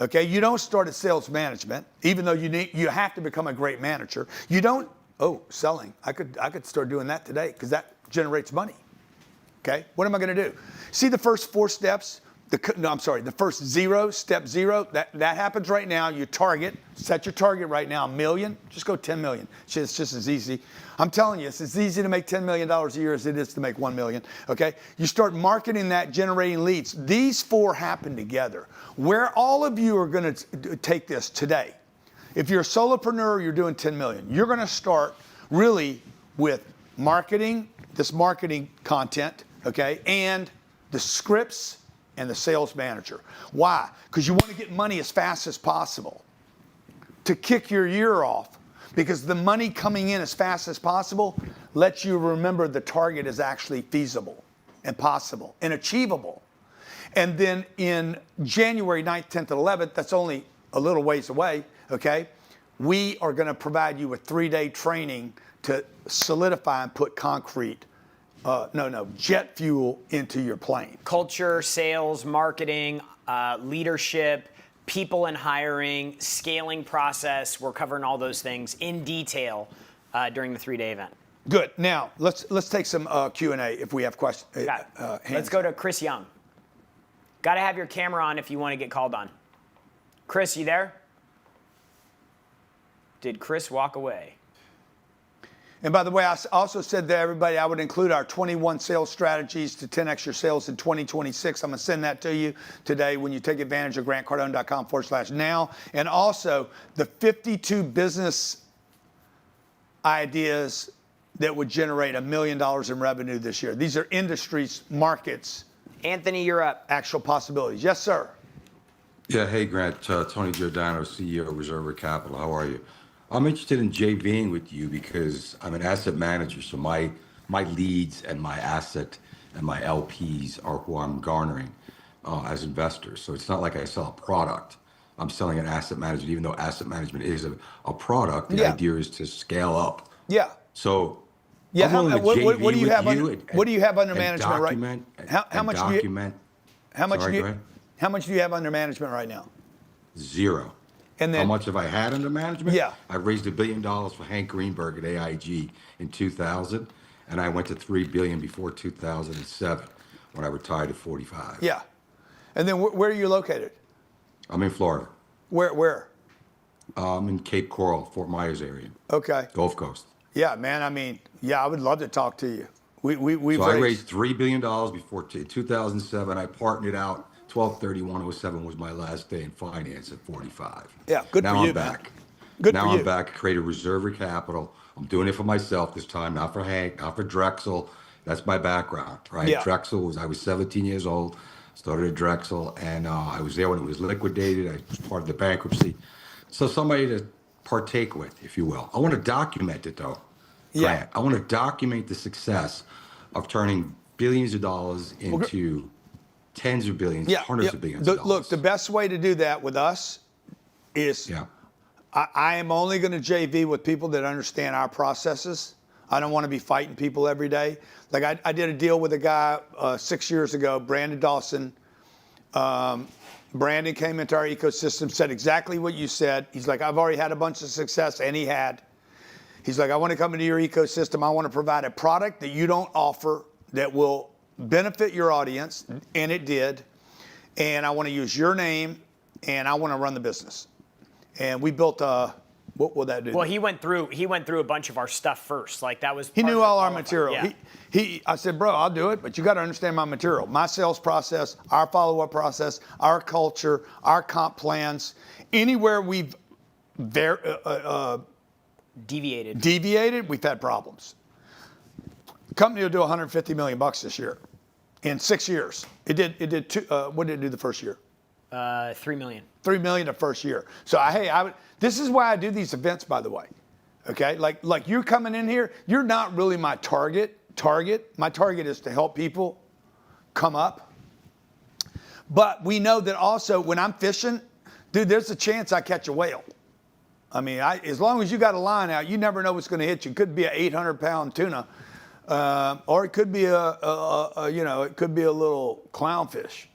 Okay? You don't start at sales management, even though you have to become a great manager. You don't, selling. I could start doing that today because that generates money. Okay, what am I going to do? See the first 4 steps? The first 0, step 0, that happens right now. You set your target right now, $1 million. Just go 10 million. It's just as easy. I'm telling you, it's as easy to make $10 million a year as it is to make $1 million. Okay, you start marketing that, generating leads. These 4 happen together. Where all of you are going to take this today. If you're a solopreneur, you're doing 10 million. You're going to start really with marketing, this marketing content, okay, and the scripts and the sales manager. Why? Because you want to get money as fast as possible to kick your year off, because the money coming in as fast as possible lets you remember the target is actually feasible and possible and achievable. And then in January 9th, 10th, and 11th, that's only a little ways away, okay, we are going to provide you with 3-day training to solidify and put jet fuel into your plane. Culture, sales, marketing, leadership, people and hiring, scaling process. We're covering all those things in detail during the 3-day event. Good. Now, let's take some Q&A if we have questions. Let's go to Chris Young. Got to have your camera on if you want to get called on. Chris, you there? Did Chris walk away? And by the way, I also said to everybody I would include our 21 sales strategies to 10x your sales in 2026. I'm going to send that to you today when you take advantage of grantcardone.com/now. And also the 52 business ideas that would generate $1 million in revenue this year. These are industries, markets. Anthony, you're up. Actual possibilities. Yes, sir. Yeah, hey, Grant. Tony Giordano, CEO of Reserve Capital. How are you? I'm interested in JVing with you because I'm an asset manager, so my leads and my asset and my LPs are who I'm garnering as investors. So it's not like I sell a product. I'm selling an asset management, even though asset management is a product. The idea is to scale up. Yeah. So what do you have under management right now? How much do you have under management right now? Zero. And then, how much have I had under management? Yeah. I raised $1 billion for Hank Greenberg at AIG in 2000, and I went to $3 billion before 2007 when I retired at 45. Yeah. And then where are you located? I'm in Florida. Where? I'm in Cape Coral, Fort Myers area. Okay. Gulf Coast. Yeah, man. I mean, I would love to talk to you. I raised $3 billion before 2007. I partnered out. 12/31/07 was my last day in finance at 45. Yeah, good for you. Now I'm back. Good for you. Now I'm back. Created Reserve Capital. I'm doing it for myself this time, not for Hank, not for Drexel. That's my background, right? Yeah. I was 17 years old, started at Drexel, and I was there when it was liquidated. I was part of the bankruptcy. So somebody to partake with, if you will. I want to document it, though. Yeah. Grant. I want to document the success of turning billions of dollars into tens of billions, hundreds of billions of dollars. Look, the best way to do that with us is I am only going to JV with people that understand our processes. I don't want to be fighting people every day. Like I did a deal with a guy 6 years ago, Brandon Dawson. Brandon came into our ecosystem, said exactly what you said. He's like, I've already had a bunch of success, and he had. He's like, I want to come into your ecosystem. I want to provide a product that you don't offer that will benefit your audience, and it did. And I want to use your name, and I want to run the business. And we built what will that do? Well, he went through a bunch of our stuff first. Like that was. He knew all our material. Yeah. I said, bro, I'll do it, but you got to understand my material, my sales process, our follow-up process, our culture, our comp plans. Anywhere we've deviated, we've had problems. Company will do 150 million bucks this year, in 6 years. It did two. What did it do the first year? 3 million. 3 million the first year. So this is why I do these events, by the way. Okay, like you're coming in here, you're not really my target. My target is to help people come up. But we know that also when I'm fishing, dude, there's a chance I catch a whale. I mean, as long as you got a line out, you never know what's going to hit you. It could be an 800-pound tuna. Or it could be it could be a little clownfish.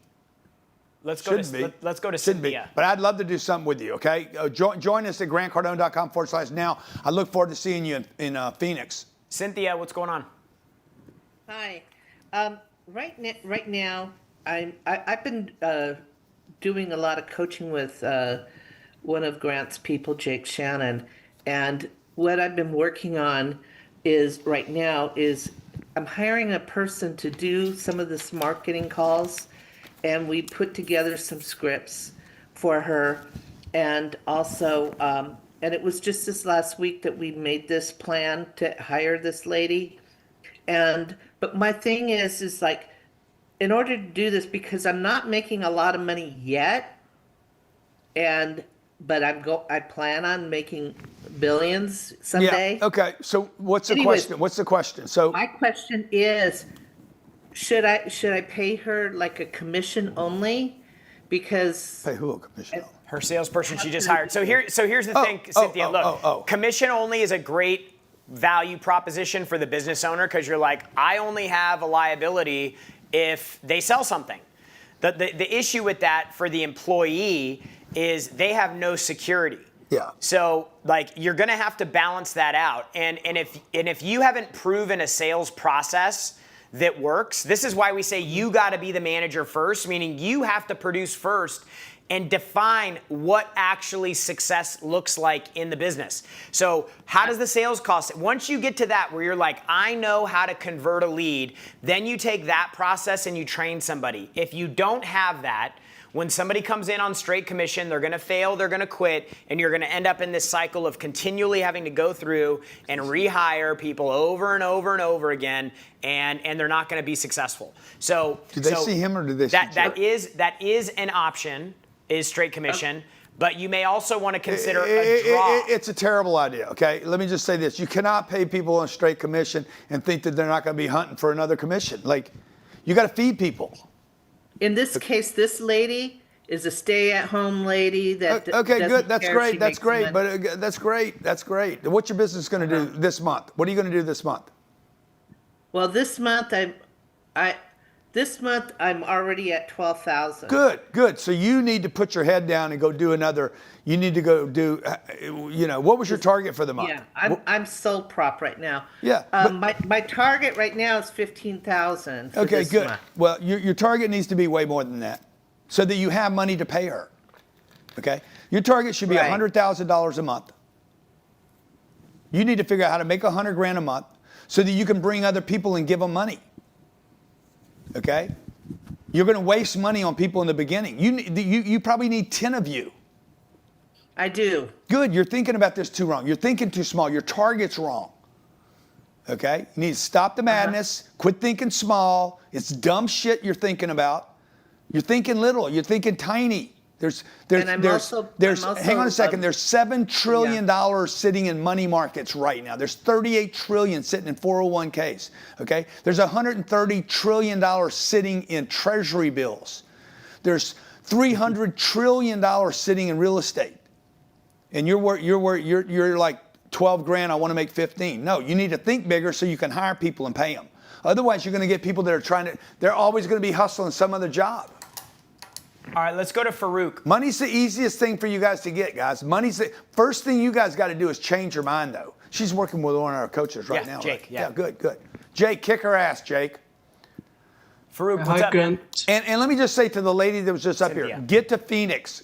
Let's go to Cynthia. But I'd love to do something with you, okay? Join us at grantcardone.com/now. I look forward to seeing you in Phoenix. Cynthia, what's going on? Hi. Right now, I've been doing a lot of coaching with one of Grant's people, Jake Shannon, and what I've been working on right now is I'm hiring a person to do some of this marketing calls, and we put together some scripts for her, and also and it was just this last week that we made this plan to hire this lady, But my thing is like, in order to do this, because I'm not making a lot of money yet, but I plan on making billions someday. Yeah. Okay. So what's the Anyways, question? What's the question? So my question is, should I pay her like a commission only? Because pay who a commission? Her salesperson she just hired. So here's the thing, Cynthia. Look, commission only is a great value proposition for the business owner, because you're like, I only have a liability if they sell something. The issue with that for the employee is they have no security. Yeah. So like, you're gonna have to balance that out. And if you haven't proven a sales process that works, this is why we say you gotta be the manager first, meaning you have to produce first and define what actually success looks like in the business. So how does the sales cost? Once you get to that where you're like, I know how to convert a lead, then you take that process and you train somebody. If you don't have that, when somebody comes in on straight commission, they're gonna fail, they're gonna quit, and you're gonna end up in this cycle of continually having to go through and rehire people over and over and over again, and they're not gonna be successful. So did they see him or did they see that is an option, is straight commission, but you may also want to consider a draw. It's a terrible idea, okay? Let me just say this. You cannot pay people on straight commission and think that they're not going to be hunting for another commission. Like, you got to feed people. In this case, this lady is a stay-at-home lady that okay, good. That's care. great. She That's makes great. money. But that's great. That's great. What's your business going to do this month? What are you going to do this month? Well, this month I'm already at 12,000. Good. So you need to put your head down and go do another. You need to go do. What was your target for the month? Yeah, I'm sole prop right now. Yeah. My target right now is 15,000. Okay, good. Month. Well, your target needs to be way more than that, so that you have money to pay her. Okay. Your target should be $100,000 a month. You need to figure out how to make $100,000 a month, so that you can bring other people and give them money. Okay? You're going to waste money on people in the beginning. You probably need 10 of you. I do. Good. You're thinking about this too wrong. You're thinking too small. Your target's wrong. Okay? You need to stop the madness. Quit thinking small. It's dumb shit you're thinking about. You're thinking little. You're thinking tiny. Hang on a second. There's $7 trillion sitting in money markets right now. There's $38 trillion sitting in 401ks. Okay? There's $130 trillion sitting in treasury bills. There's $300 trillion sitting in real estate. And you're like $12,000. I want to make 15. No, you need to think bigger so you can hire people and pay them. Otherwise, you're going to get people that are they're always going to be hustling some other job. All right, let's go to Farouk. Money's the easiest thing for you guys to get, guys. Money's the first thing you guys got to do is change your mind, though. She's working with one of our coaches right now. Jake. Right? Yeah, good. Jake, kick her ass, Jake. Farouk, what's up, man? And let me just say to the lady that was just up here, get to Phoenix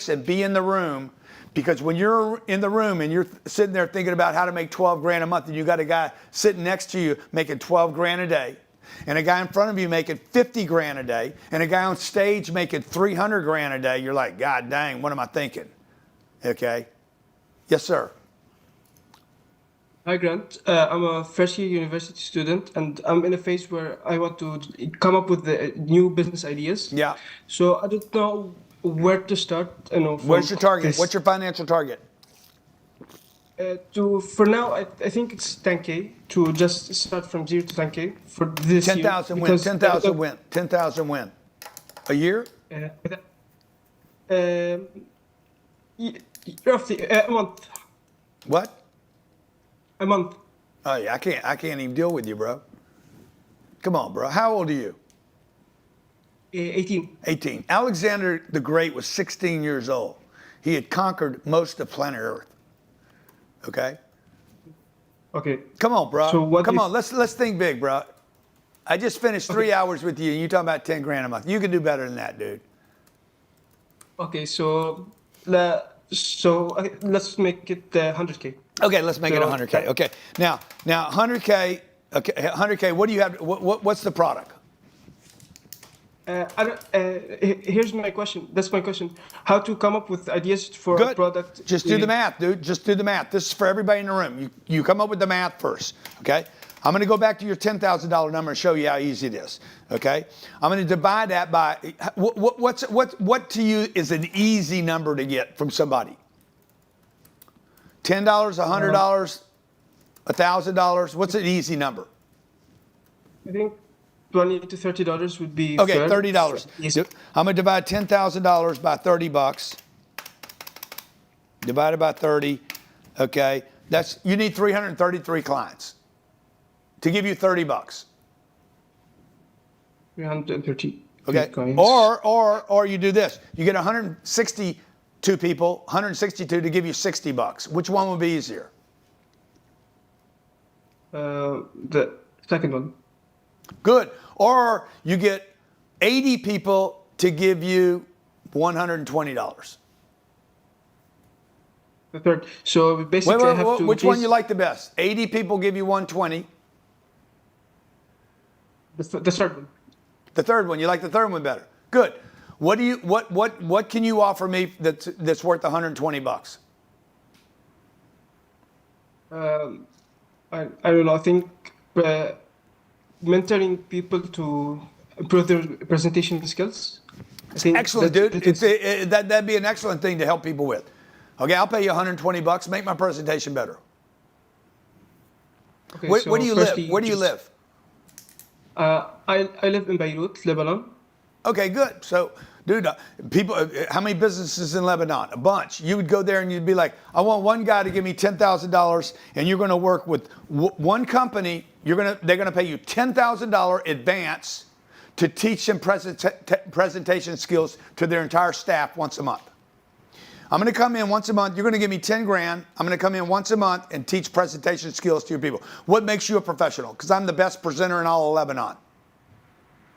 and be in the room, because when you're in the room and you're sitting there thinking about how to make $12,000 a month, and you got a guy sitting next to you making $12,000 a day, and a guy in front of you making $50,000 a day, and a guy on stage making $300,000 a day, you're like, God dang, what am I thinking? Okay? Yes, sir. Hi, Grant. I'm a first year university student, and I'm in a phase where I want to come up with the new business ideas. Yeah. So I don't know where to start. Where's your target? What's your financial target? For now, I think it's 10K to just start from 0 to 10K for this 10,000 year. win. 10,000 win. 10,000 win. A year? Roughly a month. What? A month. Oh yeah, I can't even deal with you, bro. Come on, bro. How old are you? 18. 18. Alexander the Great was 16 years old. He had conquered most of planet Earth. Okay? Okay. Come on, bro. So Come on, let's think big, bro. I just finished 3 hours with you, and you're talking about $10,000 a month. You can do better than that, dude. Okay, so let's make it 100K. Okay, let's make it 100K. Okay, now 100K. Okay, 100K. What do you have? What's the product? Here's my question. That's my question. How to come up with ideas for a product? Just do the math, dude. Just do the math. This is for everybody in the room. You come up with the math first, okay? I'm going to go back to your $10,000 number and show you how easy it is. Okay? I'm going to divide that by what to you is an easy number to get from somebody? $10, $100, $1,000. What's an easy number? I think $20 to $30 would be okay. fair. $30. Yes. I'm going to divide $10,000 by $30. Divided by 30. Okay. You need 333 clients to give you $30. 330. Okay. Coins. Or you do this. You get 162 people, 162 to give you $60. Which one would be easier? The second one. Good. Or you get 80 people to give you $120. The third. So basically, I have to. Which one you like the best? 80 people give you 120. The third one. The third one. You like the third one better. Good. What can you offer me that's worth $120? I don't know. I think mentoring people to improve their presentation skills. I think excellent, dude. That'd be an excellent thing to help people with. Okay, I'll pay you $120. Make my presentation better. Okay, where so do you live? Where do you live? I live in Beirut, Lebanon. Okay, good. So, dude, people, how many businesses in Lebanon? A bunch. You would go there and you'd be like, I want one guy to give me $10,000, and you're going to work with one company. They're going to pay you $10,000 advance to teach them presentation skills to their entire staff once a month. I'm going to come in once a month. You're going to give me 10 grand. I'm going to come in once a month and teach presentation skills to your people. What makes you a professional? Because I'm the best presenter in all of Lebanon.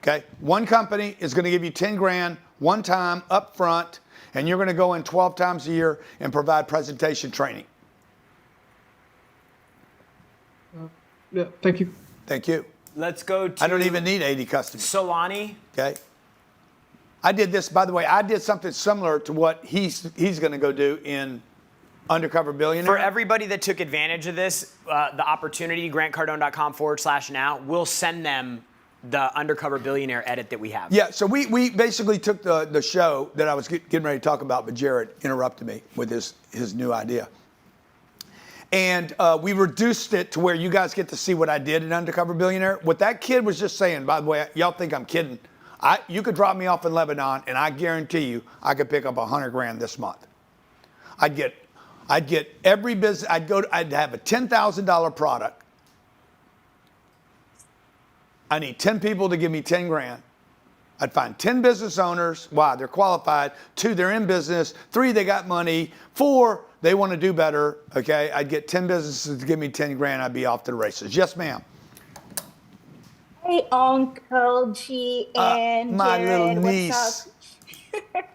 Okay? One company is going to give you 10 grand one time up front, and you're going to go in 12 times a year and provide presentation training. Yeah, thank you. Thank you. Let's go to... I don't even need 80 customers. Solani. Okay? I did this, by the way, I did something similar to what he's going to go do in Undercover Billionaire. For everybody that took advantage of this, the opportunity, grantcardone.com/now, we'll send them the Undercover Billionaire edit that we have. Yeah, so we basically took the show that I was getting ready to talk about, but Jared interrupted me with his new idea. And we reduced it to where you guys get to see what I did in Undercover Billionaire. What that kid was just saying, by the way, y'all think I'm kidding. You could drop me off in Lebanon, and I guarantee you, I could pick up 100 grand this month. I'd get every business. I'd have a $10,000 product. I need 10 people to give me 10 grand. I'd find 10 business owners. Why? They're qualified. 2, they're in business. 3, they got money. 4, they want to do better. Okay, I'd get 10 businesses to give me 10 grand. I'd be off to the races. Yes, ma'am. Hey, Uncle G and my Jared, little niece. What's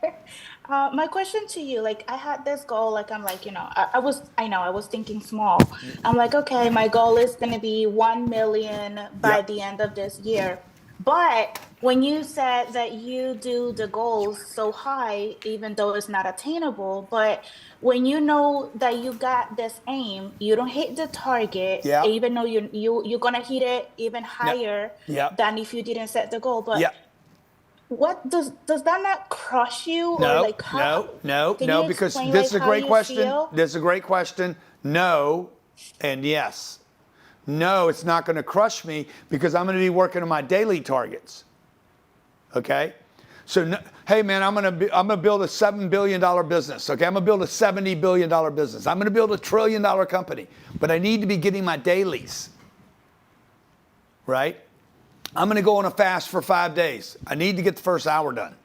up? My question to you, I had this goal, I was thinking small. I'm like, okay, my goal is going to be 1 million by the end of this year. But when you said that you do the goals so high, even though it's not attainable, but when you know that you got this aim, you don't hit the target, even though you're gonna hit it even higher than if you didn't set the goal. But what does that not crush you? No, No, because this is a great question. This is a great question. No, and yes. No, it's not going to crush me because I'm going to be working on my daily targets. Okay? So, hey man, I'm going to build a $7 billion business. Okay? I'm going to build a $70 billion business. I'm going to build a $1 trillion company. But I need to be getting my dailies. Right? I'm going to go on a fast for 5 days. I need to get the first hour done.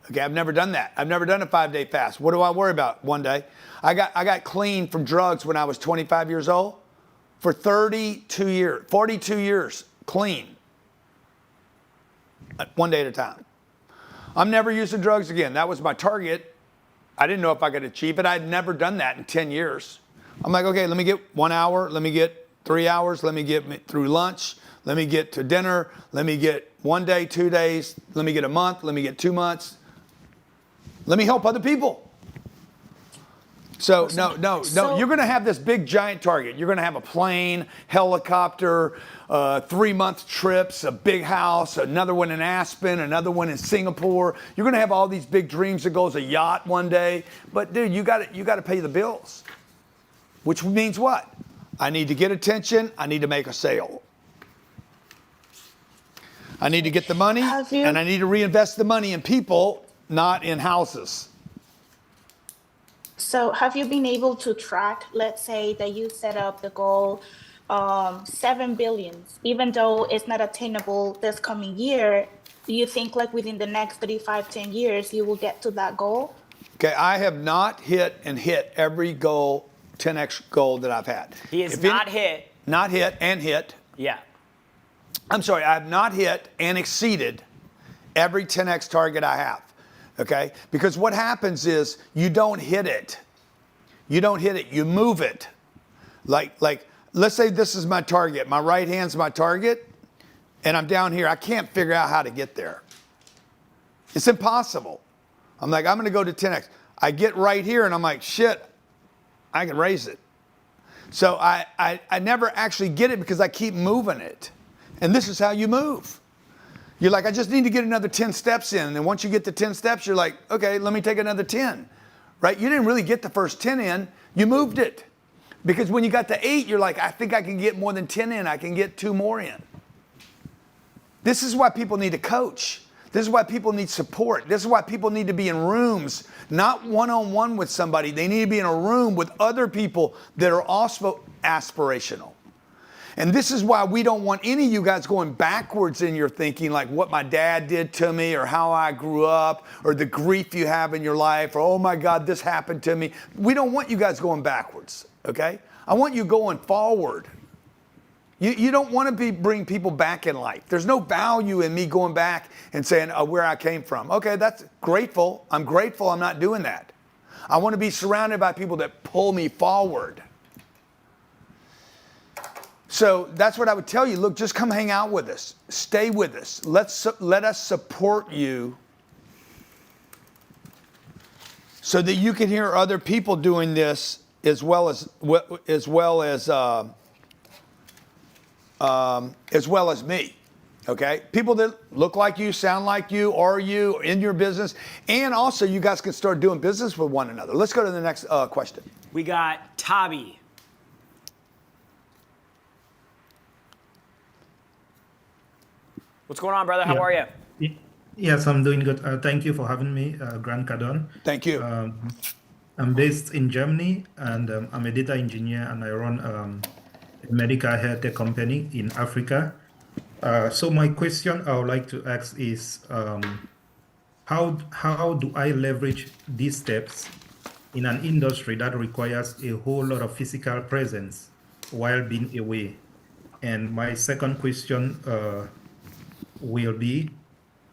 Okay, I've never done that. I've never done a 5-day fast. What do I worry about one day? I got clean from drugs when I was 25 years old. For 42 years, clean. 1 day at a time. I'm never using drugs again. That was my target. I didn't know if I could achieve it. I'd never done that in 10 years. I'm like, okay, let me get 1 hour. Let me get 3 hours. Let me get through lunch. Let me get to dinner. Let me get 1 day, 2 days. Let me get a month. Let me get 2 months. Let me help other people. So no. You're going to have this big giant target. You're going to have a plane, helicopter, 3-month trips, a big house, another one in Aspen, another one in Singapore. You're going to have all these big dreams that goes a yacht one day. But dude, you got to pay the bills. Which means what? I need to get attention. I need to make a sale. I need to get the money, and I need to reinvest the money in people, not in houses. So have you been able to track, let's say that you set up the goal, 7 billion, even though it's not attainable this coming year, do you think like within the next 10 years, you will get to that goal? Okay, I have not hit every goal, 10x goal that I've had. He has not hit. Not hit and hit. Yeah. I'm sorry, I have not hit and exceeded every 10x target I have. Okay? Because what happens is you don't hit it. You don't hit it, you move it. Like let's say this is my target. My right hand's my target, and I'm down here. I can't figure out how to get there. It's impossible. I'm like, I'm gonna go to 10x. I get right here and I'm like, shit, I can raise it. So I never actually get it because I keep moving it. And this is how you move. You're like, I just need to get another 10 steps in. And once you get to 10 steps, you're like, okay, let me take another 10, right? You didn't really get the first 10 in, you moved it. Because when you got to 8, you're like, I think I can get more than 10 in. I can get 2 more in. This is why people need a coach. This is why people need support. This is why people need to be in rooms, not one-on-one with somebody. They need to be in a room with other people that are also aspirational. And this is why we don't want any of you guys going backwards in your thinking, like what my dad did to me or how I grew up or the grief you have in your life or, oh my God, this happened to me. We don't want you guys going backwards, okay? I want you going forward. You don't want to bring people back in life. There's no value in me going back and saying where I came from. Okay, that's grateful. I'm grateful I'm not doing that. I want to be surrounded by people that pull me forward. So that's what I would tell you. Look, just come hang out with us. Stay with us. Let us support you so that you can hear other people doing this as well as me. Okay? People that look like you, sound like you, are you, in your business, and also you guys can start doing business with one another. Let's go to the next question. We got Tabi. What's going on, brother? How are you? Yes, I'm doing good. Thank you for having me, Grant Cardone. Thank you. I'm based in Germany, and I'm a data engineer, and I run a medical health tech company in Africa. So my question I would like to ask is, how do I leverage these steps in an industry that requires a whole lot of physical presence while being away? And my second question will be,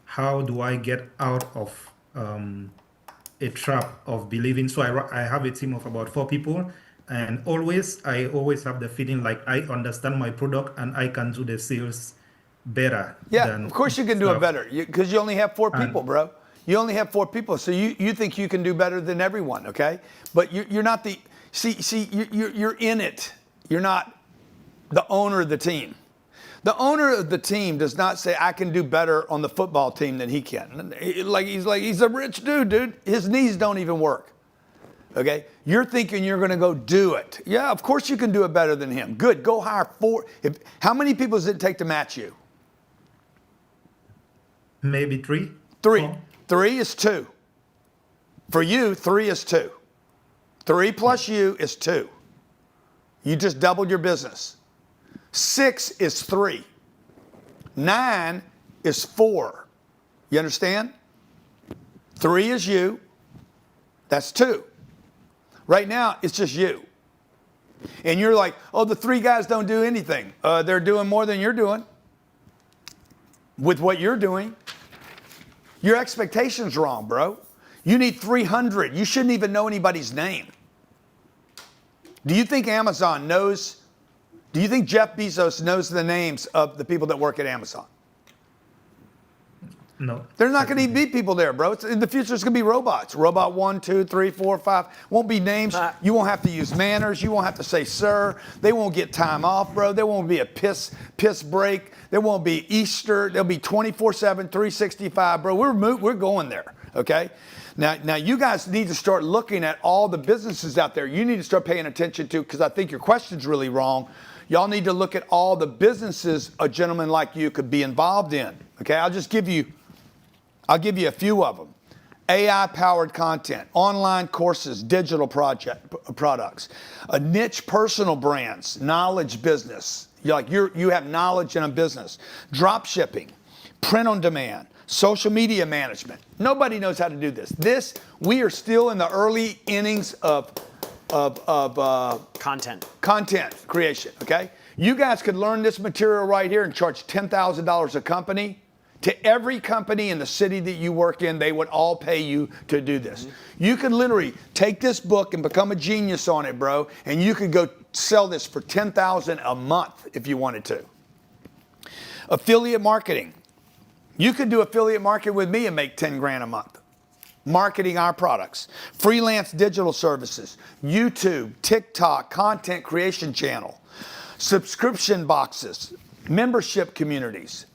how do I get out of a trap of believing? So I have a team of about 4 people, and I always have the feeling like I understand my product and I can do the sales better. Yeah, of course you can do it better because you only have 4 people, bro. You only have 4 people, so you think you can do better than everyone, okay? But you're not the you're in it. You're not the owner of the team. The owner of the team does not say, I can do better on the football team than he can. He's a rich dude. His knees don't even work. Okay? You're thinking you're going to go do it. Yeah, of course you can do it better than him. Good. Go hire 4. How many people does it take to match you? Maybe 3. 3. 3 is 2. For you, 3 is 2. 3 plus you is 2. You just doubled your business. 6 is 3. 9 is 4. You understand? 3 is you. That's 2. Right now, it's just you. And you're like, oh, the 3 guys don't do anything. They're doing more than you're doing with what you're doing. Your expectation's wrong, bro. You need 300. You shouldn't even know anybody's name. Do you think Amazon knows? Do you think Jeff Bezos knows the names of the people that work at Amazon? No. There's not going to be people there, bro. In the future, it's going to be robots. Robot 1, 2, 3, 4, 5. Won't be names. You won't have to use manners. You won't have to say sir. They won't get time off, bro. There won't be a piss break. There won't be Easter. There'll be 24/7, 365, bro. We're going there, okay? Now you guys need to start looking at all the businesses out there. You need to start paying attention to, because I think your question's really wrong. Y'all need to look at all the businesses a gentleman like you could be involved in, okay? I'll give you a few of them. AI-powered content, online courses, digital products, a niche personal brands, knowledge business. You have knowledge in a business. Drop shipping, print on demand, social media management. Nobody knows how to do this. We are still in the early innings of content creation, okay? You guys could learn this material right here and charge $10,000 a company. To every company in the city that you work in, they would all pay you to do this. You could literally take this book and become a genius on it, bro, and you could go sell this for $10,000 a month if you wanted to. Affiliate marketing. You could do affiliate marketing with me and make 10 grand a month. Marketing our products. Freelance digital services. YouTube, TikTok, content creation channel. Subscription boxes. Membership communities.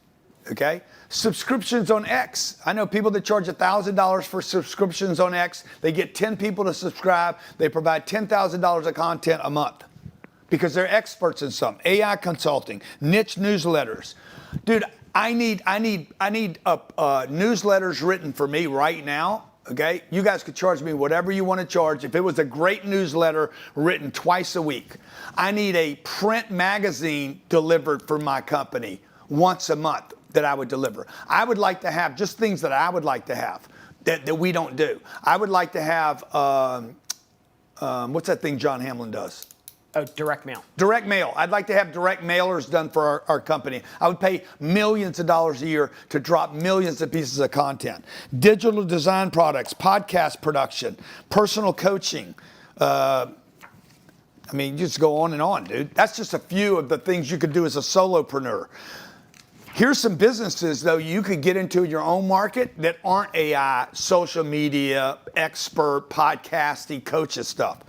Okay? Subscriptions on X. I know people that charge $1,000 for subscriptions on X. They get 10 people to subscribe. They provide $10,000 of content a month because they're experts in something. AI consulting, niche newsletters. Dude, I need newsletters written for me right now. Okay? You guys could charge me whatever you want to charge. If it was a great newsletter written twice a week, I need a print magazine delivered for my company once a month that I would deliver. I would like to have just things that I would like to have that we don't do. I would like to have, what's that thing John Hamlin does? Oh, direct mail. Direct mail. I'd like to have direct mailers done for our company. I would pay millions of dollars a year to drop millions of pieces of content. Digital design products, podcast production, personal coaching. Just go on and on, dude. That's just a few of the things you could do as a solopreneur. Here's some businesses, though, you could get into your own market that aren't AI, social media, expert, podcasting, coaches stuff.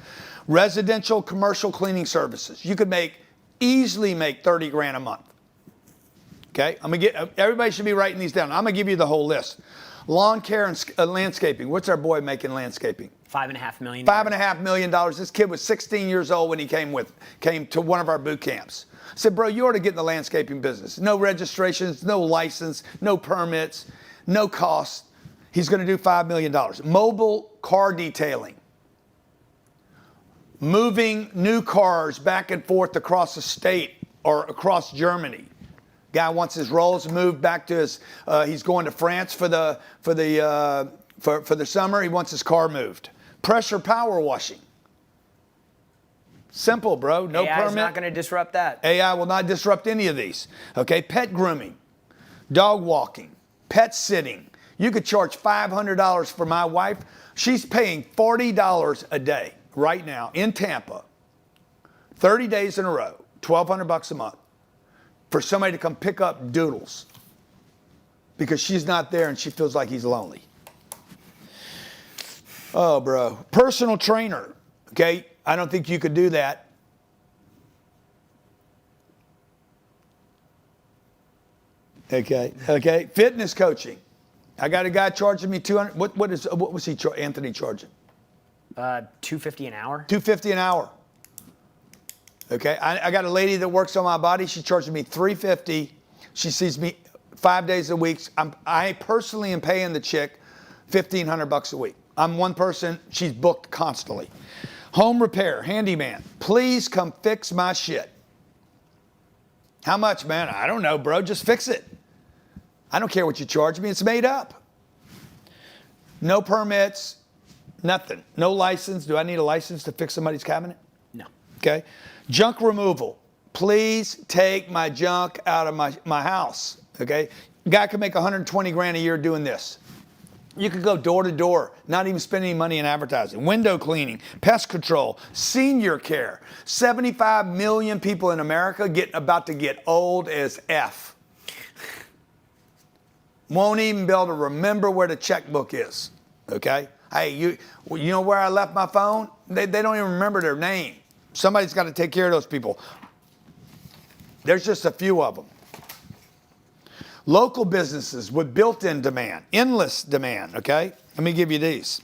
Residential, commercial cleaning services. You could easily make 30 grand a month. Okay? Everybody should be writing these down. I'm going to give you the whole list. Lawn care and landscaping. What's our boy making landscaping? $5.5 million. $5.5 million. This kid was 16 years old when he came to one of our boot camps. I said, bro, you ought to get in the landscaping business. No registrations, no license, no permits, no cost. He's going to do $5 million. Mobile car detailing. Moving new cars back and forth across the state or across Germany. Guy wants his rolls moved back to his. He's going to France for the summer. He wants his car moved. Pressure power washing. Simple, bro. No AI permit. is not going to disrupt that. AI will not disrupt any of these. Okay, pet grooming, dog walking, pet sitting. You could charge $500 for my wife. She's paying $40 a day right now in Tampa, 30 days in a row, $1,200 a month, for somebody to come pick up Doodles because she's not there and she feels like he's lonely. Oh, bro. Personal trainer. Okay, I don't think you could do that. Okay. Fitness coaching. I got a guy charging me $200. What was Anthony charging? $250 an hour. $250 an hour. Okay. I got a lady that works on my body. She charges me $350. She sees me 5 days a week. I personally am paying the chick $1,500 a week. I'm one person. She's booked constantly. Home repair, handyman. Please come fix my shit. How much, man? I don't know, bro. Just fix it. I don't care what you charge me. It's made up. No permits, nothing. No license. Do I need a license to fix somebody's cabinet? No. Okay. Junk removal. Please take my junk out of my house. Okay. Guy can make 120 grand a year doing this. You could go door to door, not even spend any money in advertising. Window cleaning, pest control, senior care. 75 million people in America about to get old as F. won't even be able to remember where the checkbook is, okay? Hey, you know where I left my phone? They don't even remember their name. Somebody's got to take care of those people. There's just a few of them. Local businesses with built-in demand, endless demand, okay? Let me give you these.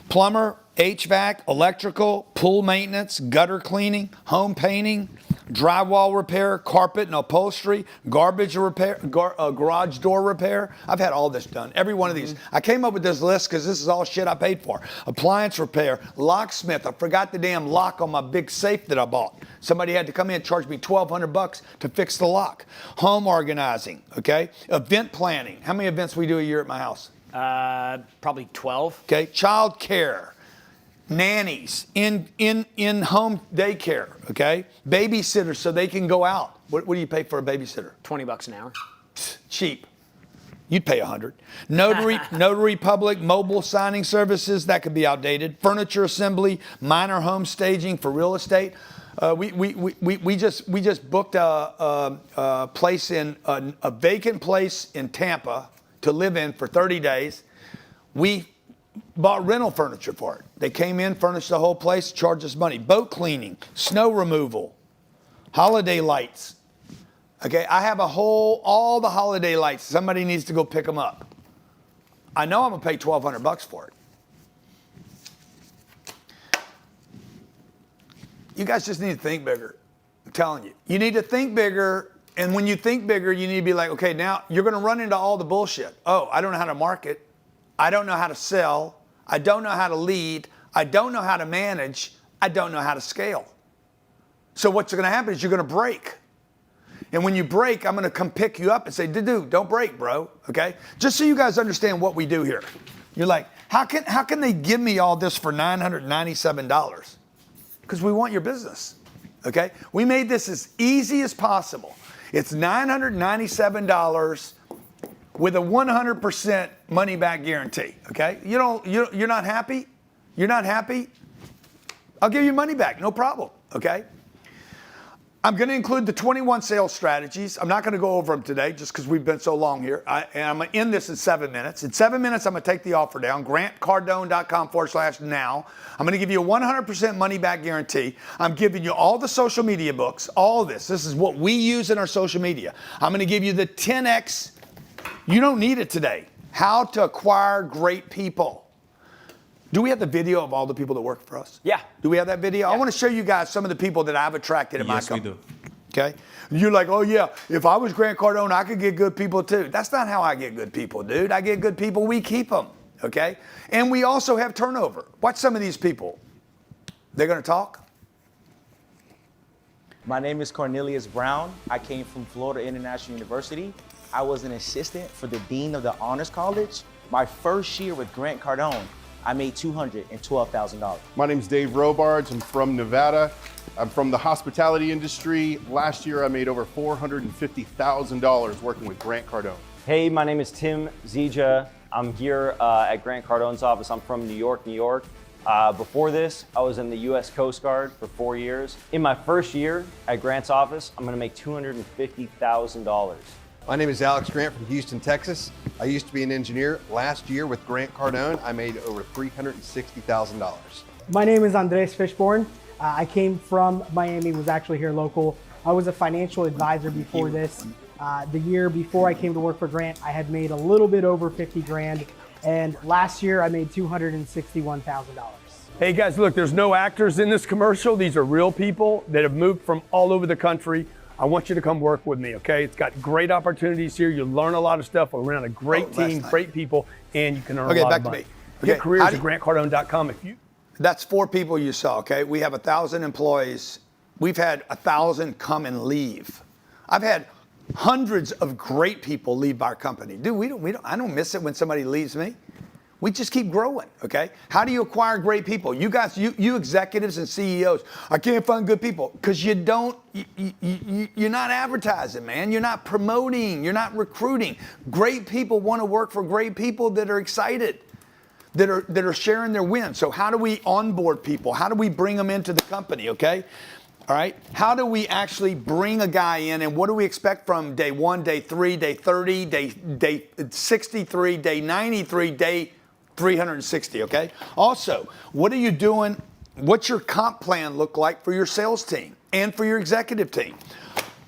Plumber, HVAC, electrical, pool maintenance, gutter cleaning, home painting, drywall repair, carpet and upholstery, garbage repair, garage door repair. I've had all this done, every one of these. I came up with this list because this is all shit I paid for. Appliance repair, locksmith. I forgot the damn lock on my big safe that I bought. Somebody had to come in and charge me $1,200 to fix the lock. Home organizing, okay? Event planning. How many events we do a year at my house? Probably 12. Okay, child care. Nannies, in home daycare, okay? Babysitters so they can go out. What do you pay for a babysitter? $20 an hour. Cheap. You'd pay $100. Notary public, mobile signing services, that could be outdated. Furniture assembly, minor home staging for real estate. We just booked a place in a vacant place in Tampa to live in for 30 days. We bought rental furniture for it. They came in, furnished the whole place, charged us money. Boat cleaning, snow removal, holiday lights. Okay, I have all the holiday lights. Somebody needs to go pick them up. I know I'm gonna pay $1,200 for it. You guys just need to think bigger. I'm telling you. You need to think bigger, and when you think bigger, you need to be like, okay, now you're gonna run into all the bullshit. Oh, I don't know how to market. I don't know how to sell. I don't know how to lead. I don't know how to manage. I don't know how to scale. So what's going to happen is you're going to break. And when you break, I'm going to come pick you up and say, dude, don't break, bro. Okay? Just so you guys understand what we do here. You're like, how can they give me all this for $997? Because we want your business. Okay? We made this as easy as possible. It's $997 with a 100% money back guarantee, okay? You're not happy? You're not happy? I'll give you money back, no problem, okay? I'm gonna include the 21 sales strategies. I'm not gonna go over them today just because we've been so long here. And I'm gonna end this in 7 minutes. In 7 minutes, I'm gonna take the offer down, grantcardone.com/now. I'm gonna give you a 100% money back guarantee. I'm giving you all the social media books, all of this. This is what we use in our social media. I'm gonna give you the 10X. You don't need it today. How to acquire great people. Do we have the video of all the people that work for us? Yeah. Do we have that video? Yeah. I want to show you guys some of the people that I've attracted in my company. Yes, we do. Okay? You're like, oh yeah, if I was Grant Cardone, I could get good people too. That's not how I get good people, dude. I get good people, we keep them, okay? And we also have turnover. Watch some of these people. They're gonna talk. My name is Cornelius Brown. I came from Florida International University. I was an assistant for the Dean of the Honors College. My first year with Grant Cardone, I made $212,000. My name's Dave Robards. I'm from Nevada. I'm from the hospitality industry. Last year, I made over $450,000 working with Grant Cardone. Hey, my name is Tim Zija. I'm here at Grant Cardone's office. I'm from New York, New York. Before this, I was in the U.S. Coast Guard for 4 years. In my first year at Grant's office, I'm gonna make $250,000. My name is Alex Grant from Houston, Texas. I used to be an engineer. Last year with Grant Cardone, I made over $360,000. My name is Andres Fishborn. I came from Miami, was actually here local. I was a financial advisor before this. The year before I came to work for Grant, I had made a little bit over 50 grand. And last year I made $261,000. Hey guys, look, there's no actors in this commercial. These are real people that have moved from all over the country. I want you to come work with me, okay? It's got great opportunities here. You'll learn a lot of stuff. We're around a great team, great people, and you can earn a lot of money. Get careers at grantcardone.com. That's 4 people you saw, okay? We have 1,000 employees. We've had 1,000 come and leave. I've had hundreds of great people leave our company. Dude, I don't miss it when somebody leaves me. We just keep growing, okay? How do you acquire great people? You guys, you executives and CEOs, I can't find good people because you're not advertising, man. You're not promoting. You're not recruiting. Great people want to work for great people that are excited, that are sharing their wins. So how do we onboard people? How do we bring them into the company, okay? All right? How do we actually bring a guy in, and what do we expect from day 1, day 3, day 30, day 63, day 93, day 360, okay? Also, what are you doing? What's your comp plan look like for your sales team and for your executive team?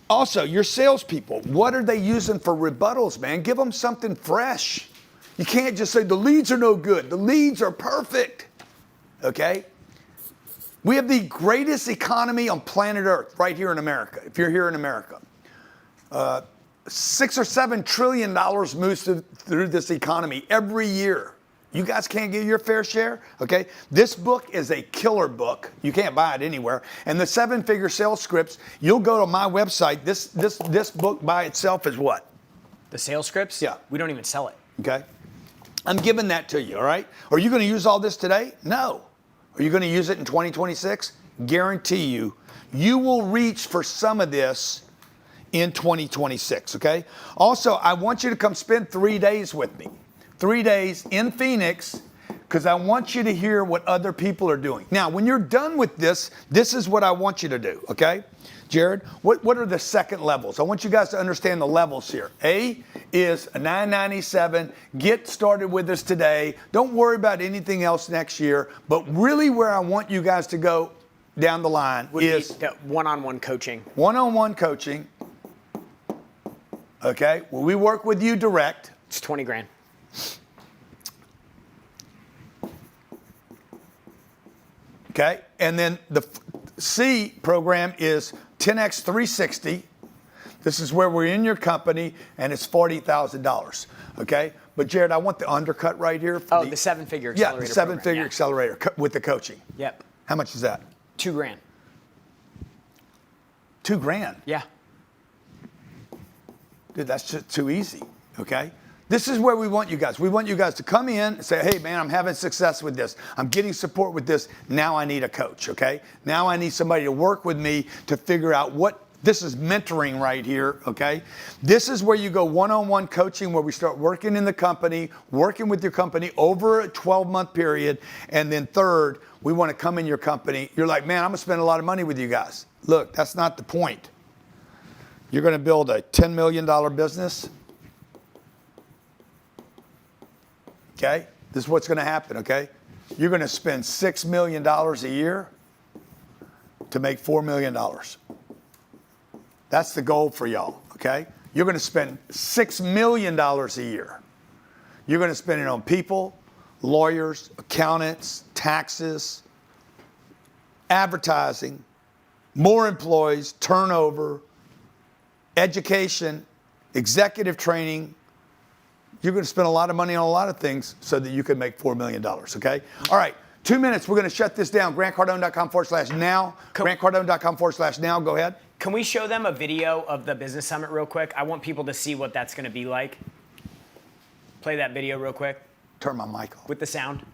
Also, your salespeople, what are they using for rebuttals, man? Give them something fresh. You can't just say the leads are no good. The leads are perfect, okay? We have the greatest economy on planet Earth right here in America, if you're here in America. $6 or $7 trillion moves through this economy every year. You guys can't get your fair share, okay? This book is a killer book. You can't buy it anywhere. And the 7-figure sales scripts, you'll go to my website. This book by itself is what? The sales scripts? Yeah. We don't even sell it. Okay. I'm giving that to you, all right? Are you going to use all this today? No. Are you going to use it in 2026? Guarantee you, you will reach for some of this in 2026, okay? Also, I want you to come spend 3 days with me. 3 days in Phoenix, because I want you to hear what other people are doing. Now, when you're done with this, this is what I want you to do, okay? Jared, what are the second levels? I want you guys to understand the levels here. A is a $997. Get started with us today. Don't worry about anything else next year. But really where I want you guys to go down the line is the one-on-one coaching. One-on-one coaching. Okay, well, we work with you direct. It's 20 grand. Okay, and then the C program is 10x 360. This is where we're in your company, and it's $40,000. Okay, but Jared, I want the undercut right here. For the 7-figure accelerator. Yeah, the 7-figure accelerator with the coaching. Yep. How much is that? $2 grand. $2 grand. Yeah. Dude, that's just too easy. Okay. This is where we want you guys. We want you guys to come in and say, hey, man, I'm having success with this. I'm getting support with this. Now I need a coach, okay? Now I need somebody to work with me to figure out what, this is mentoring right here, okay? This is where you go one-on-one coaching, where we start working in the company, working with your company over a 12-month period. And then third, we want to come in your company. You're like, man, I'm going to spend a lot of money with you guys. Look, that's not the point. You're going to build a $10 million business. Okay, this is what's going to happen, okay? You're going to spend $6 million a year to make $4 million. That's the goal for y'all, okay? You're going to spend $6 million a year. You're going to spend it on people, lawyers, accountants, taxes, advertising, more employees, turnover, education, executive training. You're going to spend a lot of money on a lot of things so that you can make $4 million, okay? All right, 2 minutes. We're going to shut this down. GrantCardone.com/now. GrantCardone.com/now. Go ahead. Can we show them a video of the Business Summit real quick? I want people to see what that's going to be like. Play that video real quick. Turn my mic off. With the sound.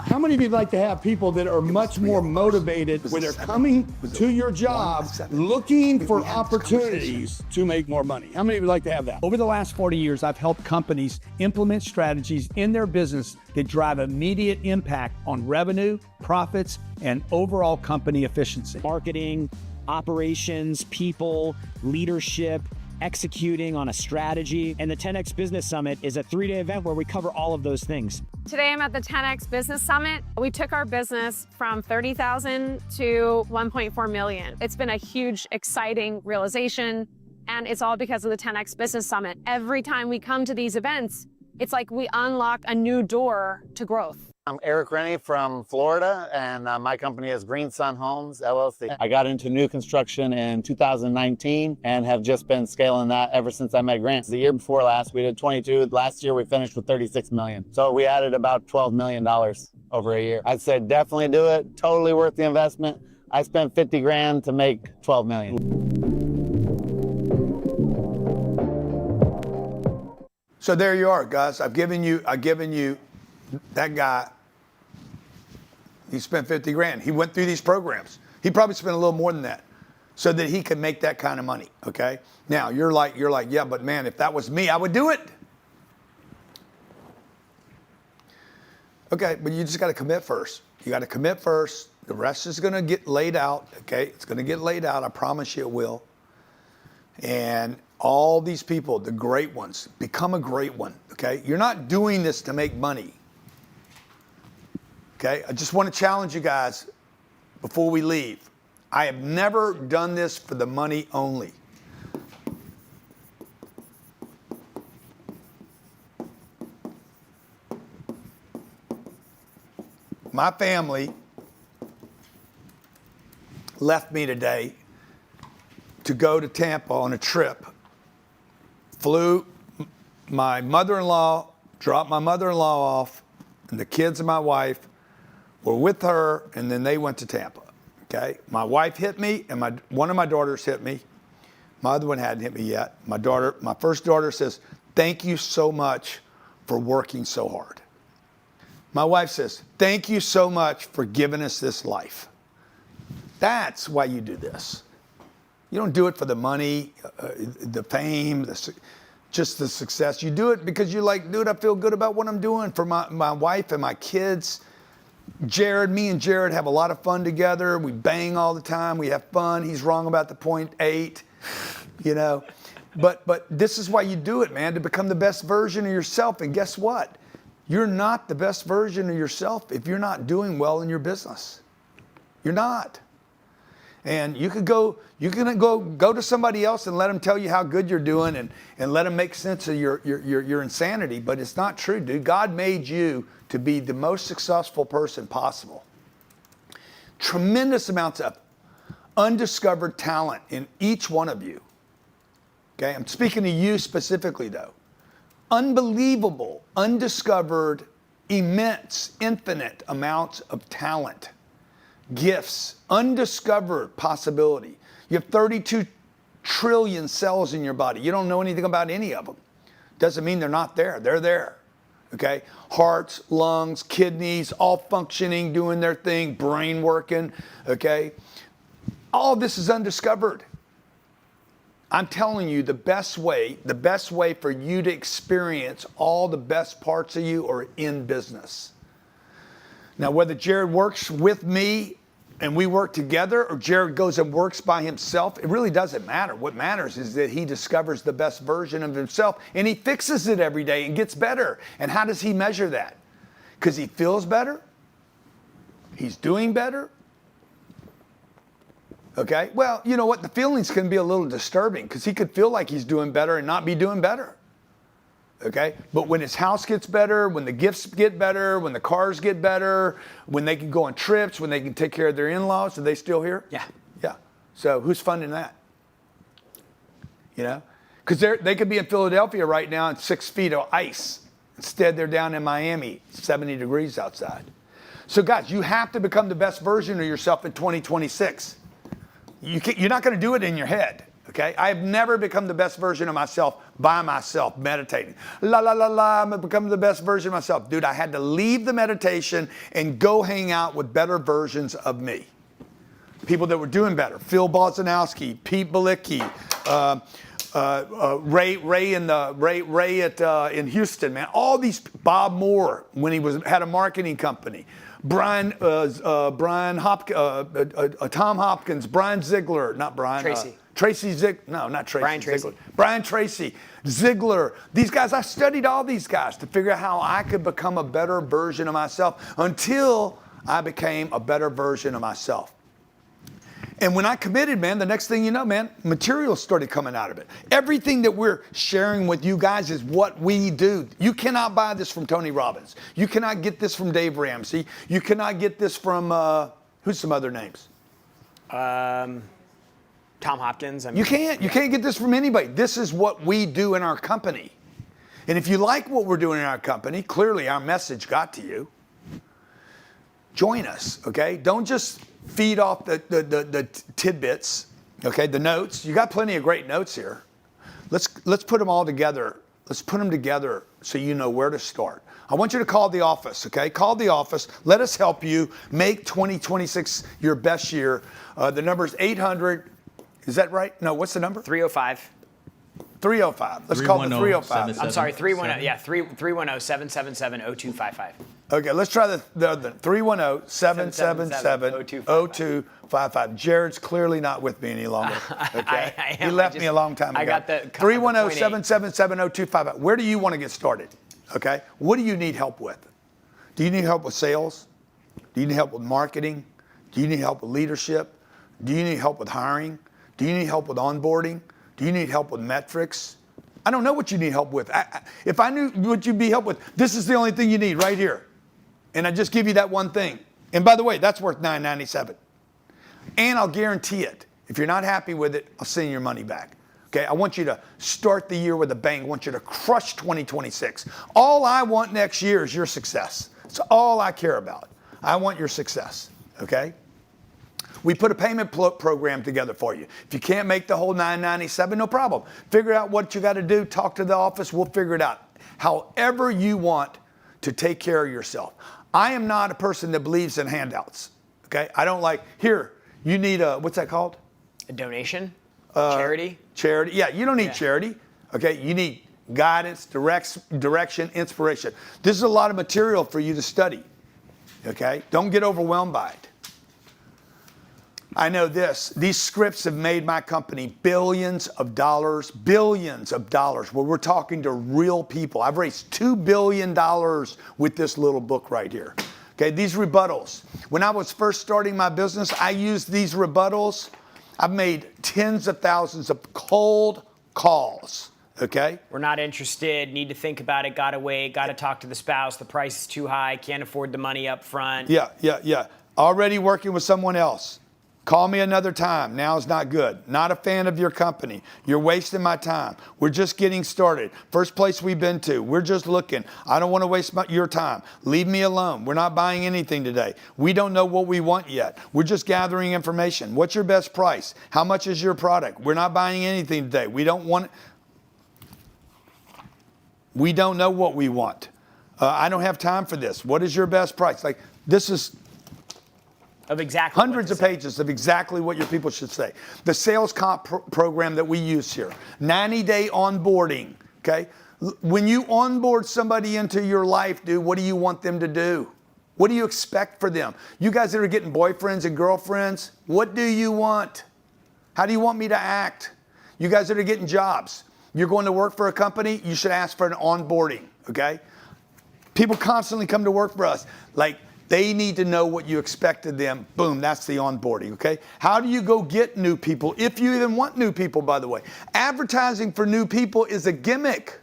How many of you like to have people that are much more motivated when they're coming to your job looking for opportunities to make more money? How many of you like to have that? Over the last 40 years, I've helped companies implement strategies in their business that drive immediate impact on revenue, profits, and overall company efficiency. Marketing, operations, people, leadership, executing on a strategy. And the 10X Business Summit is a 3-day event where we cover all of those things. Today I'm at the 10X Business Summit. We took our business from 30,000 to 1.4 million. It's been a huge, exciting realization, and it's all because of the 10X Business Summit. Every time we come to these events, it's like we unlock a new door to growth. I'm Eric Rennie from Florida, and my company is Green Sun Homes, LLC. I got into new construction in 2019 and have just been scaling that ever since I met Grant. The year before last, we did 22. Last year, we finished with 36 million. So we added about $12 million over a year. I'd say definitely do it. Totally worth the investment. I spent 50 grand to make 12 million. So there you are, guys. I've given you that guy. He spent 50 grand. He went through these programs. He probably spent a little more than that so that he could make that kind of money, okay? Now, you're like, yeah, but man, if that was me, I would do it. Okay, but you just got to commit first. You got to commit first. The rest is going to get laid out, okay? It's going to get laid out. I promise you it will. And all these people, the great ones, become a great one, okay? You're not doing this to make money, okay? I just want to challenge you guys before we leave. I have never done this for the money only. My family left me today to go to Tampa on a trip. Flew my mother-in-law, dropped my mother-in-law off, and the kids and my wife were with her, and then they went to Tampa. Okay, my wife hit me, and one of my daughters hit me. My other one hadn't hit me yet. My first daughter says, "Thank you so much for working so hard." My wife says, "Thank you so much for giving us this life." That's why you do this. You don't do it for the money, the fame, just the success. You do it because you're like, dude, I feel good about what I'm doing for my wife and my kids. Me and Jared have a lot of fun together. We bang all the time. We have fun. He's wrong about the 0.8, you know. But this is why you do it, man, to become the best version of yourself. And guess what? You're not the best version of yourself if you're not doing well in your business. You're not. And you can go to somebody else and let them tell you how good you're doing and let them make sense of your insanity. But it's not true, dude. God made you to be the most successful person possible. Tremendous amounts of undiscovered talent in each one of you. Okay, I'm speaking to you specifically though. Unbelievable, undiscovered, immense, infinite amounts of talent, gifts, undiscovered possibility. You have 32 trillion cells in your body. You don't know anything about any of them. Doesn't mean they're not there. They're there. Okay? Hearts, lungs, kidneys, all functioning, doing their thing, brain working. Okay? All of this is undiscovered. I'm telling you, the best way for you to experience all the best parts of you are in business. Now, whether Jared works with me and we work together, or Jared goes and works by himself, it really doesn't matter. What matters is that he discovers the best version of himself and he fixes it every day and gets better. And how does he measure that? Because he feels better? He's doing better? Okay, well, you know what? The feelings can be a little disturbing because he could feel like he's doing better and not be doing better. Okay, but when his house gets better, when the gifts get better, when the cars get better, when they can go on trips, when they can take care of their in-laws, are they still here? Yeah. Yeah. So who's funding that? You know, because they could be in Philadelphia right now in 6 feet of ice. Instead, they're down in Miami, 70 degrees outside. So guys, you have to become the best version of yourself in 2026. You're not going to do it in your head, okay? I have never become the best version of myself by myself, meditating. La, la, la, la, I'm going to become the best version of myself. Dude, I had to leave the meditation and go hang out with better versions of me. People that were doing better. Phil Bozanowski, Pete Balicki, Ray in Houston, man. All these, Bob Moore, when he had a marketing company. Tom Hopkins, Brian Ziegler, not Brian. Tracy. Not Tracy. Brian Tracy. Ziegler. Brian Tracy, Ziegler. These guys, I studied all these guys to figure out how I could become a better version of myself until I became a better version of myself. And when I committed, man, the next thing you know, man, material started coming out of it. Everything that we're sharing with you guys is what we do. You cannot buy this from Tony Robbins. You cannot get this from Dave Ramsey. You cannot get this from, who's some other names? Tom Hopkins. You can't get this from anybody. This is what we do in our company. And if you like what we're doing in our company, clearly our message got to you. Join us, okay? Don't just feed off the tidbits, okay? The notes. You got plenty of great notes here. Let's put them all together. Let's put them together so you know where to start. I want you to call the office, okay? Call the office. Let us help you make 2026 your best year. The number is 800. Is that right? No, what's the number? 305. 305. Let's call it 305. I'm sorry, 310. Yeah, 310-777-0255. Okay, let's try the 310-777-0255. Jared's clearly not with me any longer. Okay, he left me a long time ago. I got the 310-777-0255. Where do you want to get started? Okay, what do you need help with? Do you need help with sales? Do you need help with marketing? Do you need help with leadership? Do you need help with hiring? Do you need help with onboarding? Do you need help with metrics? I don't know what you need help with. If I knew what you'd be help with, this is the only thing you need right here. And I just give you that one thing. And by the way, that's worth $9.97. And I'll guarantee it. If you're not happy with it, I'll send you your money back. Okay, I want you to start the year with a bang. I want you to crush 2026. All I want next year is your success. It's all I care about. I want your success, okay? We put a payment program together for you. If you can't make the whole $9.97, no problem. Figure out what you got to do. Talk to the office. We'll figure it out. However you want to take care of yourself. I am not a person that believes in handouts, okay? I don't like, here, you need a, what's that called? A donation? Charity? Charity. Yeah, you don't need charity. Okay, you need guidance, direction, inspiration. This is a lot of material for you to study. Okay, don't get overwhelmed by it. I know this. These scripts have made my company billions of dollars, where we're talking to real people. I've raised $2 billion with this little book right here. Okay, these rebuttals. When I was first starting my business, I used these rebuttals. I've made tens of thousands of cold calls, okay? We're not interested, need to think about it, gotta wait, gotta talk to the spouse, the price is too high, can't afford the money up front. Yeah. Already working with someone else. Call me another time. Now's not good. Not a fan of your company. You're wasting my time. We're just getting started. First place we've been to. We're just looking. I don't want to waste your time. Leave me alone. We're not buying anything today. We don't know what we want yet. We're just gathering information. What's your best price? How much is your product? We're not buying anything today. We don't know what we want. I don't have time for this. What is your best price? Like, this is of exactly hundreds of pages of exactly what your people should say. The sales comp program that we use here, 90-day onboarding, okay? When you onboard somebody into your life, dude, what do you want them to do? What do you expect for them? You guys that are getting boyfriends and girlfriends, what do you want? How do you want me to act? You guys that are getting jobs, you're going to work for a company, you should ask for an onboarding, okay? People constantly come to work for us. Like, they need to know what you expect of them. Boom, that's the onboarding, okay? How do you go get new people, if you even want new people, by the way? Advertising for new people is a gimmick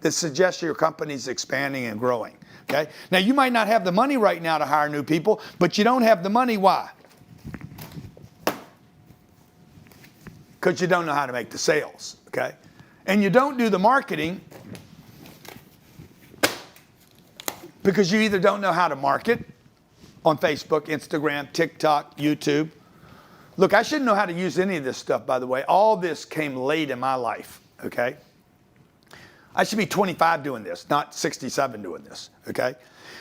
that suggests your company's expanding and growing, okay? Now, you might not have the money right now to hire new people, but you don't have the money, why? Because you don't know how to make the sales, okay? And you don't do the marketing because you either don't know how to market on Facebook, Instagram, TikTok, YouTube. Look, I shouldn't know how to use any of this stuff, by the way. All this came late in my life, okay? I should be 25 doing this, not 67 doing this, okay?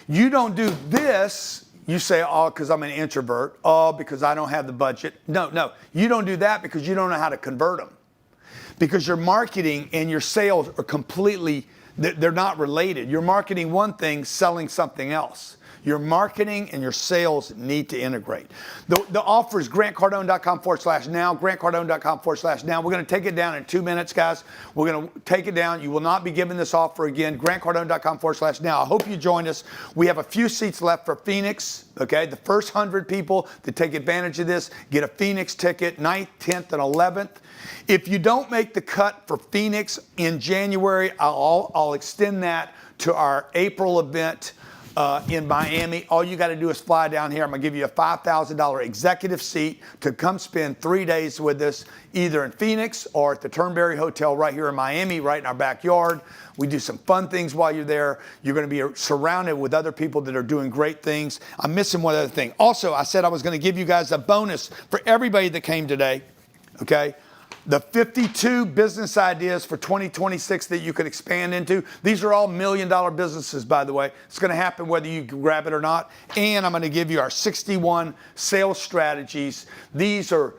You don't do this, you say, oh, because I'm an introvert, oh, because I don't have the budget. No, you don't do that because you don't know how to convert them. Because your marketing and your sales are completely, they're not related. You're marketing one thing, selling something else. Your marketing and your sales need to integrate. The offer is grantcardone.com/now, grantcardone.com/now. We're going to take it down in 2 minutes, guys. We're going to take it down. You will not be given this offer again. grantcardone.com/now. I hope you join us. We have a few seats left for Phoenix, okay? The first 100 people that take advantage of this get a Phoenix ticket, 9th, 10th, and 11th. If you don't make the cut for Phoenix in January, I'll extend that to our April event in Miami. All you got to do is fly down here. I'm going to give you a $5,000 executive seat to come spend 3 days with us, either in Phoenix or at the Turnberry Hotel right here in Miami, right in our backyard. We do some fun things while you're there. You're going to be surrounded with other people that are doing great things. I'm missing one other thing. Also, I said I was going to give you guys a bonus for everybody that came today, okay? The 52 business ideas for 2026 that you can expand into. These are all $1 million businesses, by the way. It's going to happen whether you grab it or not. And I'm going to give you our 61 sales strategies. These are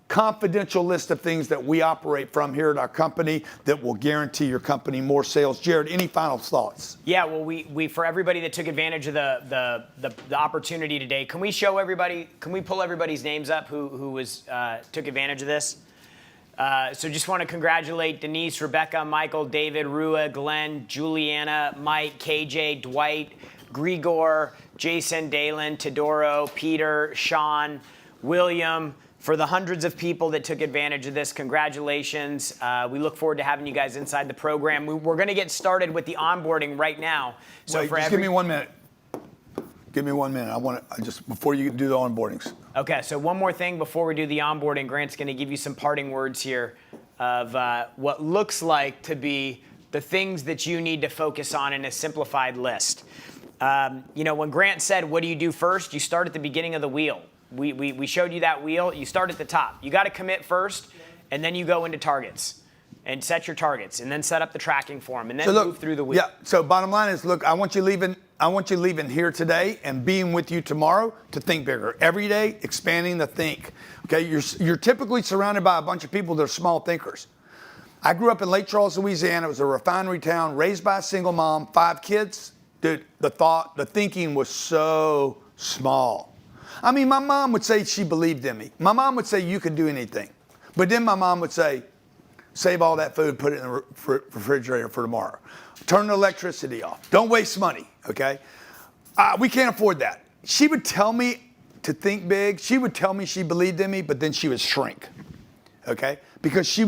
confidential list of things that we operate from here at our company that will guarantee your company more sales. Jared, any final thoughts? Yeah, well, we for everybody that took advantage of the opportunity today, can we show everybody? Can we pull everybody's names up who took advantage of this? So just want to congratulate Denise, Rebecca, Michael, David, Rua, Glenn, Juliana, Mike, KJ, Dwight, Grigor, Jason, Dalen, Tedoro, Peter, Sean, William. For the hundreds of people that took advantage of this, congratulations. We look forward to having you guys inside the program. We're going to get started with the onboarding right now. So Wait, just give me 1 minute. Give me 1 minute. I just before you do the onboardings. Okay, so one more thing before we do the onboarding. Grant's going to give you some parting words here of what looks like to be the things that you need to focus on in a simplified list. When Grant said, what do you do first? You start at the beginning of the wheel. We showed you that wheel. You start at the top. You got to commit first, and then you go into targets and set your targets, and then set up the tracking for them, and then move through the wheel. Yeah. So bottom line is, look, I want you leaving here today and being with you tomorrow to think bigger. Every day, expanding the think. Okay. You're typically surrounded by a bunch of people that are small thinkers. I grew up in Lake Charles, Louisiana. It was a refinery town, raised by a single mom, 5 kids. Dude, the thinking was so small. I mean, my mom would say she believed in me. My mom would say you could do anything. But then my mom would say, save all that food, put it in the refrigerator for tomorrow. Turn the electricity off. Don't waste money, okay? We can't afford that. She would tell me to think big. She would tell me she believed in me, but then she would shrink, okay? Because she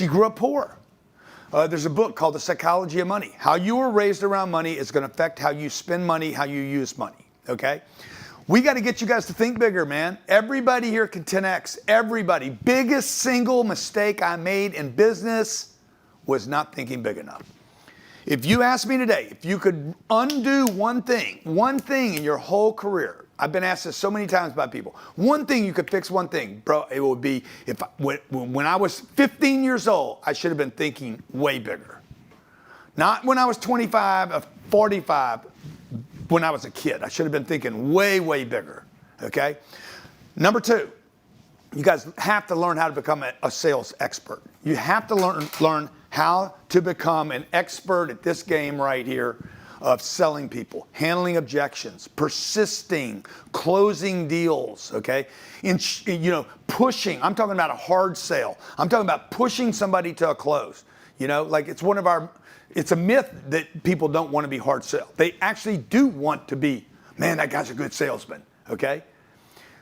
grew up poor. There's a book called The Psychology of Money. How you were raised around money is going to affect how you spend money, how you use money, okay? We got to get you guys to think bigger, man. Everybody here can 10X. Everybody. Biggest single mistake I made in business was not thinking big enough. If you ask me today, if you could undo one thing in your whole career, I've been asked this so many times by people, one thing you could fix, one thing, bro, it would be when I was 15 years old, I should have been thinking way bigger. Not when I was 25 or 45, when I was a kid. I should have been thinking way, way bigger, okay? Number 2, you guys have to learn how to become a sales expert. You have to learn how to become an expert at this game right here of selling people, handling objections, persisting, closing deals, okay? Pushing. I'm talking about a hard sale. I'm talking about pushing somebody to a close. It's a myth that people don't want to be hard sell. They actually do want to be, man, that guy's a good salesman, okay?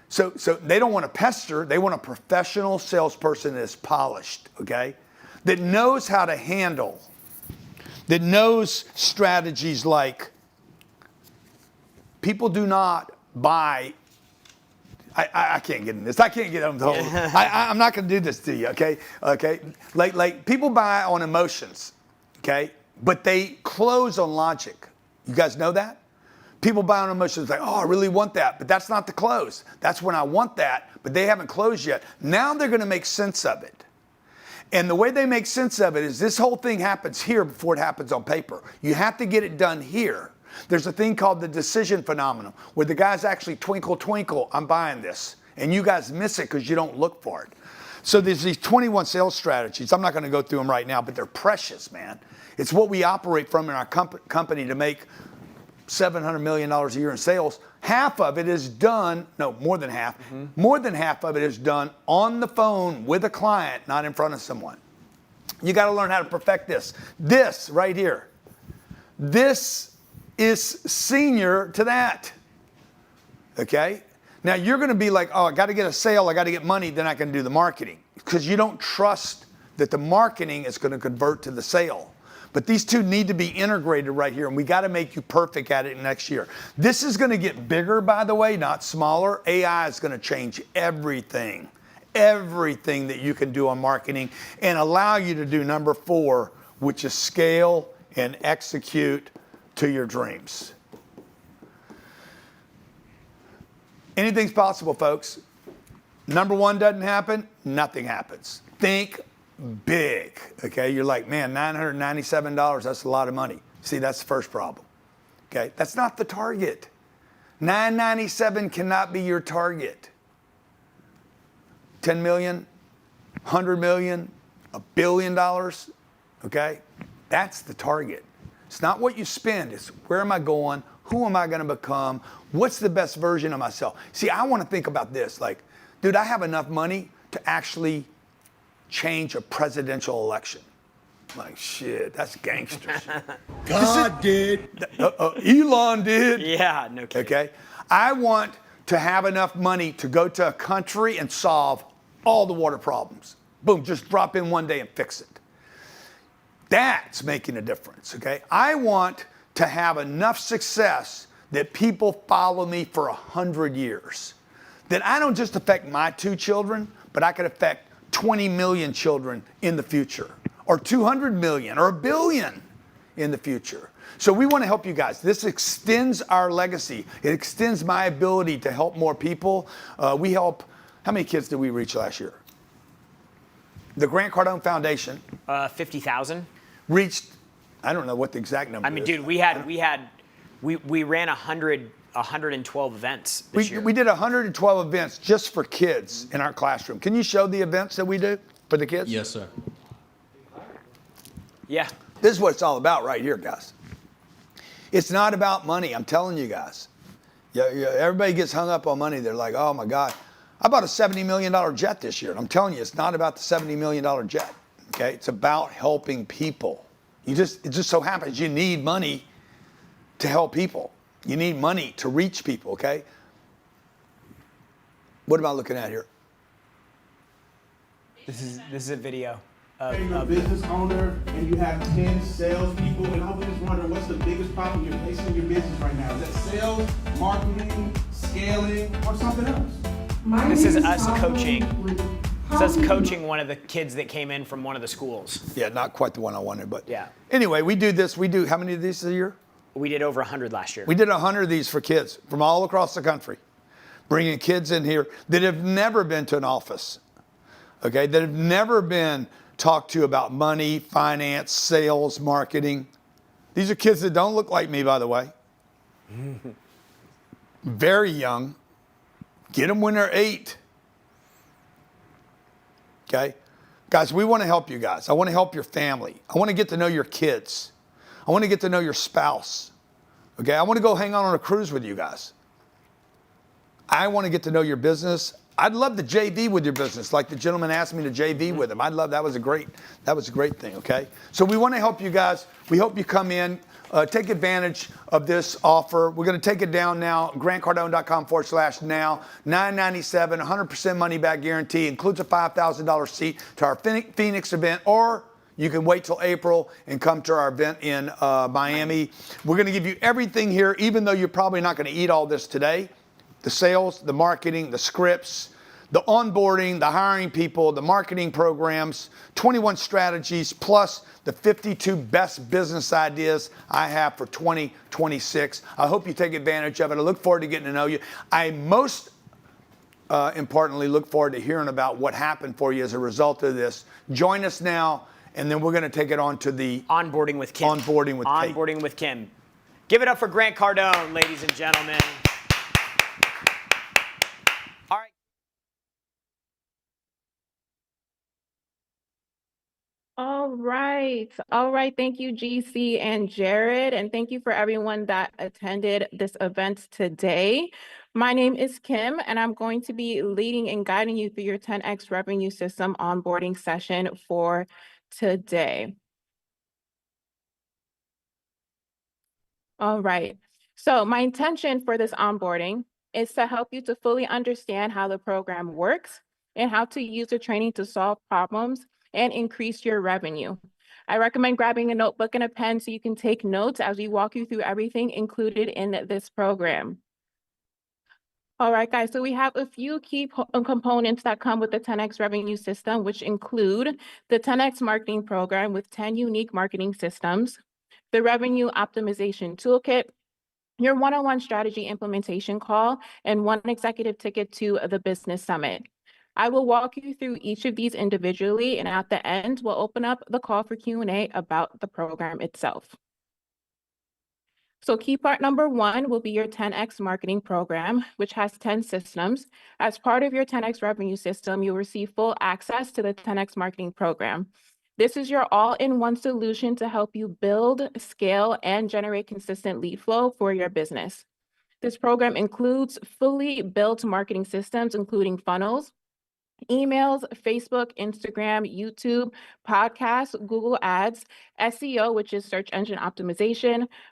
So they don't want to pester. They want a professional salesperson that is polished, okay? That knows how to handle, that knows strategies like people do not buy. I can't get in this. I can't get on the whole. I'm not going to do this to you, okay? Okay? Like people buy on emotions, okay? But they close on logic. You guys know that? People buy on emotions like, oh, I really want that. But that's not the close. That's when I want that, but they haven't closed yet. Now they're going to make sense of it. And the way they make sense of it is this whole thing happens here before it happens on paper. You have to get it done here. There's a thing called the decision phenomenon where the guys actually twinkle, twinkle, I'm buying this. And you guys miss it because you don't look for it. So there's these 21 sales strategies. I'm not going to go through them right now, but they're precious, man. It's what we operate from in our company to make $700 million a year in sales. Half of it is done, no, more than half. More than half of it is done on the phone with a client, not in front of someone. You got to learn how to perfect this. This right here. This is senior to that. Okay? Now you're going to be like, oh, I got to get a sale, I got to get money, then I can do the marketing. Because you don't trust that the marketing is going to convert to the sale. But these two need to be integrated right here, and we got to make you perfect at it next year. This is going to get bigger, by the way, not smaller. AI is going to change everything that you can do on marketing and allow you to do number 4, which is scale and execute to your dreams. Anything's possible, folks. Number 1 doesn't happen, nothing happens. Think big, okay? You're like, man, $997, that's a lot of money. See, that's the first problem, okay? That's not the target. $997 cannot be your target. 10 million, 100 million, $1 billion, okay? That's the target. It's not what you spend, it's where am I going? Who am I gonna become? What's the best version of myself? See, I wanna think about this, like, dude, I have enough money to actually change a presidential election. Like, shit, that's gangster shit. God did. Elon did. Yeah, no kidding. Okay? I want to have enough money to go to a country and solve all the water problems. Boom, just drop in one day and fix it. That's making a difference, okay? I want to have enough success that people follow me for 100 years. That I don't just affect my 2 children, but I could affect 20 million children in the future, or 200 million, or 1 billion in the future. So we want to help you guys. This extends our legacy. It extends my ability to help more people. We help, how many kids did we reach last year? The Grant Cardone Foundation. 50,000. Reached, I don't know what the exact number is. I mean, dude, we ran 112 events this year. We did 112 events just for kids in our classroom. Can you show the events that we do for the kids? Yes, sir. Yeah. This is what it's all about right here, guys. It's not about money, I'm telling you guys. Everybody gets hung up on money. They're like, oh my God. I bought a $70 million jet this year. And I'm telling you, it's not about the $70 million jet, okay? It's about helping people. It just so happens you need money to help people. You need money to reach people, okay? What am I looking at here? This is a video. You're a business owner and you have 10 salespeople, and I was just wondering what's the biggest problem you're facing in your business right now? Is that sales, marketing, scaling, or something else? This is us coaching. This is us coaching one of the kids that came in from one of the schools. Yeah, not quite the one I wanted, but yeah. Anyway, we do this. We do how many of these a year? We did over 100 last year. We did 100 of these for kids from all across the country, bringing kids in here that have never been to an office, okay, that have never been talked to about money, finance, sales, marketing. These are kids that don't look like me, by the way. Very young. Get them when they're 8. Okay? Guys, we want to help you guys. I want to help your family. I want to get to know your kids. I want to get to know your spouse. Okay? I want to go hang out on a cruise with you guys. I want to get to know your business. I'd love to JV with your business, like the gentleman asked me to JV with him. I'd love that. Was a great thing, okay? So we want to help you guys. We hope you come in, take advantage of this offer. We're going to take it down now, grantcardone.com/now, $997, 100% money back guarantee, includes a $5,000 seat to our Phoenix event, or you can wait till April and come to our event in Miami. We're going to give you everything here, even though you're probably not going to eat all this today. The sales, the marketing, the scripts, the onboarding, the hiring people, the marketing programs, 21 strategies, plus the 52 best business ideas I have for 2026. I hope you take advantage of it. I look forward to getting to know you. I most importantly look forward to hearing about what happened for you as a result of this. Join us now, and then we're going to take it on to the onboarding with Kim. Onboarding with Kim. Give it up for Grant Cardone, ladies and gentlemen. All right. All right. Thank you, GC and Jared. And thank you for everyone that attended this event today. My name is Kim, and I'm going to be leading and guiding you through your 10X revenue system onboarding session for today. All right. So my intention for this onboarding is to help you to fully understand how the program works and how to use the training to solve problems and increase your revenue. I recommend grabbing a notebook and a pen so you can take notes as we walk you through everything included in this program. All right, guys, so we have a few key components that come with the 10X revenue system, which include the 10X marketing program with 10 unique marketing systems, the revenue optimization toolkit, your one-on-one strategy implementation call, and one executive ticket to the business summit. I will walk you through each of these individually, and at the end, we'll open up the call for Q&A about the program itself. So key part number 1 will be your 10X marketing program, which has 10 systems. As part of your 10X revenue system, you'll receive full access to the 10X marketing program. This is your all-in-one solution to help you build, scale, and generate consistent lead flow for your business. This program includes fully built marketing systems, including funnels, emails, Facebook, Instagram, YouTube, podcasts, Google Ads, SEO, which is search engine optimization,